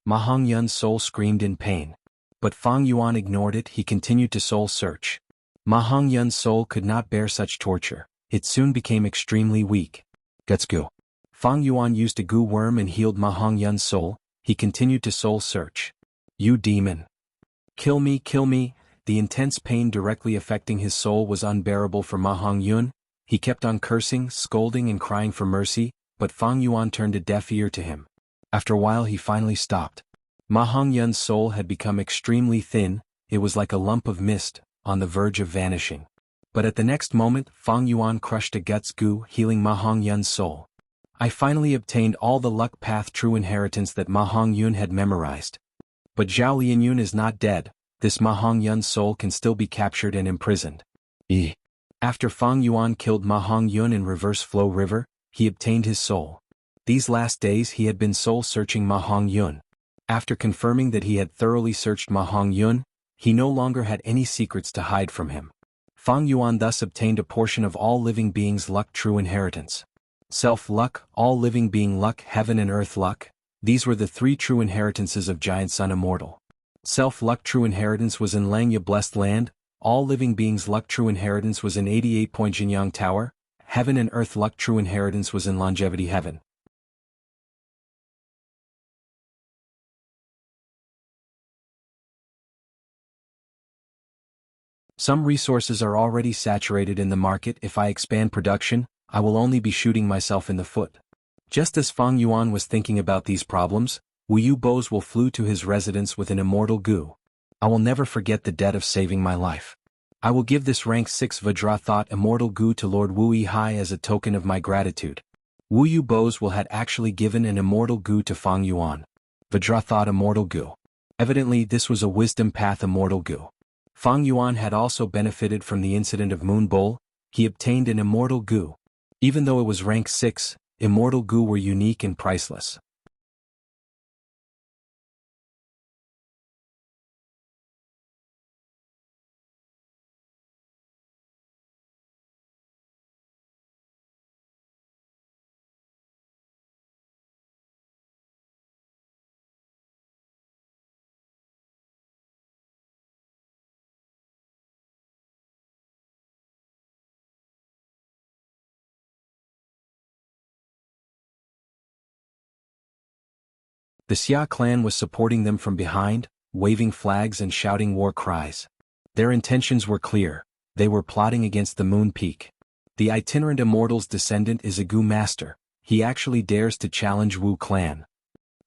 Ma Hongyun's soul screamed in pain. But Fang Yuan ignored it, he continued to soul search. Ma Hongyun's soul could not bear such torture. It soon became extremely weak. Let's go. Fang Yuan used a goo worm and healed Ma Hongyun's soul. He continued to soul search. You demon. Kill me, kill me. The intense pain directly affecting his soul was unbearable for Ma Hongyun. He kept on cursing, scolding and crying for mercy, but Fang Yuan turned a deaf ear to him. After a while he finally stopped. Ma Hongyun's soul had become extremely thin, it was like a lump of mist, on the verge of vanishing. But at the next moment, Fang Yuan crushed a guts goo, healing Ma Hongyun's soul. I finally obtained all the luck path true inheritance that Ma Hongyun had memorized. But Zhao Lianyun is not dead, this Ma Hongyun's soul can still be captured and imprisoned. After Fang Yuan killed Ma Hongyun in Reverse Flow River, he obtained his soul. These last days he had been soul-searching Ma Hongyun. After confirming that he had thoroughly searched Ma Hongyun, he no longer had any secrets to hide from him. Fang Yuan thus obtained a portion of all living beings' luck true inheritance. Self-luck, all living being luck, heaven and earth luck, these were the 3 true inheritances of Giant Sun Immortal. Self-luck true inheritance was in Langya Blessed Land, all living beings' luck true inheritance was in 88 Point Jinyang Tower, heaven and earth luck true inheritance was in Longevity Heaven. Some resources are already saturated in the market. If I expand production, I will only be shooting myself in the foot. Just as Fang Yuan was thinking about these problems, Wu Yu Bo's will flew to his residence with an immortal goo. I will never forget the debt of saving my life. I will give this rank 6 Vajra Thought immortal goo to Lord Wu Yihai as a token of my gratitude. Wu Yu Bo's will had actually given an immortal goo to Fang Yuan. Vajra Thought immortal goo. Evidently this was a wisdom path immortal goo. Fang Yuan had also benefited from the incident of Moon Bowl. He obtained an immortal goo. Even though it was rank 6, immortal goo were unique and priceless. The Xia clan was supporting them from behind. waving flags and shouting war cries. Their intentions were clear. They were plotting against the Moon Peak. The itinerant immortal's descendant is a Gu master. He actually dares to challenge Wu clan.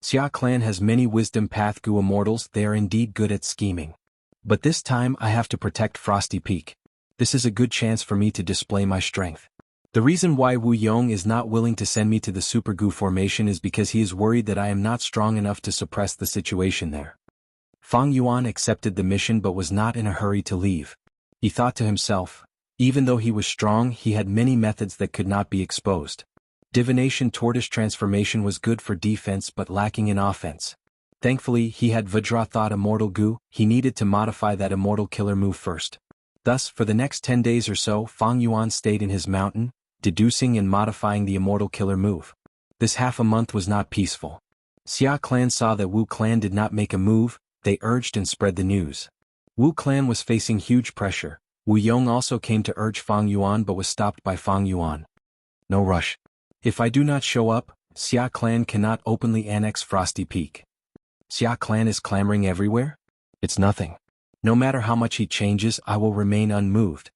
Xia clan has many wisdom path Gu immortals. They are indeed good at scheming. But this time I have to protect Frosty Peak. This is a good chance for me to display my strength. The reason why Wu Yong is not willing to send me to the Super Gu formation is because he is worried that I am not strong enough to suppress the situation there. Fang Yuan accepted the mission but was not in a hurry to leave. He thought to himself, even though he was strong, he had many methods that could not be exposed. Divination tortoise transformation was good for defense but lacking in offense. Thankfully, he had Vajra Thought Immortal Gu. He needed to modify that immortal killer move first. Thus, for the next 10 days or so, Fang Yuan stayed in his mountain, deducing and modifying the immortal killer move. This half a month was not peaceful. Xia clan saw that Wu clan did not make a move. They urged and spread the news. Wu clan was facing huge pressure. Wu Yong also came to urge Fang Yuan but was stopped by Fang Yuan. No rush. If I do not show up, Xia clan cannot openly annex Frosty Peak. Xia clan is clamoring everywhere? It's nothing. No matter how much he changes, I will remain unmoved.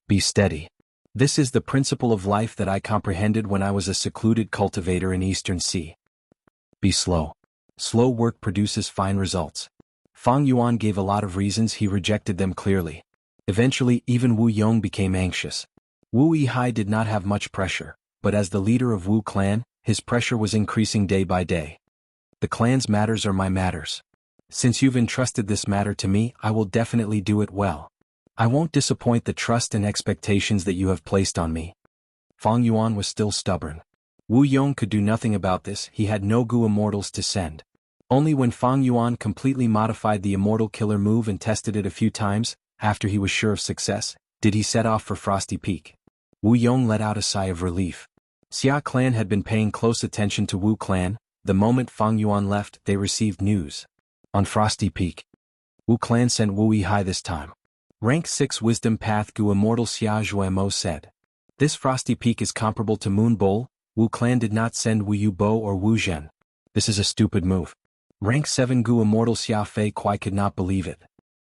Be steady. This is the principle of life that I comprehended when I was a secluded cultivator in Eastern Sea. Be slow. Slow work produces fine results. Fang Yuan gave a lot of reasons. He rejected them clearly. Eventually, even Wu Yong became anxious. Wu Yihai did not have much pressure, but as the leader of Wu clan, his pressure was increasing day by day. The clan's matters are my matters. Since you've entrusted this matter to me, I will definitely do it well. I won't disappoint the trust and expectations that you have placed on me. Fang Yuan was still stubborn. Wu Yong could do nothing about this. He had no Gu immortals to send. Only when Fang Yuan completely modified the immortal killer move and tested it a few times, after he was sure of success, did he set off for Frosty Peak. Wu Yong let out a sigh of relief. Xia clan had been paying close attention to Wu clan. The moment Fang Yuan left, they received news. On Frosty Peak, Wu clan sent Wu Yihai this time. Rank 6 Wisdom Path Gu Immortal Xia Zhuemo said. This Frosty Peak is comparable to Moon Bowl. Wu clan did not send Wu Yu Bo or Wu Zhen. This is a stupid move. Rank 7 Gu Immortal Xia Fei Kuai could not believe it.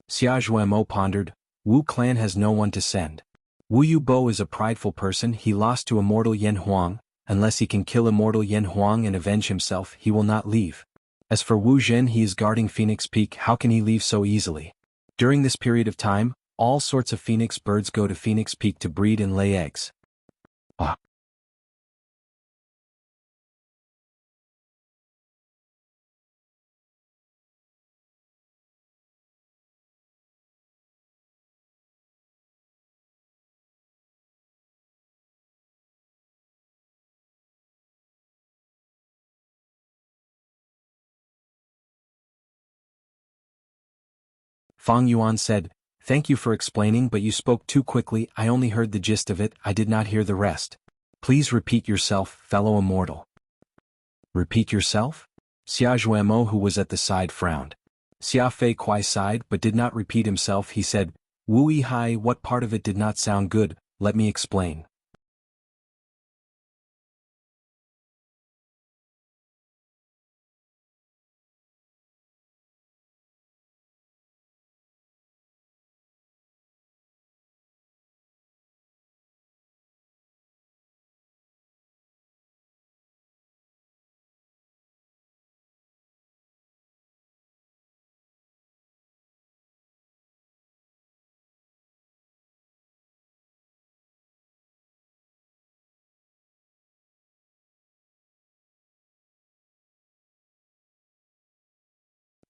Xia Zhuemo pondered, Wu clan has no one to send. Wu Yu Bo is a prideful person. He lost to Immortal Yan Huang. Unless he can kill Immortal Yan Huang and avenge himself, he will not leave. As for Wu Zhen, he is guarding Phoenix Peak. How can he leave so easily? During this period of time, all sorts of phoenix birds go to Phoenix Peak to breed and lay eggs. Fang Yuan said, thank you for explaining, but you spoke too quickly. I only heard the gist of it. I did not hear the rest. Please repeat yourself, fellow immortal. Repeat yourself? Xia Zhuemo, who was at the side, frowned. Xia Fei Kuai sighed but did not repeat himself. He said, Wu Yihai, what part of it did not sound good? Let me explain.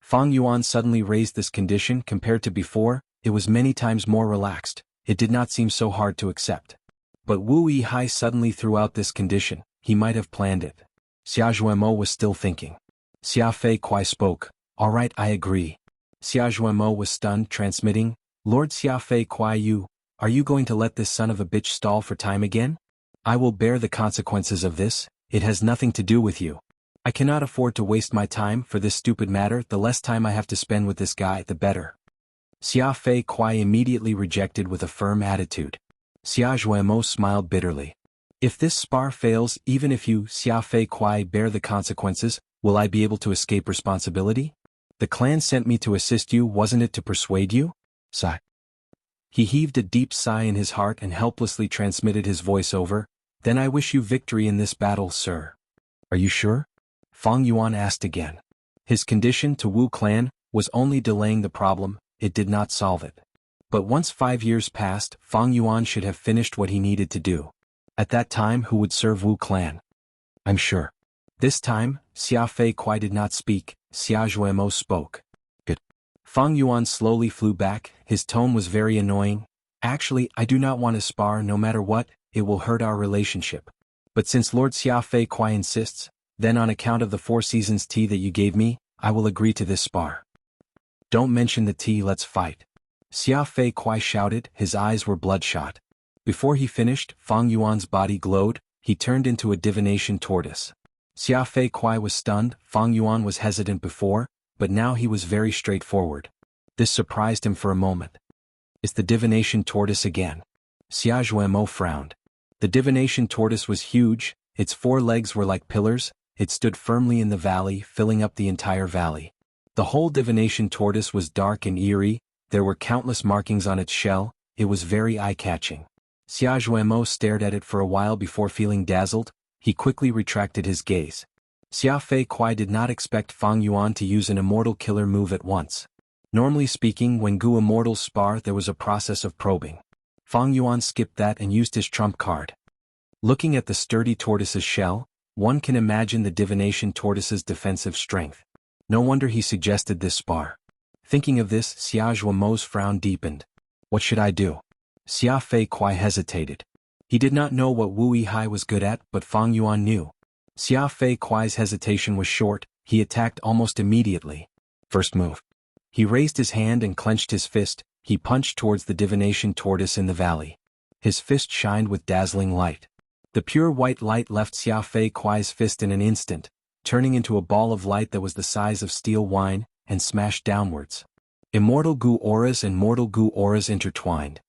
Fang Yuan suddenly raised this condition. Compared to before, it was many times more relaxed. It did not seem so hard to accept. But Wu Yihai suddenly threw out this condition. He might have planned it. Xia Zhuemo was still thinking. Xia Fei Kuai spoke. All right, I agree. Xia Zhuemo was stunned, transmitting, Lord Xia Fei Kuai, are you going to let this son of a bitch stall for time again? I will bear the consequences of this. It has nothing to do with you. I cannot afford to waste my time for this stupid matter. The less time I have to spend with this guy, the better. Xia Fei Kuai immediately rejected with a firm attitude. Xia Zhuemo smiled bitterly. If this spar fails, even if you, Xia Fei Kuai, bear the consequences, will I be able to escape responsibility? The clan sent me to assist you, wasn't it to persuade you? Sigh. He heaved a deep sigh in his heart and helplessly transmitted his voice over. Then I wish you victory in this battle, sir. Are you sure? Fang Yuan asked again. His condition to Wu clan was only delaying the problem, it did not solve it. But once 5 years passed, Fang Yuan should have finished what he needed to do. At that time, who would serve Wu clan? I'm sure. This time, Xia Fei Kuai did not speak, Xia Zhuemo spoke. Good. Fang Yuan slowly flew back, his tone was very annoying. Actually, I do not want to spar no matter what, it will hurt our relationship. But since Lord Xia Fei Kuai insists, then on account of the 4 seasons tea that you gave me, I will agree to this spar. Don't mention the tea, let's fight. Xia Fei Kuai shouted, his eyes were bloodshot. Before he finished, Fang Yuan's body glowed, he turned into a divination tortoise. Xia Fei Kuai was stunned, Fang Yuan was hesitant before, but now he was very straightforward. This surprised him for a moment. It's the divination tortoise again. Xia Zhuemo frowned. The divination tortoise was huge, its 4 legs were like pillars, it stood firmly in the valley, filling up the entire valley. The whole divination tortoise was dark and eerie, there were countless markings on its shell, it was very eye-catching. Xia Zhuemo stared at it for a while before feeling dazzled, he quickly retracted his gaze. Xia Fei Kuai did not expect Fang Yuan to use an immortal killer move at once. Normally speaking, when Gu immortals spar there was a process of probing. Fang Yuan skipped that and used his trump card. Looking at the sturdy tortoise's shell, one can imagine the divination tortoise's defensive strength. No wonder he suggested this spar. Thinking of this, Xia Zhuemo's frown deepened. What should I do? Xia Fei Kuai hesitated. He did not know what Wu Yihai was good at, but Fang Yuan knew. Xia Fei Kuai's hesitation was short, he attacked almost immediately. First move. He raised his hand and clenched his fist, he punched towards the divination tortoise in the valley. His fist shined with dazzling light. The pure white light left Xia Fei Kuai's fist in an instant, turning into a ball of light that was the size of steel wine, and smashed downwards. Immortal Gu auras and mortal Gu auras intertwined.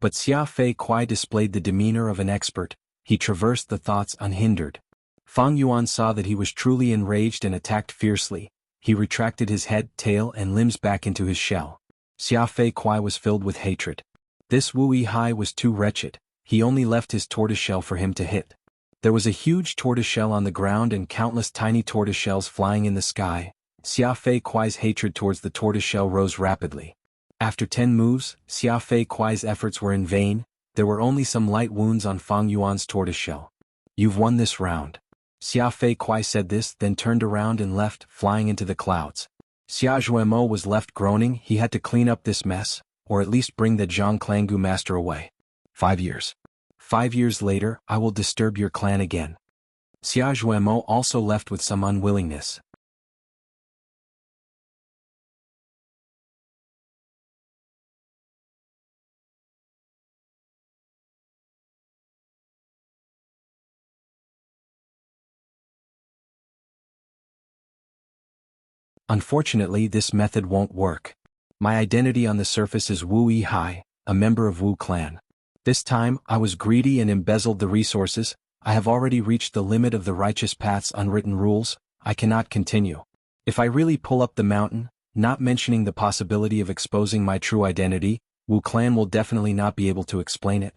But Xia Fei Kuai displayed the demeanor of an expert, he traversed the thoughts unhindered. Fang Yuan saw that he was truly enraged and attacked fiercely, he retracted his head, tail and limbs back into his shell. Xia Fei Kuai was filled with hatred. This Wu Yihai was too wretched, he only left his tortoiseshell for him to hit. There was a huge tortoiseshell on the ground and countless tiny tortoiseshells flying in the sky. Xia Fei Kuai's hatred towards the tortoiseshell rose rapidly. After 10 moves, Xia Fei Kuai's efforts were in vain, there were only some light wounds on Fang Yuan's tortoiseshell. You've won this round. Xia Fei Kuai said this, then turned around and left, flying into the clouds. Xia Zhuemo was left groaning, he had to clean up this mess, or at least bring the Zhang Clangu master away. 5 years. 5 years later, I will disturb your clan again. Xia Zhuemo also left with some unwillingness. Unfortunately, this method won't work. My identity on the surface is Wu Yihai, a member of Wu clan. This time, I was greedy and embezzled the resources, I have already reached the limit of the righteous path's unwritten rules, I cannot continue. If I really pull up the mountain, not mentioning the possibility of exposing my true identity, Wu clan will definitely not be able to explain it.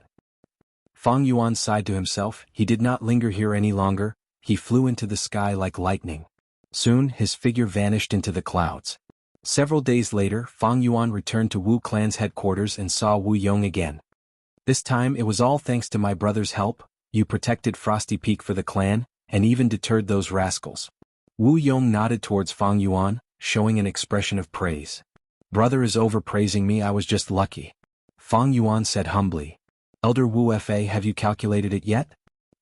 Fang Yuan sighed to himself, he did not linger here any longer, he flew into the sky like lightning. Soon, his figure vanished into the clouds. Several days later, Fang Yuan returned to Wu clan's headquarters and saw Wu Yong again. This time it was all thanks to my brother's help, you protected Frosty Peak for the clan, and even deterred those rascals. Wu Yong nodded towards Fang Yuan, showing an expression of praise. Brother is overpraising me, I was just lucky. Fang Yuan said humbly. Elder Wu Fa, have you calculated it yet?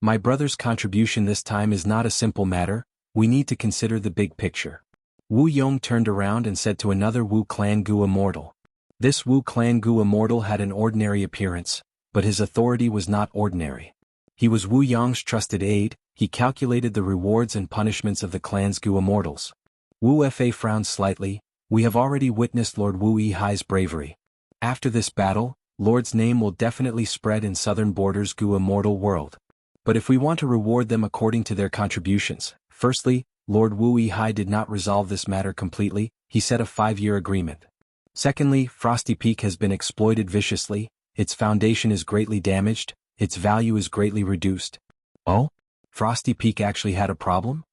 My brother's contribution this time is not a simple matter, we need to consider the big picture. Wu Yong turned around and said to another Wu Clan Gu immortal. This Wu Clan Gu immortal had an ordinary appearance, but his authority was not ordinary. He was Wu Yong's trusted aide, he calculated the rewards and punishments of the clan's Gu immortals. Wu Fa frowned slightly, we have already witnessed Lord Wu Yihai's bravery. After this battle, Lord's name will definitely spread in southern borders Gu immortal world. But if we want to reward them according to their contributions, firstly, Lord Wu Yihai did not resolve this matter completely, he set a 5-year agreement. Secondly, Frosty Peak has been exploited viciously, its foundation is greatly damaged, its value is greatly reduced. Oh? Frosty Peak actually had a problem?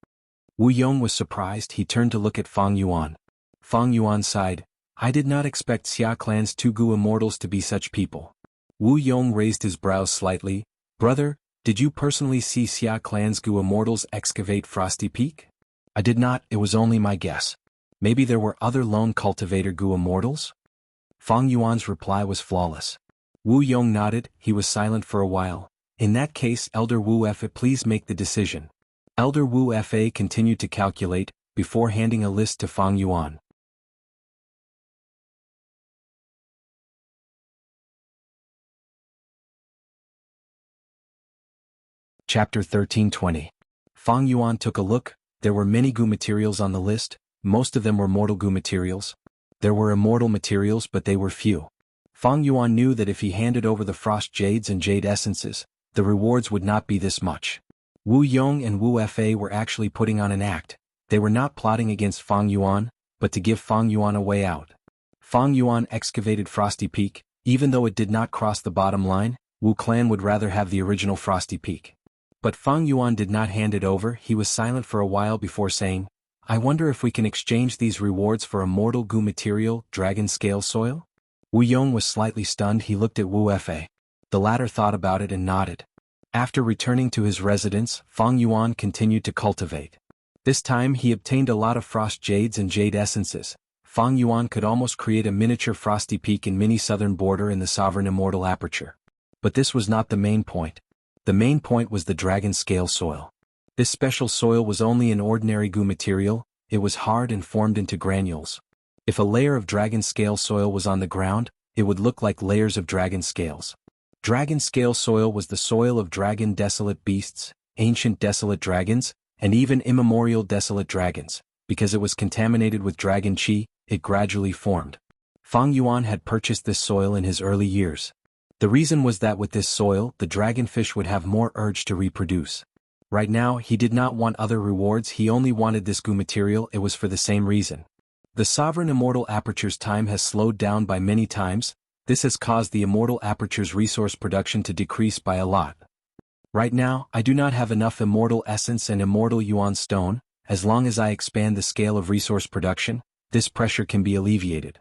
Wu Yong was surprised, he turned to look at Fang Yuan. Fang Yuan sighed, I did not expect Xia Clan's 2 Gu immortals to be such people. Wu Yong raised his brows slightly, brother, did you personally see Xia Clan's Gu immortals excavate Frosty Peak? I did not, it was only my guess. Maybe there were other lone cultivator Gu immortals? Fang Yuan's reply was flawless. Wu Yong nodded, he was silent for a while. In that case, Elder Wu Fa, please make the decision. Elder Wu Fa continued to calculate, before handing a list to Fang Yuan. Chapter 13:20. Fang Yuan took a look, there were many Gu materials on the list, most of them were mortal Gu materials. There were immortal materials but they were few. Fang Yuan knew that if he handed over the frost jades and jade essences, the rewards would not be this much. Wu Yong and Wu Fa were actually putting on an act, they were not plotting against Fang Yuan, but to give Fang Yuan a way out. Fang Yuan excavated Frosty Peak, even though it did not cross the bottom line, Wu Clan would rather have the original Frosty Peak. But Fang Yuan did not hand it over, he was silent for a while before saying, I wonder if we can exchange these rewards for a mortal Gu material, dragon scale soil? Wu Yong was slightly stunned, he looked at Wu Fa. The latter thought about it and nodded. After returning to his residence, Fang Yuan continued to cultivate. This time he obtained a lot of frost jades and jade essences. Fang Yuan could almost create a miniature Frosty Peak in mini southern border in the sovereign immortal aperture. But this was not the main point. The main point was the dragon scale soil. This special soil was only an ordinary Gu material, it was hard and formed into granules. If a layer of dragon scale soil was on the ground, it would look like layers of dragon scales. Dragon scale soil was the soil of dragon desolate beasts, ancient desolate dragons, and even immemorial desolate dragons. Because it was contaminated with dragon chi, it gradually formed. Fang Yuan had purchased this soil in his early years. The reason was that with this soil, the dragonfish would have more urge to reproduce. Right now, he did not want other rewards, he only wanted this Gu material, it was for the same reason. The sovereign immortal aperture's time has slowed down by many times, this has caused the immortal aperture's resource production to decrease by a lot. Right now, I do not have enough immortal essence and immortal Yuan stone, as long as I expand the scale of resource production, this pressure can be alleviated.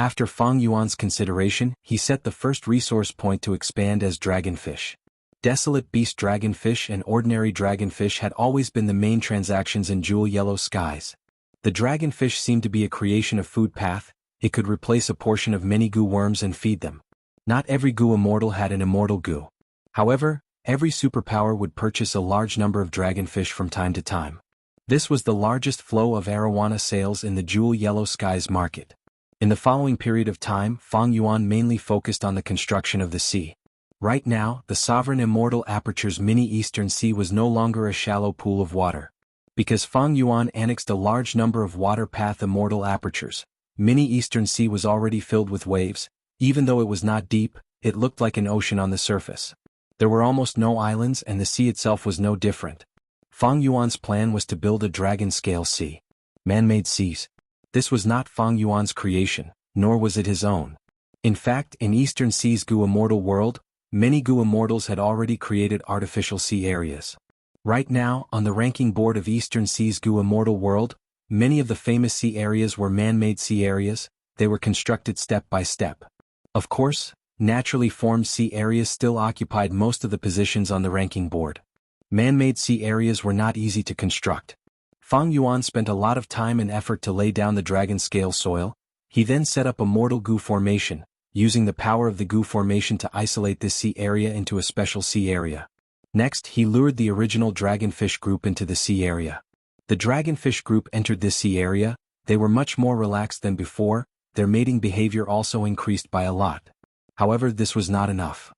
After Fang Yuan's consideration, he set the first resource point to expand as dragonfish. Desolate beast dragonfish and ordinary dragonfish had always been the main transactions in jewel yellow skies. The dragonfish seemed to be a creation of food path, it could replace a portion of many Gu worms and feed them. Not every Gu immortal had an immortal Gu. However, every superpower would purchase a large number of dragonfish from time to time. This was the largest flow of arowana sales in the jewel yellow skies market. In the following period of time, Fang Yuan mainly focused on the construction of the sea. Right now, the sovereign immortal aperture's mini eastern sea was no longer a shallow pool of water. Because Fang Yuan annexed a large number of water path immortal apertures, mini eastern sea was already filled with waves, even though it was not deep, it looked like an ocean on the surface. There were almost no islands and the sea itself was no different. Fang Yuan's plan was to build a dragon-scale sea. Man-made seas. This was not Fang Yuan's creation, nor was it his own. In fact, in Eastern Sea's Gu immortal world, many Gu immortals had already created artificial sea areas. Right now, on the ranking board of Eastern Sea's Gu immortal world, many of the famous sea areas were man-made sea areas, they were constructed step by step. Of course, naturally formed sea areas still occupied most of the positions on the ranking board. Man-made sea areas were not easy to construct. Fang Yuan spent a lot of time and effort to lay down the dragon-scale soil, he then set up a mortal Gu formation, using the power of the Gu formation to isolate this sea area into a special sea area. Next, he lured the original dragonfish group into the sea area. The dragonfish group entered this sea area. They were much more relaxed than before. Their mating behavior also increased by a lot. However, this was not enough.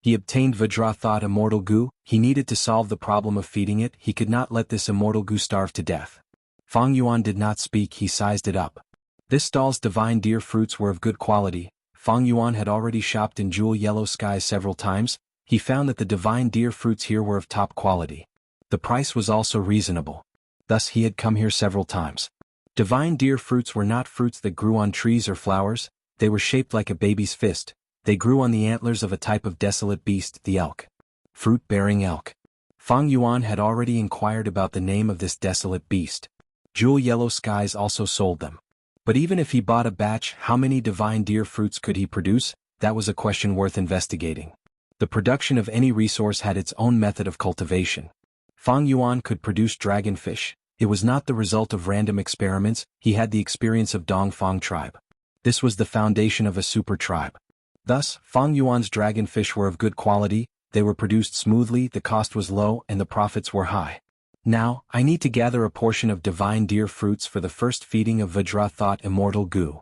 He obtained Vajra immortal goo. He needed to solve the problem of feeding it. He could not let this immortal goo starve to death. Fang Yuan did not speak. He sized it up. This stall's divine deer fruits were of good quality. Fang Yuan had already shopped in Jewel Yellow Skies several times. He found that the divine deer fruits here were of top quality. The price was also reasonable. Thus he had come here several times. Divine deer fruits were not fruits that grew on trees or flowers. They were shaped like a baby's fist. They grew on the antlers of a type of desolate beast, the elk. Fruit-bearing elk. Fang Yuan had already inquired about the name of this desolate beast. Jewel Yellow Skies also sold them. But even if he bought a batch, how many divine deer fruits could he produce? That was a question worth investigating. The production of any resource had its own method of cultivation. Fang Yuan could produce dragonfish. It was not the result of random experiments. He had the experience of Dongfang tribe. This was the foundation of a super tribe. Thus, Fang Yuan's dragonfish were of good quality, they were produced smoothly, the cost was low, and the profits were high. Now, I need to gather a portion of divine deer fruits for the first feeding of Vajra immortal goo.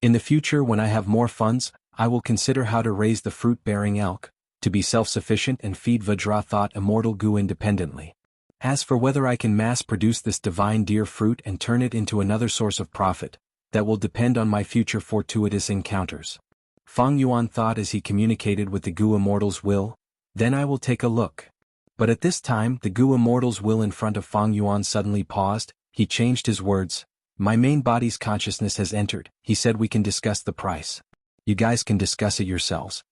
In the future, when I have more funds, I will consider how to raise the fruit-bearing elk, to be self-sufficient and feed Vajra immortal goo independently. As for whether I can mass-produce this divine deer fruit and turn it into another source of profit, that will depend on my future fortuitous encounters. Fang Yuan thought as he communicated with the Goo Immortal's will, then I will take a look. But at this time the Goo Immortal's will in front of Fang Yuan suddenly paused. He changed his words. My main body's consciousness has entered. He said we can discuss the price. You guys can discuss it yourselves.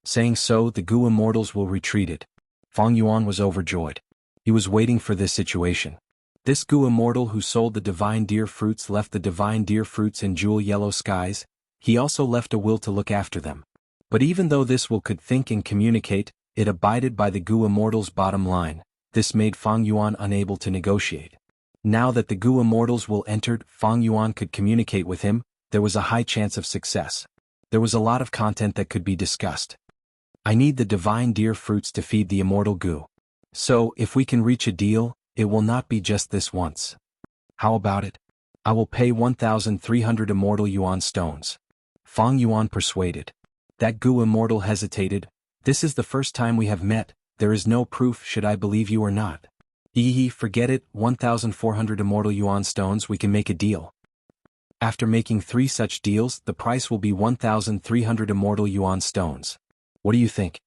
Saying so, the Goo Immortals will retreated. Fang Yuan was overjoyed. He was waiting for this situation. This Goo Immortal who sold the divine deer fruits left the divine deer fruits in Jewel Yellow Skies. He also left a will to look after them. But even though this will could think and communicate, it abided by the Goo Immortal's bottom line. This made Fang Yuan unable to negotiate. Now that the Goo Immortals will entered, Fang Yuan could communicate with him. There was a high chance of success. There was a lot of content that could be discussed. I need the divine deer fruits to feed the immortal goo. So, if we can reach a deal, it will not be just this once. How about it? I will pay 1,300 immortal Yuan stones. Fang Yuan persuaded. That Goo Immortal hesitated. This is the first time we have met, there is no proof should I believe you or not. Forget it, 1,400 immortal Yuan stones, we can make a deal. After making 3 such deals, the price will be 1,300 immortal Yuan stones. What do you think?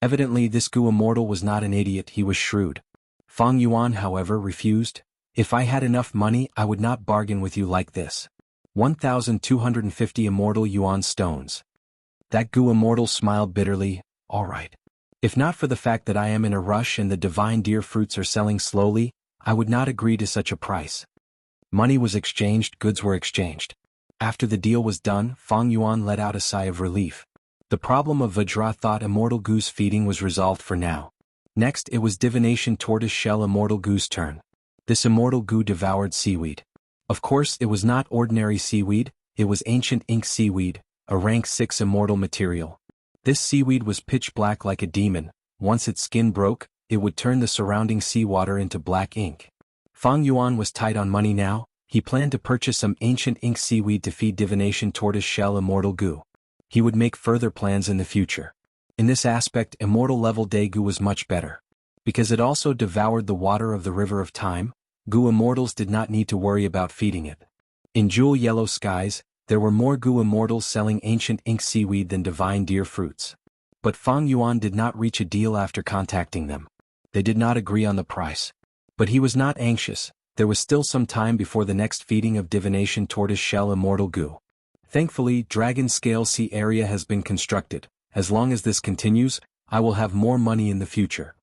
Evidently this Goo Immortal was not an idiot, he was shrewd. Fang Yuan however refused. If I had enough money I would not bargain with you like this. 1,250 immortal Yuan stones. That Goo Immortal smiled bitterly. Alright. If not for the fact that I am in a rush and the divine deer fruits are selling slowly, I would not agree to such a price. Money was exchanged, goods were exchanged. After the deal was done, Fang Yuan let out a sigh of relief. The problem of Vajra immortal goo's feeding was resolved for now. Next it was divination tortoise shell immortal goo's turn. This immortal goo devoured seaweed. Of course it was not ordinary seaweed, it was ancient ink seaweed, a rank 6 immortal material. This seaweed was pitch black like a demon. Once its skin broke, it would turn the surrounding seawater into black ink. Fang Yuan was tight on money now. He planned to purchase some ancient ink seaweed to feed divination tortoise shell immortal goo. He would make further plans in the future. In this aspect immortal level day goo was much better. Because it also devoured the water of the river of time, Goo Immortals did not need to worry about feeding it. In Jewel Yellow Skies, there were more Goo Immortals selling ancient ink seaweed than divine deer fruits. But Fang Yuan did not reach a deal after contacting them. They did not agree on the price. But he was not anxious, there was still some time before the next feeding of divination tortoise shell immortal goo. Thankfully, Dragon Scale Sea area has been constructed. As long as this continues, I will have more money in the future.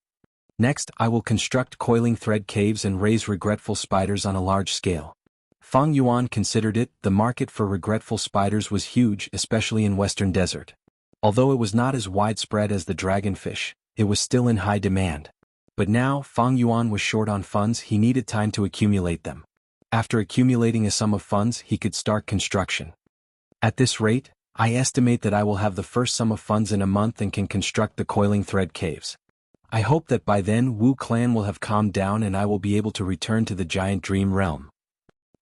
Next, I will construct coiling thread caves and raise regretful spiders on a large scale. Fang Yuan considered it. The market for regretful spiders was huge, especially in Western Desert. Although it was not as widespread as the dragonfish, it was still in high demand. But now, Fang Yuan was short on funds. He needed time to accumulate them. After accumulating a sum of funds, he could start construction. At this rate, I estimate that I will have the first sum of funds in a month and can construct the coiling thread caves. I hope that by then Wu clan will have calmed down and I will be able to return to the giant dream realm.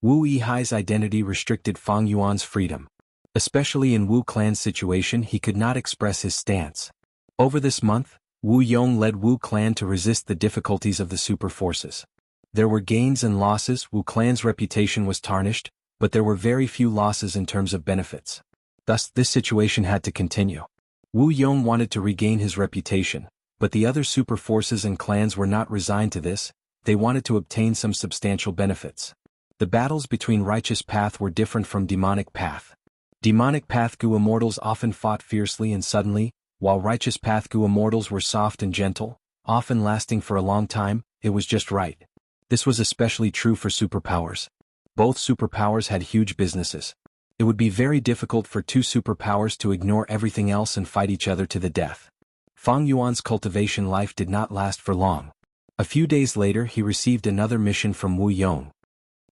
Wu Yihai's identity restricted Fang Yuan's freedom. Especially in Wu clan's situation, he could not express his stance. Over this month, Wu Yong led Wu clan to resist the difficulties of the super forces. There were gains and losses. Wu clan's reputation was tarnished, but there were very few losses in terms of benefits. Thus, this situation had to continue. Wu Yong wanted to regain his reputation, but the other super forces and clans were not resigned to this. They wanted to obtain some substantial benefits. The battles between Righteous Path were different from Demonic Path. Demonic Path Gu immortals often fought fiercely and suddenly, while Righteous Path Gu immortals were soft and gentle, often lasting for a long time. It was just right. This was especially true for superpowers. Both superpowers had huge businesses. It would be very difficult for two superpowers to ignore everything else and fight each other to the death. Fang Yuan's cultivation life did not last for long. A few days later he received another mission from Wu Yong.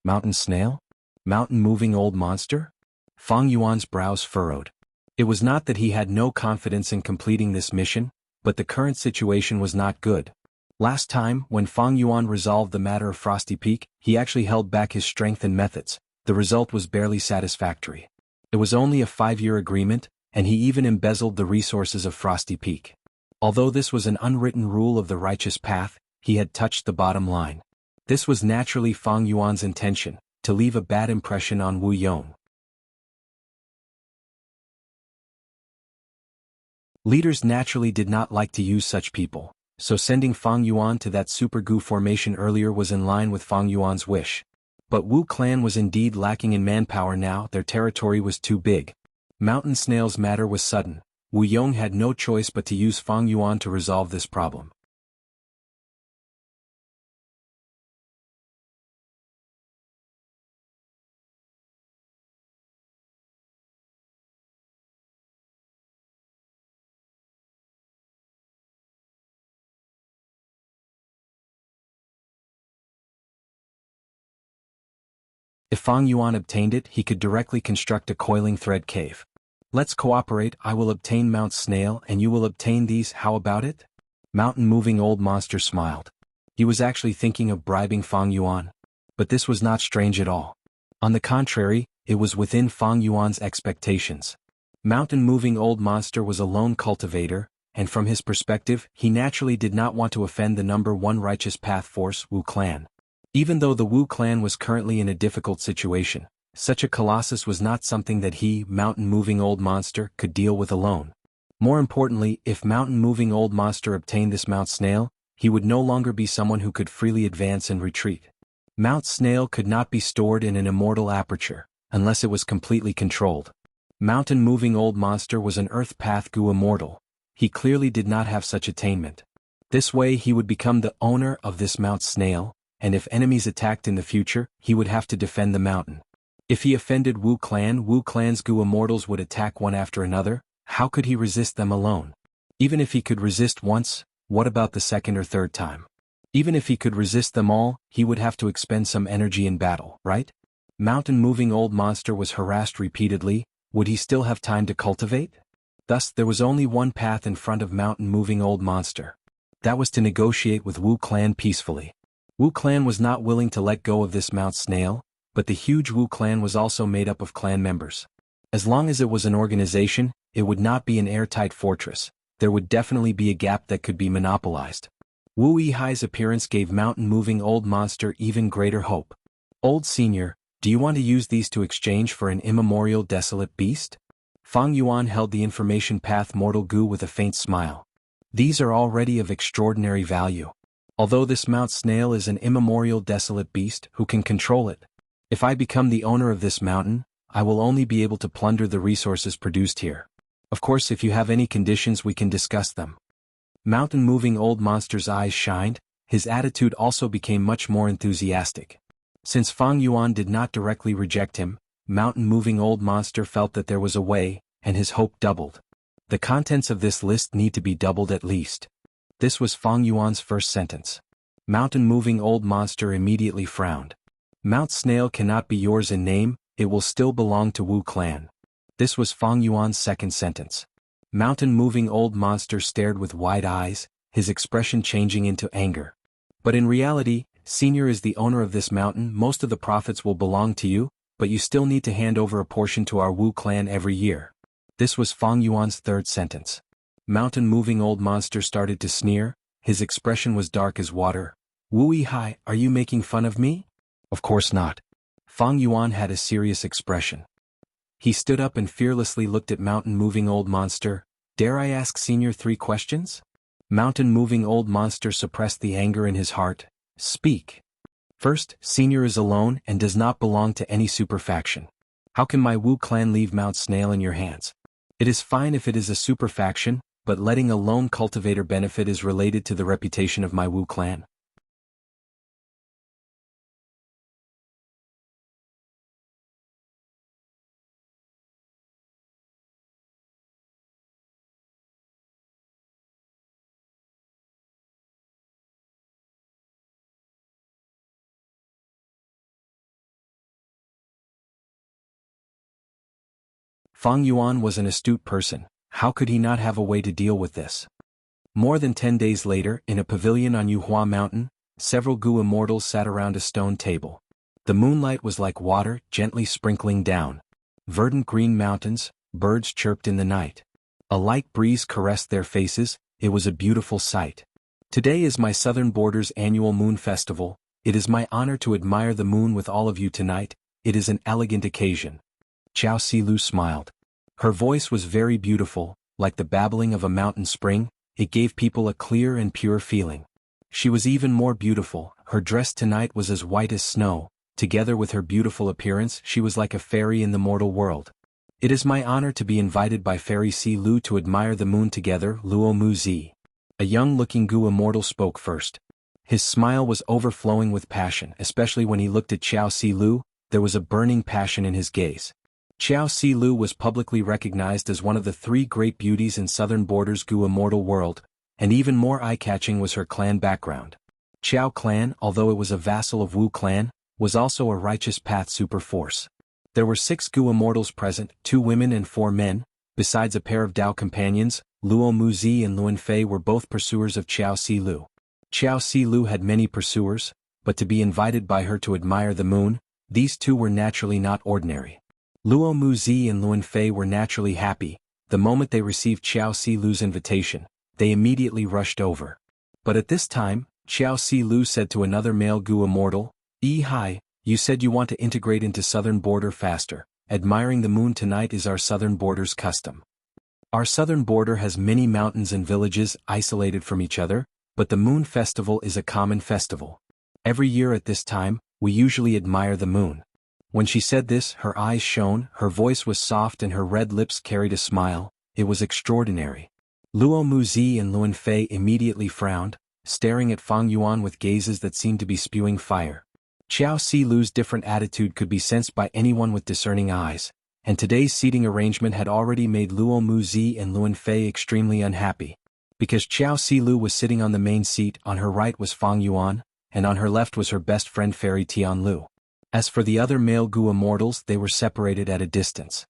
Mountain snail? Mountain-moving old monster? Fang Yuan's brows furrowed. It was not that he had no confidence in completing this mission, but the current situation was not good. Last time, when Fang Yuan resolved the matter of Frosty Peak, he actually held back his strength and methods. The result was barely satisfactory. It was only a 5-year agreement, and he even embezzled the resources of Frosty Peak. Although this was an unwritten rule of the Righteous Path, he had touched the bottom line. This was naturally Fang Yuan's intention, to leave a bad impression on Wu Yong. Leaders naturally did not like to use such people, so sending Fang Yuan to that Super Gu formation earlier was in line with Fang Yuan's wish. But Wu clan was indeed lacking in manpower now. Their territory was too big. Mountain Snail's matter was sudden. Wu Yong had no choice but to use Fang Yuan to resolve this problem. If Fang Yuan obtained it, he could directly construct a coiling thread cave. Let's cooperate. I will obtain Mount Snail and you will obtain these. How about it? Mountain-moving old monster smiled. He was actually thinking of bribing Fang Yuan. But this was not strange at all. On the contrary, it was within Fang Yuan's expectations. Mountain-moving old monster was a lone cultivator, and from his perspective, he naturally did not want to offend the number 1 Righteous Path force, Wu clan. Even though the Wu clan was currently in a difficult situation, such a colossus was not something that he, mountain-moving old monster, could deal with alone. More importantly, if mountain-moving old monster obtained this Mount Snail, he would no longer be someone who could freely advance and retreat. Mount Snail could not be stored in an immortal aperture, unless it was completely controlled. Mountain-moving old monster was an Earth Path Gu immortal. He clearly did not have such attainment. This way he would become the owner of this Mount Snail, and if enemies attacked in the future, he would have to defend the mountain. If he offended Wu clan's Gu immortals would attack one after another. How could he resist them alone? Even if he could resist once, what about the second or third time? Even if he could resist them all, he would have to expend some energy in battle, right? Mountain-moving old monster was harassed repeatedly. Would he still have time to cultivate? Thus, there was only one path in front of mountain-moving old monster. That was to negotiate with Wu clan peacefully. Wu clan was not willing to let go of this Mount Snail, but the huge Wu clan was also made up of clan members. As long as it was an organization, it would not be an airtight fortress. There would definitely be a gap that could be monopolized. Wu Yihai's appearance gave mountain-moving old monster even greater hope. Old senior, do you want to use these to exchange for an immemorial desolate beast? Fang Yuan held the information path Mortal Gu with a faint smile. These are already of extraordinary value. Although this Mount Snail is an immemorial desolate beast, who can control it? If I become the owner of this mountain, I will only be able to plunder the resources produced here. Of course, if you have any conditions we can discuss them. Mountain-moving old monster's eyes shined, his attitude also became much more enthusiastic. Since Fang Yuan did not directly reject him, mountain-moving old monster felt that there was a way, and his hope doubled. The contents of this list need to be doubled at least. This was Fang Yuan's first sentence. Mountain-moving old monster immediately frowned. Mount Snail cannot be yours in name, it will still belong to Wu clan. This was Fang Yuan's second sentence. Mountain-moving old monster stared with wide eyes, his expression changing into anger. But in reality, Senior is the owner of this mountain, most of the profits will belong to you, but you still need to hand over a portion to our Wu clan every year. This was Fang Yuan's third sentence. Mountain-moving old monster started to sneer, his expression was dark as water. Wu Yihai, are you making fun of me? Of course not. Fang Yuan had a serious expression. He stood up and fearlessly looked at mountain-moving old monster. Dare I ask Senior 3 questions? Mountain-moving old monster suppressed the anger in his heart. Speak. First, Senior is alone and does not belong to any super faction. How can my Wu clan leave Mount Snail in your hands? It is fine if it is a super faction, but letting a lone cultivator benefit is related to the reputation of my Wu clan. Fang Yuan was an astute person, how could he not have a way to deal with this? More than 10 days later, in a pavilion on Yuhua Mountain, several Gu immortals sat around a stone table. The moonlight was like water, gently sprinkling down. Verdant green mountains, birds chirped in the night. A light breeze caressed their faces, it was a beautiful sight. Today is my Southern Border's annual moon festival, it is my honor to admire the moon with all of you tonight, it is an elegant occasion. Qiao Silu smiled. Her voice was very beautiful, like the babbling of a mountain spring, it gave people a clear and pure feeling. She was even more beautiful, her dress tonight was as white as snow, together with her beautiful appearance she was like a fairy in the mortal world. It is my honor to be invited by Fairy Si Lu to admire the moon together, Luo Mu Zi. A young-looking Gu immortal spoke first. His smile was overflowing with passion, especially when he looked at Qiao Si Lu, there was a burning passion in his gaze. Qiao Si Lu was publicly recognized as one of the 3 great beauties in Southern Border's Gu immortal world, and even more eye-catching was her clan background. Qiao clan, although it was a vassal of Wu clan, was also a righteous path super force. There were 6 Gu immortals present, 2 women and 4 men, besides a pair of Dao companions, Luo Muzi and Luan Fei were both pursuers of Qiao Si Lu. Qiao Si Lu had many pursuers, but to be invited by her to admire the moon, these 2 were naturally not ordinary. Luo Muzi and Luan Fei were naturally happy, the moment they received Qiao Si Lu's invitation, they immediately rushed over. But at this time, Qiao Si Lu said to another male Gu immortal, Hi, you said you want to integrate into Southern Border faster, admiring the moon tonight is our Southern Border's custom. Our Southern Border has many mountains and villages isolated from each other, but the moon festival is a common festival. Every year at this time, we usually admire the moon. When she said this, her eyes shone, her voice was soft and her red lips carried a smile, it was extraordinary. Luo Muzi and Luan Fei immediately frowned, staring at Fang Yuan with gazes that seemed to be spewing fire. Qiao Si Lu's different attitude could be sensed by anyone with discerning eyes, and today's seating arrangement had already made Luo Muzi and Luan Fei extremely unhappy. Because Qiao Si Lu was sitting on the main seat, on her right was Fang Yuan, and on her left was her best friend Fairy Tian Lu. As for the other male Gu immortals, they were separated at a distance.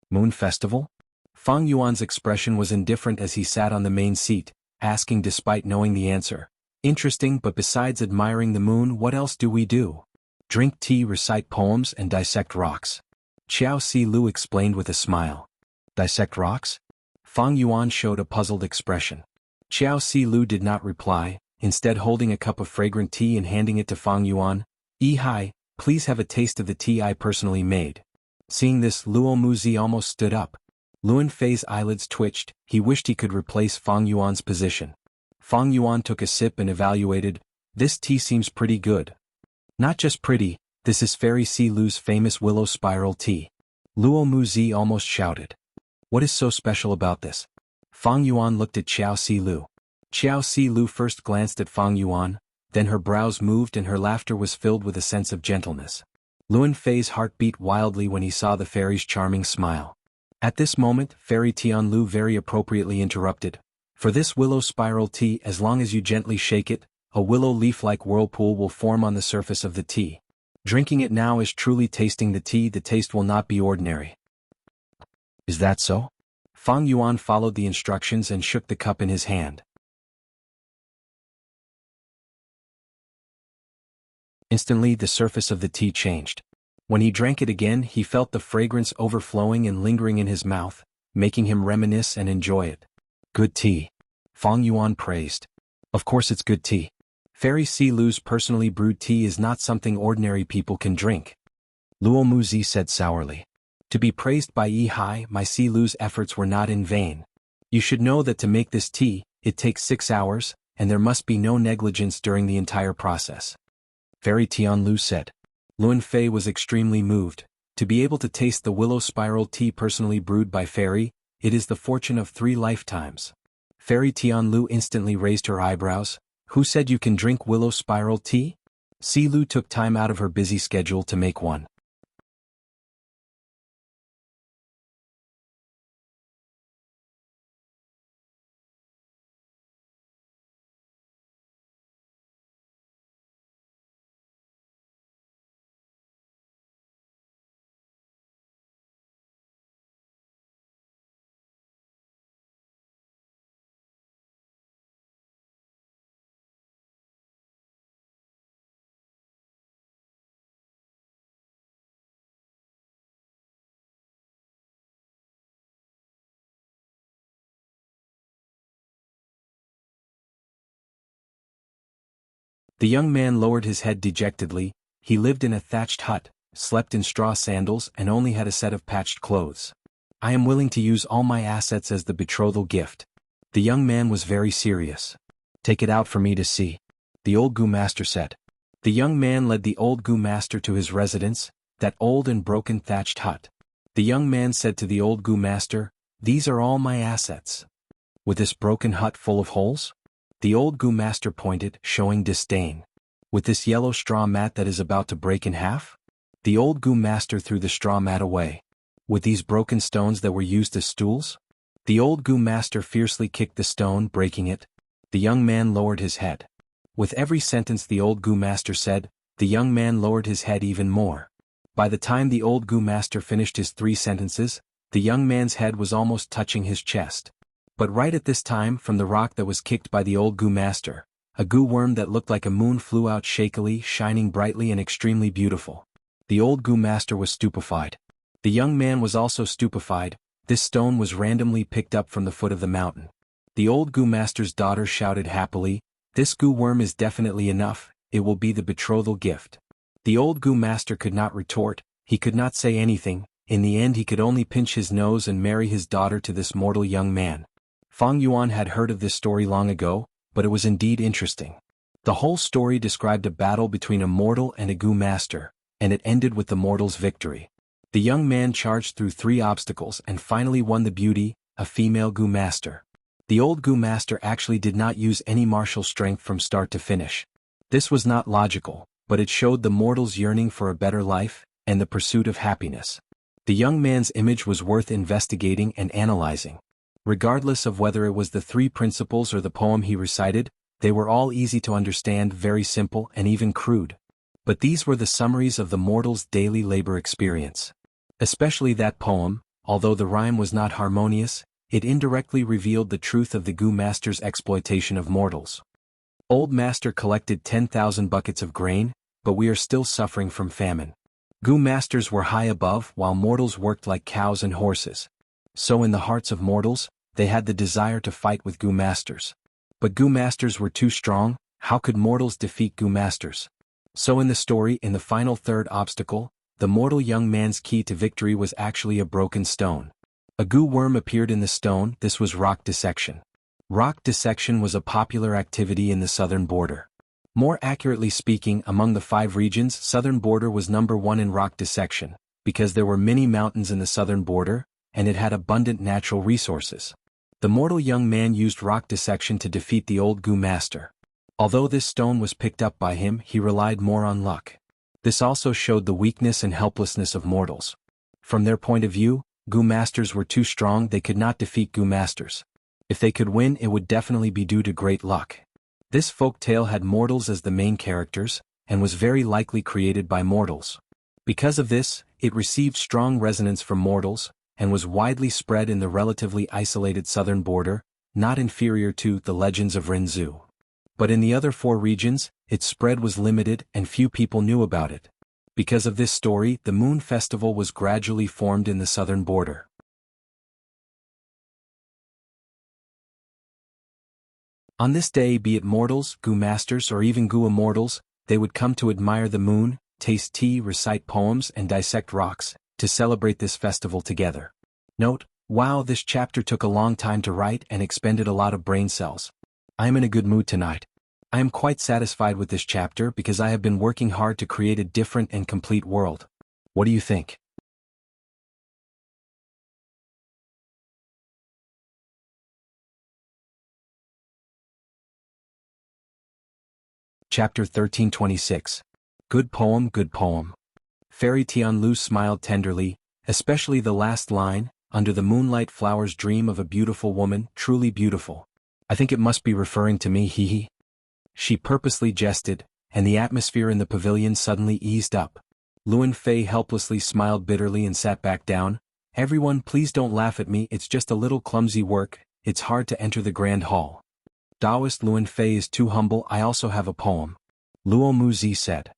Moon Festival? Fang Yuan's expression was indifferent as he sat on the main seat, asking despite knowing the answer. Interesting, but besides admiring the moon, what else do we do? Drink tea, recite poems, and dissect rocks. Qiao Si Lu explained with a smile. Dissect rocks? Fang Yuan showed a puzzled expression. Qiao Si Lu did not reply, instead holding a cup of fragrant tea and handing it to Fang Yuan. Hi, please have a taste of the tea I personally made. Seeing this, Luo Muzi almost stood up. Luan Fei's eyelids twitched, he wished he could replace Fang Yuan's position. Fang Yuan took a sip and evaluated, this tea seems pretty good. Not just pretty, this is Fairy Si Lu's famous willow spiral tea. Luo Muzi almost shouted. What is so special about this? Fang Yuan looked at Qiao Si Lu. Xiao Si Lu first glanced at Fang Yuan, then her brows moved and her laughter was filled with a sense of gentleness. Luan Fei's heart beat wildly when he saw the fairy's charming smile. At this moment, Fairy Tianlu very appropriately interrupted. For this willow spiral tea, as long as you gently shake it, a willow leaf-like whirlpool will form on the surface of the tea. Drinking it now is truly tasting the tea. The taste will not be ordinary. Is that so? Fang Yuan followed the instructions and shook the cup in his hand. Instantly the surface of the tea changed. When he drank it again, he felt the fragrance overflowing and lingering in his mouth, making him reminisce and enjoy it. Good tea. Fang Yuan praised. Of course it's good tea. Fairy Si Lu's personally brewed tea is not something ordinary people can drink. Luo Muzi said sourly. To be praised by Yi Hai, my Si Lu's efforts were not in vain. You should know that to make this tea, it takes 6 hours, and there must be no negligence during the entire process. Fairy Tianlu said. Luan Fei was extremely moved. To be able to taste the willow spiral tea personally brewed by Fairy, it is the fortune of 3 lifetimes. Fairy Tianlu instantly raised her eyebrows. Who said you can drink willow spiral tea? Si Lu took time out of her busy schedule to make one. The young man lowered his head dejectedly. He lived in a thatched hut, slept in straw sandals and only had a set of patched clothes. I am willing to use all my assets as the betrothal gift. The young man was very serious. Take it out for me to see, the old Gu master said. The young man led the old Gu master to his residence, that old and broken thatched hut. The young man said to the old Gu master, "These are all my assets." With this broken hut full of holes? The old Gu master pointed, showing disdain. With this yellow straw mat that is about to break in half? The old Gu master threw the straw mat away. With these broken stones that were used as stools? The old Gu master fiercely kicked the stone, breaking it. The young man lowered his head. With every sentence the old Gu master said, the young man lowered his head even more. By the time the old Gu master finished his 3 sentences, the young man's head was almost touching his chest. But right at this time, from the rock that was kicked by the old Gu master, a Gu worm that looked like a moon flew out shakily, shining brightly and extremely beautiful. The old Gu master was stupefied. The young man was also stupefied. This stone was randomly picked up from the foot of the mountain. The old Gu master's daughter shouted happily, "This Gu worm is definitely enough, it will be the betrothal gift." The old Gu master could not retort, he could not say anything. In the end he could only pinch his nose and marry his daughter to this mortal young man. Fang Yuan had heard of this story long ago, but it was indeed interesting. The whole story described a battle between a mortal and a Gu master, and it ended with the mortal's victory. The young man charged through 3 obstacles and finally won the beauty, a female Gu master. The old Gu master actually did not use any martial strength from start to finish. This was not logical, but it showed the mortal's yearning for a better life, and the pursuit of happiness. The young man's image was worth investigating and analyzing. Regardless of whether it was the 3 principles or the poem he recited, they were all easy to understand, very simple and even crude. But these were the summaries of the mortal's daily labor experience. Especially that poem, although the rhyme was not harmonious, it indirectly revealed the truth of the Gu master's exploitation of mortals. Old master collected 10,000 buckets of grain, but we are still suffering from famine. Gu masters were high above while mortals worked like cows and horses. So in the hearts of mortals, they had the desire to fight with Gu masters. But Gu masters were too strong. How could mortals defeat Gu masters? So in the story, in the final 3rd obstacle, the mortal young man's key to victory was actually a broken stone. A Gu worm appeared in the stone. This was rock dissection. Rock dissection was a popular activity in the southern border. More accurately speaking, among the 5 regions, southern border was number 1 in rock dissection, because there were many mountains in the southern border, and it had abundant natural resources. The mortal young man used rock dissection to defeat the old Gu master. Although this stone was picked up by him, he relied more on luck. This also showed the weakness and helplessness of mortals. From their point of view, Gu masters were too strong, they could not defeat Gu masters. If they could win, it would definitely be due to great luck. This folk tale had mortals as the main characters, and was very likely created by mortals. Because of this, it received strong resonance from mortals, and was widely spread in the relatively isolated southern border, not inferior to the legends of Rinzhu. But in the other 4 regions, its spread was limited and few people knew about it. Because of this story, the Moon Festival was gradually formed in the southern border. On this day, be it mortals, Gu masters, or even Gu immortals, they would come to admire the moon, taste tea, recite poems, and dissect rocks, to celebrate this festival together. Note, wow, this chapter took a long time to write and expended a lot of brain cells. I am in a good mood tonight. I am quite satisfied with this chapter because I have been working hard to create a different and complete world. What do you think? Chapter 1326. Good poem, good poem. Fairy Tianlu smiled tenderly, especially the last line, under the moonlight flowers dream of a beautiful woman, truly beautiful. I think it must be referring to me, hee hee. She purposely jested, and the atmosphere in the pavilion suddenly eased up. Luan Fei helplessly smiled bitterly and sat back down. Everyone, please don't laugh at me, it's just a little clumsy work, it's hard to enter the grand hall. Taoist Luan Fei is too humble, I also have a poem. Luo Muzi said.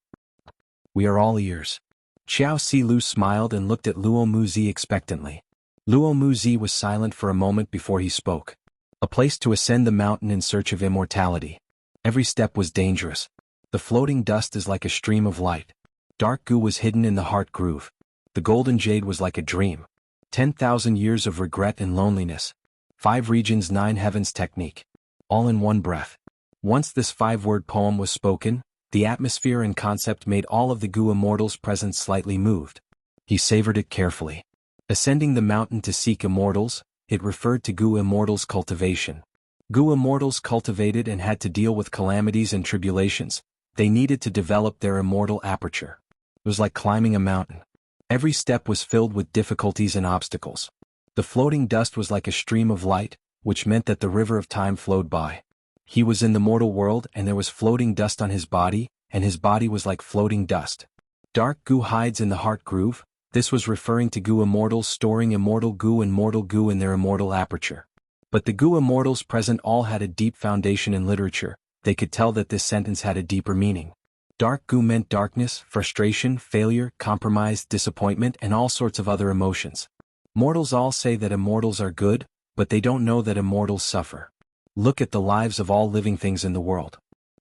We are all ears. Xiao Si Lu smiled and looked at Luo Muzi expectantly. Luo Muzi was silent for a moment before he spoke. A place to ascend the mountain in search of immortality. Every step was dangerous. The floating dust is like a stream of light. Dark goo was hidden in the heart groove. The golden jade was like a dream. 10,000 years of regret and loneliness. 5 regions, 9 heavens technique. All in one breath. Once this 5-word poem was spoken, the atmosphere and concept made all of the Gu immortals present slightly moved. He savored it carefully. Ascending the mountain to seek immortals, it referred to Gu immortals' cultivation. Gu immortals cultivated and had to deal with calamities and tribulations. They needed to develop their immortal aperture. It was like climbing a mountain. Every step was filled with difficulties and obstacles. The floating dust was like a stream of light, which meant that the river of time flowed by. He was in the mortal world and there was floating dust on his body, and his body was like floating dust. Dark goo hides in the heart groove. This was referring to Gu immortals storing immortal goo and mortal goo in their immortal aperture. But the Gu immortals present all had a deep foundation in literature. They could tell that this sentence had a deeper meaning. Dark goo meant darkness, frustration, failure, compromise, disappointment, and all sorts of other emotions. Mortals all say that immortals are good, but they don't know that immortals suffer. Look at the lives of all living things in the world.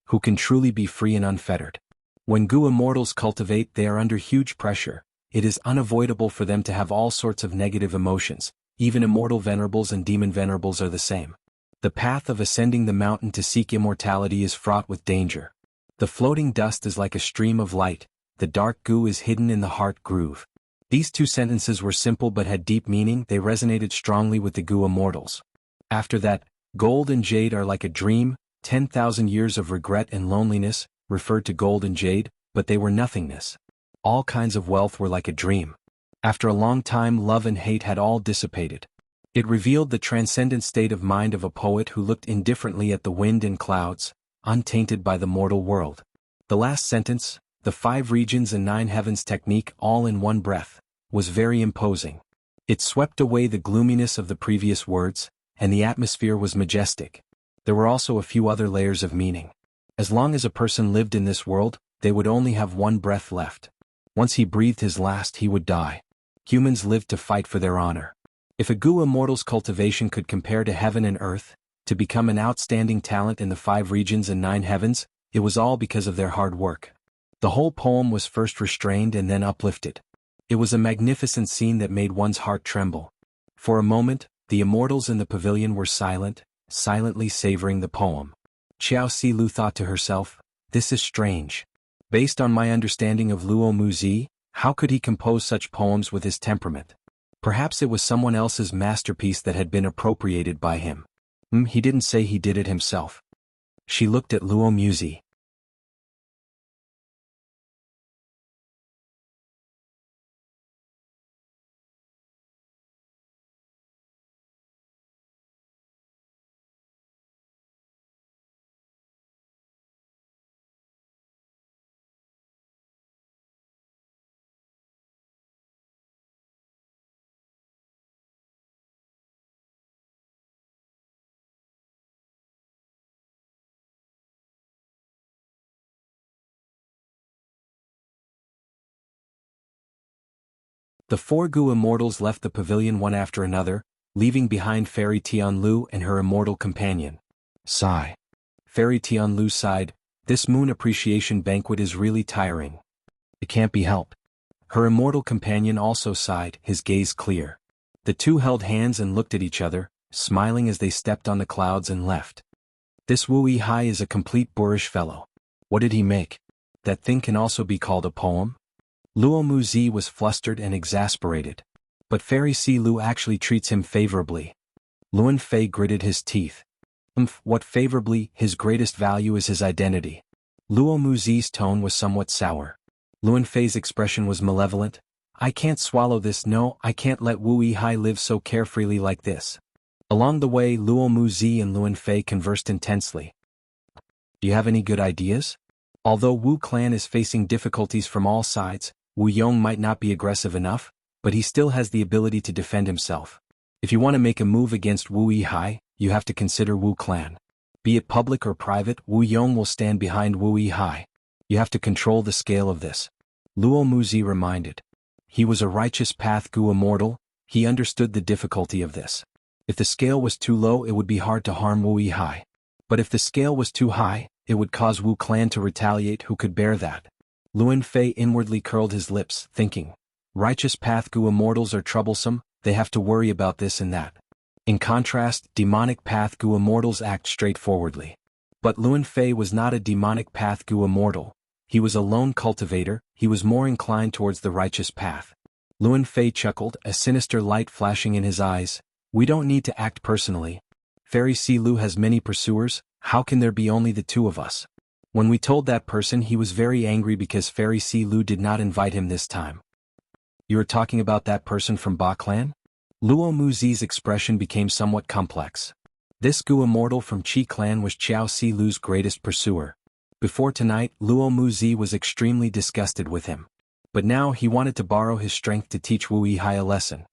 Who can truly be free and unfettered? When Gu immortals cultivate, they are under huge pressure. It is unavoidable for them to have all sorts of negative emotions. Even immortal venerables and demon venerables are the same. The path of ascending the mountain to seek immortality is fraught with danger. The floating dust is like a stream of light. The dark goo is hidden in the heart groove. These 2 sentences were simple but had deep meaning. They resonated strongly with the Gu immortals. After that, gold and jade are like a dream. 10,000 years of regret and loneliness referred to gold and jade, but they were nothingness. All kinds of wealth were like a dream. After a long time, love and hate had all dissipated. It revealed the transcendent state of mind of a poet who looked indifferently at the wind and clouds, untainted by the mortal world. The last sentence, the 5 regions and 9 heavens technique all in one breath, was very imposing. It swept away the gloominess of the previous words, and the atmosphere was majestic. There were also a few other layers of meaning. As long as a person lived in this world, they would only have one breath left. Once he breathed his last, he would die. Humans lived to fight for their honor. If a Gu immortal's cultivation could compare to heaven and earth, to become an outstanding talent in the 5 regions and 9 heavens, it was all because of their hard work. The whole poem was first restrained and then uplifted. It was a magnificent scene that made one's heart tremble. For a moment, the immortals in the pavilion were silent, silently savoring the poem. Xiao Si Lu thought to herself, this is strange. Based on my understanding of Luo Muzi, how could he compose such poems with his temperament? Perhaps it was someone else's masterpiece that had been appropriated by him. He didn't say he did it himself. She looked at Luo Muzi. The four Gu immortals left the pavilion one after another, leaving behind Fairy Tianlu and her immortal companion. Sigh. Fairy Tianlu sighed, this moon appreciation banquet is really tiring. It can't be helped. Her immortal companion also sighed, his gaze clear. The two held hands and looked at each other, smiling as they stepped on the clouds and left. This Wu Yihai is a complete boorish fellow. What did he make? That thing can also be called a poem? Luo Muzi was flustered and exasperated. But Fairy Si Lu actually treats him favorably. Luan Fei gritted his teeth. What favorably, his greatest value is his identity. Luo Muzi's tone was somewhat sour. Luan Fei's expression was malevolent. I can't swallow this, no, I can't let Wu Yihai live so carefreely like this. Along the way Luo Muzi and Luan Fei conversed intensely. Do you have any good ideas? Although Wu clan is facing difficulties from all sides, Wu Yong might not be aggressive enough, but he still has the ability to defend himself. If you want to make a move against Wu Yihai, you have to consider Wu clan. Be it public or private, Wu Yong will stand behind Wu Yihai. You have to control the scale of this. Luo Muzi reminded. He was a righteous path Gu immortal, he understood the difficulty of this. If the scale was too low it would be hard to harm Wu Yihai. But if the scale was too high, it would cause Wu clan to retaliate. Who could bear that? Luan Fei inwardly curled his lips, thinking. Righteous path Gu immortals are troublesome, they have to worry about this and that. In contrast, demonic path Gu immortals act straightforwardly. But Luan Fei was not a demonic path Gu immortal. He was a lone cultivator, he was more inclined towards the righteous path. Luan Fei chuckled, a sinister light flashing in his eyes. We don't need to act personally. Fairy Si Lu has many pursuers, how can there be only the two of us? When we told that person he was very angry because Fairy Si Lu did not invite him this time. You are talking about that person from Ba clan? Luo Muzi's expression became somewhat complex. This Gu immortal from Qi clan was Qiao Si Lu's greatest pursuer. Before tonight, Luo Muzi was extremely disgusted with him. But now he wanted to borrow his strength to teach Wu Yihai a lesson.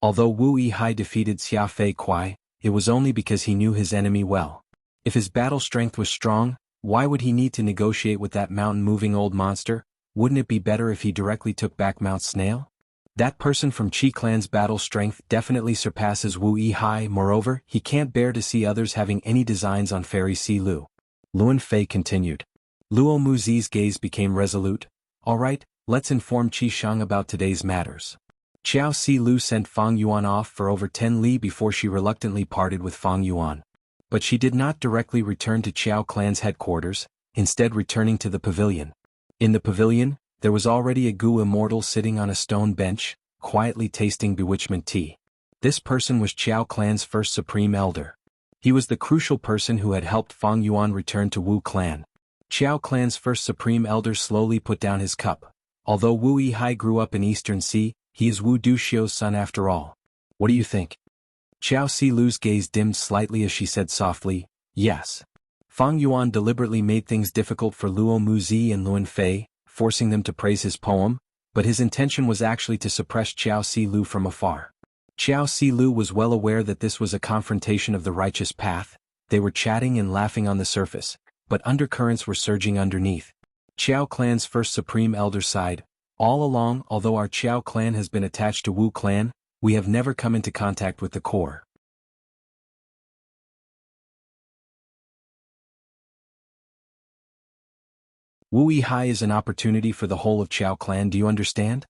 Although Wu Yihai defeated Xia Fei Kuai, it was only because he knew his enemy well. If his battle strength was strong, why would he need to negotiate with that mountain-moving old monster? Wouldn't it be better if he directly took back Mount Snail? That person from Qi clan's battle strength definitely surpasses Wu Yihai. Moreover, he can't bear to see others having any designs on Fairy Si Lu. Luan Fei continued. Luo Muzi's gaze became resolute. All right, let's inform Qi Shang about today's matters. Qiao Si Lu sent Fang Yuan off for over 10 li before she reluctantly parted with Fang Yuan. But she did not directly return to Qiao clan's headquarters, instead returning to the pavilion. In the pavilion, there was already a Gu immortal sitting on a stone bench, quietly tasting bewitchment tea. This person was Qiao clan's first supreme elder. He was the crucial person who had helped Fang Yuan return to Wu clan. Qiao clan's first supreme elder slowly put down his cup. Although Wu Yihai grew up in Eastern Sea, he is Wu Duxiu's son after all. What do you think? Qiao Si Lu's gaze dimmed slightly as she said softly, yes. Fang Yuan deliberately made things difficult for Luo Muzi and Luan Fei, forcing them to praise his poem, but his intention was actually to suppress Qiao Si Lu from afar. Qiao Si Lu was well aware that this was a confrontation of the righteous path. They were chatting and laughing on the surface, but undercurrents were surging underneath. Qiao clan's first supreme elder sighed. All along, although our Qiao clan has been attached to Wu clan, we have never come into contact with the core. Wu Yihai is an opportunity for the whole of Qiao clan, do you understand?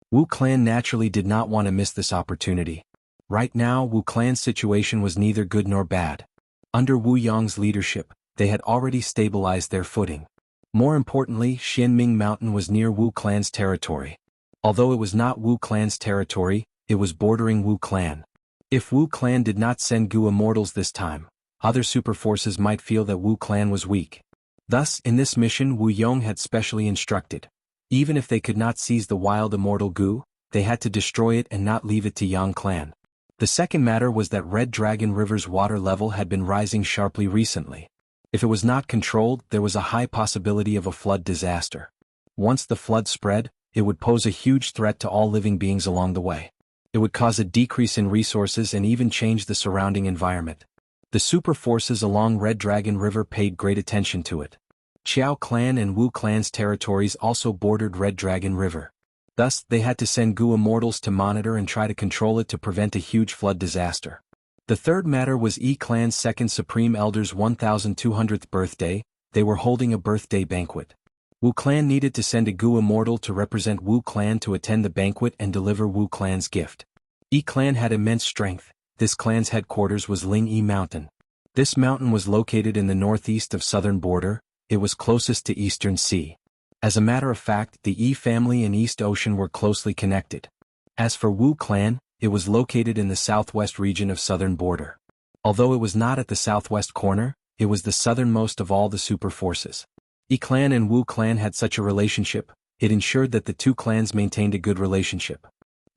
Wu clan naturally did not want to miss this opportunity. Right now Wu clan's situation was neither good nor bad. Under Wu Yong's leadership, they had already stabilized their footing. More importantly, Xianming Mountain was near Wu clan's territory. Although it was not Wu clan's territory, it was bordering Wu clan. If Wu clan did not send Gu immortals this time, other super forces might feel that Wu clan was weak. Thus, in this mission Wu Yong had specially instructed. Even if they could not seize the wild immortal Gu, they had to destroy it and not leave it to Yang clan. The second matter was that Red Dragon River's water level had been rising sharply recently. If it was not controlled, there was a high possibility of a flood disaster. Once the flood spread, it would pose a huge threat to all living beings along the way. It would cause a decrease in resources and even change the surrounding environment. The super forces along Red Dragon River paid great attention to it. Qiao clan and Wu clan's territories also bordered Red Dragon River. Thus, they had to send Gu immortals to monitor and try to control it to prevent a huge flood disaster. The third matter was Yi clan's second Supreme Elder's 1200th birthday. They were holding a birthday banquet. Wu clan needed to send a Gu immortal to represent Wu clan to attend the banquet and deliver Wu clan's gift. Yi clan had immense strength. This clan's headquarters was Ling Yi Mountain. This mountain was located in the northeast of southern border. It was closest to Eastern Sea. As a matter of fact, the Yi family and East Ocean were closely connected. As for Wu clan, it was located in the southwest region of southern border. Although it was not at the southwest corner, it was the southernmost of all the super forces. Yi clan and Wu clan had such a relationship, it ensured that the two clans maintained a good relationship.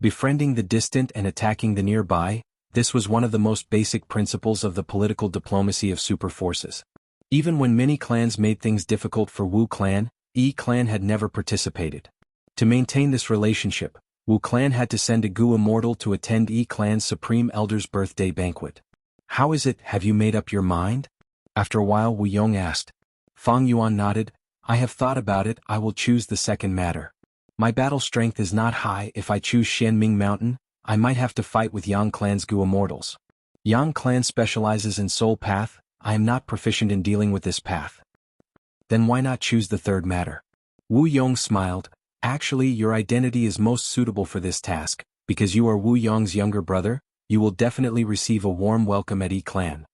Befriending the distant and attacking the nearby, this was one of the most basic principles of the political diplomacy of super forces. Even when many clans made things difficult for Wu clan, Yi clan had never participated. To maintain this relationship, Wu clan had to send a Gu immortal to attend Yi clan's Supreme Elder's birthday banquet. How is it, have you made up your mind? After a while Wu Yong asked. Fang Yuan nodded. I have thought about it, I will choose the second matter. My battle strength is not high. If I choose Xianming Mountain, I might have to fight with Yang clan's Gu immortals. Yang clan specializes in soul path. I am not proficient in dealing with this path. Then why not choose the third matter? Wu Yong smiled. Actually, your identity is most suitable for this task, because you are Wu Yong's younger brother. You will definitely receive a warm welcome at Yi clan.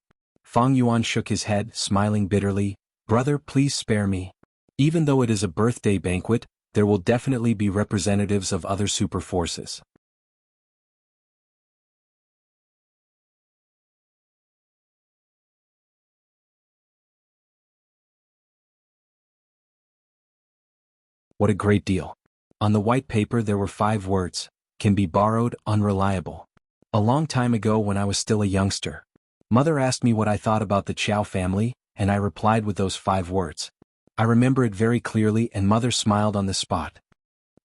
Fang Yuan shook his head, smiling bitterly. Brother, please spare me. Even though it is a birthday banquet, there will definitely be representatives of other super forces. What a great deal. On the white paper there were 5 words. Can be borrowed, unreliable. A long time ago when I was still a youngster. Mother asked me what I thought about the Qiao family, and I replied with those 5 words. I remember it very clearly and Mother smiled on the spot.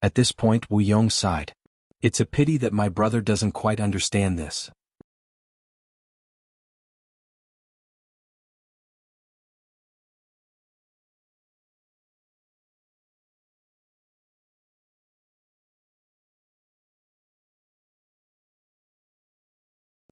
At this point Wu Yong sighed. It's a pity that my brother doesn't quite understand this.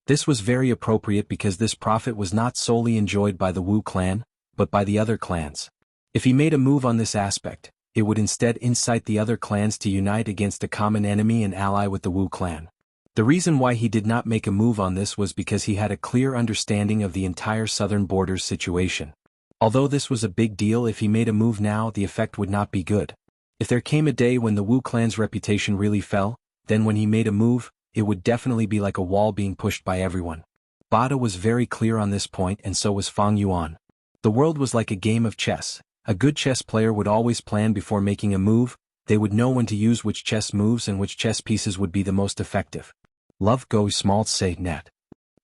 This was very appropriate because this profit was not solely enjoyed by the Wu clan, but by the other clans. If he made a move on this aspect, it would instead incite the other clans to unite against a common enemy and ally with the Wu clan. The reason why he did not make a move on this was because he had a clear understanding of the entire southern border's situation. Although this was a big deal, if he made a move now the effect would not be good. If there came a day when the Wu clan's reputation really fell, then when he made a move, it would definitely be like a wall being pushed by everyone. Bada was very clear on this point and so was Fang Yuan. The world was like a game of chess. A good chess player would always plan before making a move. They would know when to use which chess moves and which chess pieces would be the most effective. Love goes small say net.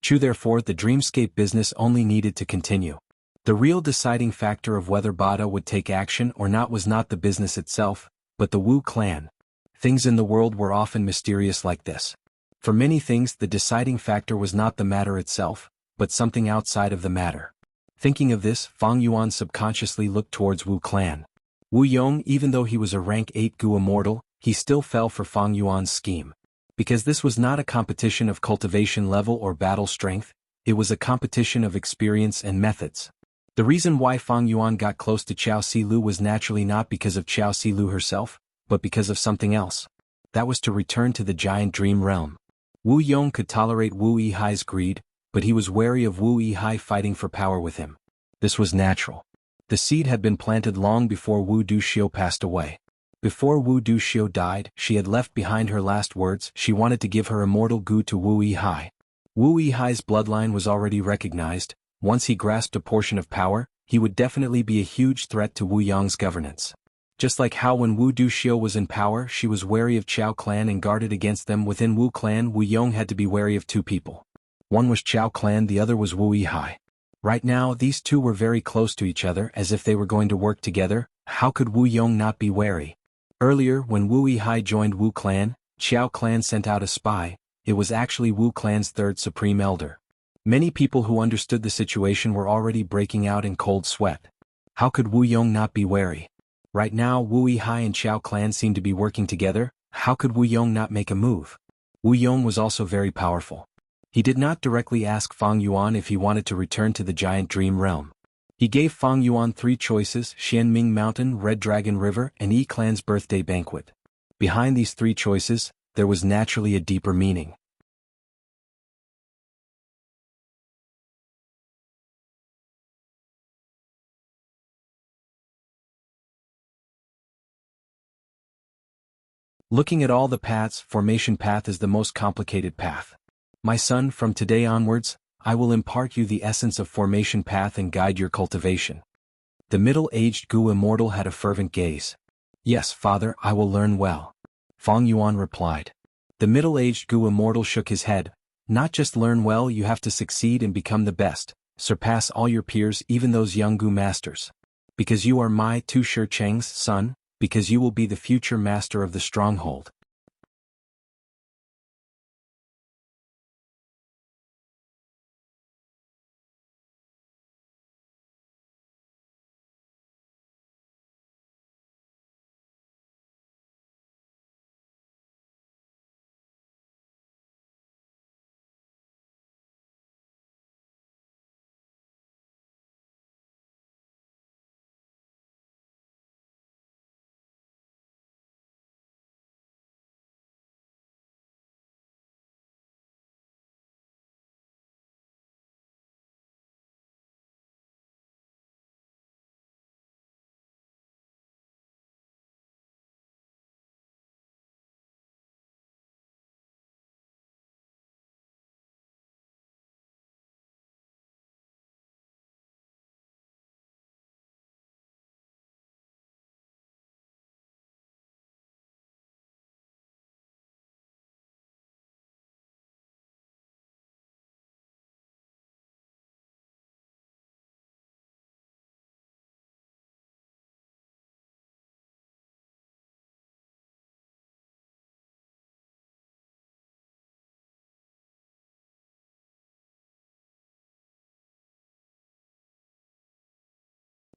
True, therefore the dreamscape business only needed to continue. The real deciding factor of whether Bada would take action or not was not the business itself, but the Wu clan. Things in the world were often mysterious like this. For many things the deciding factor was not the matter itself, but something outside of the matter. Thinking of this, Fang Yuan subconsciously looked towards Wu clan. Wu Yong, even though he was a rank 8 Gu immortal, he still fell for Fang Yuan's scheme. Because this was not a competition of cultivation level or battle strength, it was a competition of experience and methods. The reason why Fang Yuan got close to Qiao Silu was naturally not because of Qiao Silu herself, but because of something else. That was to return to the giant dream realm. Wu Yong could tolerate Wu Yihai's greed, but he was wary of Wu Yihai fighting for power with him. This was natural. The seed had been planted long before Wu Duxiu passed away. Before Wu Duxiu died, she had left behind her last words. She wanted to give her immortal gu to Wu Yihai. Wu Yihai's bloodline was already recognized. Once he grasped a portion of power, he would definitely be a huge threat to Wu Yong's governance. Just like how when Wu Duxiu was in power she was wary of Chao clan and guarded against them within Wu clan, Wu Yong had to be wary of two people. One was Chao clan, the other was Wu Yihai. Right now these two were very close to each other, as if they were going to work together. How could Wu Yong not be wary? Earlier when Wu Yihai joined Wu clan, Chao clan sent out a spy. It was actually Wu clan's third supreme elder. Many people who understood the situation were already breaking out in cold sweat. How could Wu Yong not be wary? Right now Wu Yihai and Chao clan seemed to be working together. How could Wu Yong not make a move? Wu Yong was also very powerful. He did not directly ask Fang Yuan if he wanted to return to the giant dream realm. He gave Fang Yuan three choices: Xianming Mountain, Red Dragon River, and Yi Clan's birthday banquet. Behind these three choices, there was naturally a deeper meaning. Looking at all the paths, formation path is the most complicated path. My son, from today onwards, I will impart you the essence of formation path and guide your cultivation. The middle-aged Gu immortal had a fervent gaze. Yes, father, I will learn well. Fang Yuan replied. The middle-aged Gu immortal shook his head. Not just learn well, you have to succeed and become the best, surpass all your peers, even those young Gu masters. Because you are my Tu Shi Cheng's son, because you will be the future master of the stronghold.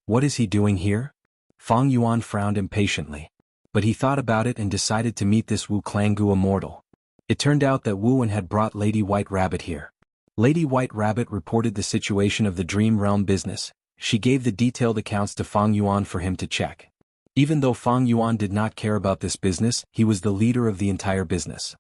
What is he doing here? Fang Yuan frowned impatiently. But he thought about it and decided to meet this Wu Clan Gu immortal. It turned out that Wu Wen had brought Lady White Rabbit here. Lady White Rabbit reported the situation of the Dream Realm business. She gave the detailed accounts to Fang Yuan for him to check. Even though Fang Yuan did not care about this business, he was the leader of the entire business.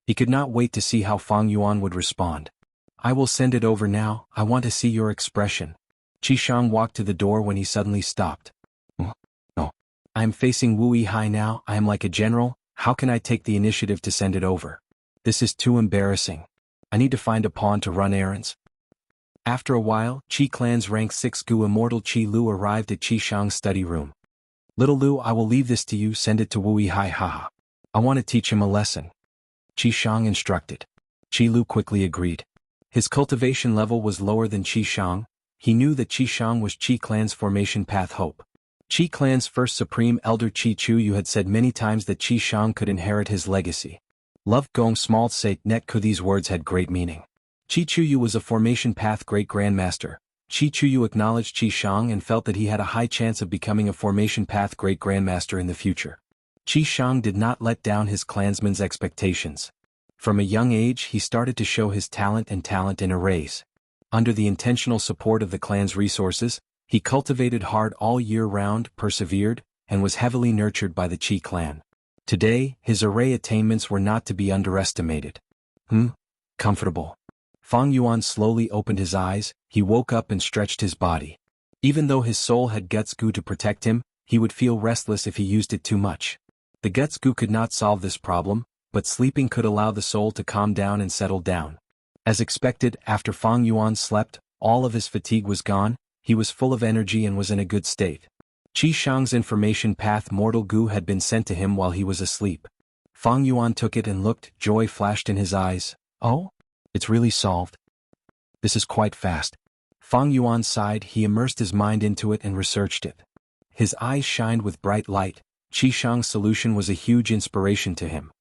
He could not wait to see how Fang Yuan would respond. I will send it over now, I want to see your expression. Qi Shang walked to the door when he suddenly stopped. No. I am facing Wu Yihai now, I am like a general, how can I take the initiative to send it over? This is too embarrassing. I need to find a pawn to run errands. After a while, Qi Clan's rank 6 Gu immortal Qi Lu arrived at Qi Shang's study room. Little Lu, I will leave this to you, send it to Wu Yihai, haha. I want to teach him a lesson. Qi Shang instructed. Qi Lu quickly agreed. His cultivation level was lower than Qi Shang. He knew that Qi Shang was Qi Clan's formation path hope. Qi Clan's first supreme elder Qi Chuyu had said many times that Qi Shang could inherit his legacy. Love Gong small sate net ku these words had great meaning. Qi Chuyu was a formation path great grandmaster. Qi Chuyu acknowledged Qi Shang and felt that he had a high chance of becoming a formation path great grandmaster in the future. Qi Shang did not let down his clansmen's expectations. From a young age he started to show his talent in a race. Under the intentional support of the clan's resources, he cultivated hard all year round, persevered, and was heavily nurtured by the Qi clan. Today, his array attainments were not to be underestimated. Comfortable. Fang Yuan slowly opened his eyes. He woke up and stretched his body. Even though his soul had guts goo to protect him, he would feel restless if he used it too much. The guts goo could not solve this problem, but sleeping could allow the soul to calm down and settle down. As expected, after Fang Yuan slept, all of his fatigue was gone, he was full of energy and was in a good state. Qi Shang's information path mortal goo had been sent to him while he was asleep. Fang Yuan took it and looked, joy flashed in his eyes. Oh? It's really solved? This is quite fast. Fang Yuan sighed. He immersed his mind into it and researched it. His eyes shined with bright light. Qi Shang's solution was a huge inspiration to him.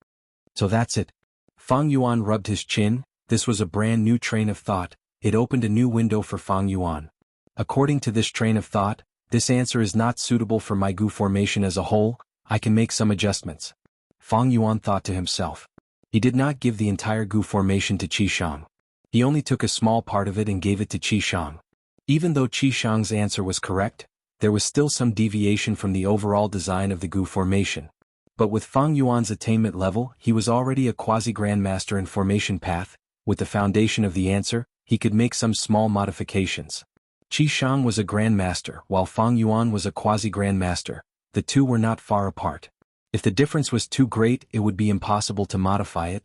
So that's it. Fang Yuan rubbed his chin. This was a brand new train of thought. It opened a new window for Fang Yuan. According to this train of thought, this answer is not suitable for my goo formation as a whole. I can make some adjustments. Fang Yuan thought to himself. He did not give the entire goo formation to Qi Shang. He only took a small part of it and gave it to Qi Shang. Even though Qi Shang's answer was correct, there was still some deviation from the overall design of the goo formation. But with Fang Yuan's attainment level, he was already a quasi-grandmaster in formation path. With the foundation of the answer, he could make some small modifications. Qi Shang was a grandmaster, while Fang Yuan was a quasi-grandmaster. The two were not far apart. If the difference was too great, it would be impossible to modify it.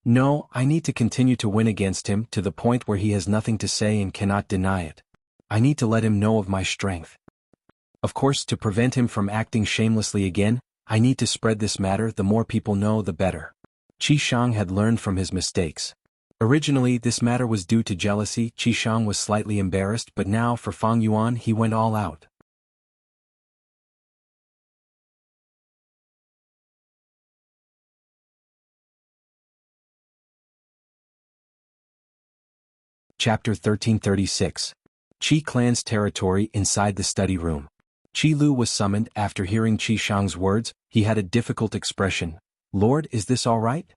No, I need to continue to win against him to the point where he has nothing to say and cannot deny it. I need to let him know of my strength. Of course, to prevent him from acting shamelessly again, I need to spread this matter. The more people know, the better. Qi Shang had learned from his mistakes. Originally, this matter was due to jealousy. Qi Shang was slightly embarrassed, but now for Fang Yuan, he went all out. Chapter 1336. Qi Clan's territory inside the study room. Qi Lu was summoned. After hearing Qi Shang's words, he had a difficult expression. Lord, is this all right?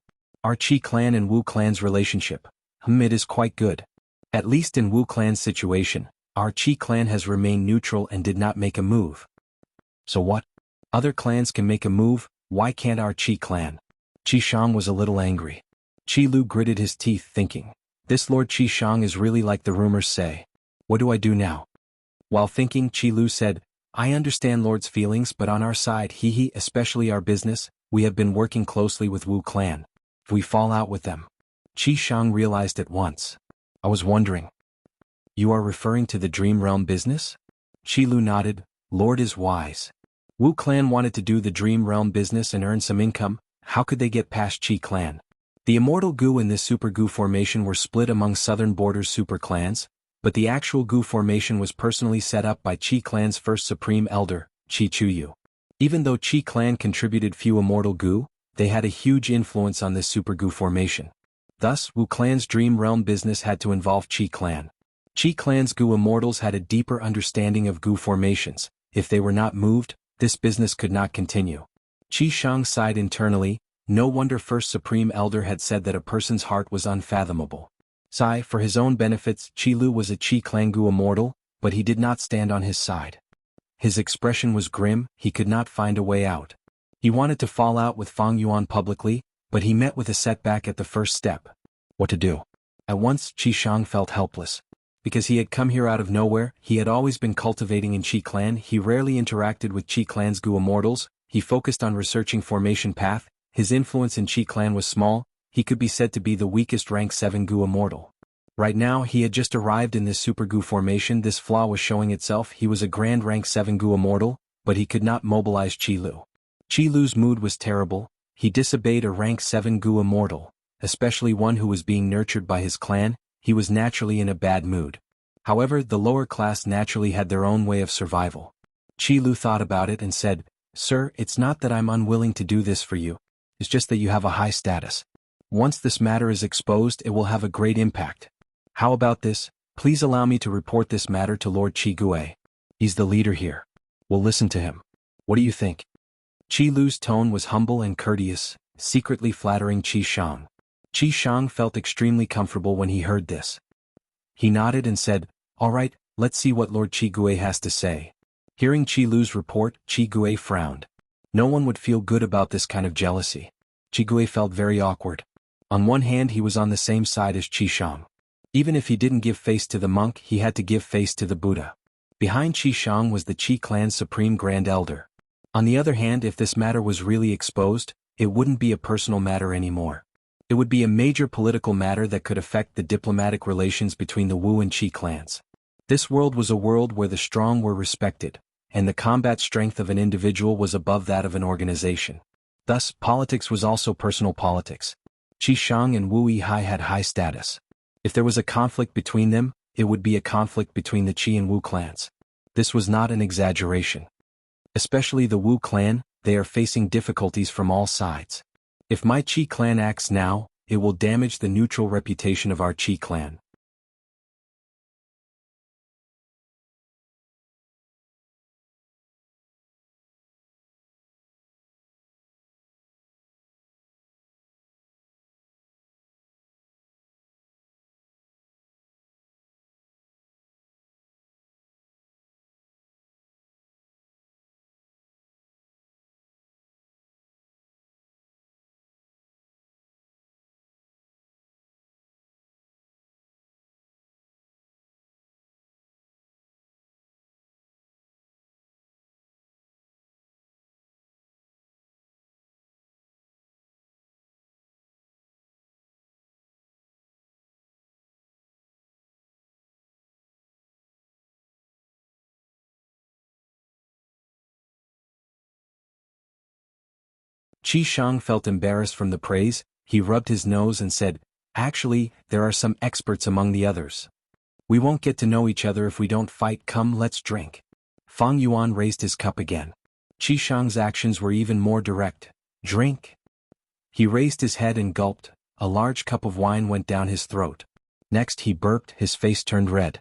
Our Qi Clan and Wu Clan's relationship. It is quite good. At least in Wu Clan's situation, our Qi Clan has remained neutral and did not make a move. So what? Other clans can make a move, why can't our Qi Clan? Qi Shang was a little angry. Qi Lu gritted his teeth thinking. This Lord Qi Shang is really like the rumors say. What do I do now? While thinking, Qi Lu said, I understand Lord's feelings, but on our side, especially our business, we have been working closely with Wu Clan. If we fall out with them. Qi Shang realized at once. I was wondering. You are referring to the Dream Realm business? Qi Lu nodded. Lord is wise. Wu Clan wanted to do the Dream Realm business and earn some income. How could they get past Qi Clan? The immortal goo and this super goo formation were split among southern borders super clans, but the actual goo formation was personally set up by Qi Clan's first supreme elder, Qi Chuyu. Even though Qi Clan contributed few immortal goo, they had a huge influence on this super goo formation. Thus, Wu Clan's Dream Realm business had to involve Qi Clan. Qi Clan's goo immortals had a deeper understanding of goo formations. If they were not moved, this business could not continue. Qi Shang sighed internally. No wonder first Supreme Elder had said that a person's heart was unfathomable. Sigh, for his own benefits, Qi Lu was a Qi Clan goo immortal, but he did not stand on his side. His expression was grim. He could not find a way out. He wanted to fall out with Fang Yuan publicly, but he met with a setback at the first step. What to do? At once, Qi Shang felt helpless. Because he had come here out of nowhere, he had always been cultivating in Qi Clan. He rarely interacted with Qi Clan's goo immortals. He focused on researching formation path. His influence in Qi Clan was small. He could be said to be the weakest rank 7 goo immortal. Right now he had just arrived in this super Gu formation. This flaw was showing itself. He was a grand rank 7 Gu immortal, but he could not mobilize Qilu. Qilu's mood was terrible. He disobeyed a rank 7 Gu immortal, especially one who was being nurtured by his clan. He was naturally in a bad mood. However, the lower class naturally had their own way of survival. Qilu thought about it and said, "Sir, it's not that I'm unwilling to do this for you. It's just that you have a high status. Once this matter is exposed, it will have a great impact. How about this? Please allow me to report this matter to Lord Qi. He's the leader here. We'll listen to him. What do you think?" Qilu's tone was humble and courteous, secretly flattering Qi Shang. Qi Shang felt extremely comfortable when he heard this. He nodded and said, "All right, let's see what Lord Qi has to say." Hearing Qilu's report, Qi frowned. No one would feel good about this kind of jealousy. Qi felt very awkward. On one hand, he was on the same side as Qi Shang. Even if he didn't give face to the monk, he had to give face to the Buddha. Behind Qi Shang was the Qi clan's supreme grand elder. On the other hand, if this matter was really exposed, it wouldn't be a personal matter anymore. It would be a major political matter that could affect the diplomatic relations between the Wu and Qi clans. This world was a world where the strong were respected, and the combat strength of an individual was above that of an organization. Thus, politics was also personal politics. Qi Shang and Wu Yihai had high status. If there was a conflict between them, it would be a conflict between the Qi and Wu clans. This was not an exaggeration. Especially the Wu clan, they are facing difficulties from all sides. If my Qi clan acts now, it will damage the neutral reputation of our Qi clan. Qi Shang felt embarrassed from the praise. He rubbed his nose and said, "Actually, there are some experts among the others. We won't get to know each other if we don't fight. Come, let's drink." Fang Yuan raised his cup again. Qi Shang's actions were even more direct. "Drink." He raised his head and gulped. A large cup of wine went down his throat. Next he burped, his face turned red.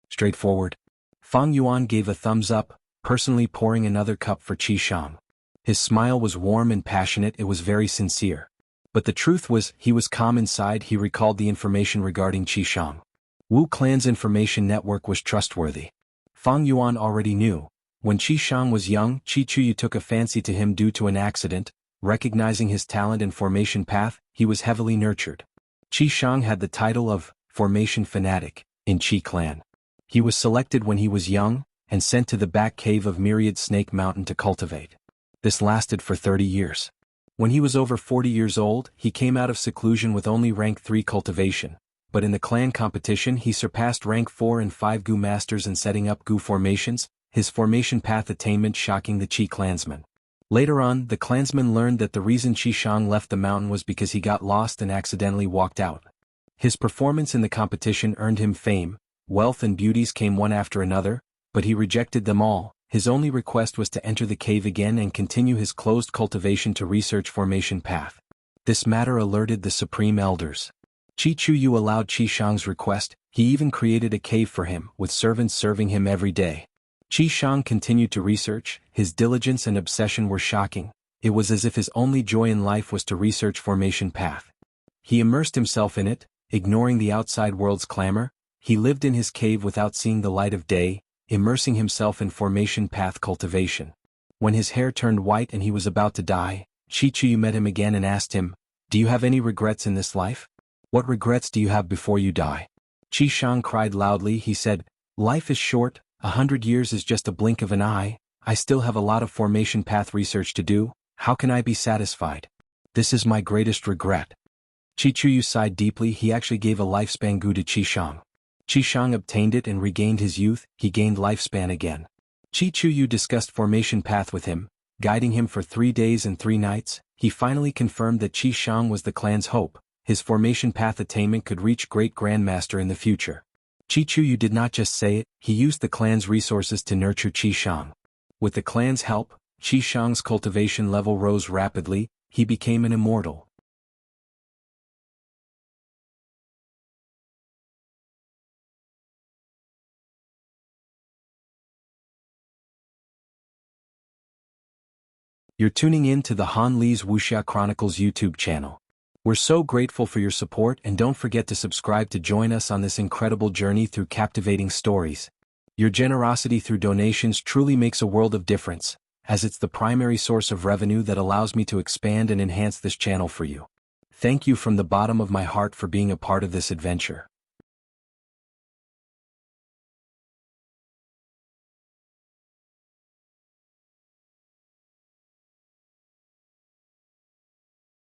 Straightforward. Fang Yuan gave a thumbs up, personally pouring another cup for Qi Shang. His smile was warm and passionate, it was very sincere. But the truth was, he was calm inside. He recalled the information regarding Qi Shang. Wu clan's information network was trustworthy. Fang Yuan already knew. When Qi Shang was young, Qi Chuyu took a fancy to him due to an accident. Recognizing his talent and formation path, he was heavily nurtured. Qi Shang had the title of Formation Fanatic in Qi clan. He was selected when he was young, and sent to the back cave of Myriad Snake Mountain to cultivate. This lasted for 30 years. When he was over 40 years old, he came out of seclusion with only rank 3 cultivation, but in the clan competition he surpassed rank 4 and 5 Gu masters in setting up Gu formations, his formation path attainment shocking the Qi clansmen. Later on, the clansmen learned that the reason Qi Shang left the mountain was because he got lost and accidentally walked out. His performance in the competition earned him fame, wealth and beauties came one after another, but he rejected them all. His only request was to enter the cave again and continue his closed cultivation to research formation path. This matter alerted the supreme elders. Qi Chuyu allowed Qi Shang's request. He even created a cave for him, with servants serving him every day. Qi Shang continued to research. His diligence and obsession were shocking. It was as if his only joy in life was to research formation path. He immersed himself in it, ignoring the outside world's clamor. He lived in his cave without seeing the light of day, immersing himself in formation path cultivation. When his hair turned white and he was about to die, Qi Chuyu met him again and asked him, "Do you have any regrets in this life? What regrets do you have before you die?" Qi Shang cried loudly. He said, "Life is short, 100 years is just a blink of an eye. I still have a lot of formation path research to do. How can I be satisfied? This is my greatest regret." Qi Chuyu sighed deeply. He actually gave a lifespan gu to Qi Shang. Qi Shang obtained it and regained his youth. He gained lifespan again. Qi Chuyu discussed formation path with him, guiding him for 3 days and 3 nights. He finally confirmed that Qi Shang was the clan's hope. His formation path attainment could reach great grandmaster in the future. Qi Chuyu did not just say it, he used the clan's resources to nurture Qi Shang. With the clan's help, Qi Shang's cultivation level rose rapidly. He became an immortal. You're tuning in to the Han Li's Wuxia Chronicles YouTube channel. We're so grateful for your support, and don't forget to subscribe to join us on this incredible journey through captivating stories. Your generosity through donations truly makes a world of difference, as it's the primary source of revenue that allows me to expand and enhance this channel for you. Thank you from the bottom of my heart for being a part of this adventure.